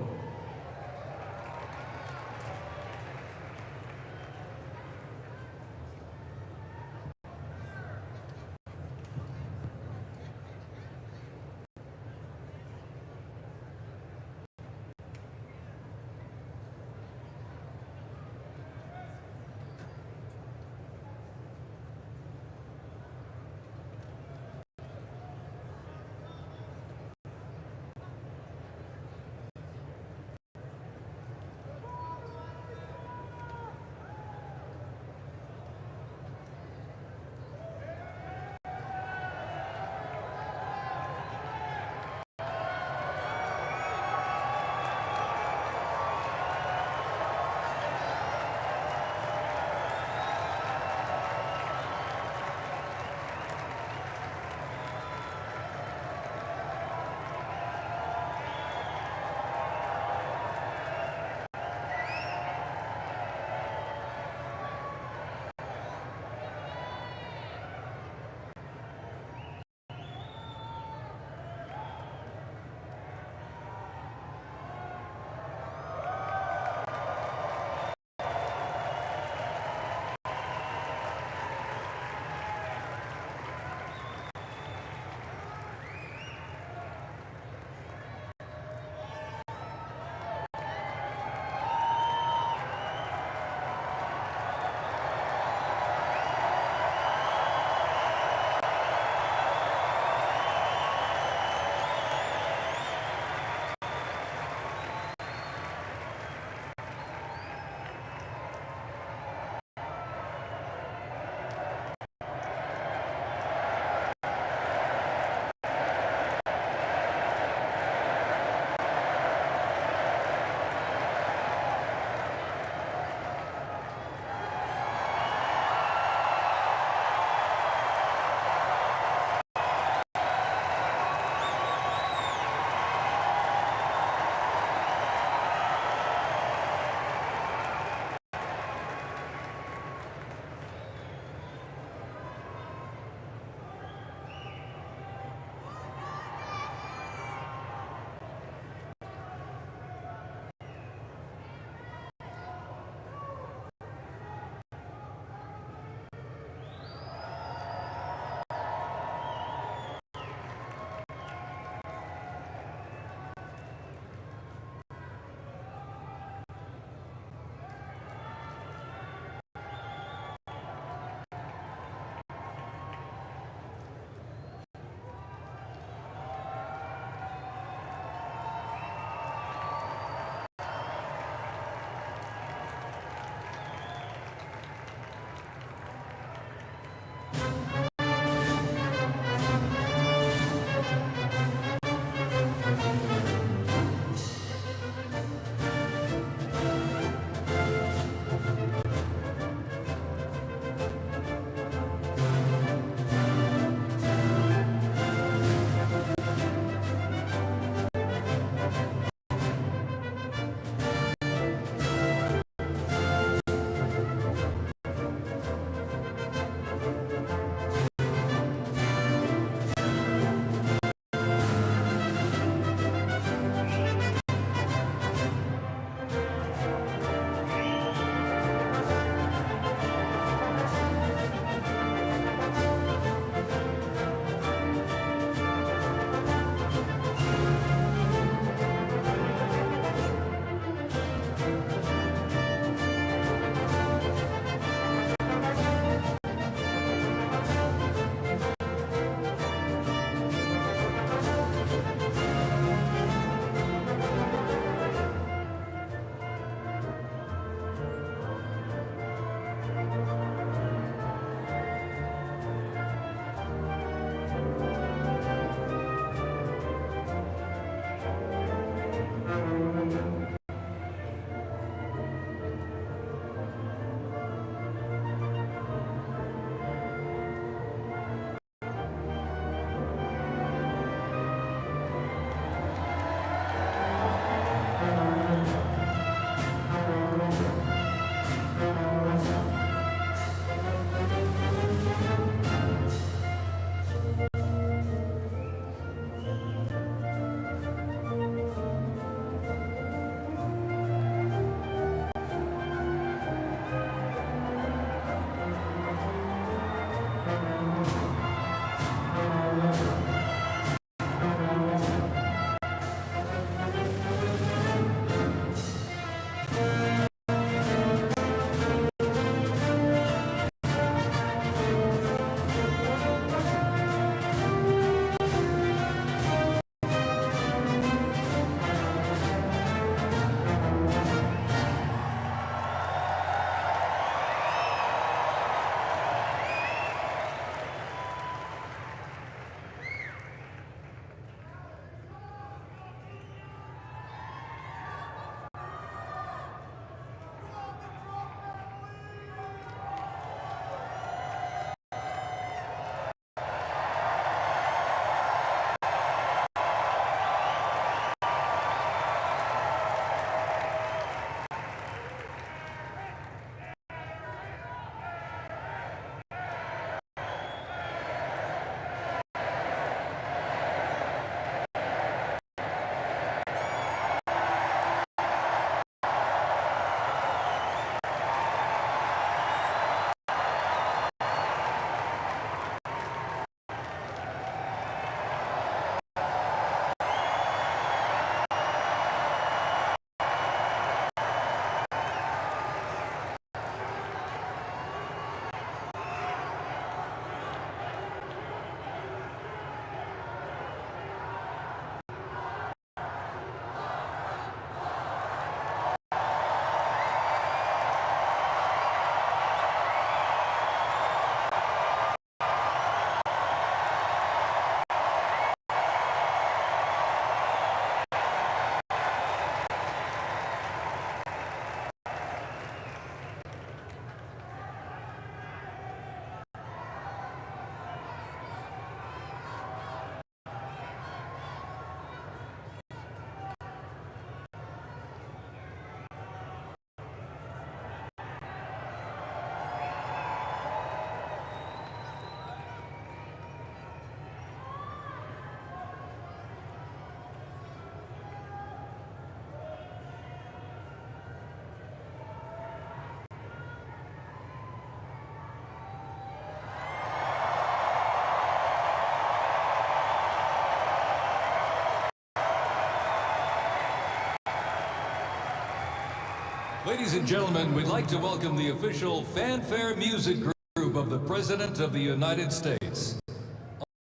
Speaker 18: Ladies and gentlemen, we'd like to welcome the official fanfare music group of the President of the United States.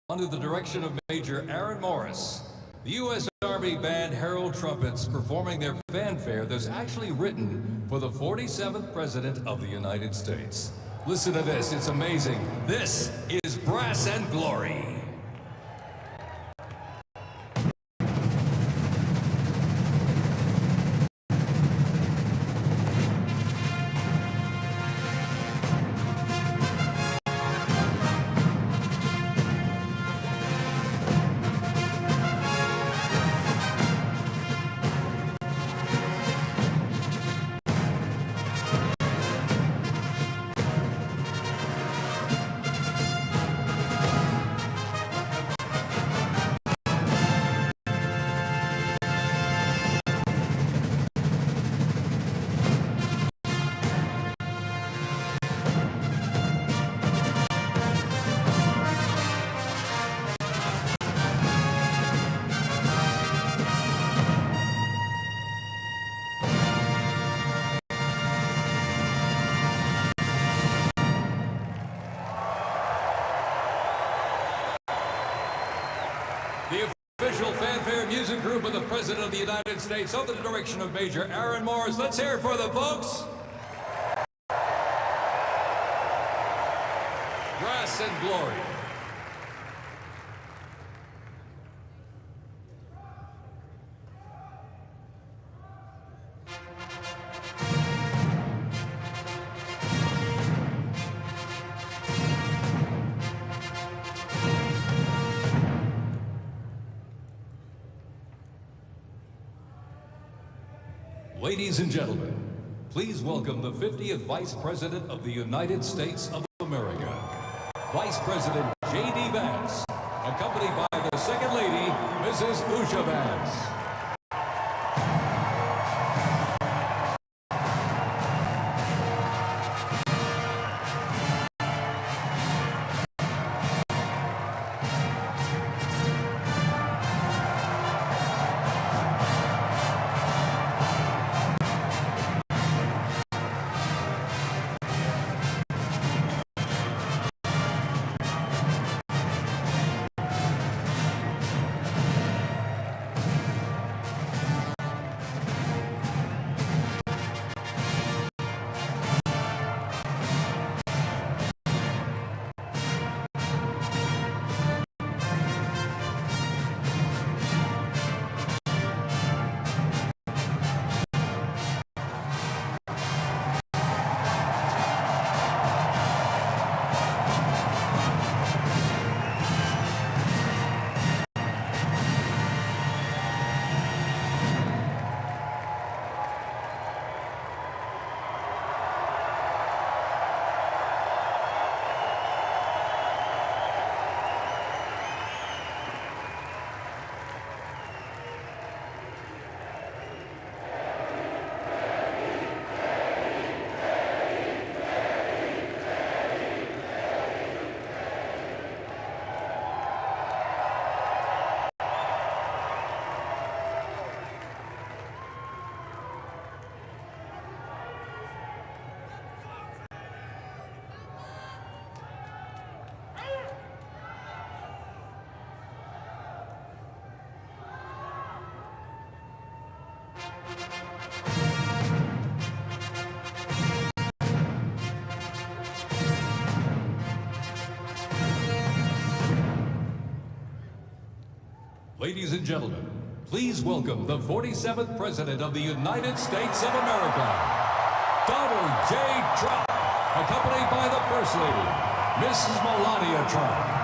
Speaker 18: Under the direction of Major Aaron Morris, the U.S. Army Band Herald Trumpets performing their fanfare that's actually written for the 47th President of the United States. Listen to this, it's amazing. This is Brass and Glory. Fanfare music group of the President of the United States under the direction of Major Aaron Morris. Let's hear it for them, folks. Brass and Glory. Ladies and gentlemen, please welcome the 50th Vice President of the United States of America, Vice President J.D. Vance, accompanied by the Second Lady, Mrs. Usha Vance. Ladies and gentlemen, please welcome the 47th President of the United States of America, Donald J. Trump, accompanied by the First Lady, Mrs. Melania Trump.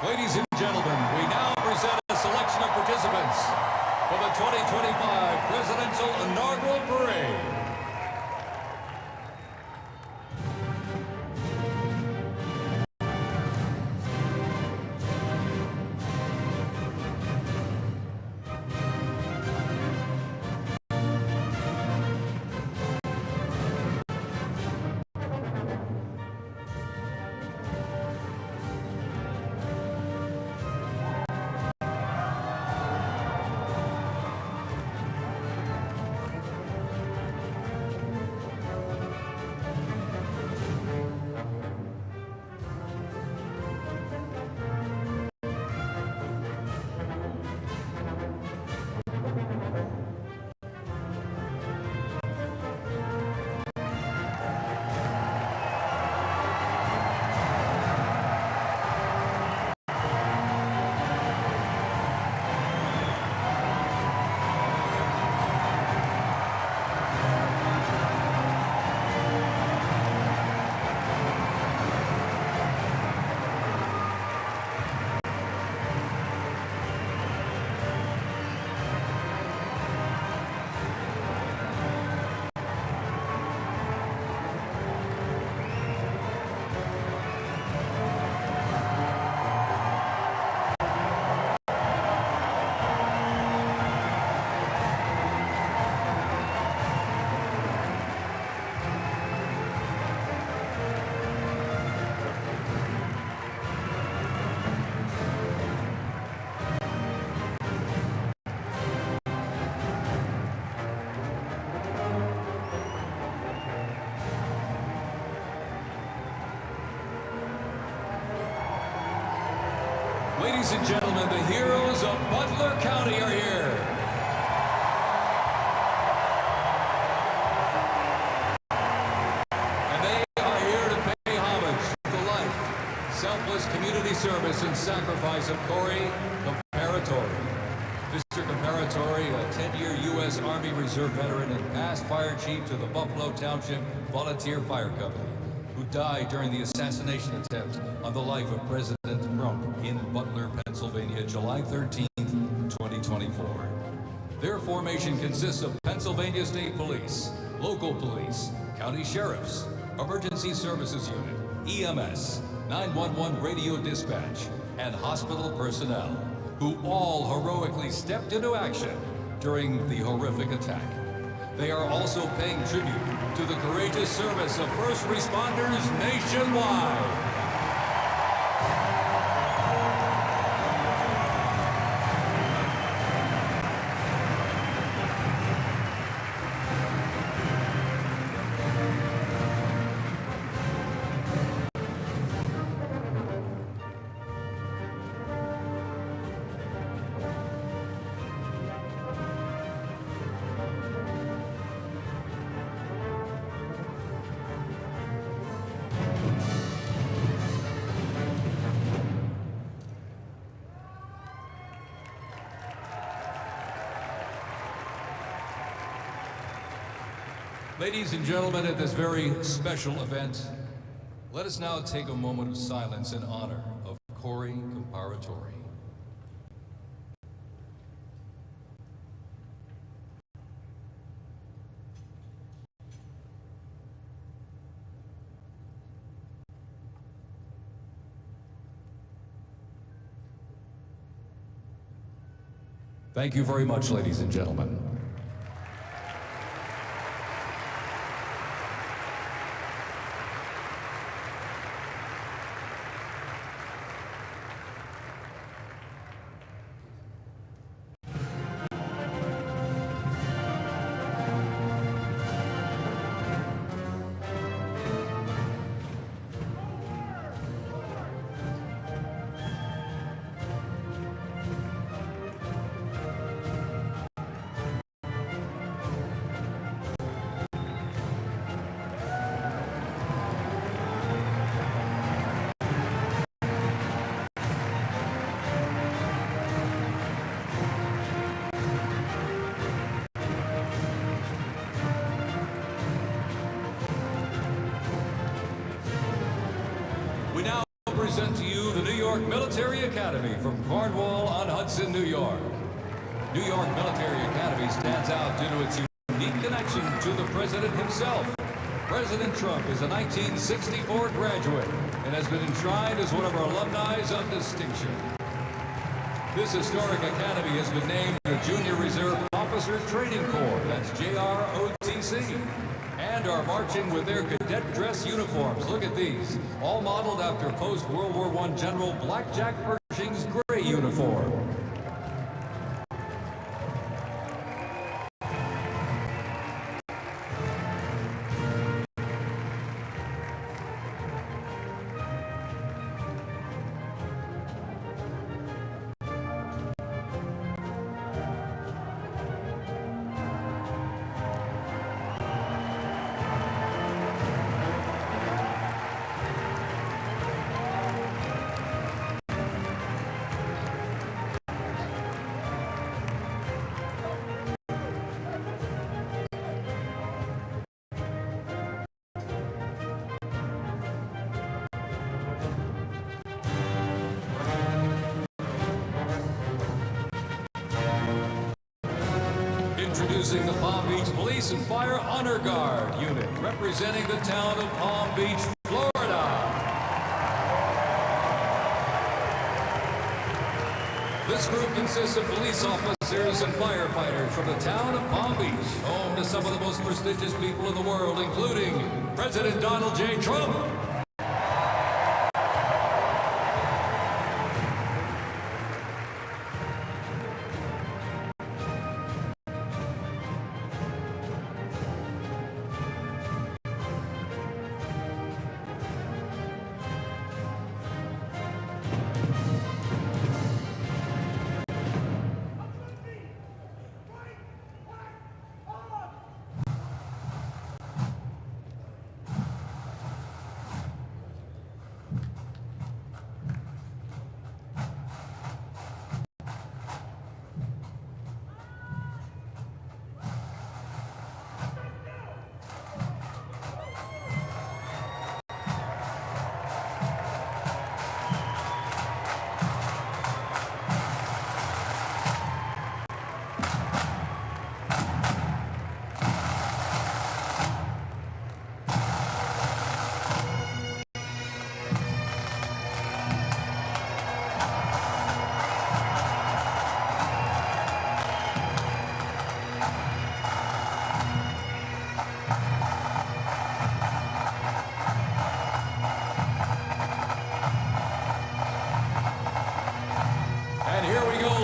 Speaker 18: Ladies and gentlemen, we now present a selection of participants for the 2025 Presidential Inaugural Parade. Ladies and gentlemen, the heroes of Butler County are here. And they are here to pay homage to the life, selfless community service, and sacrifice of Corey Comparatori. Mr. Comparatori, a 10-year U.S. Army Reserve veteran and past fire chief to the Buffalo Township Volunteer Fire Company, who died during the assassination attempt on the life of President Trump in Butler, Pennsylvania, July 13, 2024. Their formation consists of Pennsylvania State Police, local police, county sheriffs, emergency services unit, EMS, 911 radio dispatch, and hospital personnel, who all heroically stepped into action during the horrific attack. They are also paying tribute to the courageous service of first responders nationwide. Ladies and gentlemen, at this very special event, let us now take a moment of silence in honor of Corey Comparatori. Thank you very much, ladies and gentlemen. Military Academy from Cornwall-on-Hudson, New York. New York Military Academy stands out due to its unique connection to the President himself. President Trump is a 1964 graduate and has been enshrined as one of our alumni of distinction. This historic academy has been named the Junior Reserve Officer Training Corps, that's JROTC, and are marching with their cadet dress uniforms. Look at these, all modeled after post-World War I General Blackjack Pershing's gray uniform. Introducing the Palm Beach Police and Fire Honor Guard unit, representing the town of Palm Beach, Florida. This group consists of police officers and firefighters from the town of Palm Beach, home to some of the most prestigious people in the world, including President Donald J. Trump.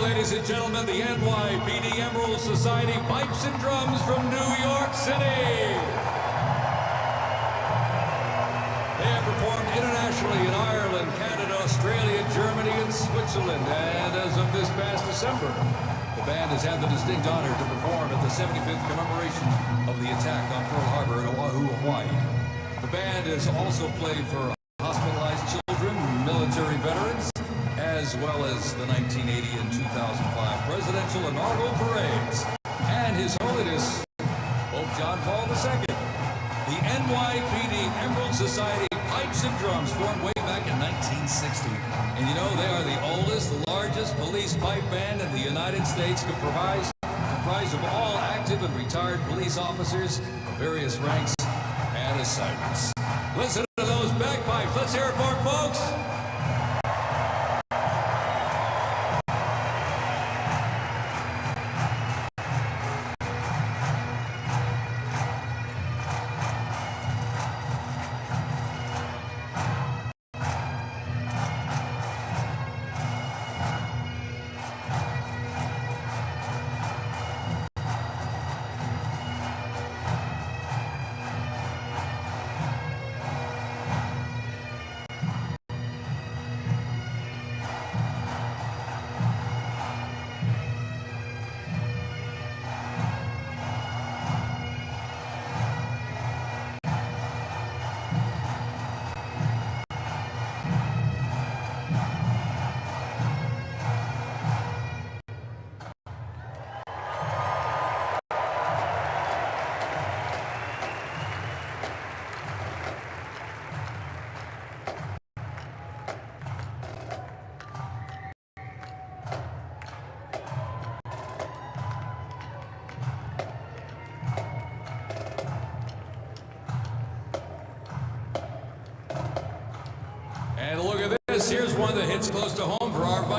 Speaker 18: Ladies and gentlemen, the NYPD Emerald Society Pipes and Drums from New York City. They have performed internationally in Ireland, Canada, Australia, Germany, and Switzerland. And as of this past December, the band has had the distinct honor to perform at the 75th commemoration of the attack on Pearl Harbor in Oahu, Hawaii. The band has also played for hospitalized children, military veterans, as well as the 1980 and 2005 presidential inaugural parades, and His Holiness Pope John Paul II. The NYPD Emerald Society Pipes and Drums formed way back in 1960. And you know, they are the oldest, largest police pipe band in the United States, comprised of all active and retired police officers of various ranks and assignments. Listen to those bagpipes. Let's hear it for them, folks.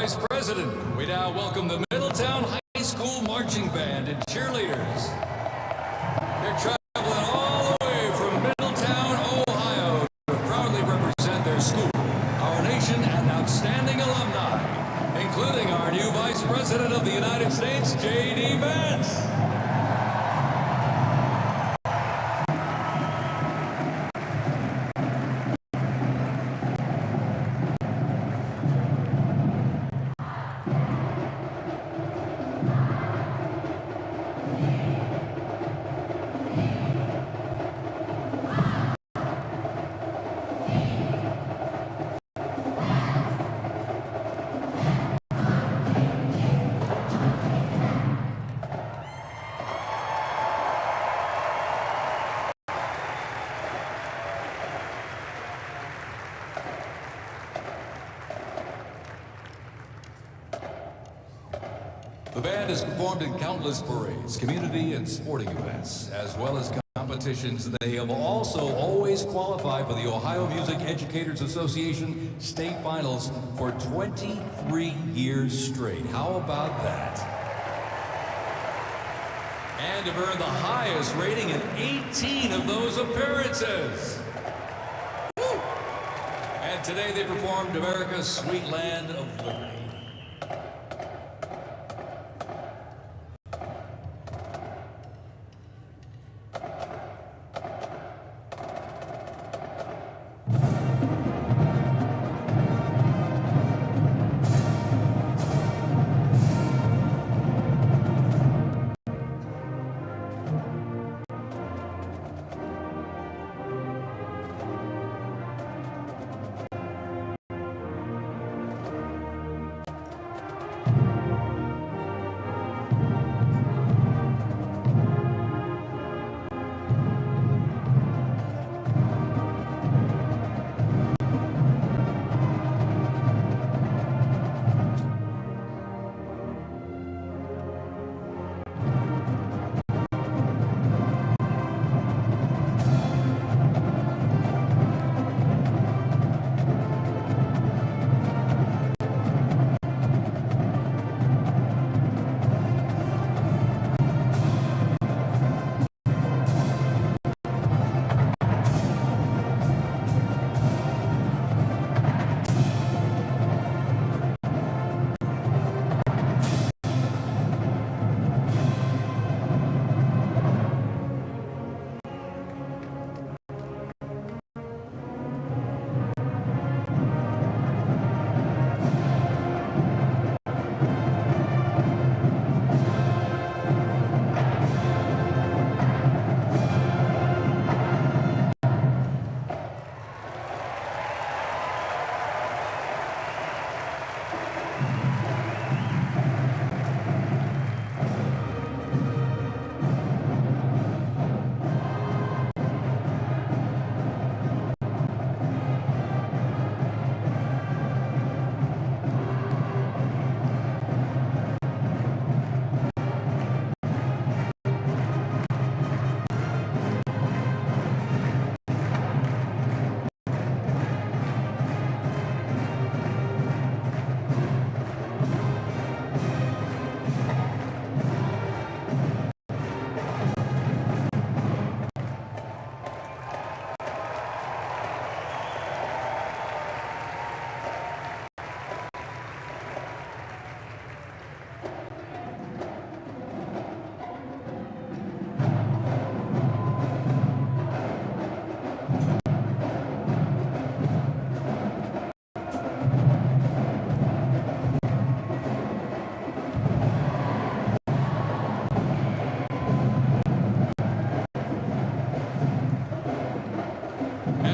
Speaker 18: Vice President, we now welcome the Middletown High School Marching Band and cheerleaders. They're traveling all the way from Middletown, Ohio to proudly represent their school, our nation, and outstanding alumni, including our new Vice President of the United States, J.D. Vance. The band has performed in countless parades, community and sporting events, as well as competitions. They have also always qualified for the Ohio Music Educators Association state finals for 23 years straight. How about that? And have earned the highest rating in 18 of those appearances. Woo! And today they performed America's Sweet Land of Liberty.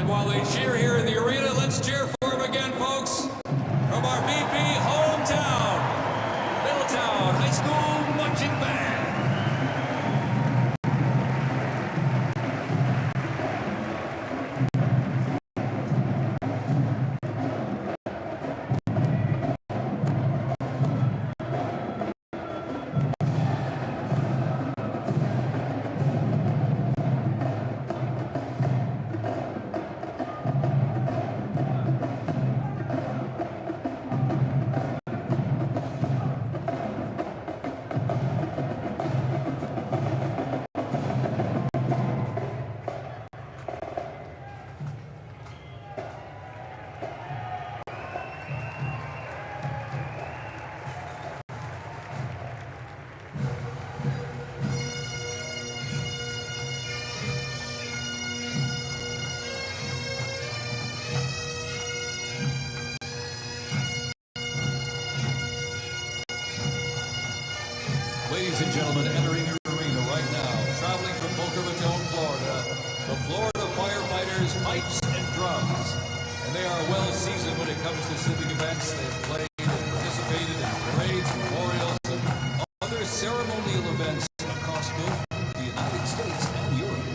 Speaker 18: While they cheer here in the arena, let's cheer for him again, folks. From our VP hometown, Middletown High School Marching Band. Ladies and gentlemen, entering the arena right now, traveling from Boca Raton, Florida, the Florida Firefighters Pipes and Drums. And they are well seasoned when it comes to civic events. They've played and participated in parades, memorials, and other ceremonial events across both the United States and Europe.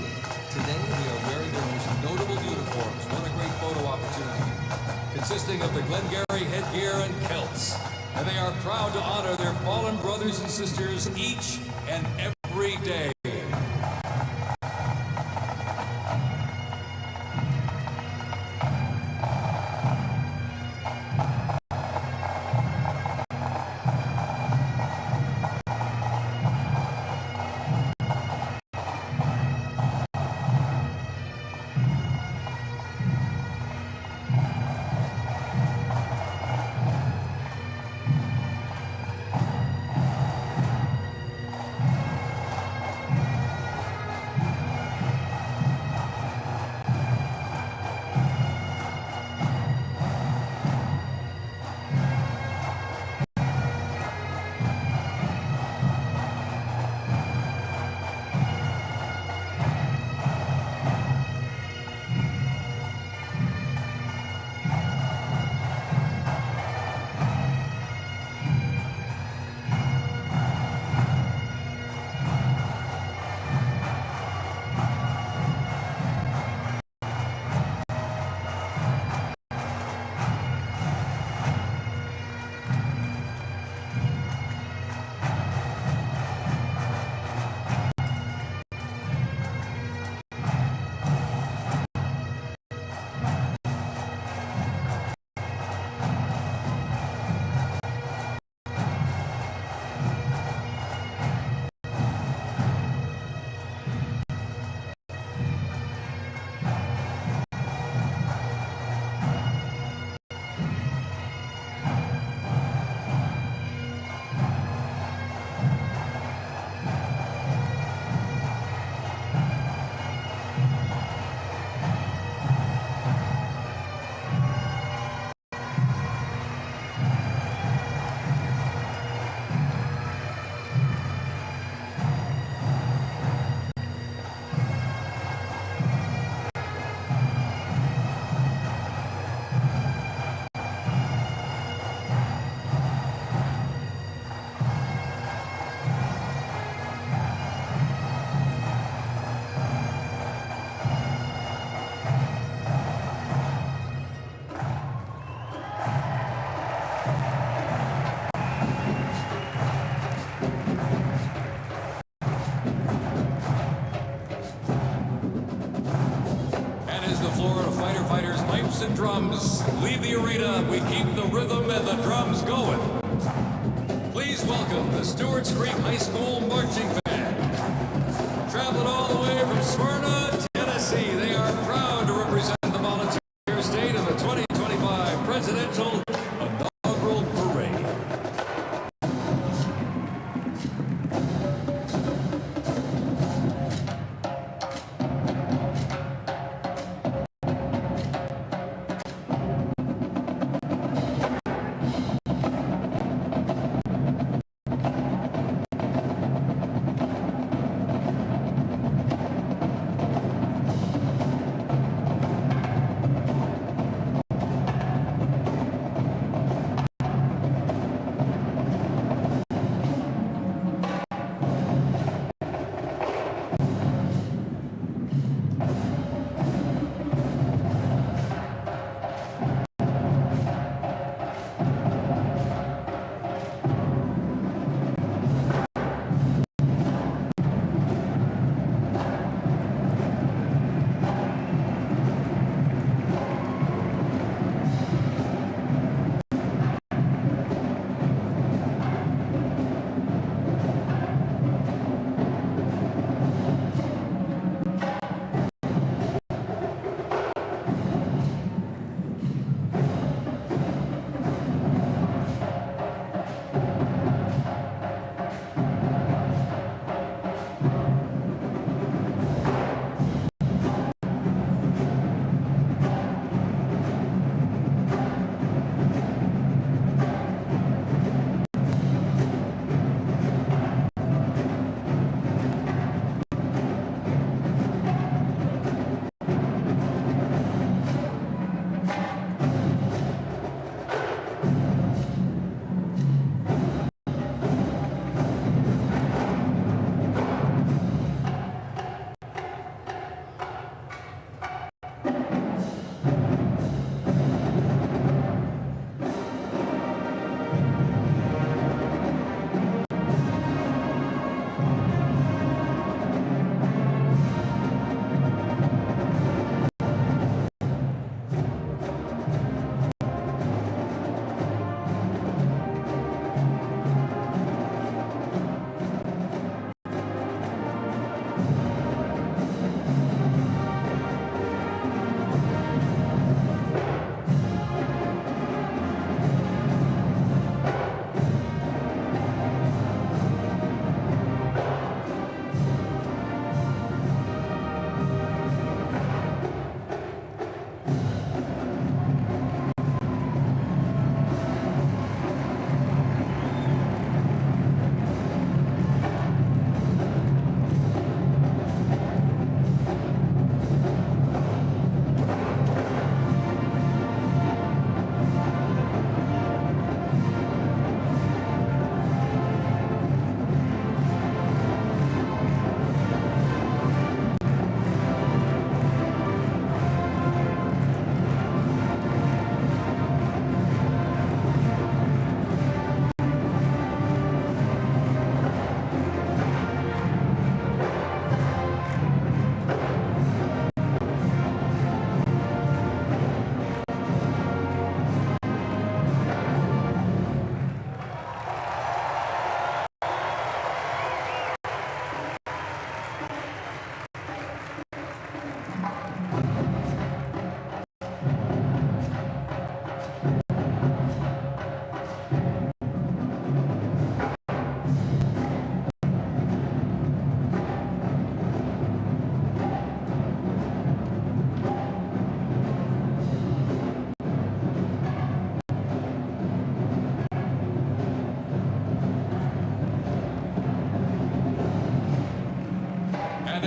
Speaker 18: Today, they are wearing their most notable uniforms. What a great photo opportunity. Consisting of the Glengarry headgear and kilts. And they are proud to honor their fallen brothers and sisters each and every day. Pipes and drums leave the arena. We keep the rhythm and the drums going. Please welcome the Stewart's Creek High School Marching Band. Traveling all the way from Smyrna, Tennessee, they are proud to represent the volunteer state in the 2025 Presidential Inaugural Parade.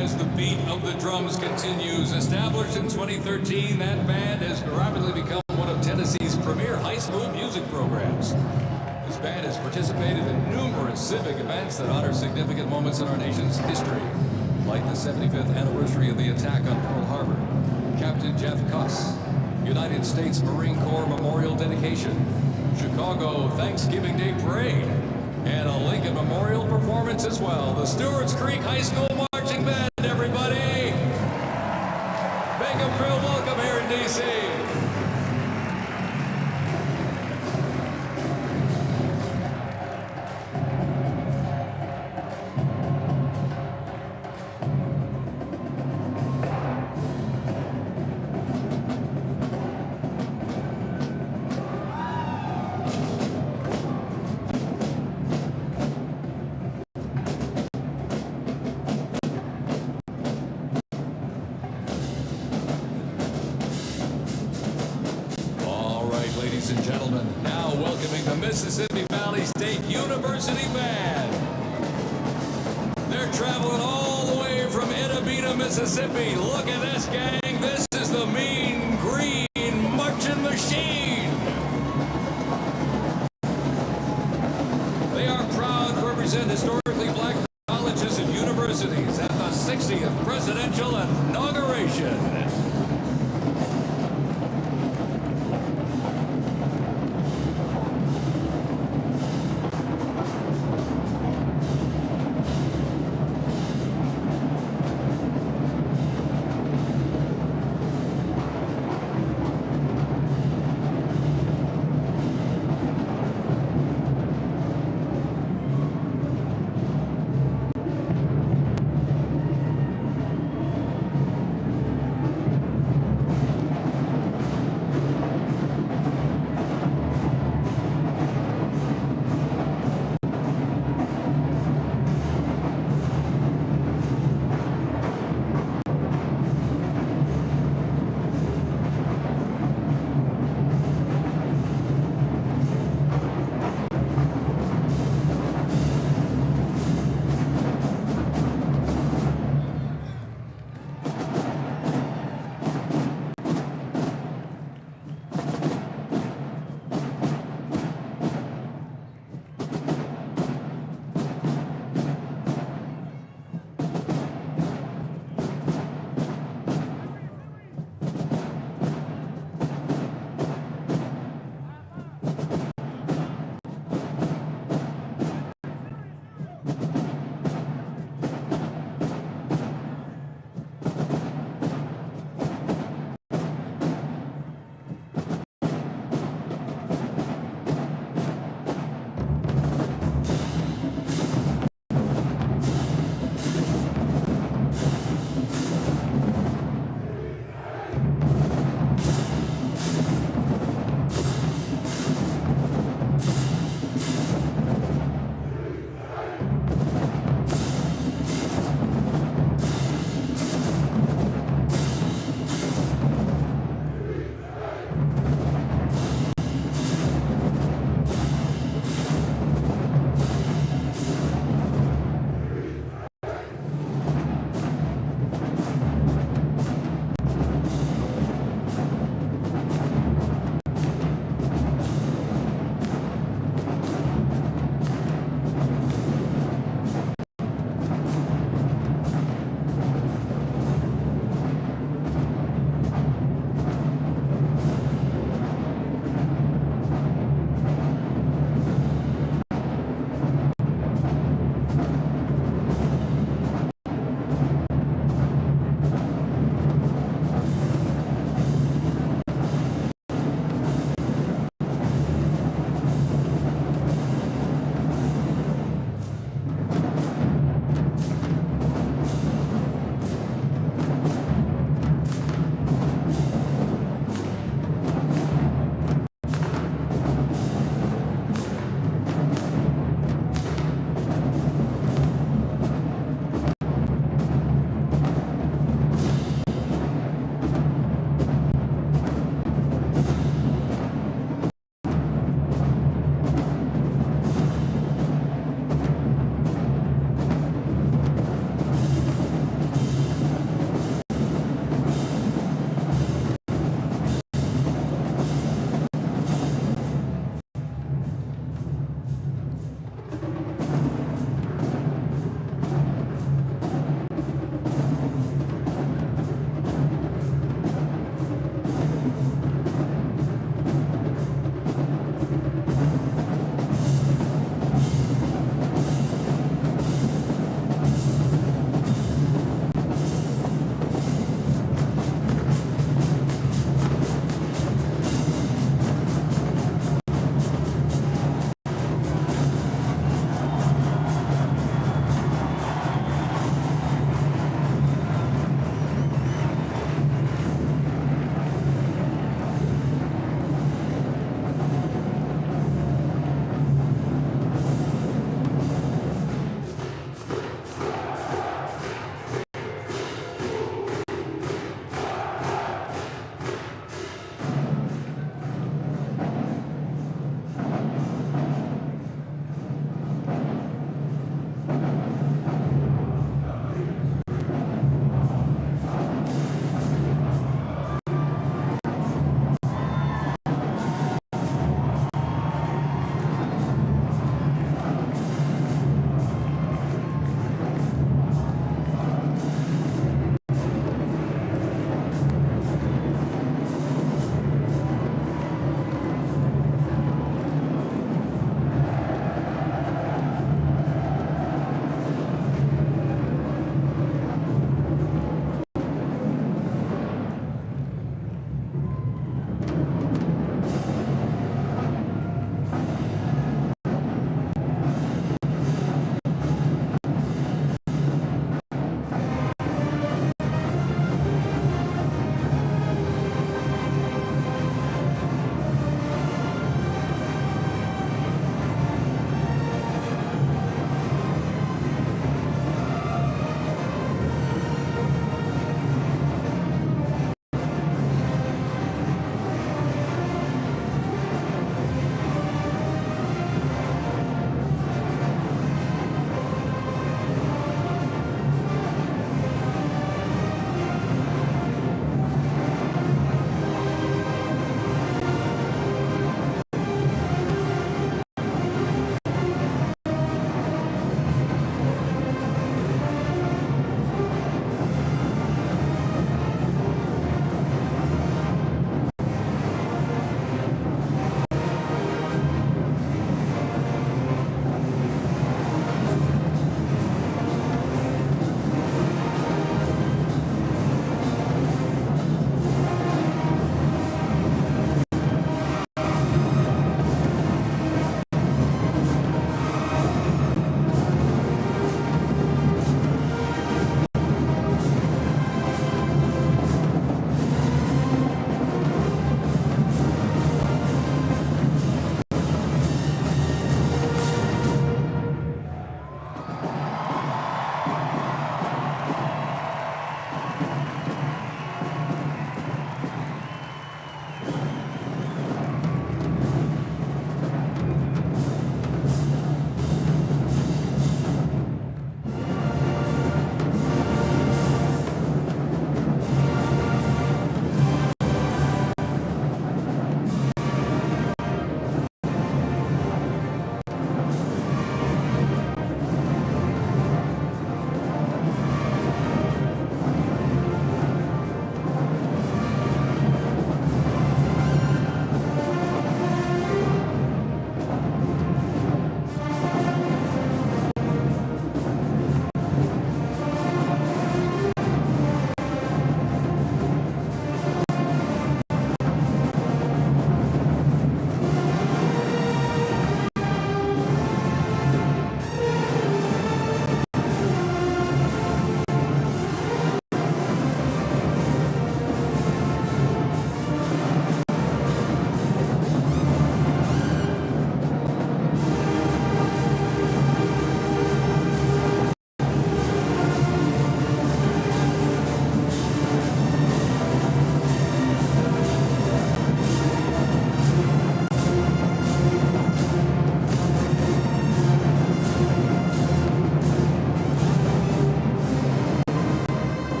Speaker 18: As the beat of the drums continues, established in 2013, that band has rapidly become one of Tennessee's premier high school music programs. This band has participated in numerous civic events that honor significant moments in our nation's history, like the 75th anniversary of the attack on Pearl Harbor, Captain Jeff Cuss, United States Marine Corps Memorial Dedication, Chicago Thanksgiving Day Parade, and a Lincoln Memorial performance as well. The Stewart's Creek High School Marching Band, everybody! Make them feel welcome here in D.C. Ladies and gentlemen, now welcoming the Mississippi Valley State University Band. They're traveling all the way from Itabena, Mississippi. Look at this, gang. This is the Mean Green Marching Machine. They are proud to represent historically black colleges and universities at the 60th Presidential Inauguration.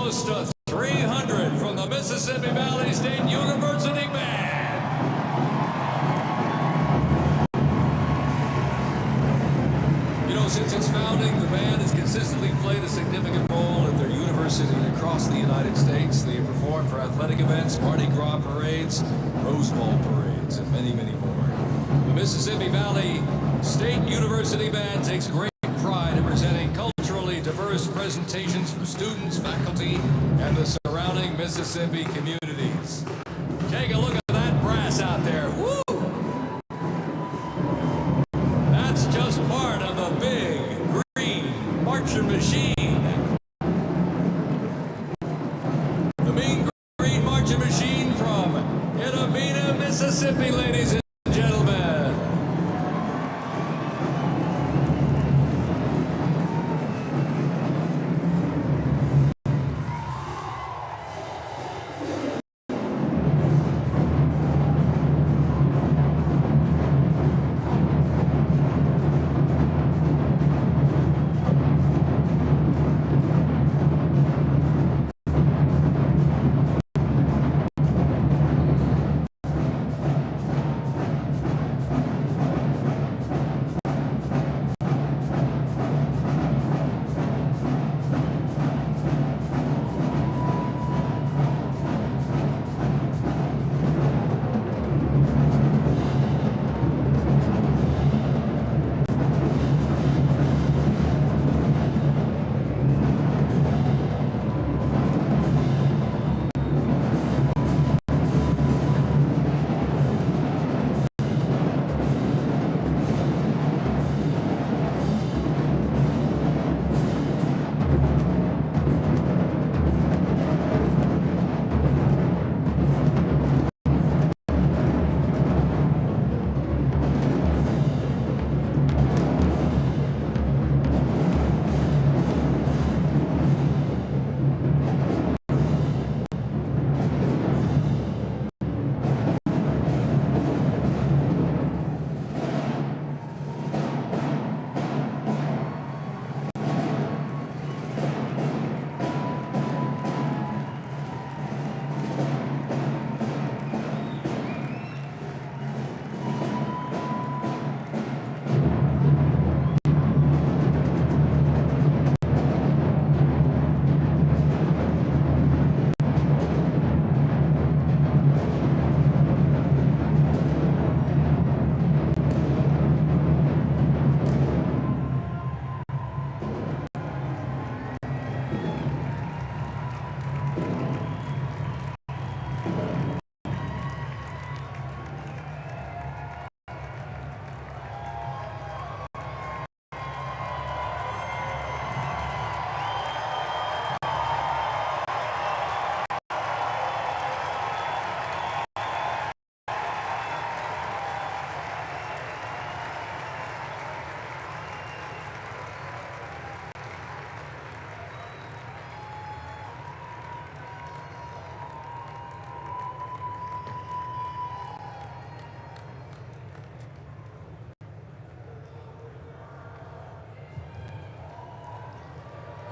Speaker 18: close to 300 from the Mississippi Valley State University Band. You know, since its founding, the band has consistently played a significant role at their university across the United States. They have performed for athletic events, Mardi Gras parades, Rose Bowl parades, and many, many more. The Mississippi Valley State University Band takes great pride in presenting culturally diverse presentations for students, faculty, and the surrounding Mississippi communities. Take a look at that brass out there. Woo! That's just part of the big green marching machine. The mean green marching machine from Itabena, Mississippi, ladies and gentlemen.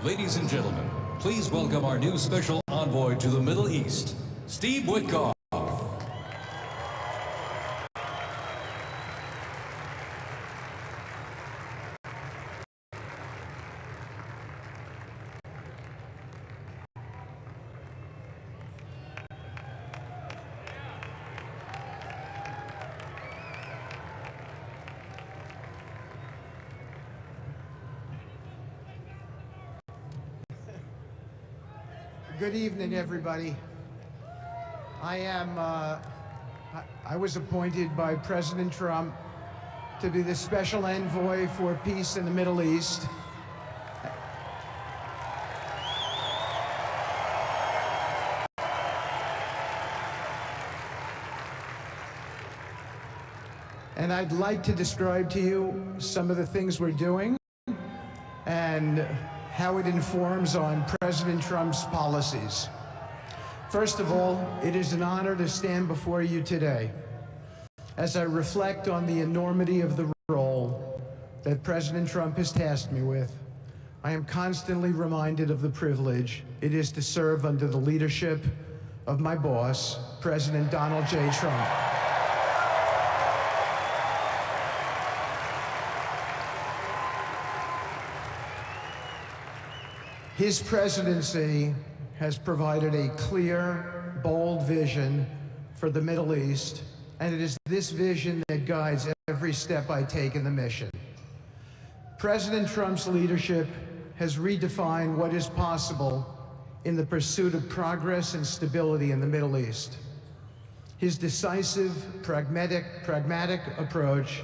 Speaker 18: Ladies and gentlemen, please welcome our new special envoy to the Middle East, Steve Witkoff.
Speaker 10: Good evening, everybody. I was appointed by President Trump to be the special envoy for peace in the Middle East. And I'd like to describe to you some of the things we're doing and how it informs on President Trump's policies. First of all, it is an honor to stand before you today as I reflect on the enormity of the role that President Trump has tasked me with. I am constantly reminded of the privilege it is to serve under the leadership of my boss, President Donald J. Trump. His presidency has provided a clear, bold vision for the Middle East, and it is this vision that guides every step I take in the mission. President Trump's leadership has redefined what is possible in the pursuit of progress and stability in the Middle East. His decisive, pragmatic approach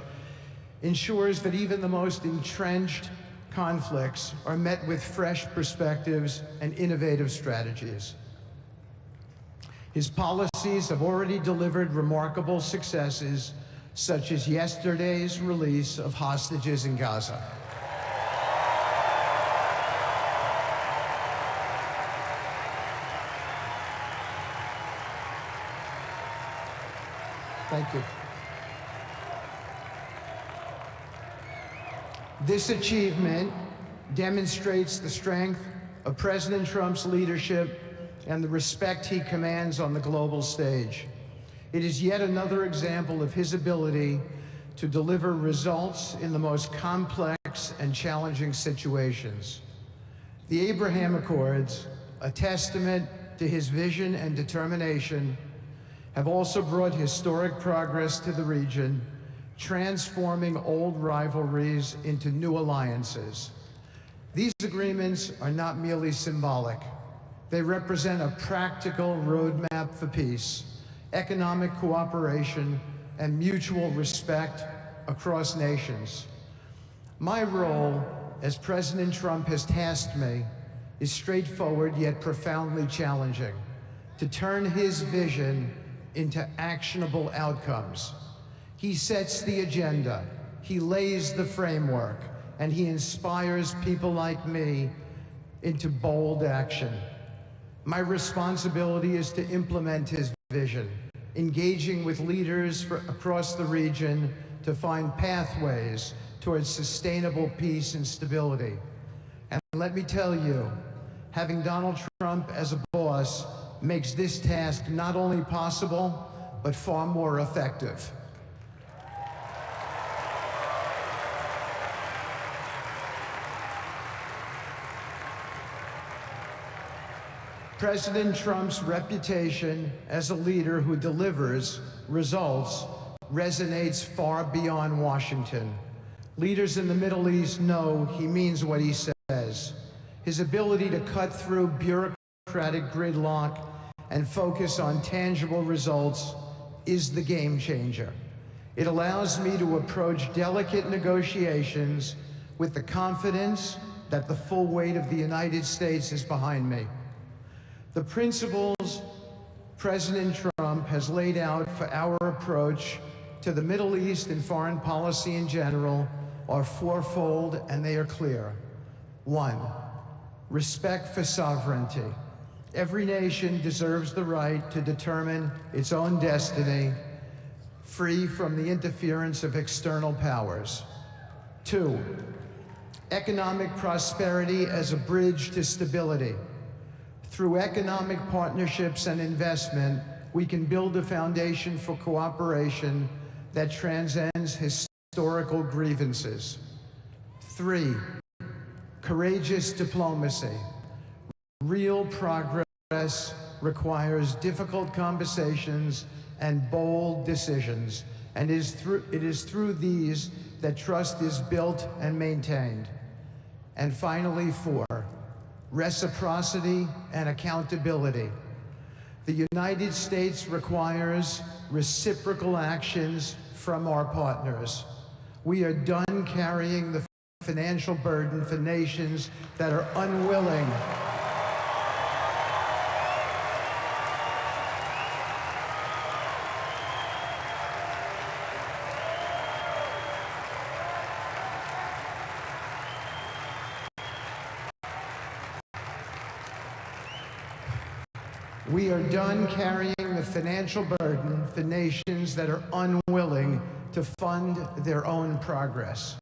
Speaker 10: ensures that even the most entrenched conflicts are met with fresh perspectives and innovative strategies. His policies have already delivered remarkable successes, such as yesterday's release of hostages in Gaza. Thank you. This achievement demonstrates the strength of President Trump's leadership and the respect he commands on the global stage. It is yet another example of his ability to deliver results in the most complex and challenging situations. The Abraham Accords, a testament to his vision and determination, have also brought historic progress to the region, transforming old rivalries into new alliances. These agreements are not merely symbolic. They represent a practical roadmap for peace, economic cooperation, and mutual respect across nations. My role, as President Trump has tasked me, is straightforward yet profoundly challenging: to turn his vision into actionable outcomes. He sets the agenda, he lays the framework, and he inspires people like me into bold action. My responsibility is to implement his vision, engaging with leaders across the region to find pathways towards sustainable peace and stability. And let me tell you, having Donald Trump as a boss makes this task not only possible, but far more effective. President Trump's reputation as a leader who delivers results resonates far beyond Washington. Leaders in the Middle East know he means what he says. His ability to cut through bureaucratic gridlock and focus on tangible results is the game changer. It allows me to approach delicate negotiations with the confidence that the full weight of the United States is behind me. The principles President Trump has laid out for our approach to the Middle East and foreign policy in general are fourfold, and they are clear. 1, respect for sovereignty. Every nation deserves the right to determine its own destiny, free from the interference of external powers. 2, economic prosperity as a bridge to stability. Through economic partnerships and investment, we can build a foundation for cooperation that transcends historical grievances. 3, courageous diplomacy. Real progress requires difficult conversations and bold decisions, and it is through these that trust is built and maintained. And finally, 4, reciprocity and accountability. The United States requires reciprocal actions from our partners. We are done carrying the financial burden for nations that are unwilling We are done carrying the financial burden for nations that are unwilling to fund their own progress.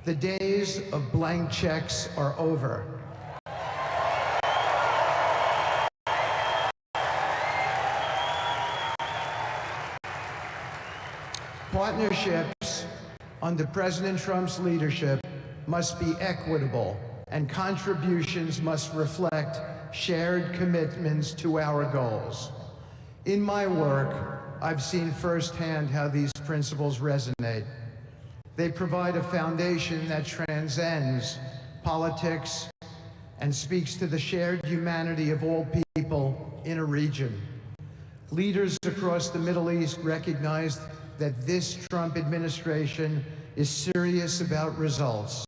Speaker 10: The days of blank checks are over. Partnerships under President Trump's leadership must be equitable, and contributions must reflect shared commitments to our goals. In my work, I've seen firsthand how these principles resonate. They provide a foundation that transcends politics and speaks to the shared humanity of all people in a region. Leaders across the Middle East recognize that this Trump administration is serious about results,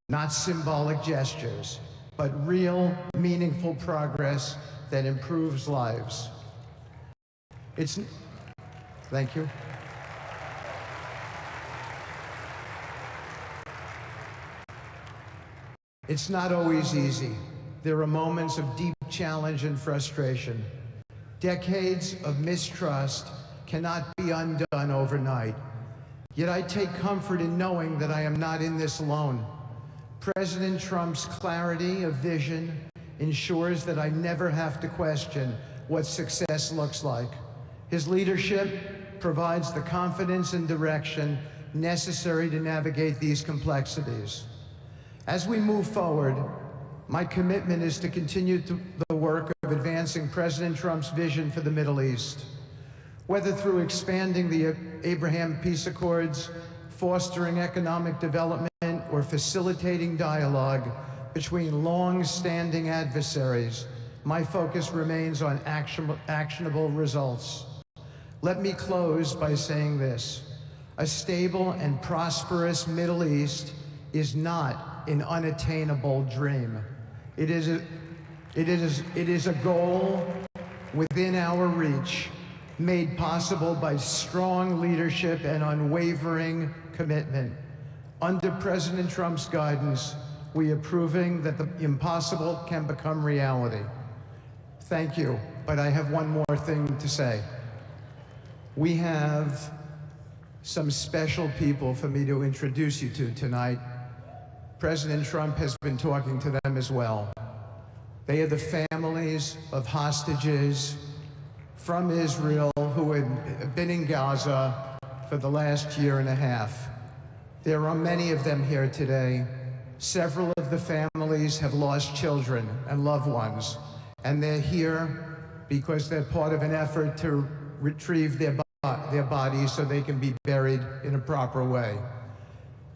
Speaker 10: not symbolic gestures, but real, meaningful progress that improves lives. Thank you. It's not always easy. There are moments of deep challenge and frustration. Decades of mistrust cannot be undone overnight. Yet I take comfort in knowing that I am not in this alone. President Trump's clarity of vision ensures that I never have to question what success looks like. His leadership provides the confidence and direction necessary to navigate these complexities. As we move forward, my commitment is to continue the work of advancing President Trump's vision for the Middle East. Whether through expanding the Abraham Peace Accords, fostering economic development, or facilitating dialogue between long-standing adversaries, my focus remains on actionable results. Let me close by saying this: a stable and prosperous Middle East is not an unattainable dream. It is a goal within our reach, made possible by strong leadership and unwavering commitment. Under President Trump's guidance, we are proving that the impossible can become reality. Thank you, but I have one more thing to say. We have some special people for me to introduce you to tonight. President Trump has been talking to them as well. They are the families of hostages from Israel who have been in Gaza for the last year and a half. There are many of them here today. Several of the families have lost children and loved ones, and they're here because they're part of an effort to retrieve their bodies so they can be buried in a proper way.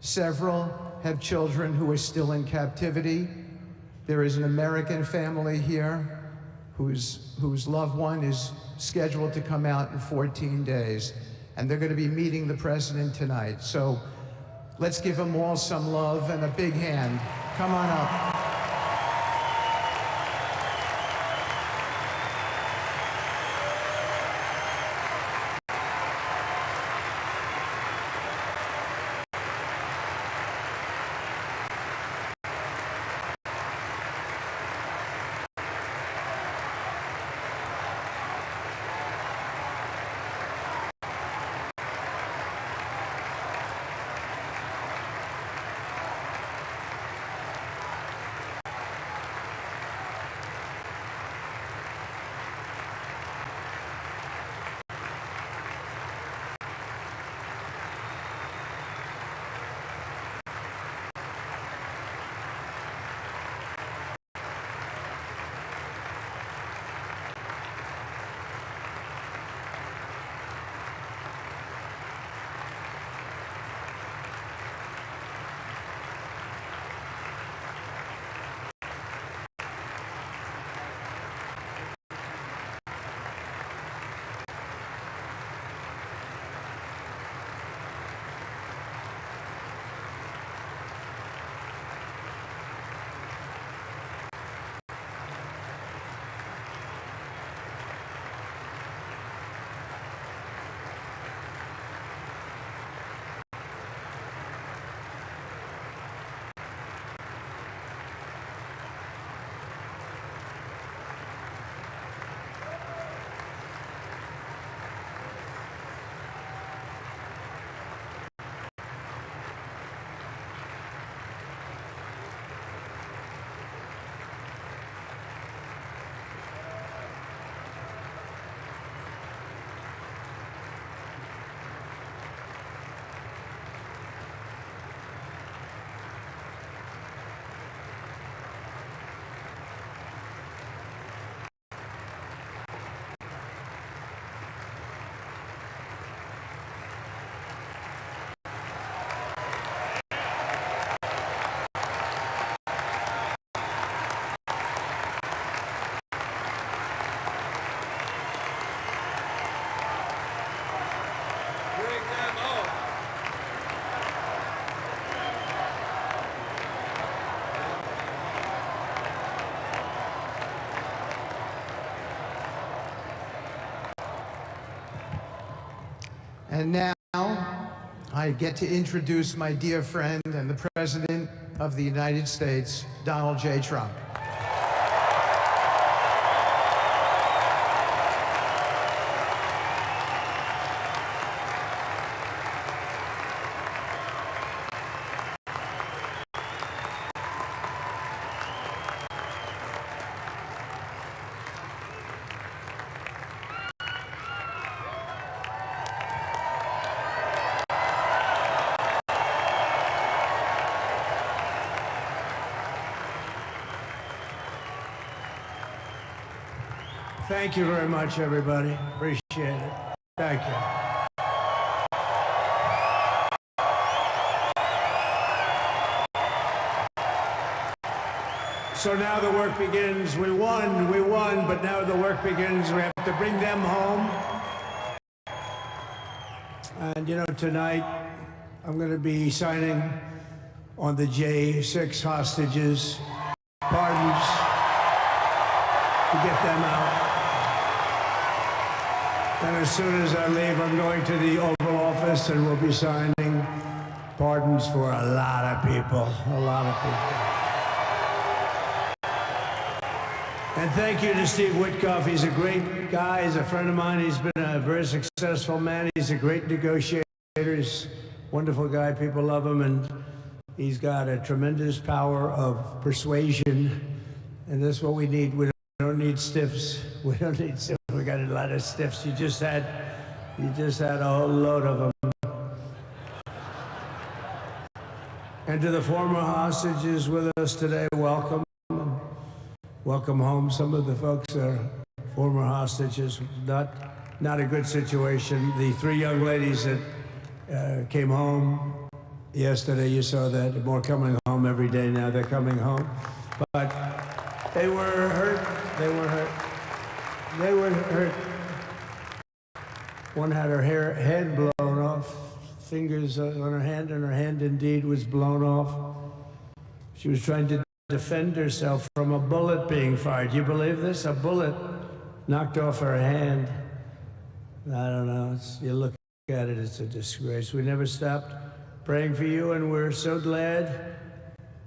Speaker 10: Several have children who are still in captivity. There is an American family here whose loved one is scheduled to come out in 14 days, and they're going to be meeting the president tonight. So let's give them all some love and a big hand. Come on up. And now, I get to introduce my dear friend and the President of the United States, Donald J. Trump. Thank you very much, everybody. Appreciate it. Thank you. So now the work begins. We won, but now the work begins. We have to bring them home. And you know, tonight I'm going to be signing on the J6 hostages, pardons to get them out. And as soon as I leave, I'm going to the Oval Office and we'll be signing pardons for a lot of people, a lot of people. And thank you to Steve Witkoff. He's a great guy. He's a friend of mine. He's been a very successful man. He's a great negotiator. He's a wonderful guy. People love him. And he's got a tremendous power of persuasion. And that's what we need. We don't need stiffs. We don't need stiffs. We got a lot of stiffs. You just had a whole load of them. And to the former hostages with us today, welcome. Welcome home. Some of the folks are former hostages. Not a good situation. The three young ladies that came home yesterday, you saw that. More coming home every day now. They're coming home. But they were hurt. They were hurt. They were hurt. One had her head blown off, fingers on her hand, and her hand indeed was blown off. She was trying to defend herself from a bullet being fired. You believe this? A bullet knocked off her hand. I don't know. You look at it, it's a disgrace. We never stopped praying for you, and we're so glad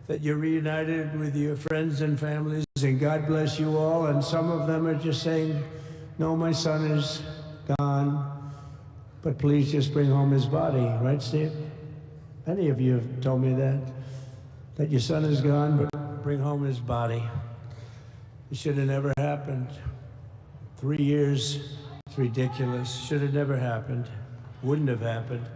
Speaker 10: that you're reunited with your friends and families, and God bless you all. And some of them are just saying, no, my son is gone, but please just bring home his body. Right, Steve? Many of you have told me that your son is gone, but bring home his body. It should have never happened. 3 years, it's ridiculous. Should have never happened. Wouldn't have happened.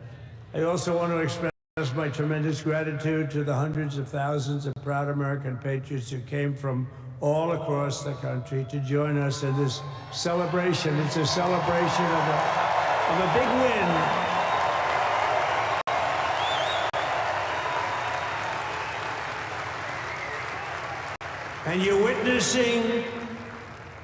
Speaker 10: I also want to express my tremendous gratitude to the hundreds of thousands of proud American patriots who came from all across the country to join us in this celebration. It's a celebration of a big win. And you're witnessing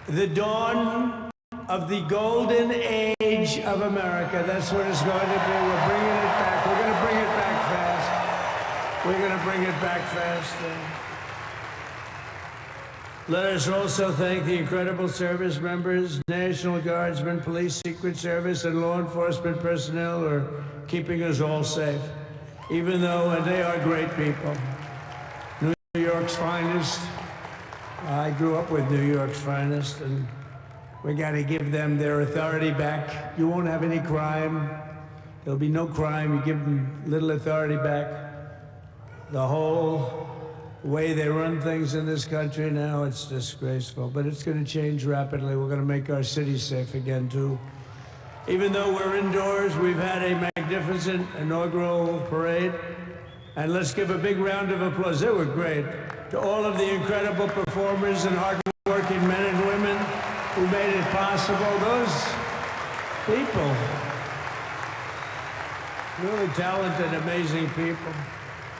Speaker 10: the dawn of the golden age of America. That's what it's going to be. We're bringing it back. We're going to bring it back fast. We're going to bring it back fast. Let us also thank the incredible service members, National Guardsmen, Police, Secret Service, and law enforcement personnel who are keeping us all safe, even though they are great people. New York's finest. I grew up with New York's finest, and we got to give them their authority back. You won't have any crime. There'll be no crime. You give them little authority back. The whole way they run things in this country now, it's disgraceful. But it's going to change rapidly. We're going to make our cities safe again, too. Even though we're indoors, we've had a magnificent inaugural parade. And let's give a big round of applause. They were great. To all of the incredible performers and hard-working men and women who made it possible. Those people, really talented, amazing people.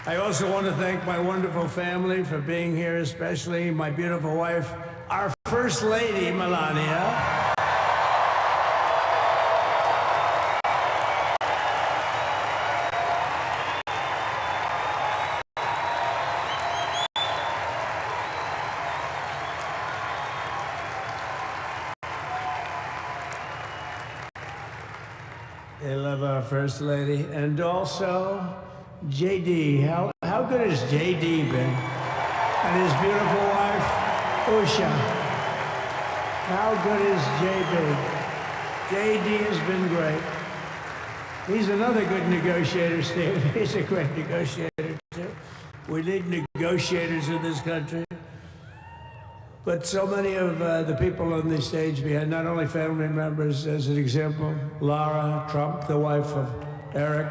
Speaker 10: I also want to thank my wonderful family for being here, especially my beautiful wife, our First Lady, Melania.
Speaker 12: They love our First Lady. And also, JD. How good has JD been? And his beautiful wife, Usha. How good is JB? JD has been great. He's another good negotiator, Steve. He's a great negotiator, too. We need negotiators in this country. But so many of the people on the stage behind, not only family members, as an example, Lara Trump, the wife of Eric.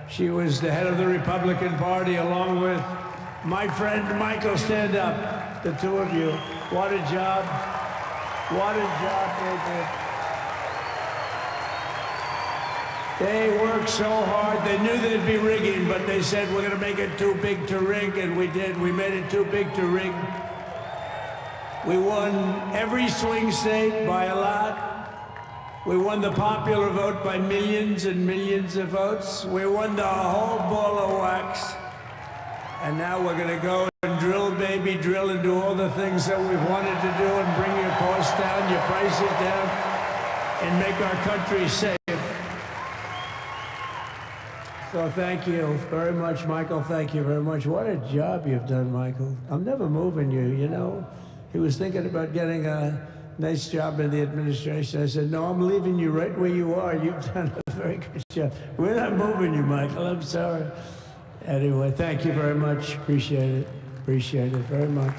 Speaker 12: She was the head of the Republican Party, along with my friend Michael. Stand up, the two of you. What a job. What a job they did. They worked so hard. They knew they'd be rigging, but they said, we're going to make it too big to rig, and we did. We made it too big to rig. We won every swing state by a lot. We won the popular vote by millions and millions of votes. We won the whole ball of wax. And now we're going to go and drill, baby, drill, and do all the things that we've wanted to do and bring your costs down, your prices down, and make our country safe. So thank you very much, Michael. Thank you very much. What a job you've done, Michael. I'm never moving you, you know. He was thinking about getting a nice job in the administration. I said, no, I'm leaving you right where you are. You've done a very good job. We're not moving you, Michael. I'm sorry. Anyway, thank you very much. Appreciate it. Appreciate it very much.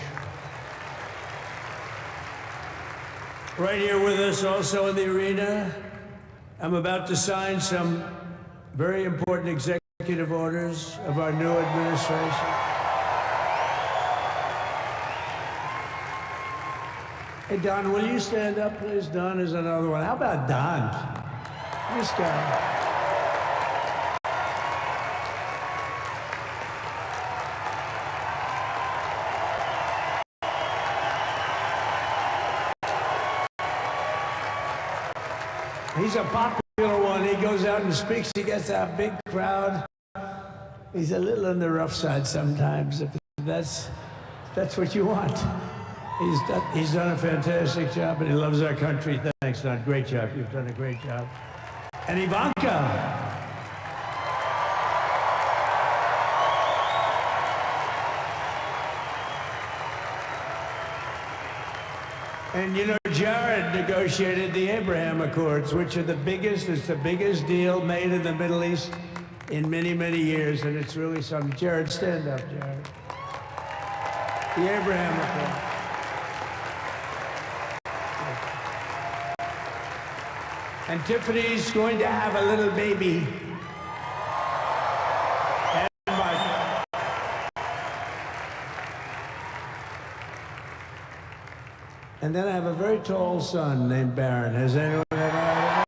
Speaker 12: Right here with us also in the arena, I'm about to sign some very important executive orders of our new administration. Hey, Don, will you stand up, please? Don is another one. How about Don? This guy. He's a popular one. He goes out and speaks. He gets a big crowd. He's a little on the rough side sometimes. If that's what you want. He's done a fantastic job, and he loves our country. Thanks, Don. Great job. You've done a great job. And Ivanka. And you know, Jared negotiated the Abraham Accords, which are the biggest, it's the biggest deal made in the Middle East in many, many years, and it's really something. Jared, stand up, Jared. The Abraham Accords. And Tiffany's going to have a little baby. And Michael. And then I have a very tall son named Barron. Has anyone ever heard of him?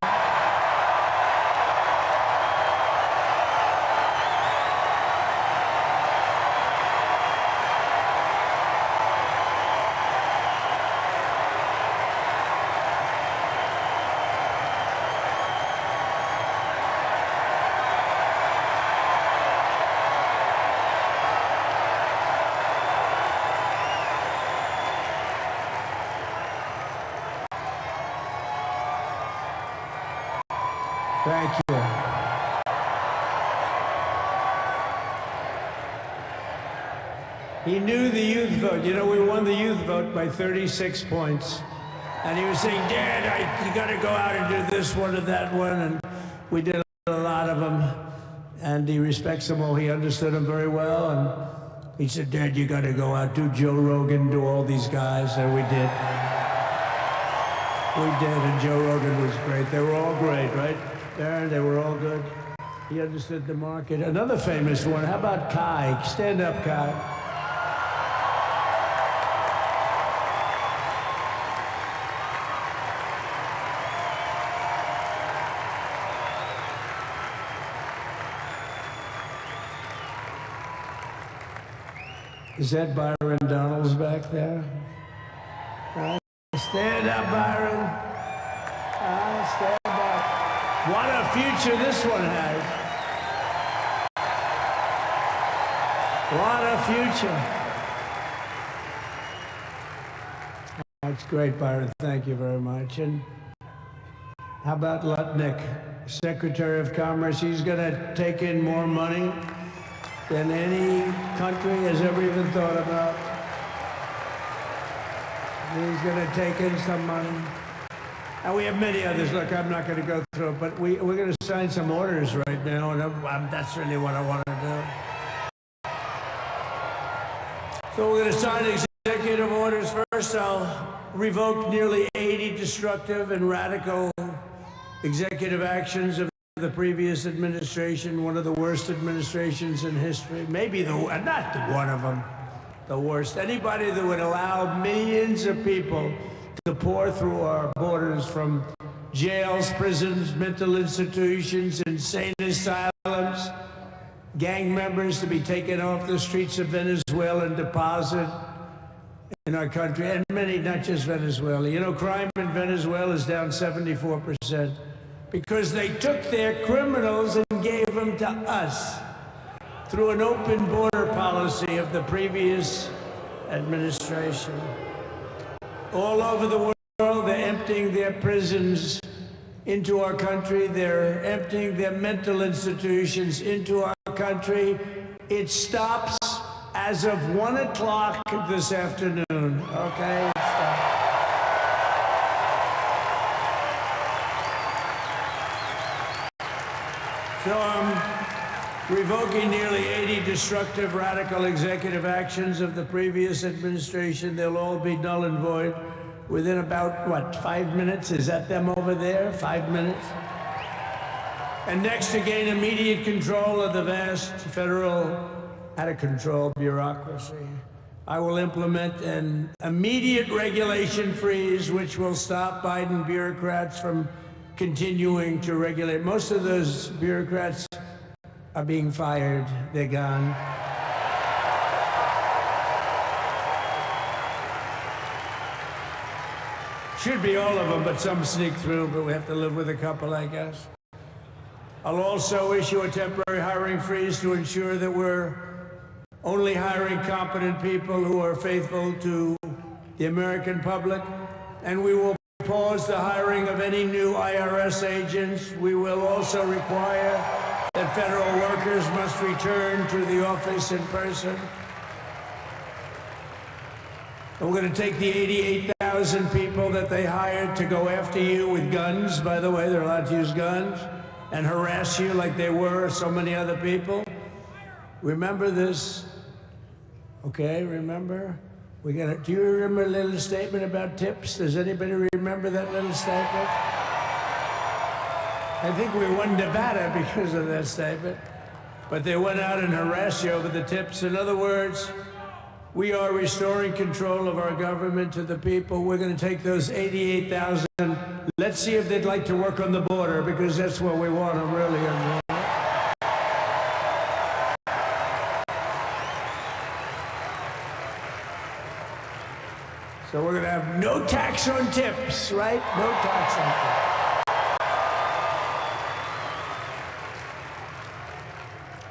Speaker 12: Thank you. He knew the youth vote. You know, we won the youth vote by 36 points. And he was saying, Dad, you got to go out and do this one and that one. And we did a lot of them. And he respects them all. He understood them very well. And he said, Dad, you got to go out, do Joe Rogan, do all these guys. And we did. We did, and Joe Rogan was great. They were all great, right? Darren, they were all good. He understood the market. Another famous one, how about Kai? Stand up, Kai. Is that Byron Donalds back there? Stand up, Byron. Stand up. What a future this one has. What a future. That's great, Byron. Thank you very much. And how about Lutnick? Secretary of Commerce. He's going to take in more money than any country has ever even thought about. He's going to take in some money. And we have many others. Look, I'm not going to go through it, but we're going to sign some orders right now, and that's really what I want to do. So we're going to sign executive orders. First, I'll revoke nearly 80 destructive and radical executive actions of the previous administration, one of the worst administrations in history. Maybe not one of them, the worst. Anybody that would allow millions of people to pour through our borders from jails, prisons, mental institutions, insane asylums, gang members to be taken off the streets of Venezuela and deposited in our country, and many, not just Venezuela. You know, crime in Venezuela is down 74% because they took their criminals and gave them to us through an open border policy of the previous administration. All over the world, they're emptying their prisons into our country. They're emptying their mental institutions into our country. It stops as of 1 o'clock this afternoon, okay? It stops. So I'm revoking nearly 80 destructive, radical executive actions of the previous administration. They'll all be null and void within about, what, 5 minutes? Is that them over there? 5 minutes? And next, to gain immediate control of the vast federal, out-of-control bureaucracy, I will implement an immediate regulation freeze which will stop Biden bureaucrats from continuing to regulate. Most of those bureaucrats are being fired. They're gone. Should be all of them, but some sneak through, but we have to live with a couple, I guess. I'll also issue a temporary hiring freeze to ensure that we're only hiring competent people who are faithful to the American public, and we will pause the hiring of any new IRS agents. We will also require that federal workers must return to the office in person. And we're going to take the 88,000 people that they hired to go after you with guns. By the way, they're allowed to use guns and harass you like they were so many other people. Remember this, okay? Remember? Do you remember a little statement about tips? Does anybody remember that little statement? I think we won Nevada because of that statement. But they went out and harassed you over the tips. In other words, we are restoring control of our government to the people. We're going to take those 88,000. Let's see if they'd like to work on the border, because that's what we want them really on. So we're going to have no tax on tips, right? No tax on tips.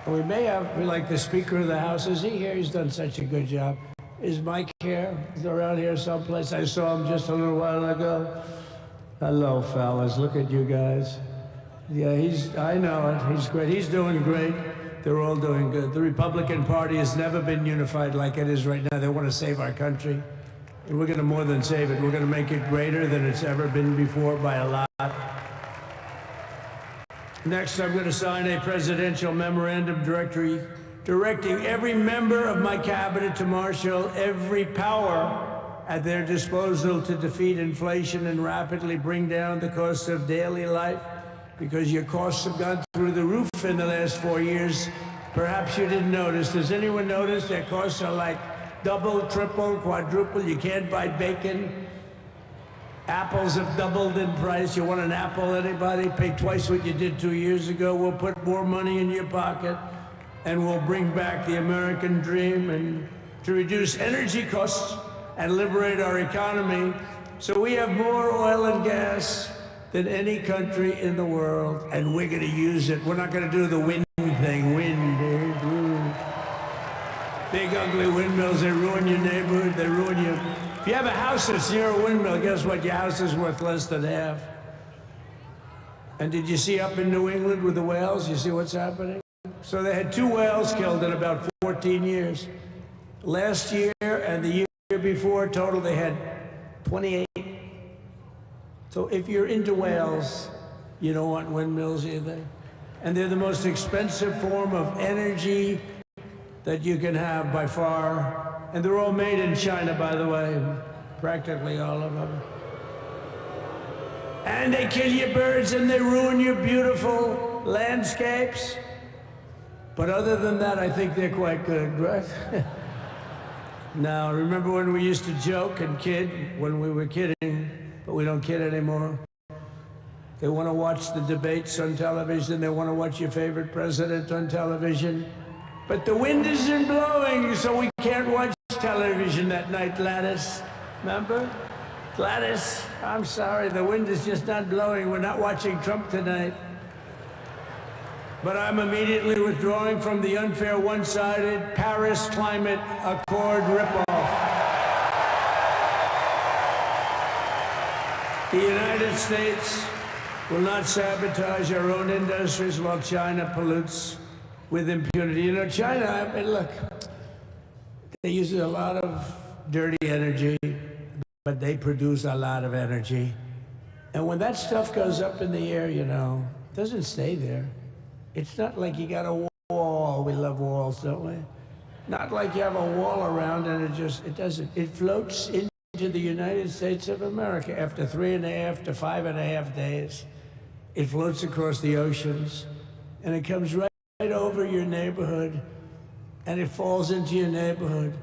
Speaker 12: We may have, like the Speaker of the House. Is he here? He's done such a good job. Is Mike here? He's around here someplace. I saw him just a little while ago. Hello, fellas. Look at you guys. Yeah, I know it. He's great. He's doing great. They're all doing good. The Republican Party has never been unified like it is right now. They want to save our country. And we're going to more than save it. We're going to make it greater than it's ever been before by a lot. Next, I'm going to sign a presidential memorandum directing every member of my cabinet to marshal every power at their disposal to defeat inflation and rapidly bring down the cost of daily life, because your costs have gone through the roof in the last 4 years. Perhaps you didn't notice. Does anyone notice their costs are like double, triple, quadruple? You can't buy bacon. Apples have doubled in price. You want an apple, anybody? Pay twice what you did 2 years ago. We'll put more money in your pocket, and we'll bring back the American dream and to reduce energy costs and liberate our economy. So we have more oil and gas than any country in the world, and we're going to use it. We're not going to do the wind thing. Wind, big ugly windmills, they ruin your neighborhood, they ruin you. If you have a house that's near a windmill, guess what? Your house is worth less than half. And did you see up in New England with the whales? You see what's happening? So they had 2 whales killed in about 14 years. Last year and the year before, total, they had 28. So if you're into whales, you don't want windmills either. And they're the most expensive form of energy that you can have by far. And they're all made in China, by the way, practically all of them. And they kill your birds and they ruin your beautiful landscapes. But other than that, I think they're quite good, right? Now, remember when we used to joke and kid when we were kidding, but we don't kid anymore? They want to watch the debates on television. They want to watch your favorite president on television. But the wind isn't blowing, so we can't watch television that night, Gladys. Remember? Gladys, I'm sorry, the wind is just not blowing. We're not watching Trump tonight. But I'm immediately withdrawing from the unfair, one-sided Paris Climate Accord ripoff. The United States will not sabotage our own industries while China pollutes with impunity. You know, China, I mean, look, they use a lot of dirty energy, but they produce a lot of energy. And when that stuff goes up in the air, you know, it doesn't stay there. It's not like you got a wall. We love walls, don't we? Not like you have a wall around and it doesn't. It floats into the United States of America after 3.5 to 5.5 days. It floats across the oceans and it comes right over your neighborhood and it falls into your neighborhood.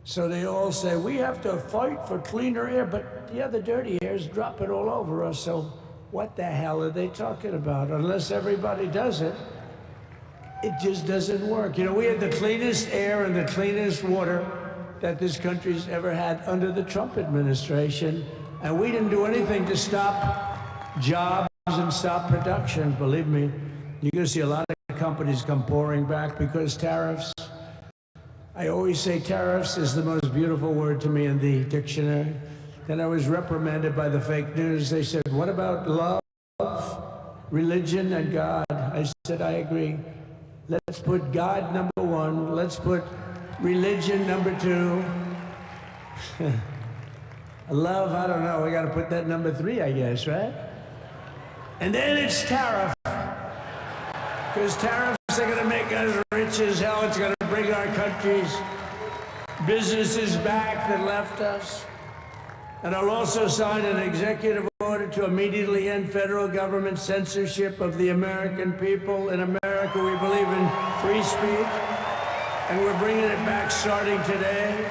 Speaker 12: So they all say, we have to fight for cleaner air, but the other dirty air is dropping all over us. So what the hell are they talking about? Unless everybody does it, it just doesn't work. You know, we had the cleanest air and the cleanest water that this country's ever had under the Trump administration, and we didn't do anything to stop jobs and stop production. Believe me, you're going to see a lot of companies come pouring back because tariffs. I always say tariffs is the most beautiful word to me in the dictionary. Then I was reprimanded by the fake news. They said, what about love, religion, and God? I said, I agree. Let's put God number 1. Let's put religion number 2. Love, I don't know. We got to put that number 3, I guess, right? And then it's tariff. Because tariffs are going to make us rich as hell. It's going to bring our country's businesses back that left us. And I'll also sign an executive order to immediately end federal government censorship of the American people. In America, we believe in free speech, and we're bringing it back starting today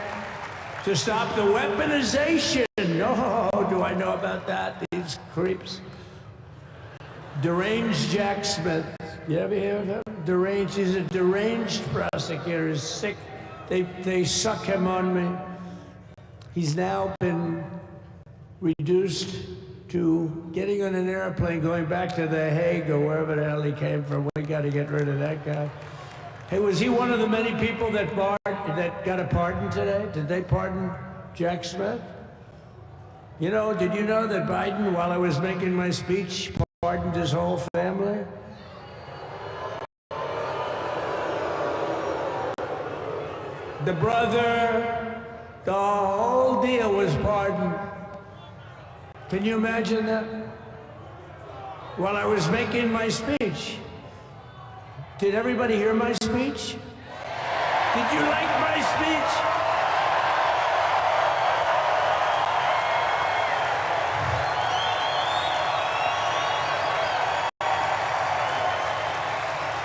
Speaker 12: to stop the weaponization. Oh, do I know about that? These creeps. Deranged Jack Smith. You ever hear of him? Deranged. He's a deranged prosecutor. He's sick. They suck him on me. He's now been reduced to getting on an airplane, going back to The Hague or wherever the hell he came from. We got to get rid of that guy. Hey, was he one of the many people that got a pardon today? Did they pardon Jack Smith? You know, did you know that Biden, while I was making my speech, pardoned his whole family? The brother, the whole deal was pardoned. Can you imagine that? While I was making my speech. Did everybody hear my speech? Did you like my speech?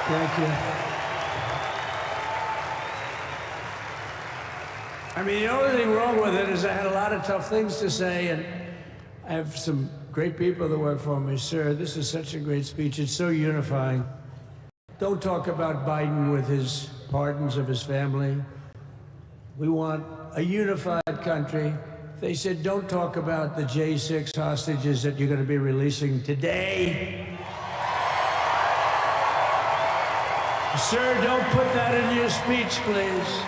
Speaker 12: Thank you. I mean, the only thing wrong with it is I had a lot of tough things to say, and I have some great people that work for me. Sir, this is such a great speech. It's so unifying. Don't talk about Biden with his pardons of his family. We want a unified country. They said, don't talk about the J6 hostages that you're going to be releasing today. Sir, don't put that in your speech, please.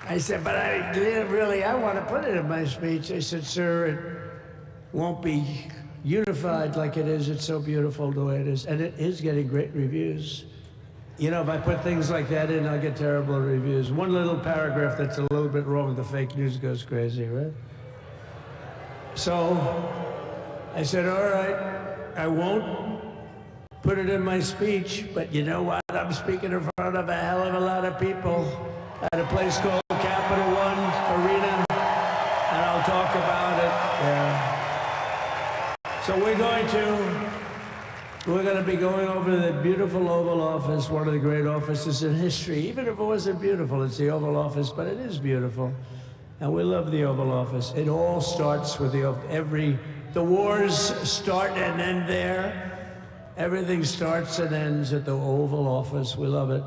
Speaker 12: I said, but I want to put it in my speech. I said, sir, won't be unified like it is. It's so beautiful the way it is. And it is getting great reviews. You know, if I put things like that in, I'll get terrible reviews. One little paragraph that's a little bit wrong, the fake news goes crazy, right? So I said, all right, I won't put it in my speech, but you know what? I'm speaking in front of a hell of a lot of people at a place called Capital One Arena, and I'll talk about it. Yeah. So we're going to be going over the beautiful Oval Office, one of the great offices in history. Even if it wasn't beautiful, it's the Oval Office, but it is beautiful. And we love the Oval Office. It all starts with the wars start and end there. Everything starts and ends at the Oval Office. We love it.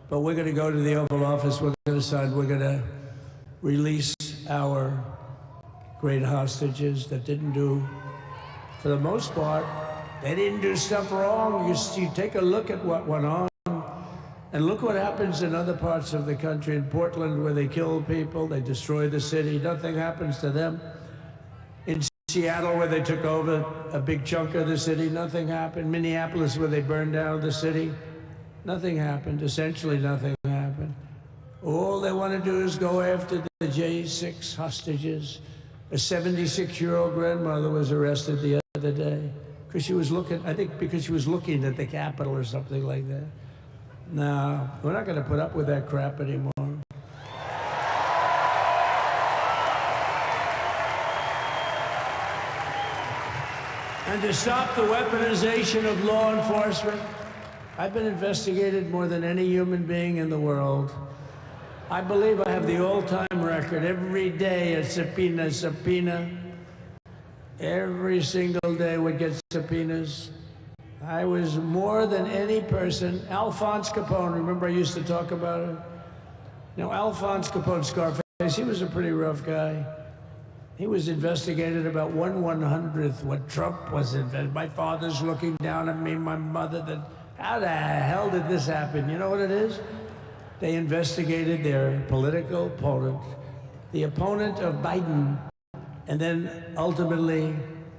Speaker 12: But we're going to go to the Oval Office. We're going to release our great hostages that didn't do, for the most part, they didn't do stuff wrong. You take a look at what went on, and look what happens in other parts of the country. In Portland, where they kill people, they destroy the city, nothing happens to them. In Seattle, where they took over a big chunk of the city, nothing happened. Minneapolis, where they burned down the city, nothing happened. Essentially nothing happened. All they want to do is go after the J6 hostages. A 76-year-old grandmother was arrested the other day because she was looking, I think because she was looking at the Capitol or something like that. No, we're not going to put up with that crap anymore. And to stop the weaponization of law enforcement, I've been investigated more than any human being in the world. I believe I have the all-time record. Every day a subpoena. Every single day we get subpoenas. I was more than any person. Alphonse Capone, remember I used to talk about it? Now, Alphonse Capone, Scarface, he was a pretty rough guy. He was investigated about 1/100th what Trump was investigated. My father's looking down at me, my mother, how the hell did this happen? You know what it is? They investigated their political opponent, the opponent of Biden, and then ultimately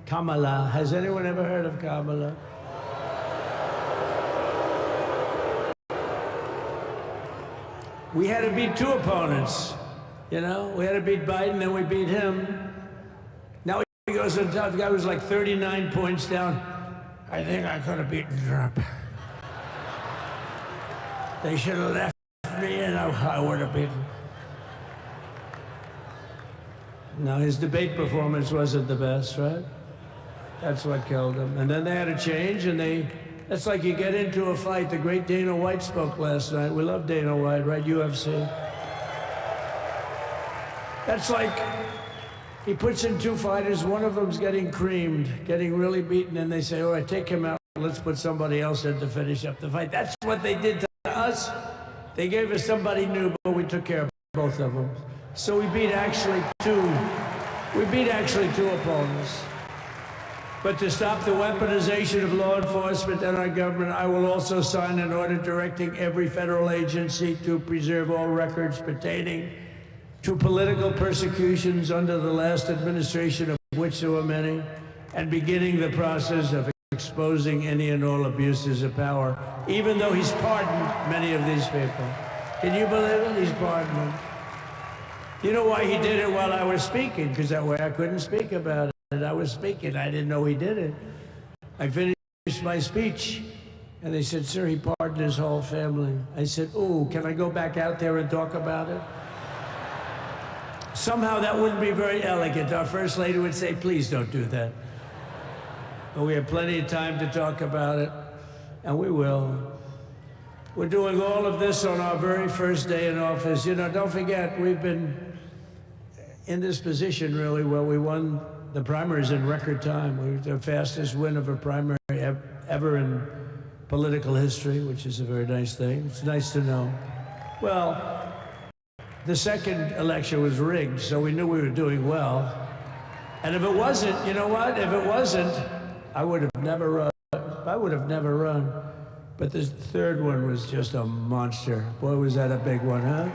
Speaker 12: Kamala. Has anyone ever heard of Kamala? We had to beat two opponents, you know? We had to beat Biden, then we beat him. Now he goes on top. The guy was like 39 points down. I think I could have beaten Trump. They should have left me and I would have beaten. No, his debate performance wasn't the best, right? That's what killed him. And then they had a change, and that's like you get into a fight. The great Dana White spoke last night. We love Dana White, right? UFC. That's like he puts in two fighters. One of them's getting creamed, getting really beaten, and they say, all right, take him out. Let's put somebody else in to finish up the fight. That's what they did to us. They gave us somebody new, but we took care of both of them. So we beat actually two opponents. But to stop the weaponization of law enforcement and our government, I will also sign an order directing every federal agency to preserve all records pertaining to political persecutions under the last administration, of which there were many, and beginning the process of exposing any and all abuses of power, even though he's pardoned many of these people. Can you believe it? He's pardoned them. You know why he did it while I was speaking? Because that way I couldn't speak about it. I was speaking. I didn't know he did it. I finished my speech, and they said, sir, he pardoned his whole family. I said, ooh, can I go back out there and talk about it? Somehow that wouldn't be very elegant. Our First Lady would say, please don't do that. But we have plenty of time to talk about it, and we will. We're doing all of this on our very first day in office. You know, don't forget, we've been in this position, really, where we won the primaries in record time. We were the fastest win of a primary ever in political history, which is a very nice thing. It's nice to know. Well, the second election was rigged, so we knew we were doing well. And if it wasn't, you know what? If it wasn't, I would have never run. I would have never run. But the third one was just a monster. Boy, was that a big one, huh?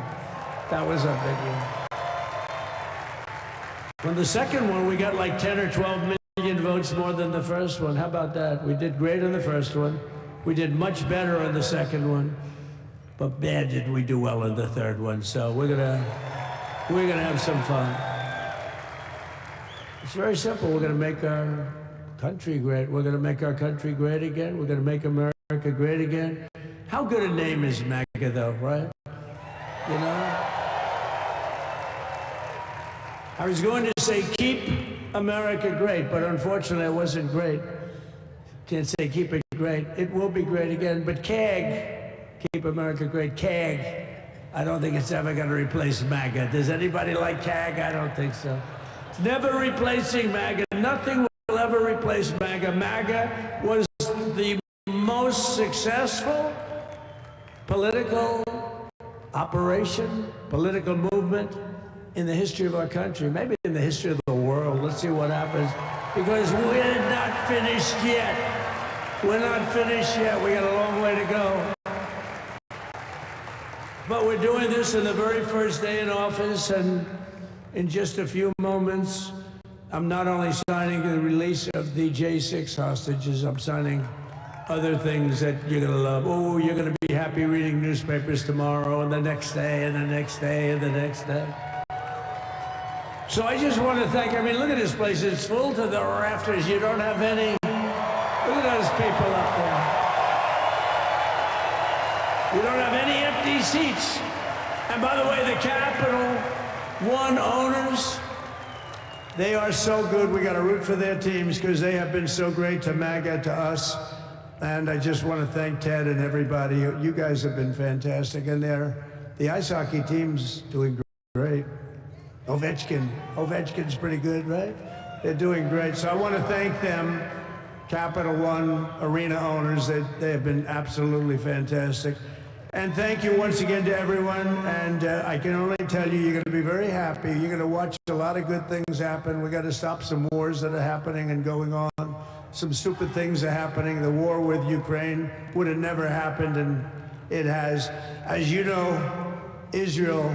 Speaker 12: That was a big one. When the second one, we got like 10 or 12 million votes more than the first one. How about that? We did great on the first one. We did much better on the second one. But man, did we do well on the third one. So we're gonna have some fun. It's very simple. We're gonna make our country great. We're gonna make our country great again. We're gonna make America great again. How good a name is MAGA, though, right? You know? I was going to say keep America great, but unfortunately I wasn't great. Can't say keep it great. It will be great again, but CAG, keep America great, CAG, I don't think it's ever going to replace MAGA. Does anybody like CAG? I don't think so. It's never replacing MAGA. Nothing will ever replace MAGA. MAGA was the most successful political operation, political movement in the history of our country, maybe in the history of the world. Let's see what happens, because we're not finished yet. We're not finished yet. We got a long way to go. But we're doing this in the very first day in office, and in just a few moments, I'm not only signing the release of the J6 hostages, I'm signing other things that you're going to love. Oh, you're going to be happy reading newspapers tomorrow, and the next day, and the next day, and the next day. So I just want to thank, I mean, look at this place. It's full to the rafters. You don't have any, look at those people up there. You don't have any empty seats. And by the way, the Capital One owners, they are so good. We got to root for their teams because they have been so great to MAGA, to us. And I just want to thank Ted and everybody. You guys have been fantastic. And the ice hockey team's doing great. Ovechkin's pretty good, right? They're doing great. So I want to thank them, Capital One arena owners. They have been absolutely fantastic. And thank you once again to everyone. And I can only tell you, you're going to be very happy. You're going to watch a lot of good things happen. We got to stop some wars that are happening and going on. Some stupid things are happening. The war with Ukraine would have never happened, and it has. As you know, Israel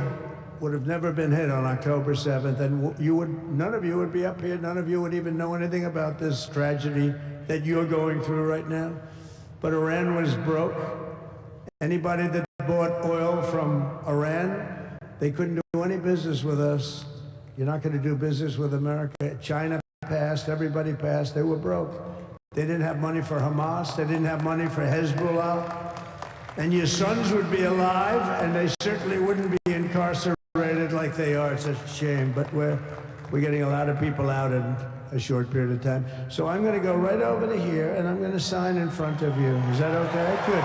Speaker 12: would have never been hit on October 7th, and none of you would be up here. None of you would even know anything about this tragedy that you're going through right now. But Iran was broke. Anybody that bought oil from Iran, they couldn't do any business with us. You're not going to do business with America. China passed, everybody passed, they were broke. They didn't have money for Hamas, they didn't have money for Hezbollah, and your sons would be alive, and they certainly wouldn't be incarcerated like they are. It's a shame, but we're getting a lot of people out in a short period of time. So I'm going to go right over to here, and I'm going to sign in front of you. Is that okay? Good.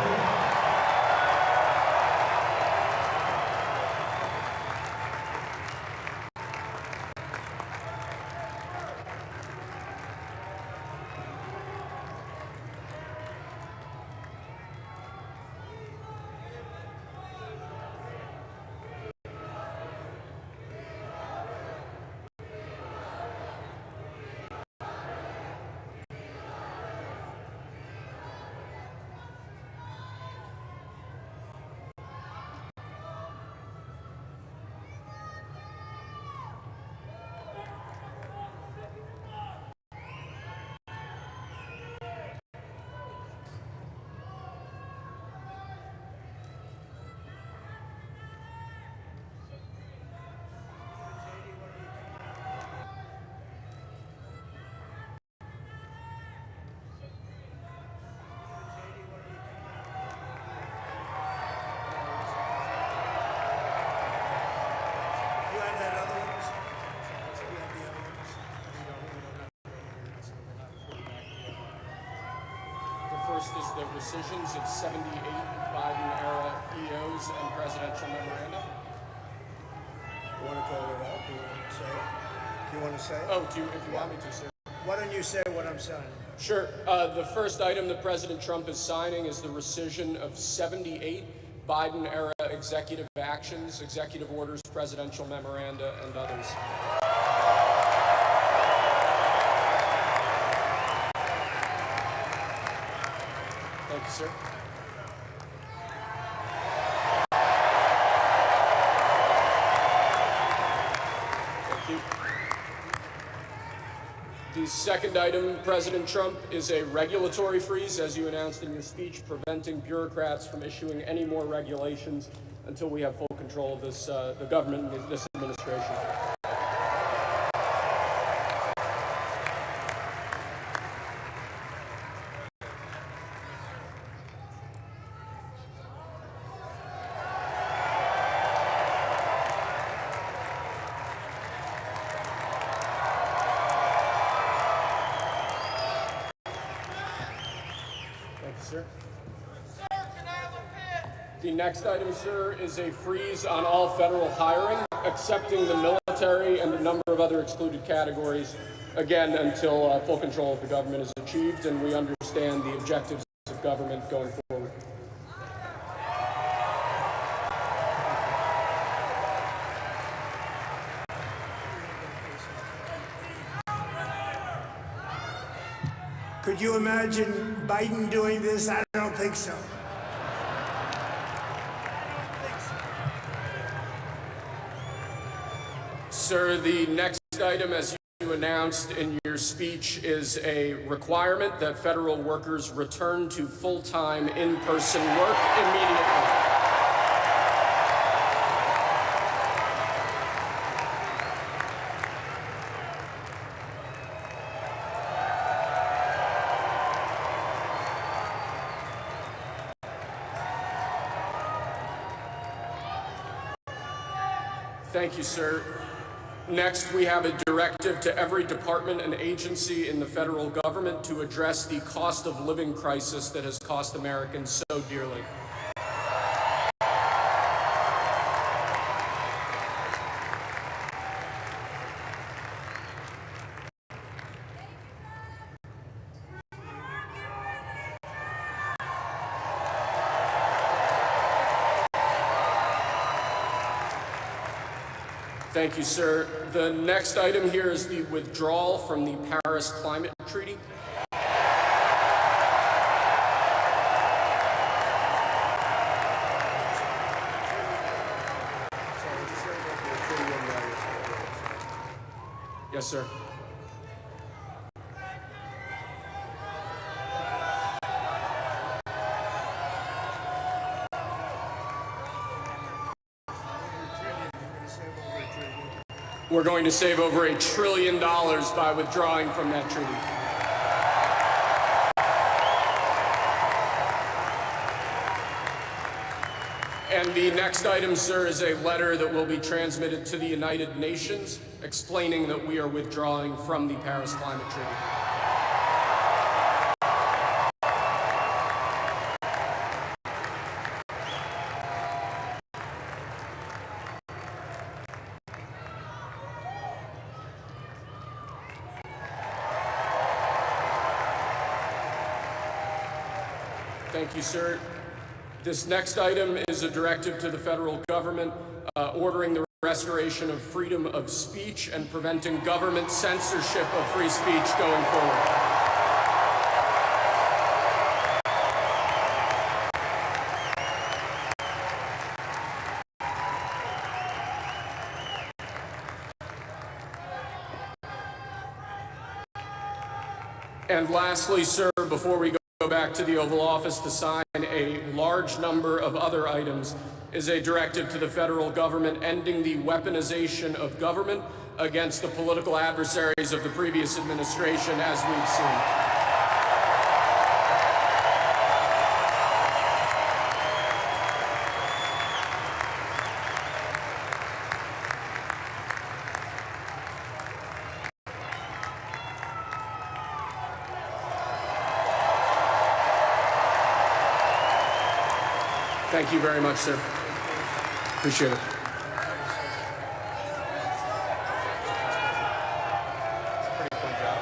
Speaker 3: First is the rescissions of 78 Biden-era EOs and presidential memoranda.
Speaker 10: You want to call it out? Do you want to say it? Do you want to say it?
Speaker 3: Oh, if you want me to, sir.
Speaker 10: Why don't you say what I'm signing?
Speaker 3: Sure. The first item that President Trump is signing is the rescission of 78 Biden-era executive actions, executive orders, presidential memoranda, and others. Thank you, sir. Thank you. The second item, President Trump, is a regulatory freeze, as you announced in your speech, preventing bureaucrats from issuing any more regulations until we have full control of this, the government and this administration. Sir. The next item, sir, is a freeze on all federal hiring, excepting the military and a number of other excluded categories, again, until full control of the government is achieved and we understand the objectives of government going forward.
Speaker 12: Could you imagine Biden doing this? I don't think so.
Speaker 3: Sir, the next item, as you announced in your speech, is a requirement that federal workers return to full-time in-person work immediately. Thank you, sir. Next, we have a directive to every department and agency in the federal government to address the cost of living crisis that has cost Americans so dearly. Thank you, sir. The next item here is the withdrawal from the Paris Climate Treaty. Yes, sir. We're going to save over $1 trillion by withdrawing from that treaty. And the next item, sir, is a letter that will be transmitted to the United Nations explaining that we are withdrawing from the Paris Climate Treaty. Thank you, sir. This next item is a directive to the federal government ordering the restoration of freedom of speech and preventing government censorship of free speech going forward. And lastly, sir, before we go back to the Oval Office to sign a large number of other items, is a directive to the federal government ending the weaponization of government against the political adversaries of the previous administration, as we've seen. Thank you very much, sir. Appreciate it. Pretty fun job.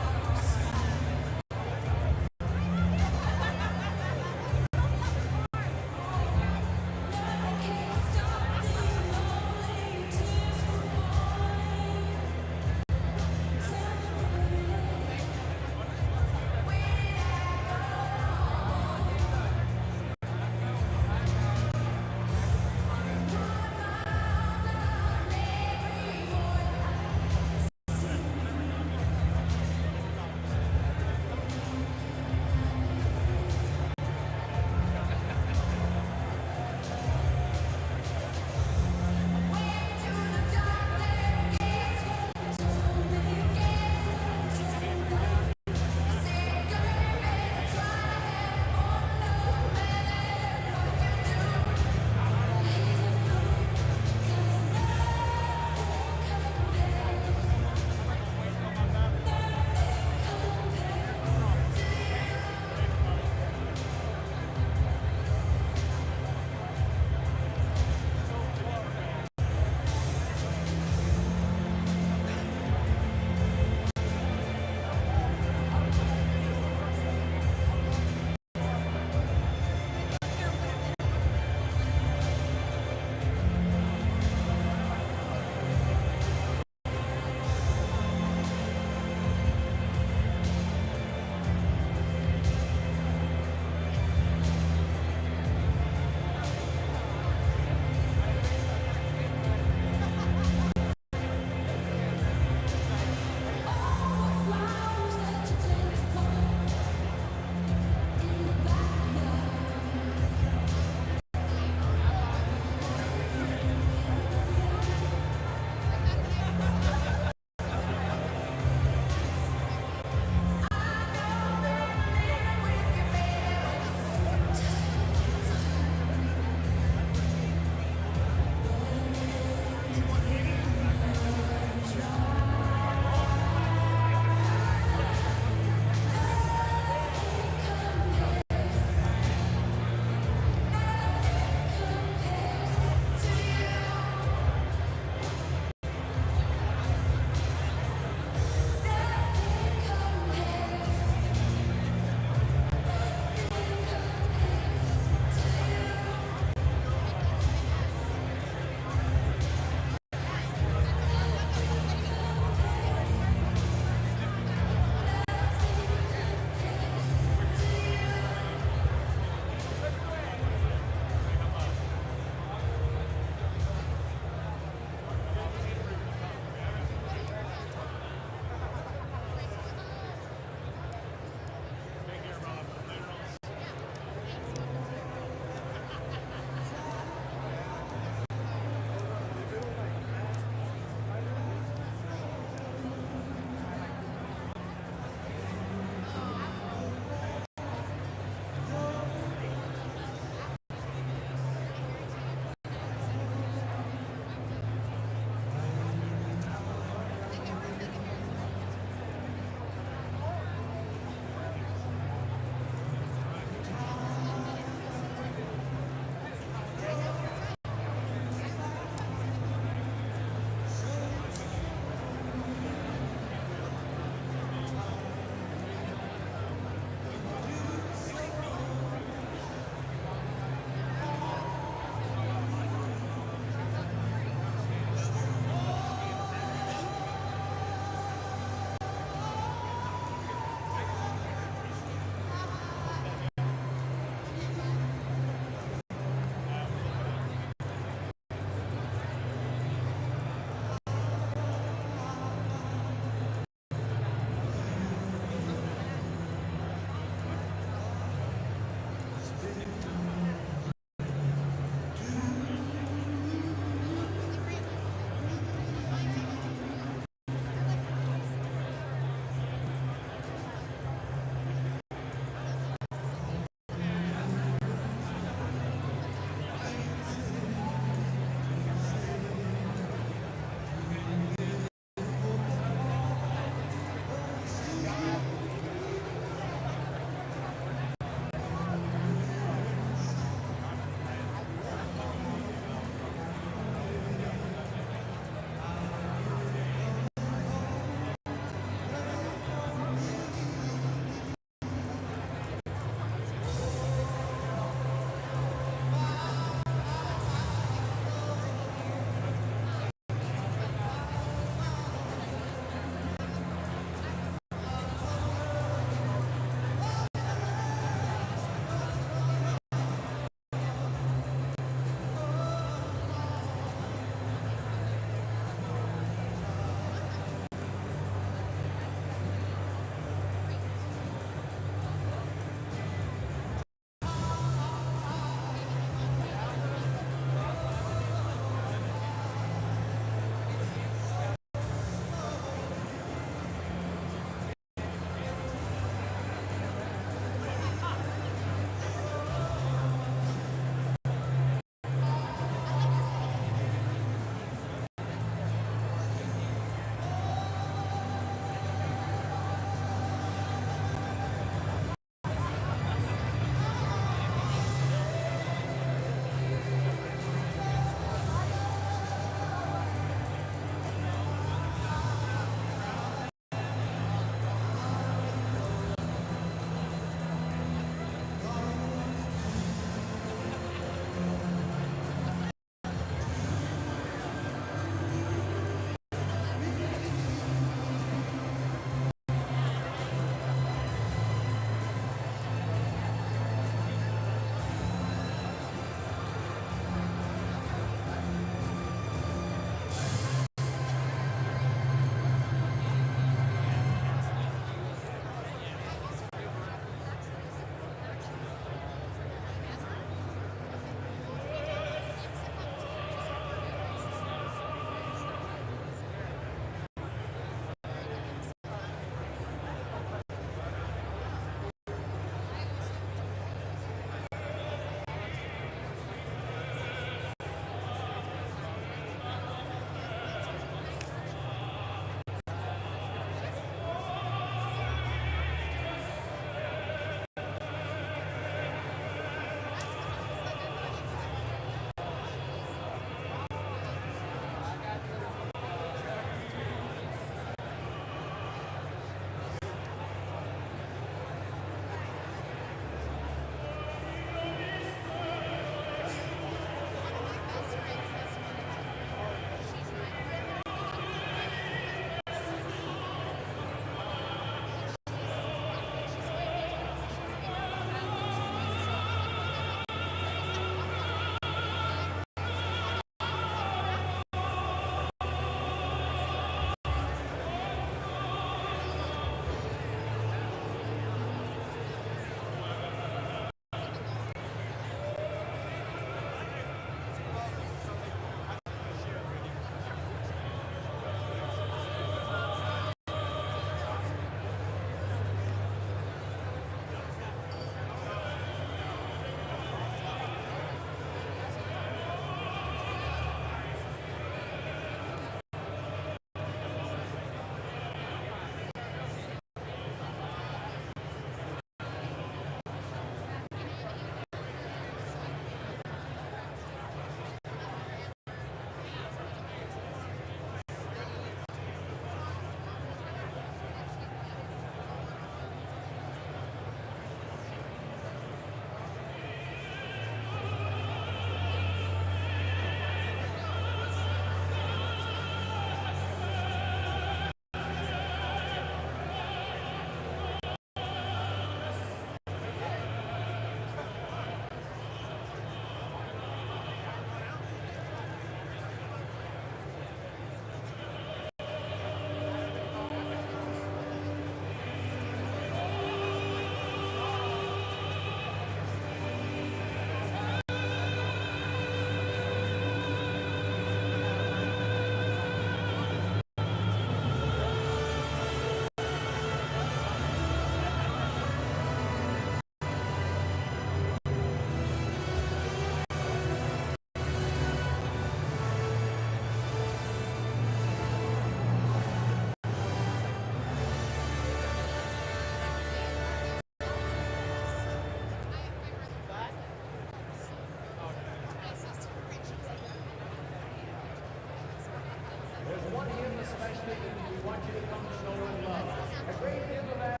Speaker 2: one hymn especially that we want you to come show and love. A great hymn of that.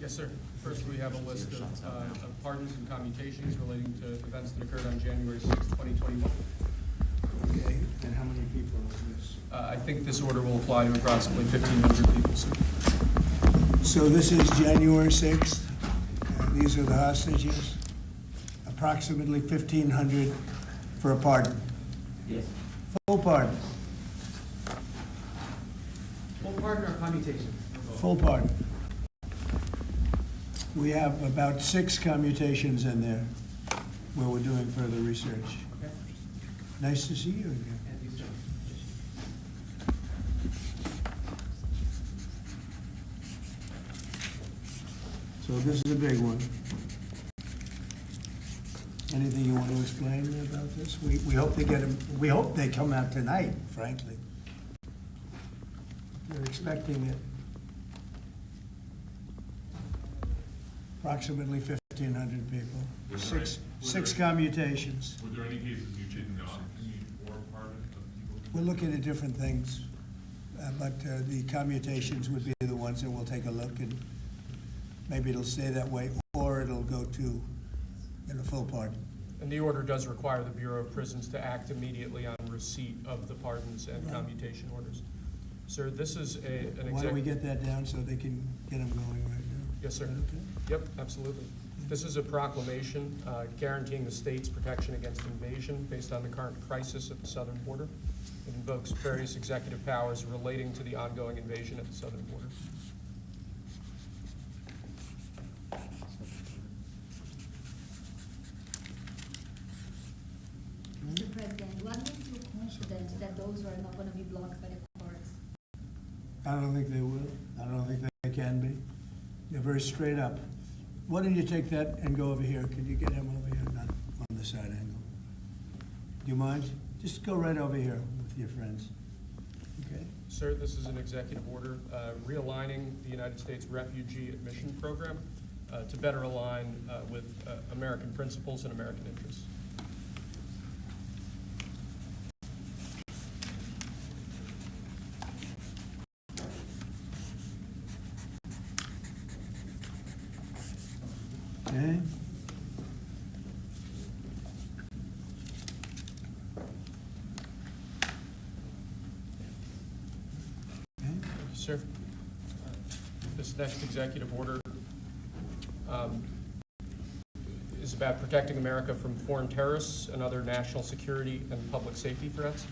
Speaker 3: Yes, sir. First, we have a list of pardons and commutations relating to events that occurred on January 6, 2021.
Speaker 10: Okay, and how many people is this?
Speaker 3: I think this order will apply to approximately 1,500 people, sir.
Speaker 10: So this is January 6th. These are the hostages. Approximately 1,500 for a pardon.
Speaker 19: Yes.
Speaker 10: Full pardon.
Speaker 19: Full pardon or commutation?
Speaker 10: Full pardon. We have about 6 commutations in there where we're doing further research.
Speaker 19: Okay.
Speaker 10: Nice to see you again.
Speaker 19: And you, sir.
Speaker 10: So this is a big one. Anything you want to explain about this? We hope they get them. We hope they come out tonight, frankly. We're expecting it. Approximately 1,500 people. Six commutations.
Speaker 11: Were there any cases you did not commute or pardon of people?
Speaker 10: We're looking at different things, but the commutations would be the ones that we'll take a look, and maybe it'll stay that way, or it'll go to full pardon.
Speaker 3: And the order does require the Bureau of Prisons to act immediately on receipt of the pardons and commutation orders. Sir, this is an
Speaker 10: Why don't we get that down so they can get them going right now?
Speaker 3: Yes, sir.
Speaker 10: Is that okay?
Speaker 3: Yep, absolutely. This is a proclamation guaranteeing the state's protection against invasion based on the current crisis at the southern border. It invokes various executive powers relating to the ongoing invasion at the southern border.
Speaker 13: Mr. President, what makes you confident that those are not going to be blocked by the courts?
Speaker 10: I don't think they will. I don't think they can be. They're very straight up. Why don't you take that and go over here? Could you get him over here, not on the side angle? Do you mind? Just go right over here with your friends. Okay?
Speaker 3: Sir, this is an executive order realigning the United States Refugee Admission Program to better align with American principles and American interests.
Speaker 10: Okay?
Speaker 3: Sir, this next executive order is about protecting America from foreign terrorists and other national security and public safety threats.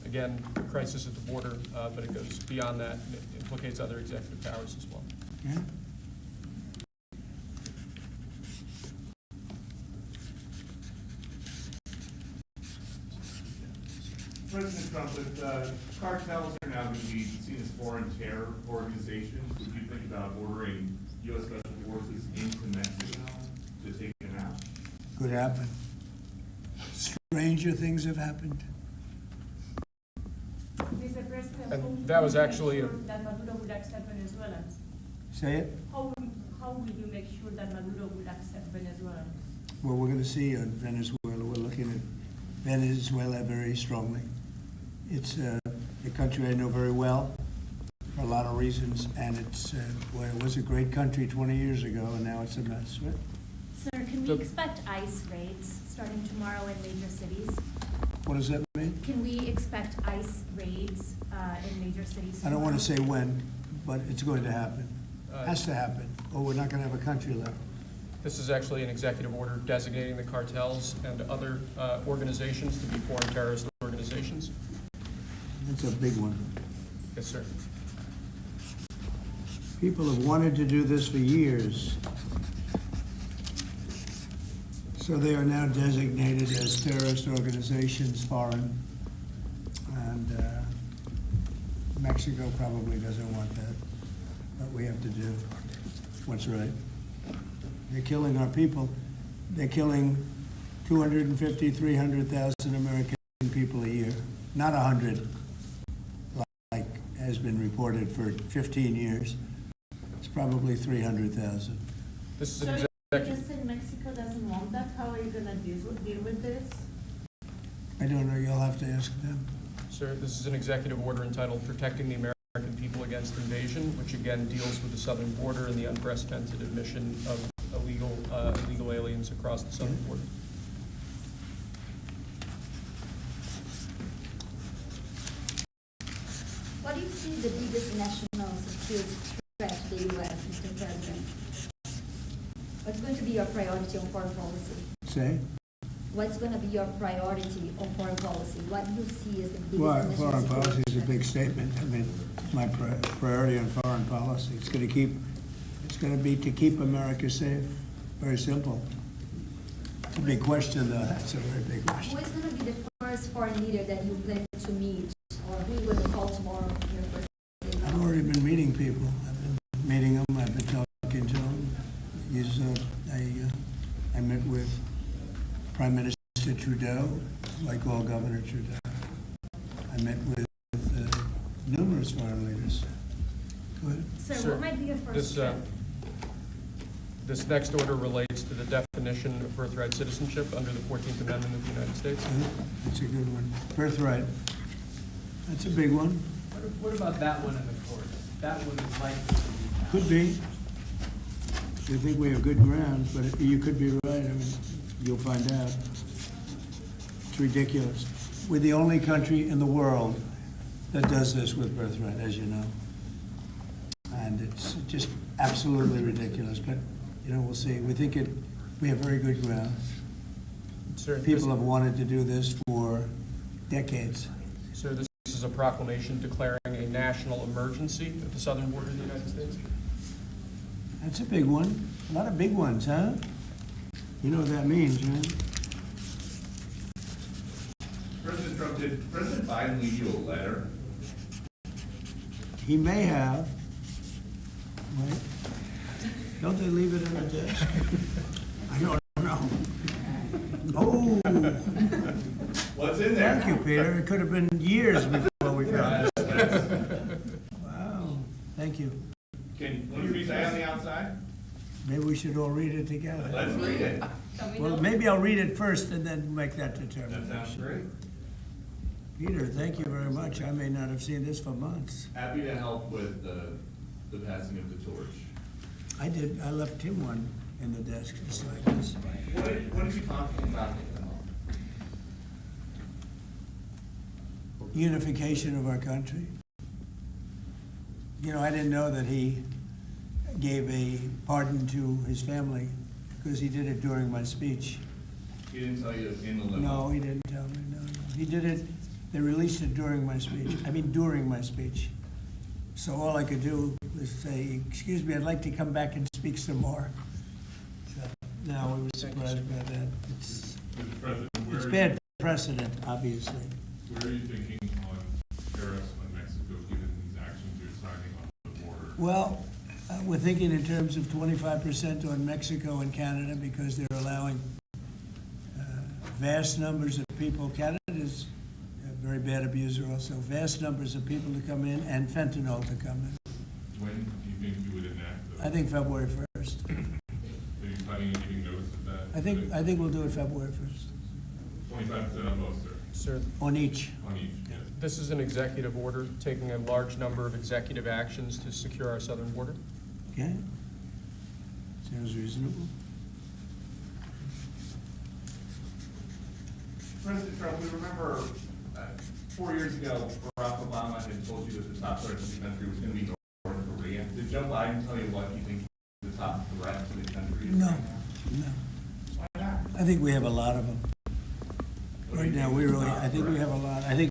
Speaker 3: Again, crisis at the border, but it goes beyond that and it implicates other executive powers as well.
Speaker 10: Okay.
Speaker 17: President Trump, if cartels are now going to be seen as foreign terror organizations, would you think about ordering U.S. Special Forces into Mexico to take them out?
Speaker 10: Could happen. Stranger things have happened.
Speaker 24: Mr. President,
Speaker 3: And that was actually
Speaker 24: that Maduro would accept Venezuelans.
Speaker 10: Say it?
Speaker 24: How will you make sure that Maduro would accept Venezuelans?
Speaker 10: Well, we're going to see on Venezuela. We're looking at Venezuela very strongly. It's a country I know very well for a lot of reasons, and it's well, it was a great country 20 years ago, and now it's a mess. Right?
Speaker 13: Sir, can we expect ICE raids starting tomorrow in major cities?
Speaker 10: What does that mean?
Speaker 13: Can we expect ICE raids in major cities
Speaker 10: I don't want to
Speaker 13: tomorrow?
Speaker 10: say when, but it's going to happen. Has to happen, or we're not going to have a country left.
Speaker 3: This is actually an executive order designating the cartels and other organizations to be foreign terrorist organizations.
Speaker 10: That's a big one.
Speaker 3: Yes, sir.
Speaker 10: People have wanted to do this for years. So they are now designated as terrorist organizations, foreign. And Mexico probably doesn't want that. But we have to do what's right. They're killing our people. They're killing 250, 300,000 American people a year. Not 100, like has been reported for 15 years. It's probably 300,000.
Speaker 3: This is
Speaker 23: So you just said Mexico doesn't want that. How are you going to deal with this?
Speaker 12: I don't know, you'll have to ask them.
Speaker 3: Sir, this is an executive order entitled Protecting the American People Against Invasion, which again deals with the southern border and the unprecedented admission of illegal aliens across the southern border.
Speaker 13: What do you see the biggest national security threat to the U.S., Mr. President? What's going to be your priority on foreign policy?
Speaker 12: Say?
Speaker 13: What's going to be your priority on foreign policy? What do you see as the biggest
Speaker 12: Well,
Speaker 13: national
Speaker 12: foreign
Speaker 13: security
Speaker 12: policy is a
Speaker 13: threat?
Speaker 12: big statement. I mean, my priority on foreign policy, it's going to be to keep America safe. Very simple. It's a big question, though. That's a very big question.
Speaker 13: Who is going to be the first foreign leader that you plan to meet, or who you will call tomorrow on your first day?
Speaker 12: I've already been meeting people. I've been meeting them. I've been talking to them. I met with Prime Minister Trudeau, like all Governor Trudeau. I met with numerous foreign leaders. Go ahead.
Speaker 13: Sir, what might be your first step?
Speaker 3: This next order relates to the definition of birthright citizenship under the 14th Amendment of the United States.
Speaker 12: That's a good one. Birthright. That's a big one.
Speaker 19: What about that one in the court? That one is likely to be passed.
Speaker 12: Could be. I think we have good grounds, but you could be right. I mean, you'll find out. It's ridiculous. We're the only country in the world that does this with birthright, as you know. And it's just absolutely ridiculous. But, you know, we'll see. We have very good grounds.
Speaker 3: Sir,
Speaker 12: People have wanted to do this for decades.
Speaker 3: Sir, this is a proclamation declaring a national emergency at the southern border of the United States.
Speaker 12: That's a big one. A lot of big ones, huh? You know what that means, right?
Speaker 17: President Trump, did President Biden leave you a letter?
Speaker 12: He may have. Wait. Don't they leave it in the desk? I don't know. Oh.
Speaker 17: What's in there?
Speaker 12: Thank you, Peter. It could have been years before we got this. Wow. Thank you.
Speaker 17: Can you say on the outside?
Speaker 12: Maybe we should all read it together.
Speaker 17: Let's read it.
Speaker 12: Well, maybe I'll read it first and then make that determination.
Speaker 17: That sounds great.
Speaker 12: Peter, thank you very much. I may not have seen this for months.
Speaker 17: Happy to help with the passing of the torch.
Speaker 12: I did. I left him one in the desk just like this.
Speaker 17: What are you talking about?
Speaker 12: Unification of our country. You know, I didn't know that he gave a pardon to his family because he did it during my speech.
Speaker 17: He didn't tell you in the limo?
Speaker 12: No, he didn't tell me, no. He did it, they released it during my speech. I mean, during my speech. So all I could do was say, excuse me, I'd like to come back and speak some more. So, no, we were surprised by that. It's bad precedent, obviously.
Speaker 17: Where are you thinking on tariffs on Mexico, given these actions you're signing on the border?
Speaker 12: Well, we're thinking in terms of 25% on Mexico and Canada because they're allowing vast numbers of people. Canada is a very bad abuser also. Vast numbers of people to come in and fentanyl to come in.
Speaker 17: When do you think you would enact those?
Speaker 12: I think February 1st.
Speaker 17: Are you planning on giving notice of that?
Speaker 12: I think we'll do it February 1st.
Speaker 17: 25% on both, sir?
Speaker 3: Sir,
Speaker 12: On each.
Speaker 17: On each, yes.
Speaker 3: this is an executive order taking a large number of executive actions to secure our southern border.
Speaker 12: Okay? Sounds reasonable.
Speaker 17: President Trump, we remember 4 years ago, Barack Obama had told you that the top threat to the country was going to be North Korea. Did Joe Biden tell you what you think the top threat to the country is?
Speaker 12: No,
Speaker 17: right now?
Speaker 12: no.
Speaker 17: Why not?
Speaker 12: I think we have a lot of them. Right now, I think we have a lot. I think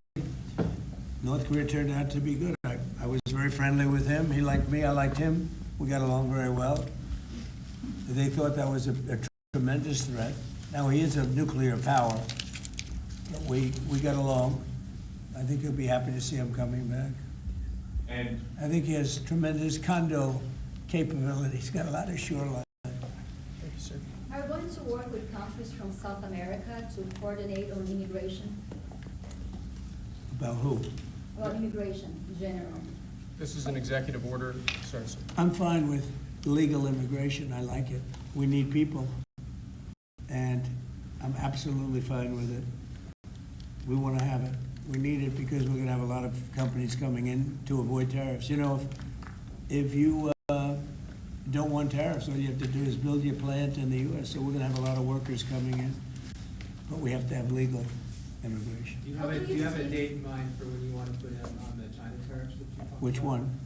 Speaker 12: North Korea turned out to be good. I was very friendly with him. He liked me. I liked him. We got along very well. They thought that was a tremendous threat. Now, he is a nuclear power, but we got along. I think he'll be happy to see him coming back.
Speaker 17: And
Speaker 12: I think he has tremendous condo capability. He's got a lot of shoreline.
Speaker 3: Thank you, sir.
Speaker 13: Are you going to work with countries from South America to coordinate on immigration?
Speaker 12: About who?
Speaker 13: Well, immigration in general.
Speaker 3: This is an executive order. Sorry, sir.
Speaker 12: I'm fine with legal immigration. I like it. We need people. And I'm absolutely fine with it. We want to have it. We need it because we're going to have a lot of companies coming in to avoid tariffs. You know, if you don't want tariffs, all you have to do is build your plant in the U.S. So we're going to have a lot of workers coming in, but we have to have legal immigration.
Speaker 19: Do you have a date in mind for when you want to put in on the China tariffs that you talked about?
Speaker 12: Which one?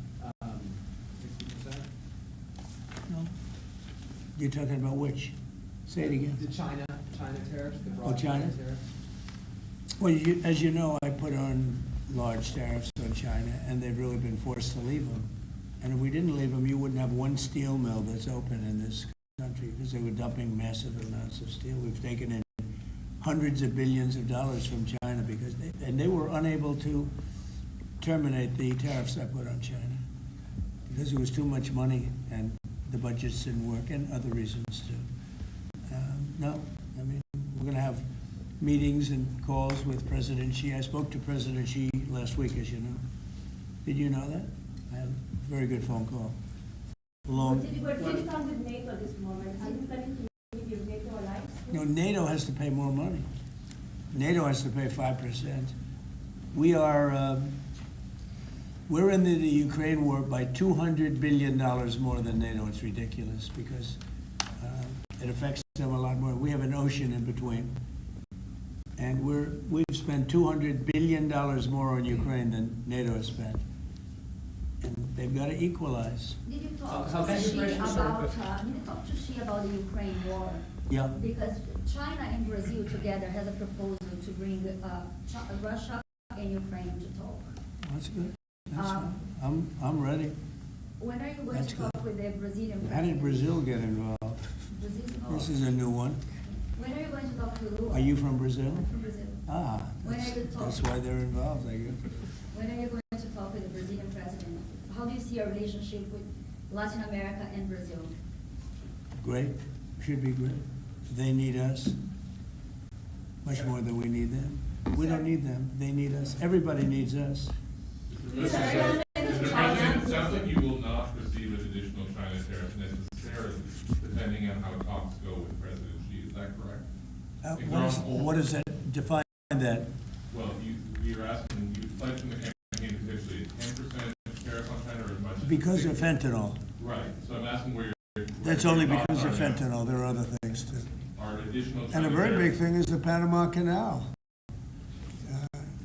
Speaker 19: 60%?
Speaker 12: No. You're talking about which? Say it again.
Speaker 19: The China tariffs, the broad
Speaker 12: China?
Speaker 19: tariffs.
Speaker 12: Well, as you know, I put on large tariffs on China, and they've really been forced to leave them. And if we didn't leave them, you wouldn't have one steel mill that's open in this country because they were dumping massive amounts of steel. We've taken in hundreds of billions of dollars from China because they were unable to terminate the tariffs I put on China because there was too much money and the budgets didn't work and other reasons too. No, I mean, we're going to have meetings and calls with President Xi. I spoke to President Xi last week, as you know. Did you know that? I had a very good phone call.
Speaker 24: We're fixed on with NATO this moment. Are you planning to leave your NATO alliance?
Speaker 12: No, NATO has to pay more money. NATO has to pay 5%. We are, we're in the Ukraine war by $200 billion more than NATO. It's ridiculous because it affects them a lot more. We have an ocean in between. And we've spent $200 billion more on Ukraine than NATO has spent. And they've got to equalize.
Speaker 13: Did you talk to Xi about the Ukraine war?
Speaker 12: Yeah.
Speaker 13: Because China and Brazil together has a proposal to bring Russia and Ukraine to talk.
Speaker 12: That's good. That's fine. I'm ready.
Speaker 13: When are you going to talk with the Brazilian president?
Speaker 12: How did Brazil get involved? This is a new one.
Speaker 13: When are you going to talk to Lula?
Speaker 12: Are you from Brazil?
Speaker 13: I'm from Brazil.
Speaker 12: Ah,
Speaker 13: When are you
Speaker 12: that's
Speaker 13: talking?
Speaker 12: why they're involved, I guess.
Speaker 13: When are you going to talk with the Brazilian president? How do you see your relationship with Latin America and Brazil?
Speaker 12: Great, should be great. They need us much more than we need them. We don't need them, they need us. Everybody needs us.
Speaker 17: Mr. President, it sounds like you will not proceed with additional China tariffs necessarily, depending on how talks go with President Xi. Is that correct?
Speaker 12: What does that define that?
Speaker 17: Well, you're asking, you pledged in the campaign potentially a 10% tariff on China or as much as
Speaker 12: Because of
Speaker 17: 60%.
Speaker 12: fentanyl.
Speaker 17: Right. So I'm asking where you're.
Speaker 12: That's only because of fentanyl. There are other things too.
Speaker 17: Are additional
Speaker 12: And a
Speaker 17: China
Speaker 12: very big
Speaker 17: tariffs-
Speaker 12: thing is the Panama Canal.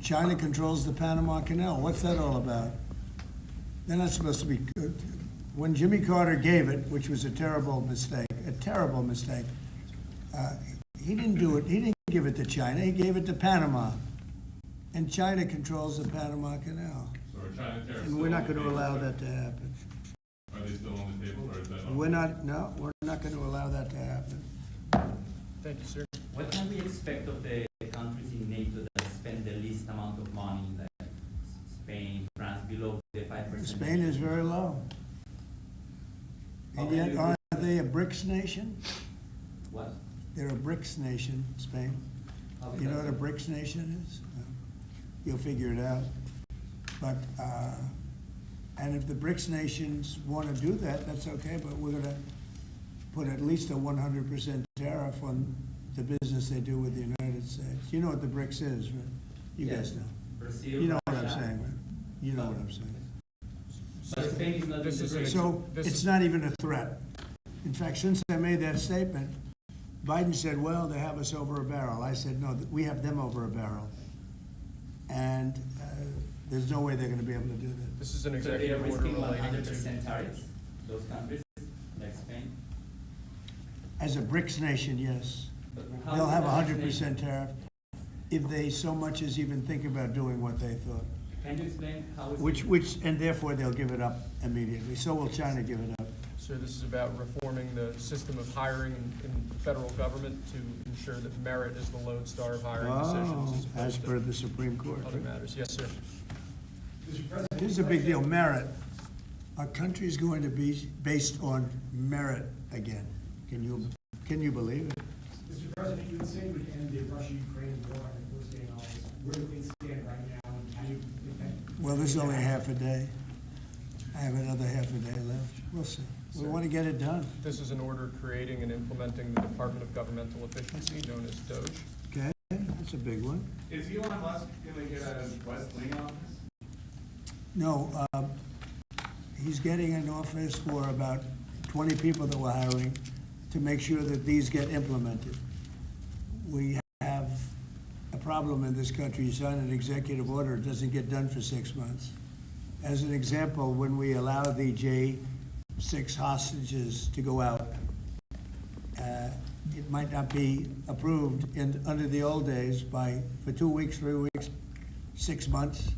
Speaker 12: China controls the Panama Canal. What's that all about? They're not supposed to be. When Jimmy Carter gave it, which was a terrible mistake, he didn't do it. He didn't give it to China. He gave it to Panama. And China controls the Panama Canal.
Speaker 17: So are China tariffs
Speaker 12: And
Speaker 17: still
Speaker 12: we're not
Speaker 17: on the
Speaker 12: going to
Speaker 17: table?
Speaker 12: allow that to happen.
Speaker 17: Are they still on the table or is that?
Speaker 12: We're not going to allow that to happen.
Speaker 19: Thank you, sir.
Speaker 8: What can we expect of the countries in NATO that spend the least amount of money, like Spain, France, below the 5%?
Speaker 12: Spain is very low. And yet, aren't they a BRICS nation?
Speaker 8: What?
Speaker 12: They're a BRICS nation, Spain. You know what a BRICS nation is? You'll figure it out. But, and if the BRICS nations want to do that, that's okay, but we're going to put at least a 100% tariff on the business they do with the United States. You know what the BRICS is, right? You guys know.
Speaker 8: Brazil,
Speaker 12: You know what I'm
Speaker 8: Russia.
Speaker 12: saying, right? You know what I'm saying.
Speaker 8: But Spain is not in the BRICS.
Speaker 12: So it's not even a threat. In fact, since I made that statement, Biden said, well, they have us over a barrel. I said, no, we have them over a barrel. And there's no way they're going to be able to do that.
Speaker 19: This is an
Speaker 8: So they are
Speaker 19: executive order
Speaker 8: risking
Speaker 19: relating to.
Speaker 8: 100% tariffs, those countries, like Spain?
Speaker 12: As a BRICS nation, yes.
Speaker 8: But how
Speaker 12: They'll
Speaker 8: is
Speaker 12: have
Speaker 8: the
Speaker 12: a
Speaker 8: BRICS
Speaker 12: 100% tariff if they so much as even think about doing what they thought.
Speaker 8: Can you explain how is
Speaker 12: And therefore they'll give it up immediately. So will China give it up.
Speaker 19: Sir, this is about reforming the system of hiring in the federal government to ensure that merit is the lodestar of hiring decisions
Speaker 12: As per the Supreme Court.
Speaker 19: other matters. Yes, sir.
Speaker 12: This is a big deal, merit. Our country is going to be based on merit again. Can you believe it?
Speaker 2: Mr. President, you would say you would end the Russia-Ukraine war on the first day in office. Where do things stand right now, and how do you think that?
Speaker 12: Well, there's only half a day. I have another half a day left. We'll see. We want to get it done.
Speaker 19: This is an order creating and implementing the Department of Governmental Efficiency, known as DOGE.
Speaker 12: Okay, that's That's a big one.
Speaker 17: Is Elon Musk going to get a West Wing office?
Speaker 12: No, he's getting an office for about 20 people that we're hiring to make sure that these get implemented. We have a problem in this country. You sign an executive order, it doesn't get done for 6 months. As an example, when we allow the J6 hostages to go out, it might not be approved under the old days for 2 weeks, 3 weeks, 6 months.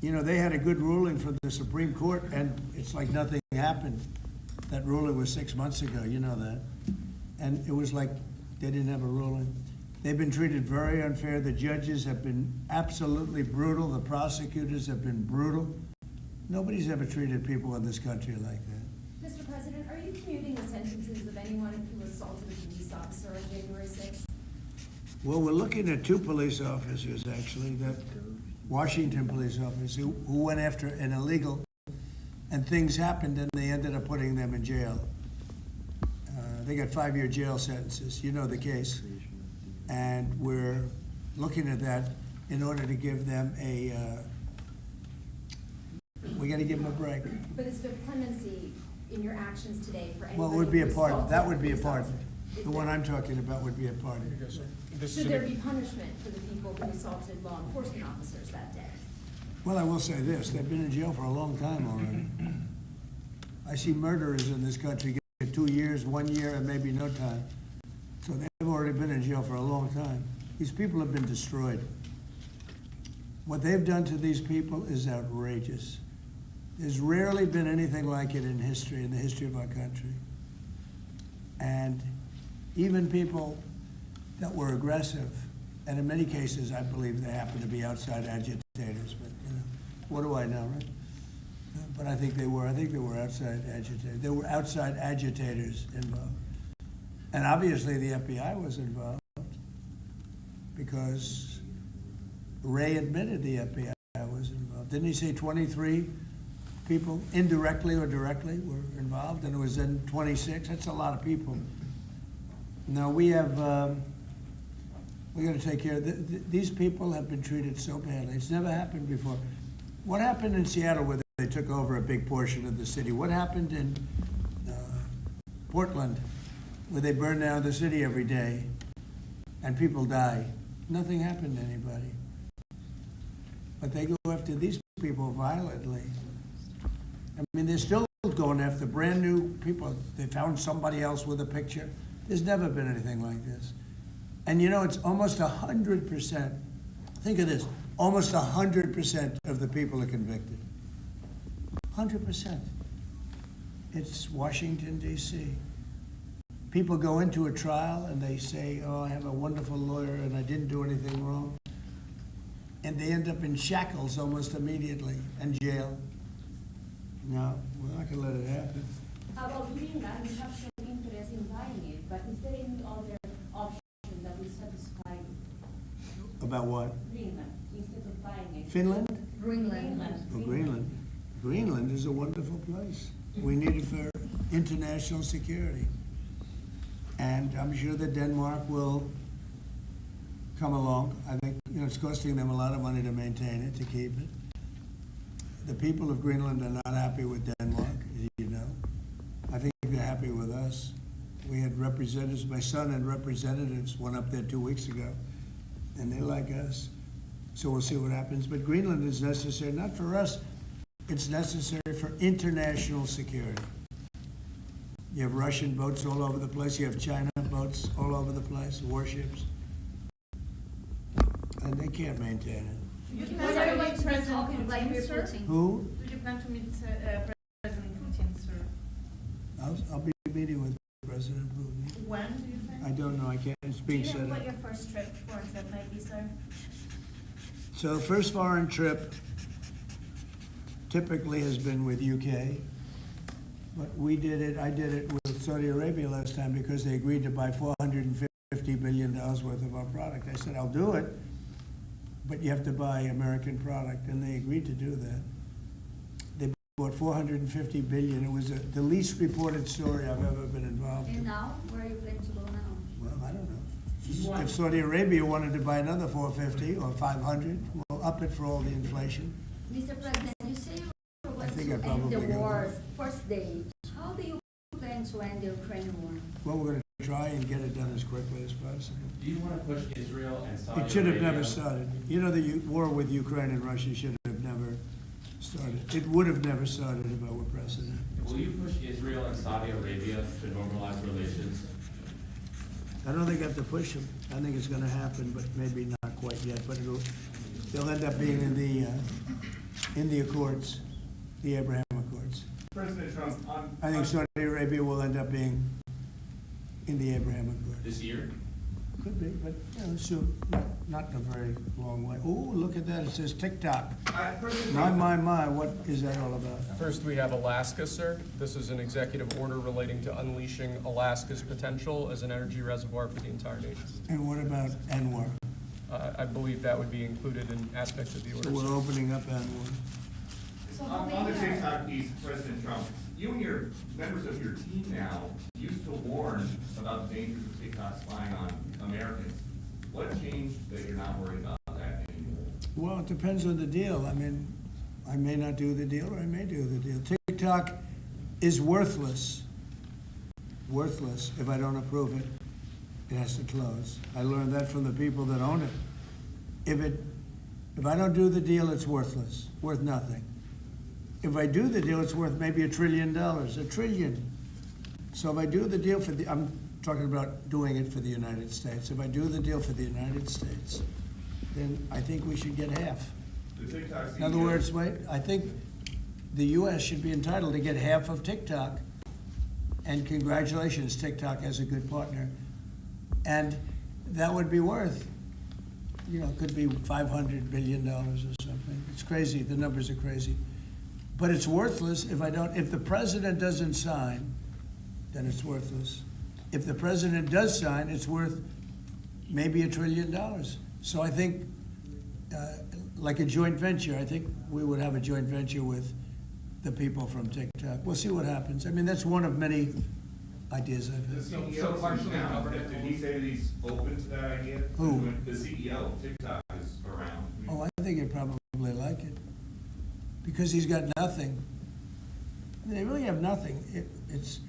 Speaker 12: You know, they had a good ruling from the Supreme Court, and it's like nothing happened. That ruling was 6 months ago, you know that. And it was like they didn't have a ruling. They've been treated very unfair. The judges have been absolutely brutal. The prosecutors have been brutal. Nobody's ever treated people in this country like that.
Speaker 1: Mr. President, are you commuting the sentences of anyone who assaulted a police officer on January 6th?
Speaker 12: Well, we're looking at 2 police officers, actually, that Washington police officers who went after an illegal, and things happened and they ended up putting them in jail. They got 5-year jail sentences. You know the case. And we're looking at that in order to give them we got to give them a break.
Speaker 1: But is there clemency in your actions today for anybody?
Speaker 12: Well, it would be a part of, that would be a
Speaker 1: who
Speaker 12: part of
Speaker 1: assaulted?
Speaker 12: it. The one I'm talking about would be a part of it.
Speaker 1: Should there be punishment for the people who assaulted law enforcement officers that day?
Speaker 12: Well, I will say this, they've been in jail for a long time already. I see murderers in this country get 2 years, 1 year, and maybe no time. So they've already been in jail for a long time. These people have been destroyed. What they've done to these people is outrageous. There's rarely been anything like it in history, in the history of our country. And even people that were aggressive, and in many cases, I believe they happen to be outside agitators, but you know, what do I know, right? But I think they were outside agitators. There were outside agitators involved. And obviously the FBI was involved because Ray admitted the FBI was involved. Didn't he say 23 people, indirectly or directly, were involved, and it was then 26? That's a lot of people. Now we have, we got to take care of, these people have been treated so badly. It's never happened before. What happened in Seattle where they took over a big portion of the city? What happened in Portland where they burn down the city every day and people die? Nothing happened to anybody. But they go after these people violently. I mean, they're still going after brand new people. They found somebody else with a picture. There's never been anything like this. And you know, it's almost 100%. Think of this, almost 100% of the people are convicted. 100%. It's Washington, D.C. People go into a trial and they say, oh, I have a wonderful lawyer and I didn't do anything wrong. And they end up in shackles almost immediately and jail. No, we're not going to let it happen.
Speaker 1: About doing that, you have some interest in buying it, but is there any other option that will satisfy you?
Speaker 12: About what?
Speaker 1: Greenland, instead of buying it.
Speaker 12: Finland?
Speaker 1: Greenland.
Speaker 12: Oh, Greenland. Greenland is a wonderful place. We need it for international security. And I'm sure that Denmark will come along. I think, you know, it's costing them a lot of money to maintain it, to keep it. The people of Greenland are not happy with Denmark, as you know. I think they're happy with us. We had representatives, my son had representatives, went up there 2 weeks ago, and they like us. So we'll see what happens. But Greenland is necessary, not for us, it's necessary for international security. You have Russian boats all over the place, you have China boats all over the place, warships, and they can't maintain it.
Speaker 23: Do you plan to meet President Putin, sir?
Speaker 12: Who?
Speaker 23: Do you plan to meet President Putin, sir?
Speaker 12: I'll be meeting with President Putin.
Speaker 23: When do you think?
Speaker 12: I don't know, I can't, it's being
Speaker 23: Do you
Speaker 12: set
Speaker 23: know
Speaker 12: up.
Speaker 23: what your first trip for that might be, sir?
Speaker 12: So first foreign trip typically has been with UK, but I did it with Saudi Arabia last time because they agreed to buy $450 billion worth of our product. I said, I'll do it, but you have to buy American product, and they agreed to do that. They bought $450 billion. It was the least reported story I've ever been involved in.
Speaker 13: And now, where are you planning to go now?
Speaker 12: Well, I don't know. If Saudi Arabia wanted to buy another 450 or 500, we'll up it for all the inflation.
Speaker 13: Mr. President, you say you want
Speaker 12: think
Speaker 13: to
Speaker 12: I'd probably
Speaker 13: end the
Speaker 12: go
Speaker 13: war's first day. How do you plan to end the Ukraine war?
Speaker 12: Well, we're going to try and get it done as quickly as possible.
Speaker 8: Do you want to push Israel and Saudi Arabia?
Speaker 12: It should have never started. You know, the war with Ukraine and Russia should have never started. It would have never started if I were president.
Speaker 8: Will you push Israel and Saudi Arabia to normalize relations?
Speaker 12: I don't think I have to push them. I think it's going to happen, but maybe not quite yet. But they'll end up being in the Accords, the Abraham Accords.
Speaker 17: President Trump,
Speaker 12: I think Saudi Arabia will end up being in the Abraham Accords.
Speaker 8: This year?
Speaker 12: Could be, but soon, not in a very long way. Oh, look at that! It says TikTok. My! What is that all about?
Speaker 19: First, we have Alaska, sir. This is an executive order relating to unleashing Alaska's potential as an energy reservoir for the entire nation.
Speaker 12: And what about Anwar?
Speaker 19: I believe that would be included in aspects of the order.
Speaker 12: So we're opening up Anwar.
Speaker 17: On the TikTok piece, President Trump, you and your members of your team now used to warn about the dangers of TikTok spying on Americans. What changed that you're not worried about that anymore?
Speaker 12: Well, it depends on the deal. I mean, I may not do the deal or I may do the deal. TikTok is worthless. Worthless if I don't approve it. It has to close. I learned that from the people that own it. If I don't do the deal, it's worthless, worth nothing. If I do the deal, it's worth maybe $1 trillion, $1 trillion. So if I do the deal I'm talking about doing it for the United States. If I do the deal for the United States, then I think we should get half. In other words, I think the U.S. should be entitled to get half of TikTok. And congratulations, TikTok has a good partner. And that would be worth, it could be $500 billion or something. It's crazy. The numbers are crazy. But it's worthless if the president doesn't sign, then it's worthless. If the president does sign, it's worth maybe $1 trillion. So I think, like a joint venture, I think we would have a joint venture with the people from TikTok. We'll see what happens. I mean, that's one of many ideas I've had.
Speaker 17: The CEO, did he say that he's open to that idea?
Speaker 12: Who?
Speaker 17: The CEO of TikTok is around.
Speaker 12: Oh, I think he'd probably like it. Because he's got nothing. They really have nothing. It's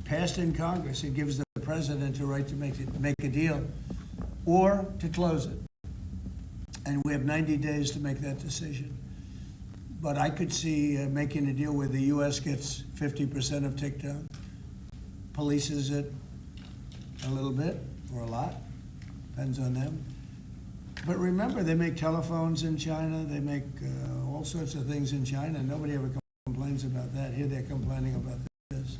Speaker 12: passed in Congress. It gives the president a right to make a deal or to close it. And we have 90 days to make that decision. But I could see making a deal where the U.S. gets 50% of TikTok, polices it a little bit or a lot, depends on them. But remember, they make telephones in China. They make all sorts of things in China. Nobody ever complains about that. Here they're complaining about this.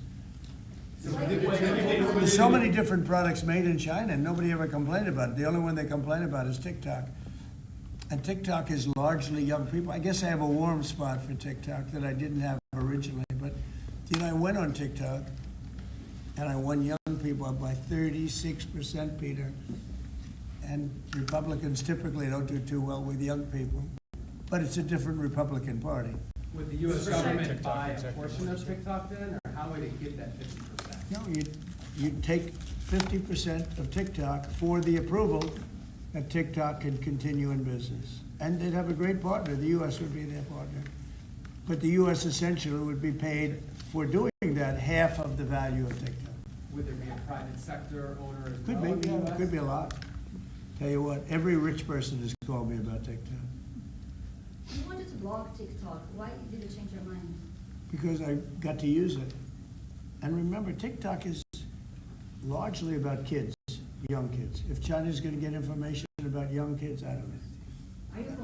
Speaker 12: There's so many different products made in China, and nobody ever complained about it. The only one they complain about is TikTok. And TikTok is largely young people. I guess I have a warm spot for TikTok that I didn't have originally. But, I went on TikTok, and I won young people up by 36%, Peter. And Republicans typically don't do too well with young people. But it's a different Republican Party.
Speaker 2: Would the U.S. government buy a portion of TikTok then, or how would it get that 50%?
Speaker 12: No, you'd take 50% of TikTok for the approval that TikTok can continue in business. And they'd have a great partner. The U.S. would be their partner. But the U.S. essentially would be paid for doing that half of the value of TikTok.
Speaker 2: Would there be a private sector owner as
Speaker 12: Could
Speaker 2: well?
Speaker 12: be, yeah, it could be a lot. Tell you what, every rich person has called me about TikTok.
Speaker 13: You wanted to block TikTok. Why did you change your mind?
Speaker 12: Because I got to use it. And remember, TikTok is largely about kids, young kids. If China's going to get information about young kids, I don't know.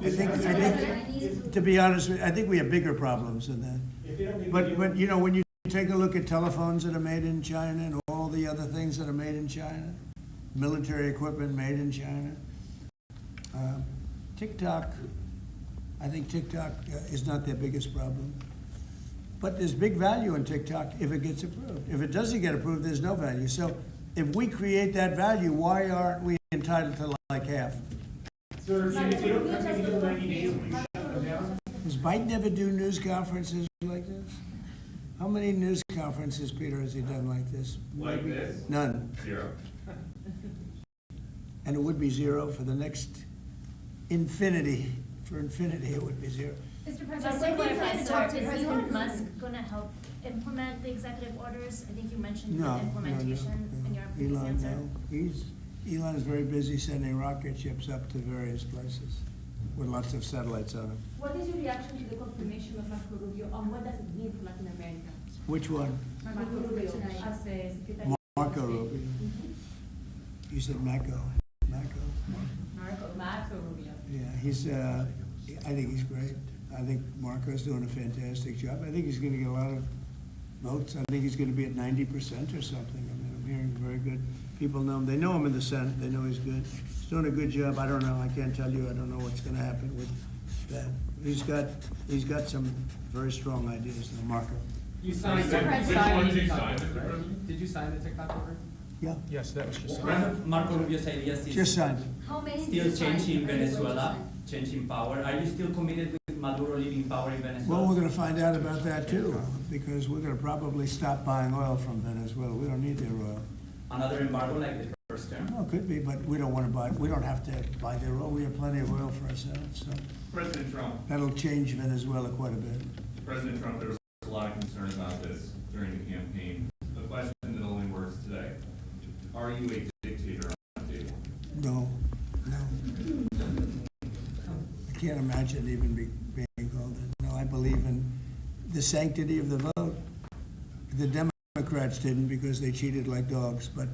Speaker 12: I think, to be honest with you, I think we have bigger problems than that. But when you take a look at telephones that are made in China and all the other things that are made in China, military equipment made in China, TikTok, I think TikTok is not their biggest problem. But there's big value in TikTok if it gets approved. If it doesn't get approved, there's no value. So if we create that value, why aren't we entitled to like half?
Speaker 2: Sir, if you don't have to do 90 days, will you shut them down?
Speaker 12: Does Biden ever do news conferences like this? How many news conferences, Peter, has he done like this?
Speaker 17: Like this?
Speaker 12: None.
Speaker 17: 0.
Speaker 12: and it would be zero for the next infinity. For infinity, it would be zero.
Speaker 9: Mr. President, is Elon Musk going to help implement the executive orders? I think you mentioned the implementation in your previous answer.
Speaker 12: Elon is very busy sending rocket ships up to various places with lots of satellites on them.
Speaker 1: What is your reaction to the confirmation of Marco Rubio on what does it mean for Latin America?
Speaker 12: Which one?
Speaker 1: Marco Rubio as a secretary.
Speaker 12: Marco Rubio. You said Marco.
Speaker 1: Marco Rubio.
Speaker 12: Yeah, I think he's great. I think Marco's doing a fantastic job. I think he's going to get a lot of votes. I think he's going to be at 90% or something. I mean, I'm hearing very good. People know him. They know him in the Senate. They know he's good. He's doing a good job. I don't know. I can't tell you. I don't know what's going to happen with that. He's got some very strong ideas, though, Marco.
Speaker 2: You signed
Speaker 11: Which one did you sign, Mr. President?
Speaker 2: Did you sign the TikTok order?
Speaker 12: Yeah.
Speaker 19: Yes, that was just signed.
Speaker 8: Marco Rubio's ideas is
Speaker 12: Just signed.
Speaker 13: How many
Speaker 8: still changing Venezuela, changing power. Are you still committed with Maduro leaving power in Venezuela?
Speaker 12: Well, we're going to find out about that too, because we're going to probably stop buying oil from Venezuela. We don't need their oil.
Speaker 8: Another embargo like the first term?
Speaker 12: Well, it could be, but we don't want to buy. We don't have to buy their oil. We have plenty of oil for ourselves. So
Speaker 17: President Trump.
Speaker 12: that'll change Venezuela quite a bit.
Speaker 17: President Trump, there was a lot of concern about this during the campaign. The question that only works today: are you a dictator on the table?
Speaker 12: No. I can't imagine even being called that. No, I believe in the sanctity of the vote. The Democrats didn't because they cheated like dogs, but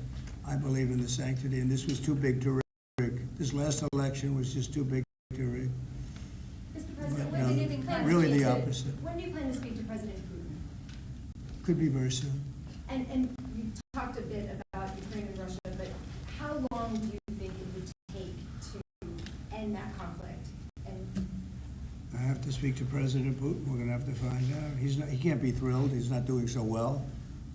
Speaker 12: I believe in the sanctity, and this was too big to rig. This last election was just too big to rig.
Speaker 1: Mr. President,
Speaker 12: But,
Speaker 1: when do you plan
Speaker 12: really
Speaker 1: to speak
Speaker 12: the
Speaker 1: to,
Speaker 12: opposite.
Speaker 1: when do you plan to speak to President Putin?
Speaker 12: Could be very soon.
Speaker 1: And you talked a bit about Ukraine and Russia, but how long do you think it would take to end that conflict? And
Speaker 12: I have to speak to President Putin. We're going to have to find out. He can't be thrilled. He's not doing so well.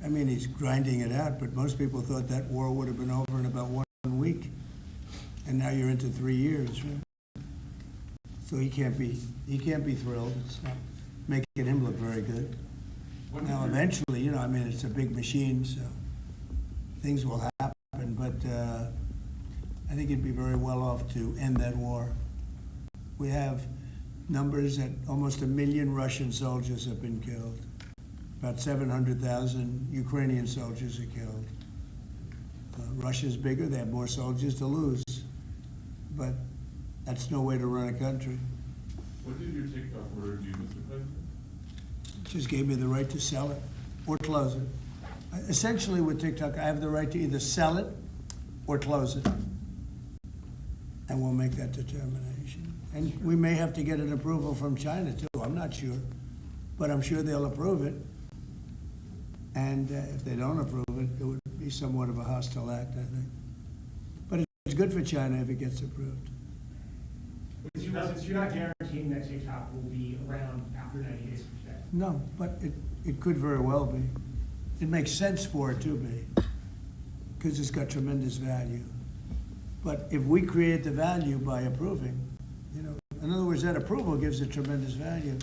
Speaker 12: I mean, he's grinding it out, but most people thought that war would have been over in about 1 week. And now you're into 3 years, right? So he can't be thrilled. It's not making him look very good. Now, eventually, I mean, it's a big machine, so things will happen, but I think it'd be very well off to end that war. We have numbers that almost 1 million Russian soldiers have been killed. About 700,000 Ukrainian soldiers are killed. Russia's bigger, they have more soldiers to lose, but that's no way to run a country.
Speaker 11: What did your TikTok order do, Mr. President?
Speaker 12: It just gave me the right to sell it or close it. Essentially with TikTok, I have the right to either sell it or close it. And we'll make that determination. And we may have to get an approval from China too, I'm not sure. But I'm sure they'll approve it. And if they don't approve it, it would be somewhat of a hostile act, I think. But it's good for China if it gets approved.
Speaker 2: Since you're not guaranteeing that TikTok will be around after 90 days from today.
Speaker 12: No, but it could very well be. It makes sense for it to be, because it's got tremendous value. But if we create the value by approving, in other words, that approval gives it tremendous value.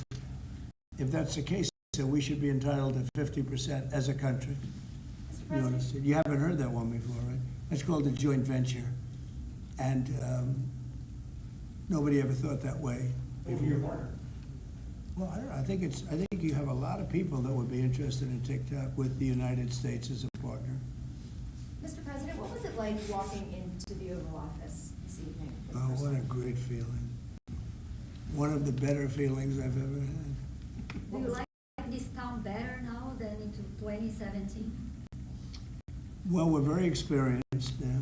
Speaker 12: If that's the case, then we should be entitled to 50% as a country. You understand? You haven't heard that one before, right? It's called a joint venture. And nobody ever thought that way before.
Speaker 2: Your partner.
Speaker 12: Well, I don't know. I think you have a lot of people that would be interested in TikTok with the United States as a partner.
Speaker 1: Mr. President, what was it like walking into the Oval Office this evening?
Speaker 12: Oh, what a great feeling. One of the better feelings I've ever had.
Speaker 13: Do you like this town better now than in 2017?
Speaker 12: Well, we're very experienced now.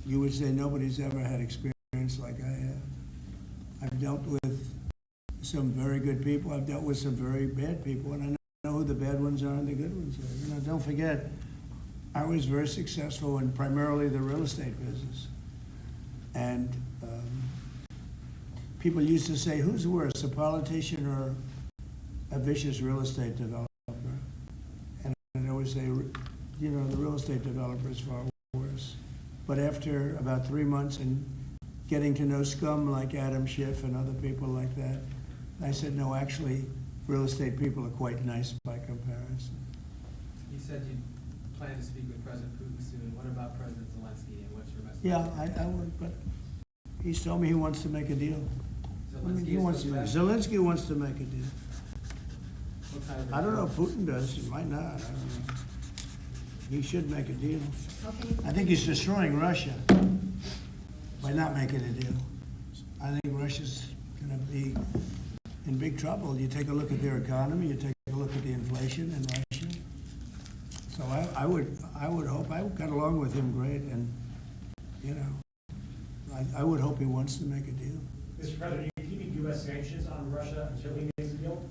Speaker 12: You would say nobody's ever had experience like I have. I've dealt with some very good people. I've dealt with some very bad people, and I know who the bad ones are and the good ones are. Don't forget, I was very successful in primarily the real estate business. And people used to say, who's worse, a politician or a vicious real estate developer? And I always say, the real estate developer is far worse. But after about 3 months and getting to know scum like Adam Schiff and other people like that, I said, no, actually, real estate people are quite nice by comparison.
Speaker 2: You said you
Speaker 4: plan to speak with President Putin soon. What about President Zelensky, and what's your message?
Speaker 12: Yeah, I would, but he's told me he wants to make a deal. I mean, he wants to. Zelensky wants to make a deal.
Speaker 4: What kind of
Speaker 12: I don't know if Putin does. He might not. I don't know. He should make a deal. I think he's destroying Russia by not making a deal. I think Russia's going to be in big trouble. You take a look at their economy. You take a look at the inflation in Russia. So I would hope. I got along with him great, and you know, I would hope he wants to make a deal.
Speaker 2: Mr. President, are you keeping U.S. sanctions on Russia until he makes a deal?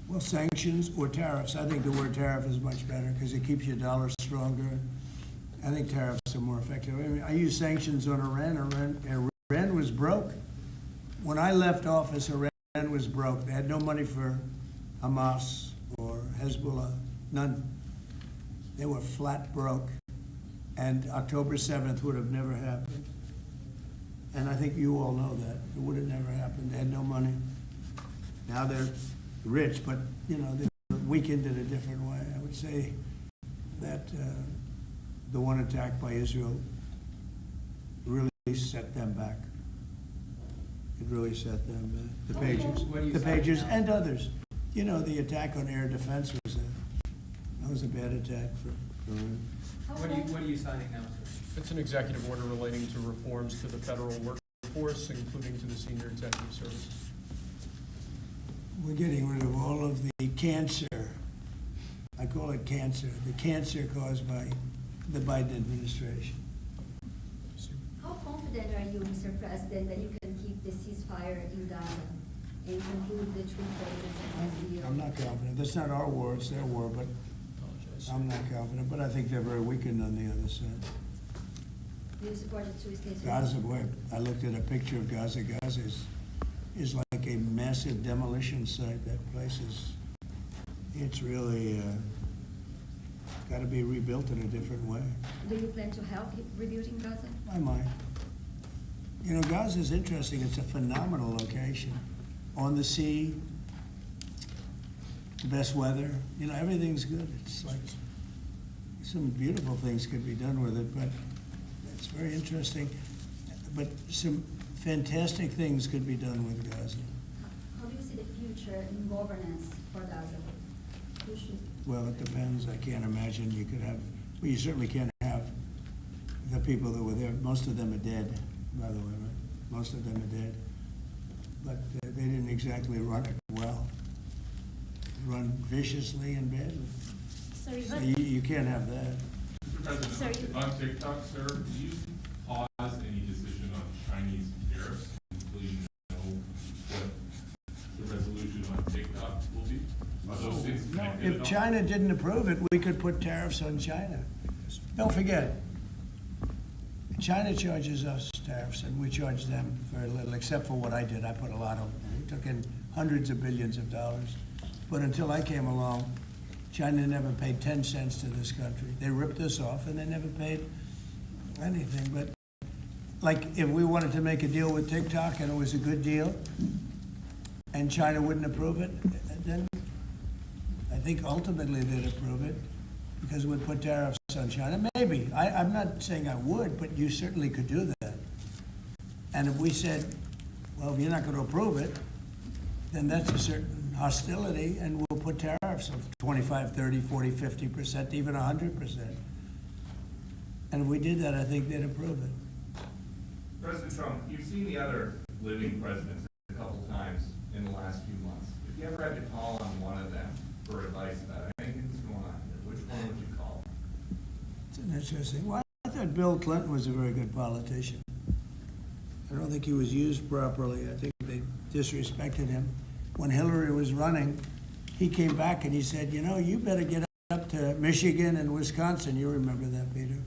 Speaker 12: Well, sanctions or tariffs. I think the word tariff is much better because it keeps your dollar stronger. I think tariffs are more effective. I mean, I use sanctions on Iran. Iran was broke. When I left office, Iran was broke. They had no money for Hamas or Hezbollah, none. They were flat broke. And October 7th would have never happened. And I think you all know that. It would have never happened. They had no money. Now they're rich, but you know, they're weakened in a different way. I would say that the one attack by Israel really set them back. It really set them back. The Pagers and others. You know, the attack on air defense was a bad attack for Iran.
Speaker 4: What are you signing now, sir?
Speaker 19: It's an executive order relating to reforms to the federal workforce, including to the senior executive service.
Speaker 12: We're getting rid of all of the cancer. I call it cancer. The cancer caused by the Biden administration.
Speaker 13: How confident are you, Mr. President, that you can keep the ceasefire in Gaza and conclude the 3 phases of the deal?
Speaker 12: I'm not confident. That's not our war, it's their war, but I'm not confident. But I think they're very weakened on the other side.
Speaker 13: Do you support the 2 states?
Speaker 12: Gaza, boy, I looked at a picture of Gaza. Gaza is like a massive demolition site. That place it's really got to be rebuilt in a different way.
Speaker 13: Do you plan to help rebuilding Gaza?
Speaker 12: I might. You know, Gaza is interesting. It's a phenomenal location. On the sea, the best weather. You know, everything's good. It's like some beautiful things could be done with it, but it's very interesting. But some fantastic things could be done with Gaza.
Speaker 13: How do you see the future in governance for Gaza? Who should?
Speaker 12: Well, it depends. I can't imagine you could have, well, you certainly can't have the people that were there. Most of them are dead, by the way, right? Most of them are dead. But they didn't exactly run it well. Run viciously and badly.
Speaker 9: Sorry,
Speaker 12: so you can't have that.
Speaker 16: Mr. President, on TikTok, sir, do you pause any decision on Chinese tariffs until you know what the resolution on TikTok will be? Are those things connected at all?
Speaker 12: If China didn't approve it, we could put tariffs on China. Don't forget, China charges us tariffs, and we charge them very little, except for what I did. I put a lot of, we took in hundreds of billions of dollars. But until I came along, China never paid 10 cents to this country. They ripped us off, and they never paid anything. But like, if we wanted to make a deal with TikTok, and it was a good deal, and China wouldn't approve it, then I think ultimately they'd approve it, because we'd put tariffs on China. Maybe. I'm not saying I would, but you certainly could do that. And if we said, well, if you're not going to approve it, then that's a certain hostility, and we'll put tariffs of 25, 30, 40, 50%, even 100%. And if we did that, I think they'd approve it.
Speaker 17: President Trump, you've seen the other living presidents a couple times in the last few months. If you ever had to call on one of them for advice about anything that's going on here, which one would you call?
Speaker 12: It's an interesting. Well, I thought Bill Clinton was a very good politician. I don't think he was used properly. I think they disrespected him. When Hillary was running, he came back and he said, you know, you better get up to Michigan and Wisconsin. You remember that, Peter.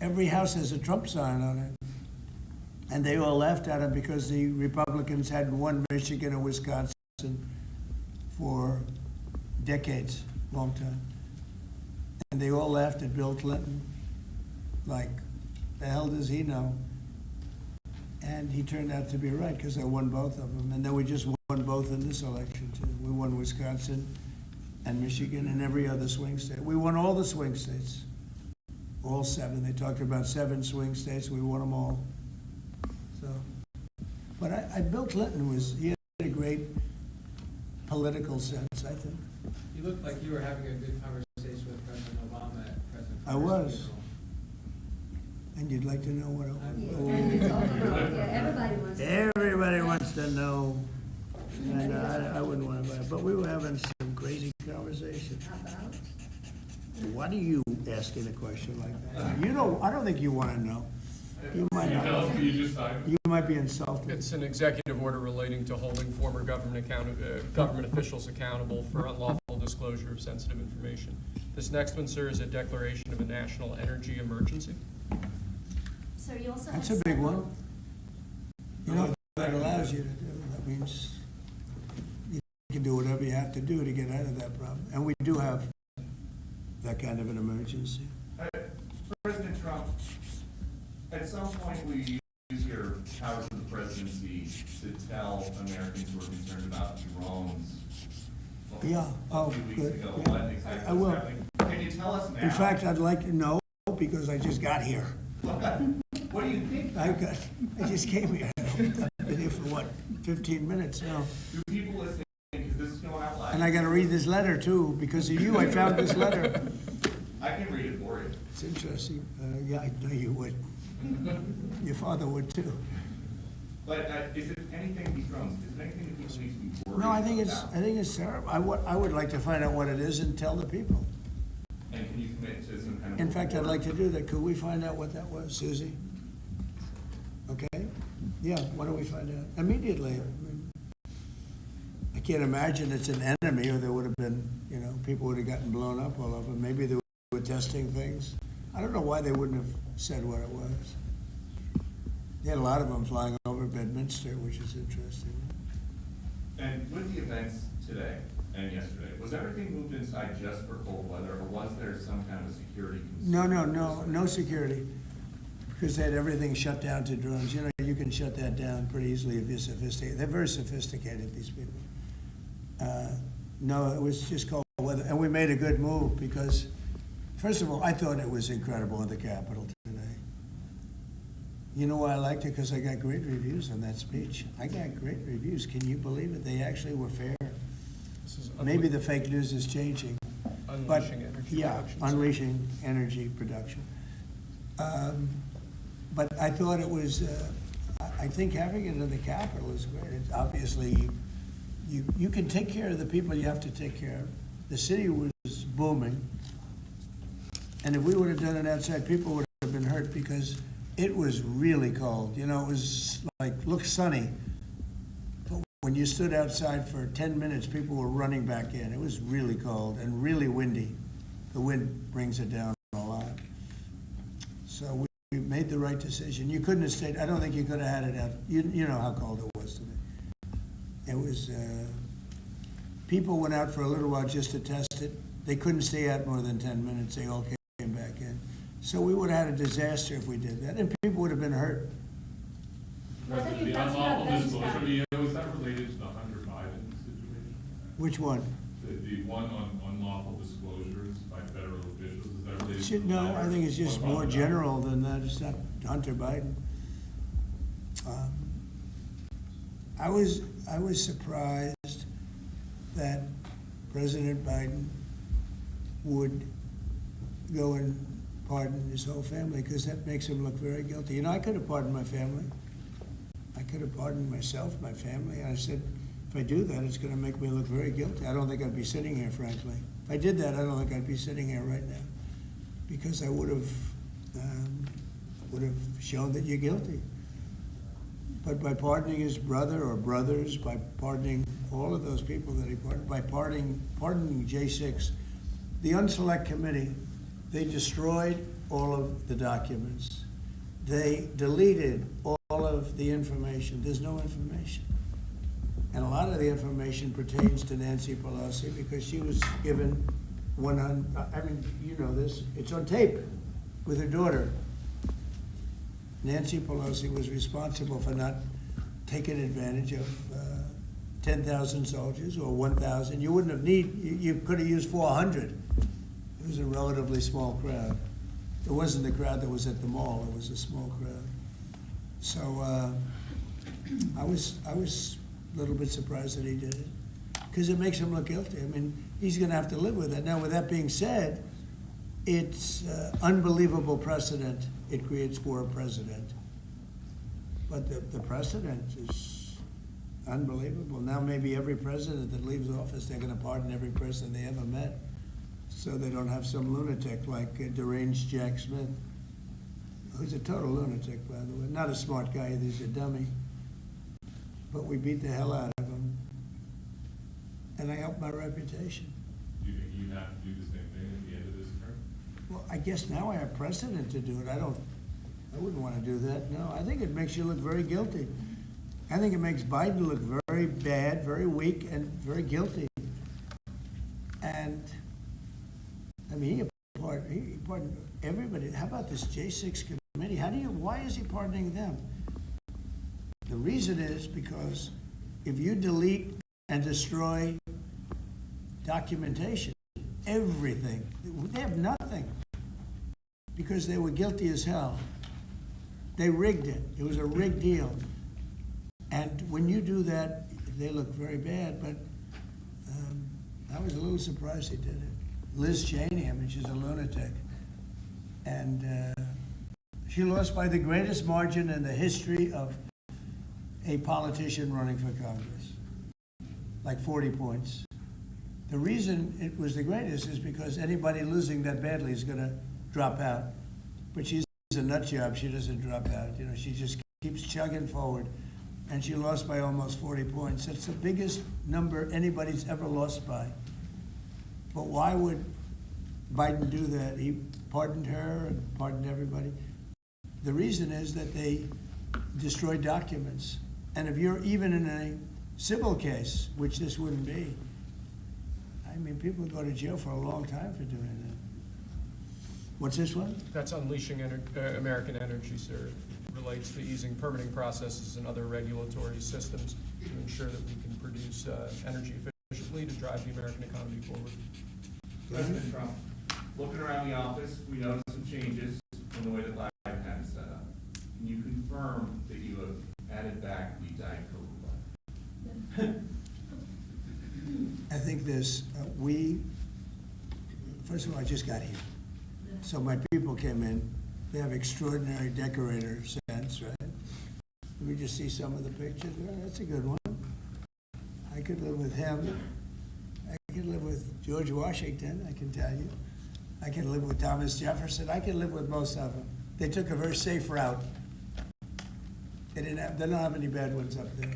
Speaker 12: Every house has a Trump sign on it. And they all laughed at him because the Republicans hadn't won Michigan or Wisconsin for decades, long time. And they all laughed at Bill Clinton. Like, the hell does he know? And he turned out to be right, because I won both of them. And then we just won both in this election, too. We won Wisconsin and Michigan and every other swing state. We won all the swing states, all 7. They talked about 7 swing states. We won them all. So, but Bill Clinton he had a great political sense, I think.
Speaker 4: You looked like you were having a good conversation with President Obama at President
Speaker 12: I was. And you'd like to know what it was?
Speaker 13: Everybody wants to.
Speaker 12: Everybody wants to know. And I wouldn't want to, but we were having some crazy conversation.
Speaker 13: About?
Speaker 12: What are you asking a question like that? You don't. I don't think you want to know. You might not. You might be insulted.
Speaker 19: It's an executive order relating to holding former government officials accountable for unlawful disclosure of sensitive information. This next one, sir, is a declaration of a national energy emergency.
Speaker 9: Sir, you also
Speaker 12: That's
Speaker 9: have
Speaker 12: a big
Speaker 9: several-
Speaker 12: one. You know what that allows you to do? That means you can do whatever you have to do to get out of that problem. And we do have that kind of an emergency.
Speaker 17: President Trump, at some point will you use your powers of the presidency to tell Americans who are concerned about drones?
Speaker 12: Yeah,
Speaker 17: A few weeks
Speaker 12: good.
Speaker 17: ago,
Speaker 12: Yeah.
Speaker 17: what exactly
Speaker 12: I
Speaker 17: was
Speaker 12: will.
Speaker 17: happening? Can you tell us now?
Speaker 12: In fact, I'd like to know because I just got here.
Speaker 17: What do you think?
Speaker 12: I just came here. I've been here for what, 15 minutes now.
Speaker 17: Do people listening, because this is going out live?
Speaker 12: And I gotta read this letter too, because of you, I found this letter.
Speaker 17: I can read it for you.
Speaker 12: It's interesting. Yeah, I know you would. Your father would too.
Speaker 17: But is it anything, these drones, is it anything that people need to be worried about?
Speaker 12: No, I think it's terrible. I would like to find out what it is and tell the people.
Speaker 17: And can you commit to some kind of?
Speaker 12: In fact, I'd
Speaker 17: report?
Speaker 12: like to do that. Could we find out what that was, Susie? Okay? Yeah, why don't we find out? Immediately. I can't imagine it's an enemy or there would have been, people would have gotten blown up all over. Maybe they were testing things. I don't know why they wouldn't have said what it was. They had a lot of them flying over Bedminster, which is interesting.
Speaker 17: And with the events today and yesterday, was everything moved inside just for cold weather, or was there some kind of a security concern?
Speaker 12: No security. Because they had everything shut down to drones. You can shut that down pretty easily if you're sophisticated. They're very sophisticated, these people. No, it was just cold weather. And we made a good move because, first of all, I thought it was incredible in the Capitol today. You know why I liked it? Because I got great reviews on that speech. I got great reviews. Can you believe it? They actually were fair. Maybe the fake news is changing.
Speaker 19: Unleashing energy production.
Speaker 12: Unleashing energy production. But I thought it was, I think having it in the Capitol is great. It's obviously, you can take care of the people you have to take care of. The city was booming. And if we would have done it outside, people would have been hurt because it was really cold. It was looked sunny. But when you stood outside for 10 minutes, people were running back in. It was really cold and really windy. The wind brings it down a lot. So we made the right decision. You couldn't have stayed. I don't think you could have had it out. You know how cold it was today. It was, people went out for a little while just to test it. They couldn't stay out more than 10 minutes. They all came back in. So we would have had a disaster if we did that, and people would have been hurt.
Speaker 16: The unlawful disclosure, was that related to the Hunter Biden situation?
Speaker 12: Which one?
Speaker 16: The one on unlawful disclosures by federal officials, is that related to the
Speaker 12: No,
Speaker 16: letter?
Speaker 12: I think it's just more general than that. It's not Hunter Biden. I was surprised that President Biden would go and pardon his whole family, because that makes him look very guilty. I could have pardoned my family. I could have pardoned myself, my family. And I said, if I do that, it's going to make me look very guilty. I don't think I'd be sitting here, frankly. If I did that, I don't think I'd be sitting here right now, because I would have shown that you're guilty. But by pardoning his brother or brothers, by pardoning all of those people that he pardoned, by pardoning J6, the Unselect Committee, they destroyed all of the documents. They deleted all of the information. There's no information. And a lot of the information pertains to Nancy Pelosi because she was given 100, you know this, it's on tape with her daughter. Nancy Pelosi was responsible for not taking advantage of 10,000 soldiers or 1,000. You wouldn't have you could have used 400. It was a relatively small crowd. It wasn't the crowd that was at the mall. It was a small crowd. So I was a little bit surprised that he did it, because it makes him look guilty. I mean, he's going to have to live with that. Now, with that being said, it's unbelievable precedent it creates for a president. But the precedent is unbelievable. Now maybe every president that leaves office, they're going to pardon every person they ever met, so they don't have some lunatic like deranged Jack Smith, who's a total lunatic, by the way. Not a smart guy either, he's a dummy. But we beat the hell out of him. And I helped my reputation.
Speaker 16: Do you think you have to do the same thing at the end of this term?
Speaker 12: Well, I guess now I have precedent to do it. I wouldn't want to do that, no. I think it makes you look very guilty. I think it makes Biden look very bad, very weak, and very guilty. And, I mean, he pardoned everybody. How about this J6 committee? Why is he pardoning them? The reason is because if you delete and destroy documentation, everything, they have nothing, because they were guilty as hell. They rigged it. It was a rigged deal. And when you do that, they look very bad, but I was a little surprised he did it. Liz Cheney, I mean, she's a lunatic. And she lost by the greatest margin in the history of a politician running for Congress, like 40 points. The reason it was the greatest is because anybody losing that badly is going to drop out. But she's a nut job. She doesn't drop out. You know, she just keeps chugging forward. And she lost by almost 40 points. That's the biggest number anybody's ever lost by. But why would Biden do that? He pardoned her and pardoned everybody. The reason is that they destroy documents. And if you're even in a civil case, which this wouldn't be, I mean, people go to jail for a long time for doing that. What's this one?
Speaker 19: That's unleashing American energy, sir. It relates to easing permitting processes and other regulatory systems to ensure that we can produce energy efficiently to drive the American economy forward.
Speaker 17: President Trump, looking around the office, we noticed some changes in the way that LivePad is set up. Can you confirm that you have added back the Diet Coke button?
Speaker 12: I think this, first of all, I just got here. So my people came in. They have extraordinary decorator sense, right? Let me just see some of the pictures. Well, that's a good one. I could live with him. I could live with George Washington, I can tell you. I could live with Thomas Jefferson. I could live with most of them. They took a very safe route. They don't have any bad ones up there.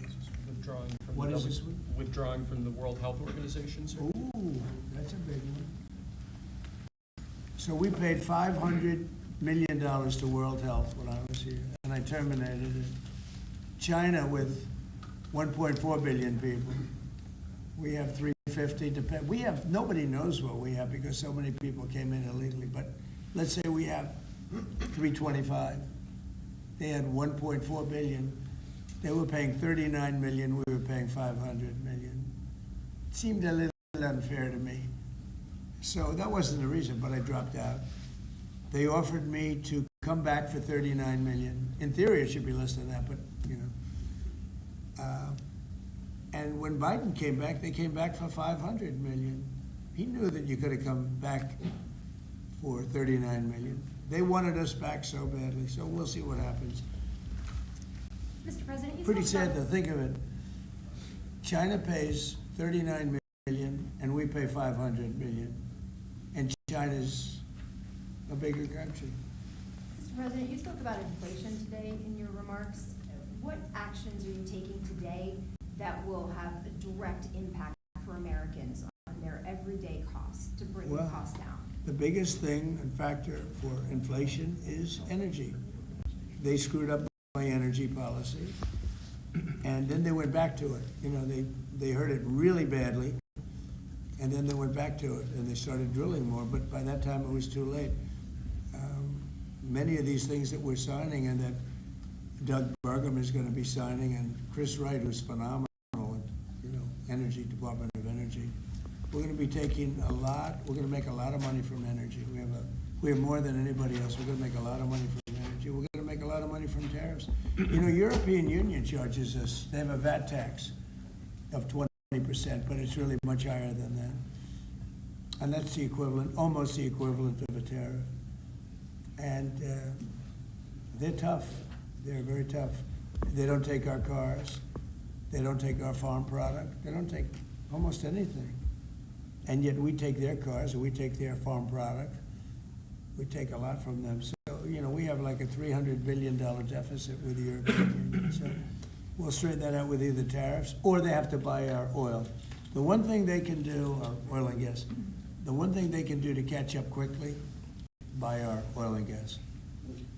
Speaker 19: Withdrawing from
Speaker 12: What is this one?
Speaker 19: Withdrawing from the World Health Organization, sir.
Speaker 12: Ooh, that's a big one. So we paid $500 million to World Health when I was here, and I terminated it. China, with 1.4 billion people, we have 350. We have, nobody knows what we have because so many people came in illegally, but let's say we have 325. They had 1.4 billion. They were paying 39 million, we were paying 500 million. It seemed a little unfair to me. So that wasn't the reason, but I dropped out. They offered me to come back for 39 million. In theory, it should be less than that, but you know. And when Biden came back, they came back for 500 million. He knew that you could have come back for 39 million. They wanted us back so badly, so we'll see what happens.
Speaker 1: Mr. President,
Speaker 12: Pretty sad to think of it. China pays 39 million, and we pay 500 million. And China's a bigger country.
Speaker 1: Mr. President, you spoke about inflation today in your remarks. What actions are you taking today that will have a direct impact for Americans on their everyday costs to bring the cost down?
Speaker 12: The biggest thing and factor for inflation is energy. They screwed up my energy policy, and then they went back to it. You know, they heard it really badly, and then they went back to it, and they started drilling more, but by that time it was too late. Many of these things that we're signing and that Doug Burgum is going to be signing, and Chris Wright, who's phenomenal, and, you know, Energy, Department of Energy. We're going to be taking a lot, we're going to make a lot of money from energy. We have more than anybody else. We're going to make a lot of money from energy. We're going to make a lot of money from tariffs. You know, European Union charges us, they have a VAT tax of 20%, but it's really much higher than that. And that's the equivalent, almost the equivalent of a tariff. And they're tough. They're very tough. They don't take our cars. They don't take our farm product. They don't take almost anything. And yet we take their cars, or we take their farm product. We take a lot from them. So, you know, we have like a $300 billion deficit with the European Union. So we'll straighten that out with either tariffs, or they have to buy our oil. The one thing they can do, or oil and gas, the one thing they can do to catch up quickly, buy our oil and gas.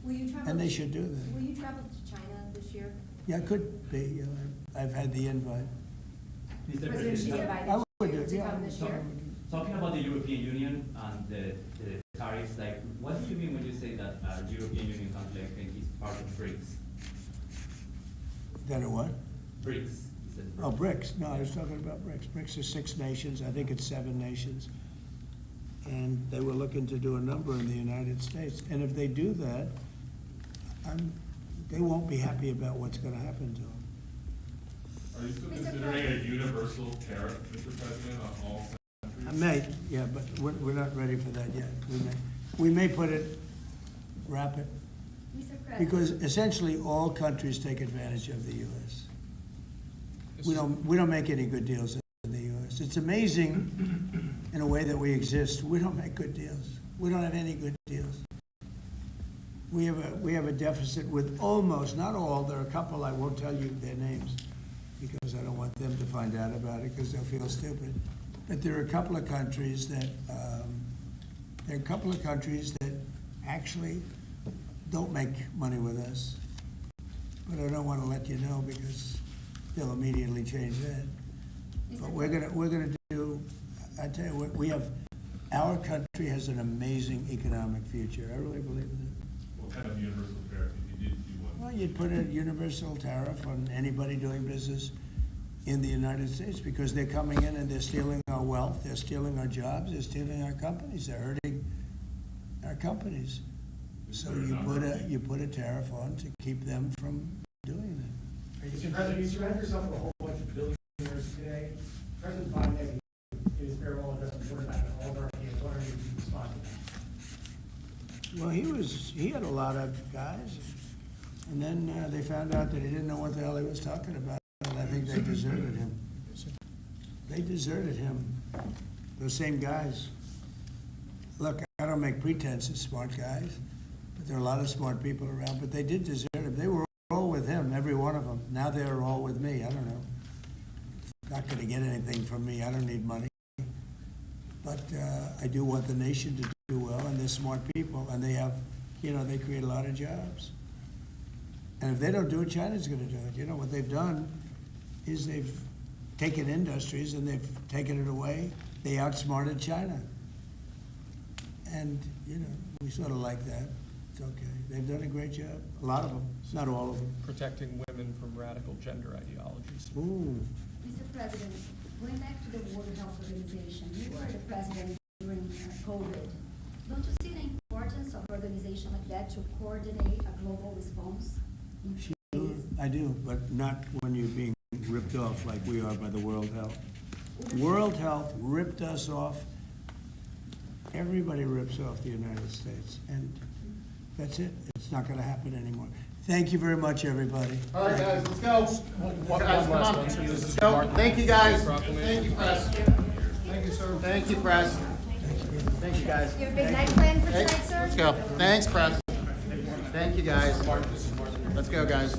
Speaker 1: Will you travel?
Speaker 12: And they should do that.
Speaker 1: Will you travel to China this year?
Speaker 12: Yeah, it could be. You know, I've had the invite.
Speaker 8: Mr.
Speaker 1: President Xi
Speaker 8: President,
Speaker 1: invited
Speaker 12: I would do
Speaker 1: you
Speaker 12: it,
Speaker 1: to
Speaker 12: yeah.
Speaker 1: come this year?
Speaker 8: talking about the European Union and the tariffs, like, what do you mean when you say that European Union country like is part of BRICS?
Speaker 12: That a what?
Speaker 8: BRICS.
Speaker 12: Oh, BRICS. No, I was talking about BRICS. BRICS is 6 nations. I think it's 7 nations. And they were looking to do a number in the United States. And if they do that, they won't be happy about what's going to happen to them.
Speaker 16: Are you still considering a universal tariff, Mr. President, on all countries?
Speaker 12: I may, yeah, but we're not ready for that yet. We may put it, wrap it,
Speaker 13: Mr. President.
Speaker 12: because essentially all countries take advantage of the U.S. We don't make any good deals in the U.S. It's amazing in a way that we exist. We don't make good deals. We don't have any good deals. We have a deficit with almost, not all, there are a couple, I won't tell you their names because I don't want them to find out about it because they'll feel stupid. But there are a couple of countries that actually don't make money with us. But I don't want to let you know because they'll immediately change that. But we're gonna do. I tell you what, our country has an amazing economic future. I really believe that.
Speaker 16: What kind of universal tariff if you did do one?
Speaker 12: Well, you'd put a universal tariff on anybody doing business in the United States because they're coming in and they're stealing our wealth, they're stealing our jobs, they're stealing our companies, they're hurting our companies. So you put a tariff on to keep them from doing that.
Speaker 2: Mr. President, you surround yourself with a whole bunch of billionaires today. President Biden has in his farewell address warned about an oligarchy and what are you to respond to that?
Speaker 12: Well, he had a lot of guys, and then they found out that he didn't know what the hell he was talking about, and I think they deserted him. They deserted him, those same guys. Look, I don't make pretense of smart guys, but there are a lot of smart people around, but they did desert him. They were all with him, every one of them. Now they're all with me, I don't know. Not gonna get anything from me, I don't need money. But I do want the nation to do well, and they're smart people, and they have, they create a lot of jobs. And if they don't do it, China's gonna do it. You know, what they've done is they've taken industries and they've taken it away. They outsmarted China. And, we sort of like that. It's okay. They've done a great job. A lot of them, not all of them.
Speaker 19: Protecting women from radical gender ideologies.
Speaker 12: Ooh.
Speaker 13: Mr. President, going back to the World Health Organization, you were the president during COVID. Don't you see the importance of an organization like that to coordinate a global response?
Speaker 12: I do, but not when you're being ripped off like we are by the World Health. World Health ripped us off. Everybody rips off the United States, and that's it. It's not going to happen anymore. Thank you very much, everybody.
Speaker 14: All right, guys, let's go. Guys, come on. Let's go. Thank you, guys. Thank you, press. Thank you, sir. Thank you, press. Thank you, guys.
Speaker 1: You have a big night plan for tonight, sir?
Speaker 14: Let's go. Thanks, press. Thank you, guys. Let's go, guys.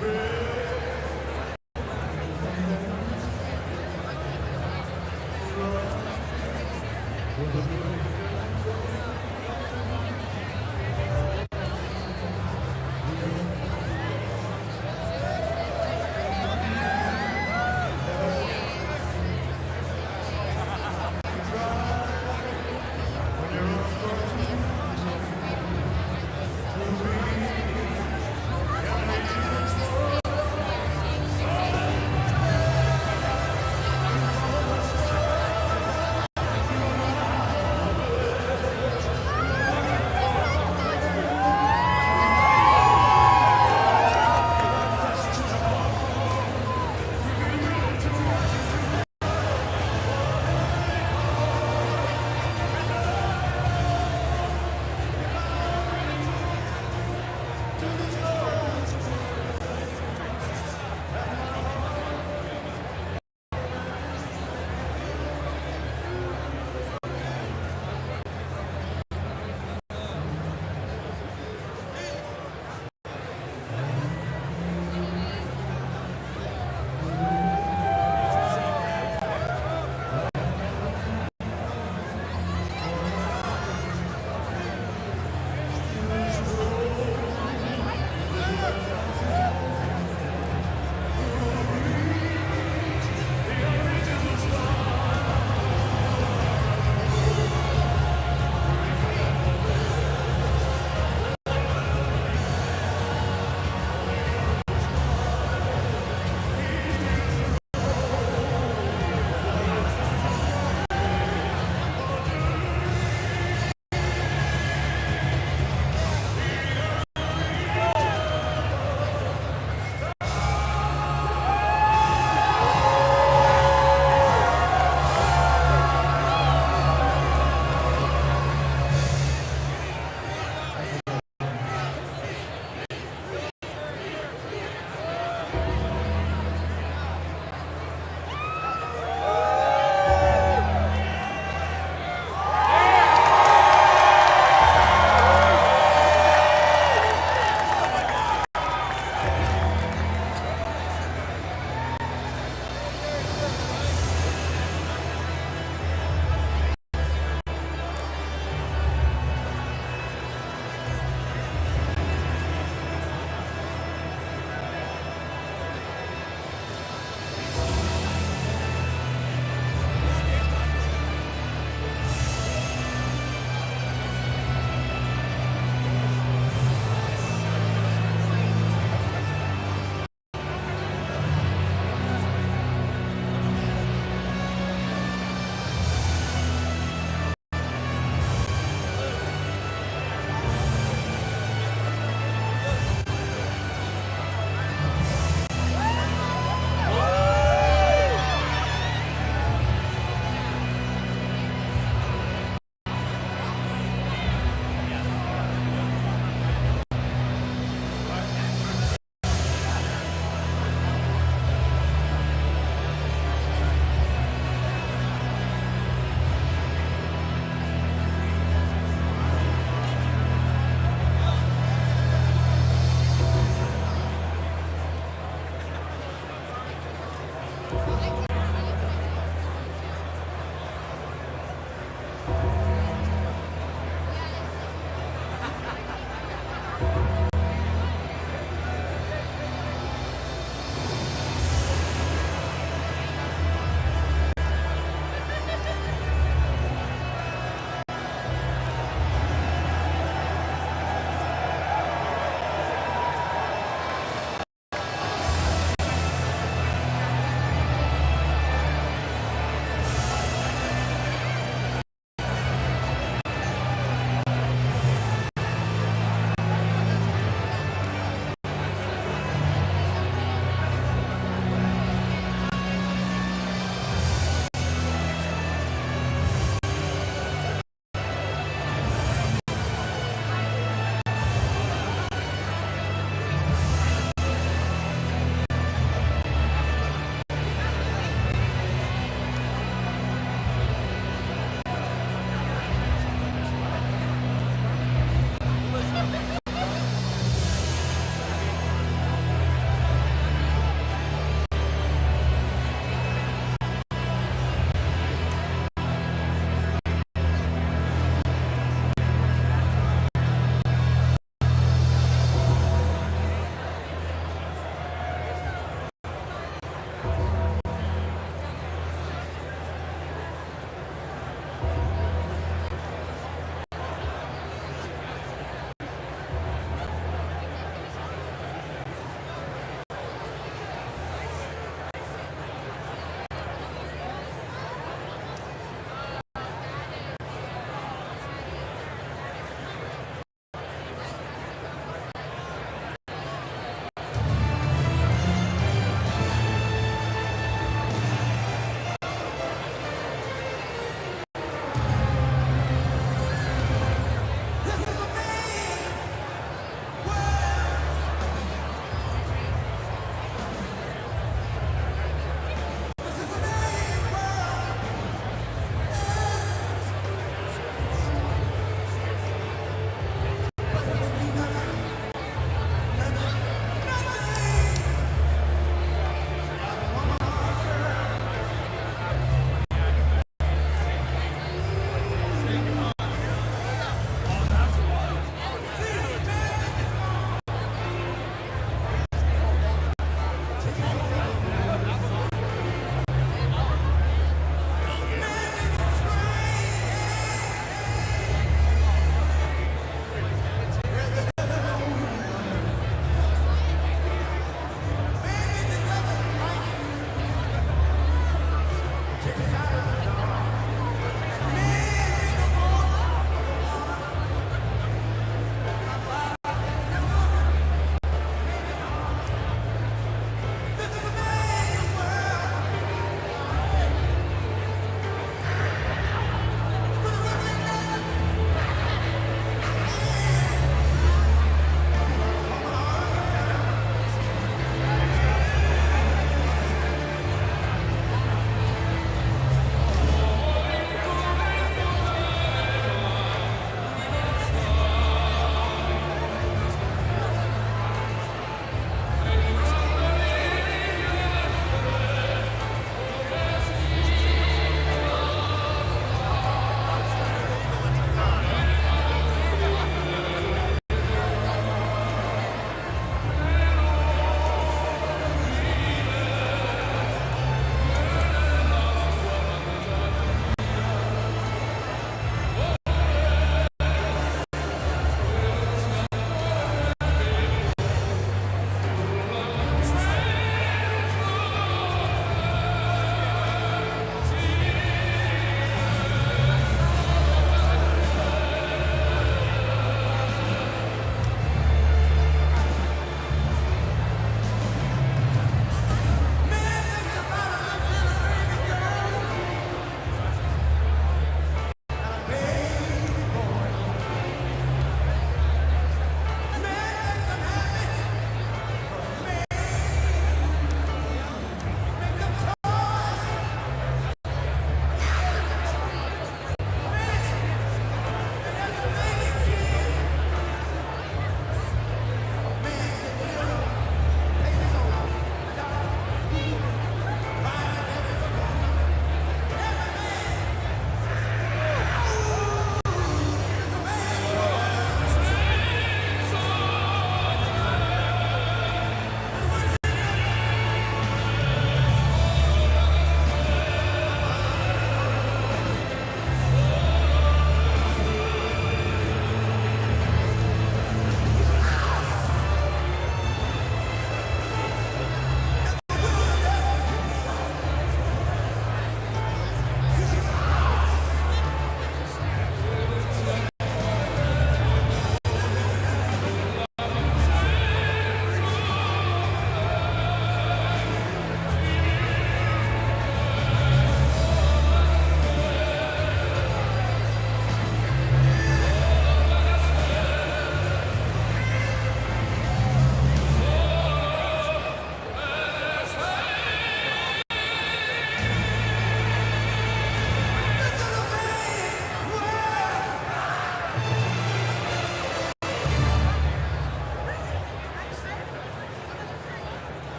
Speaker 7: Bill.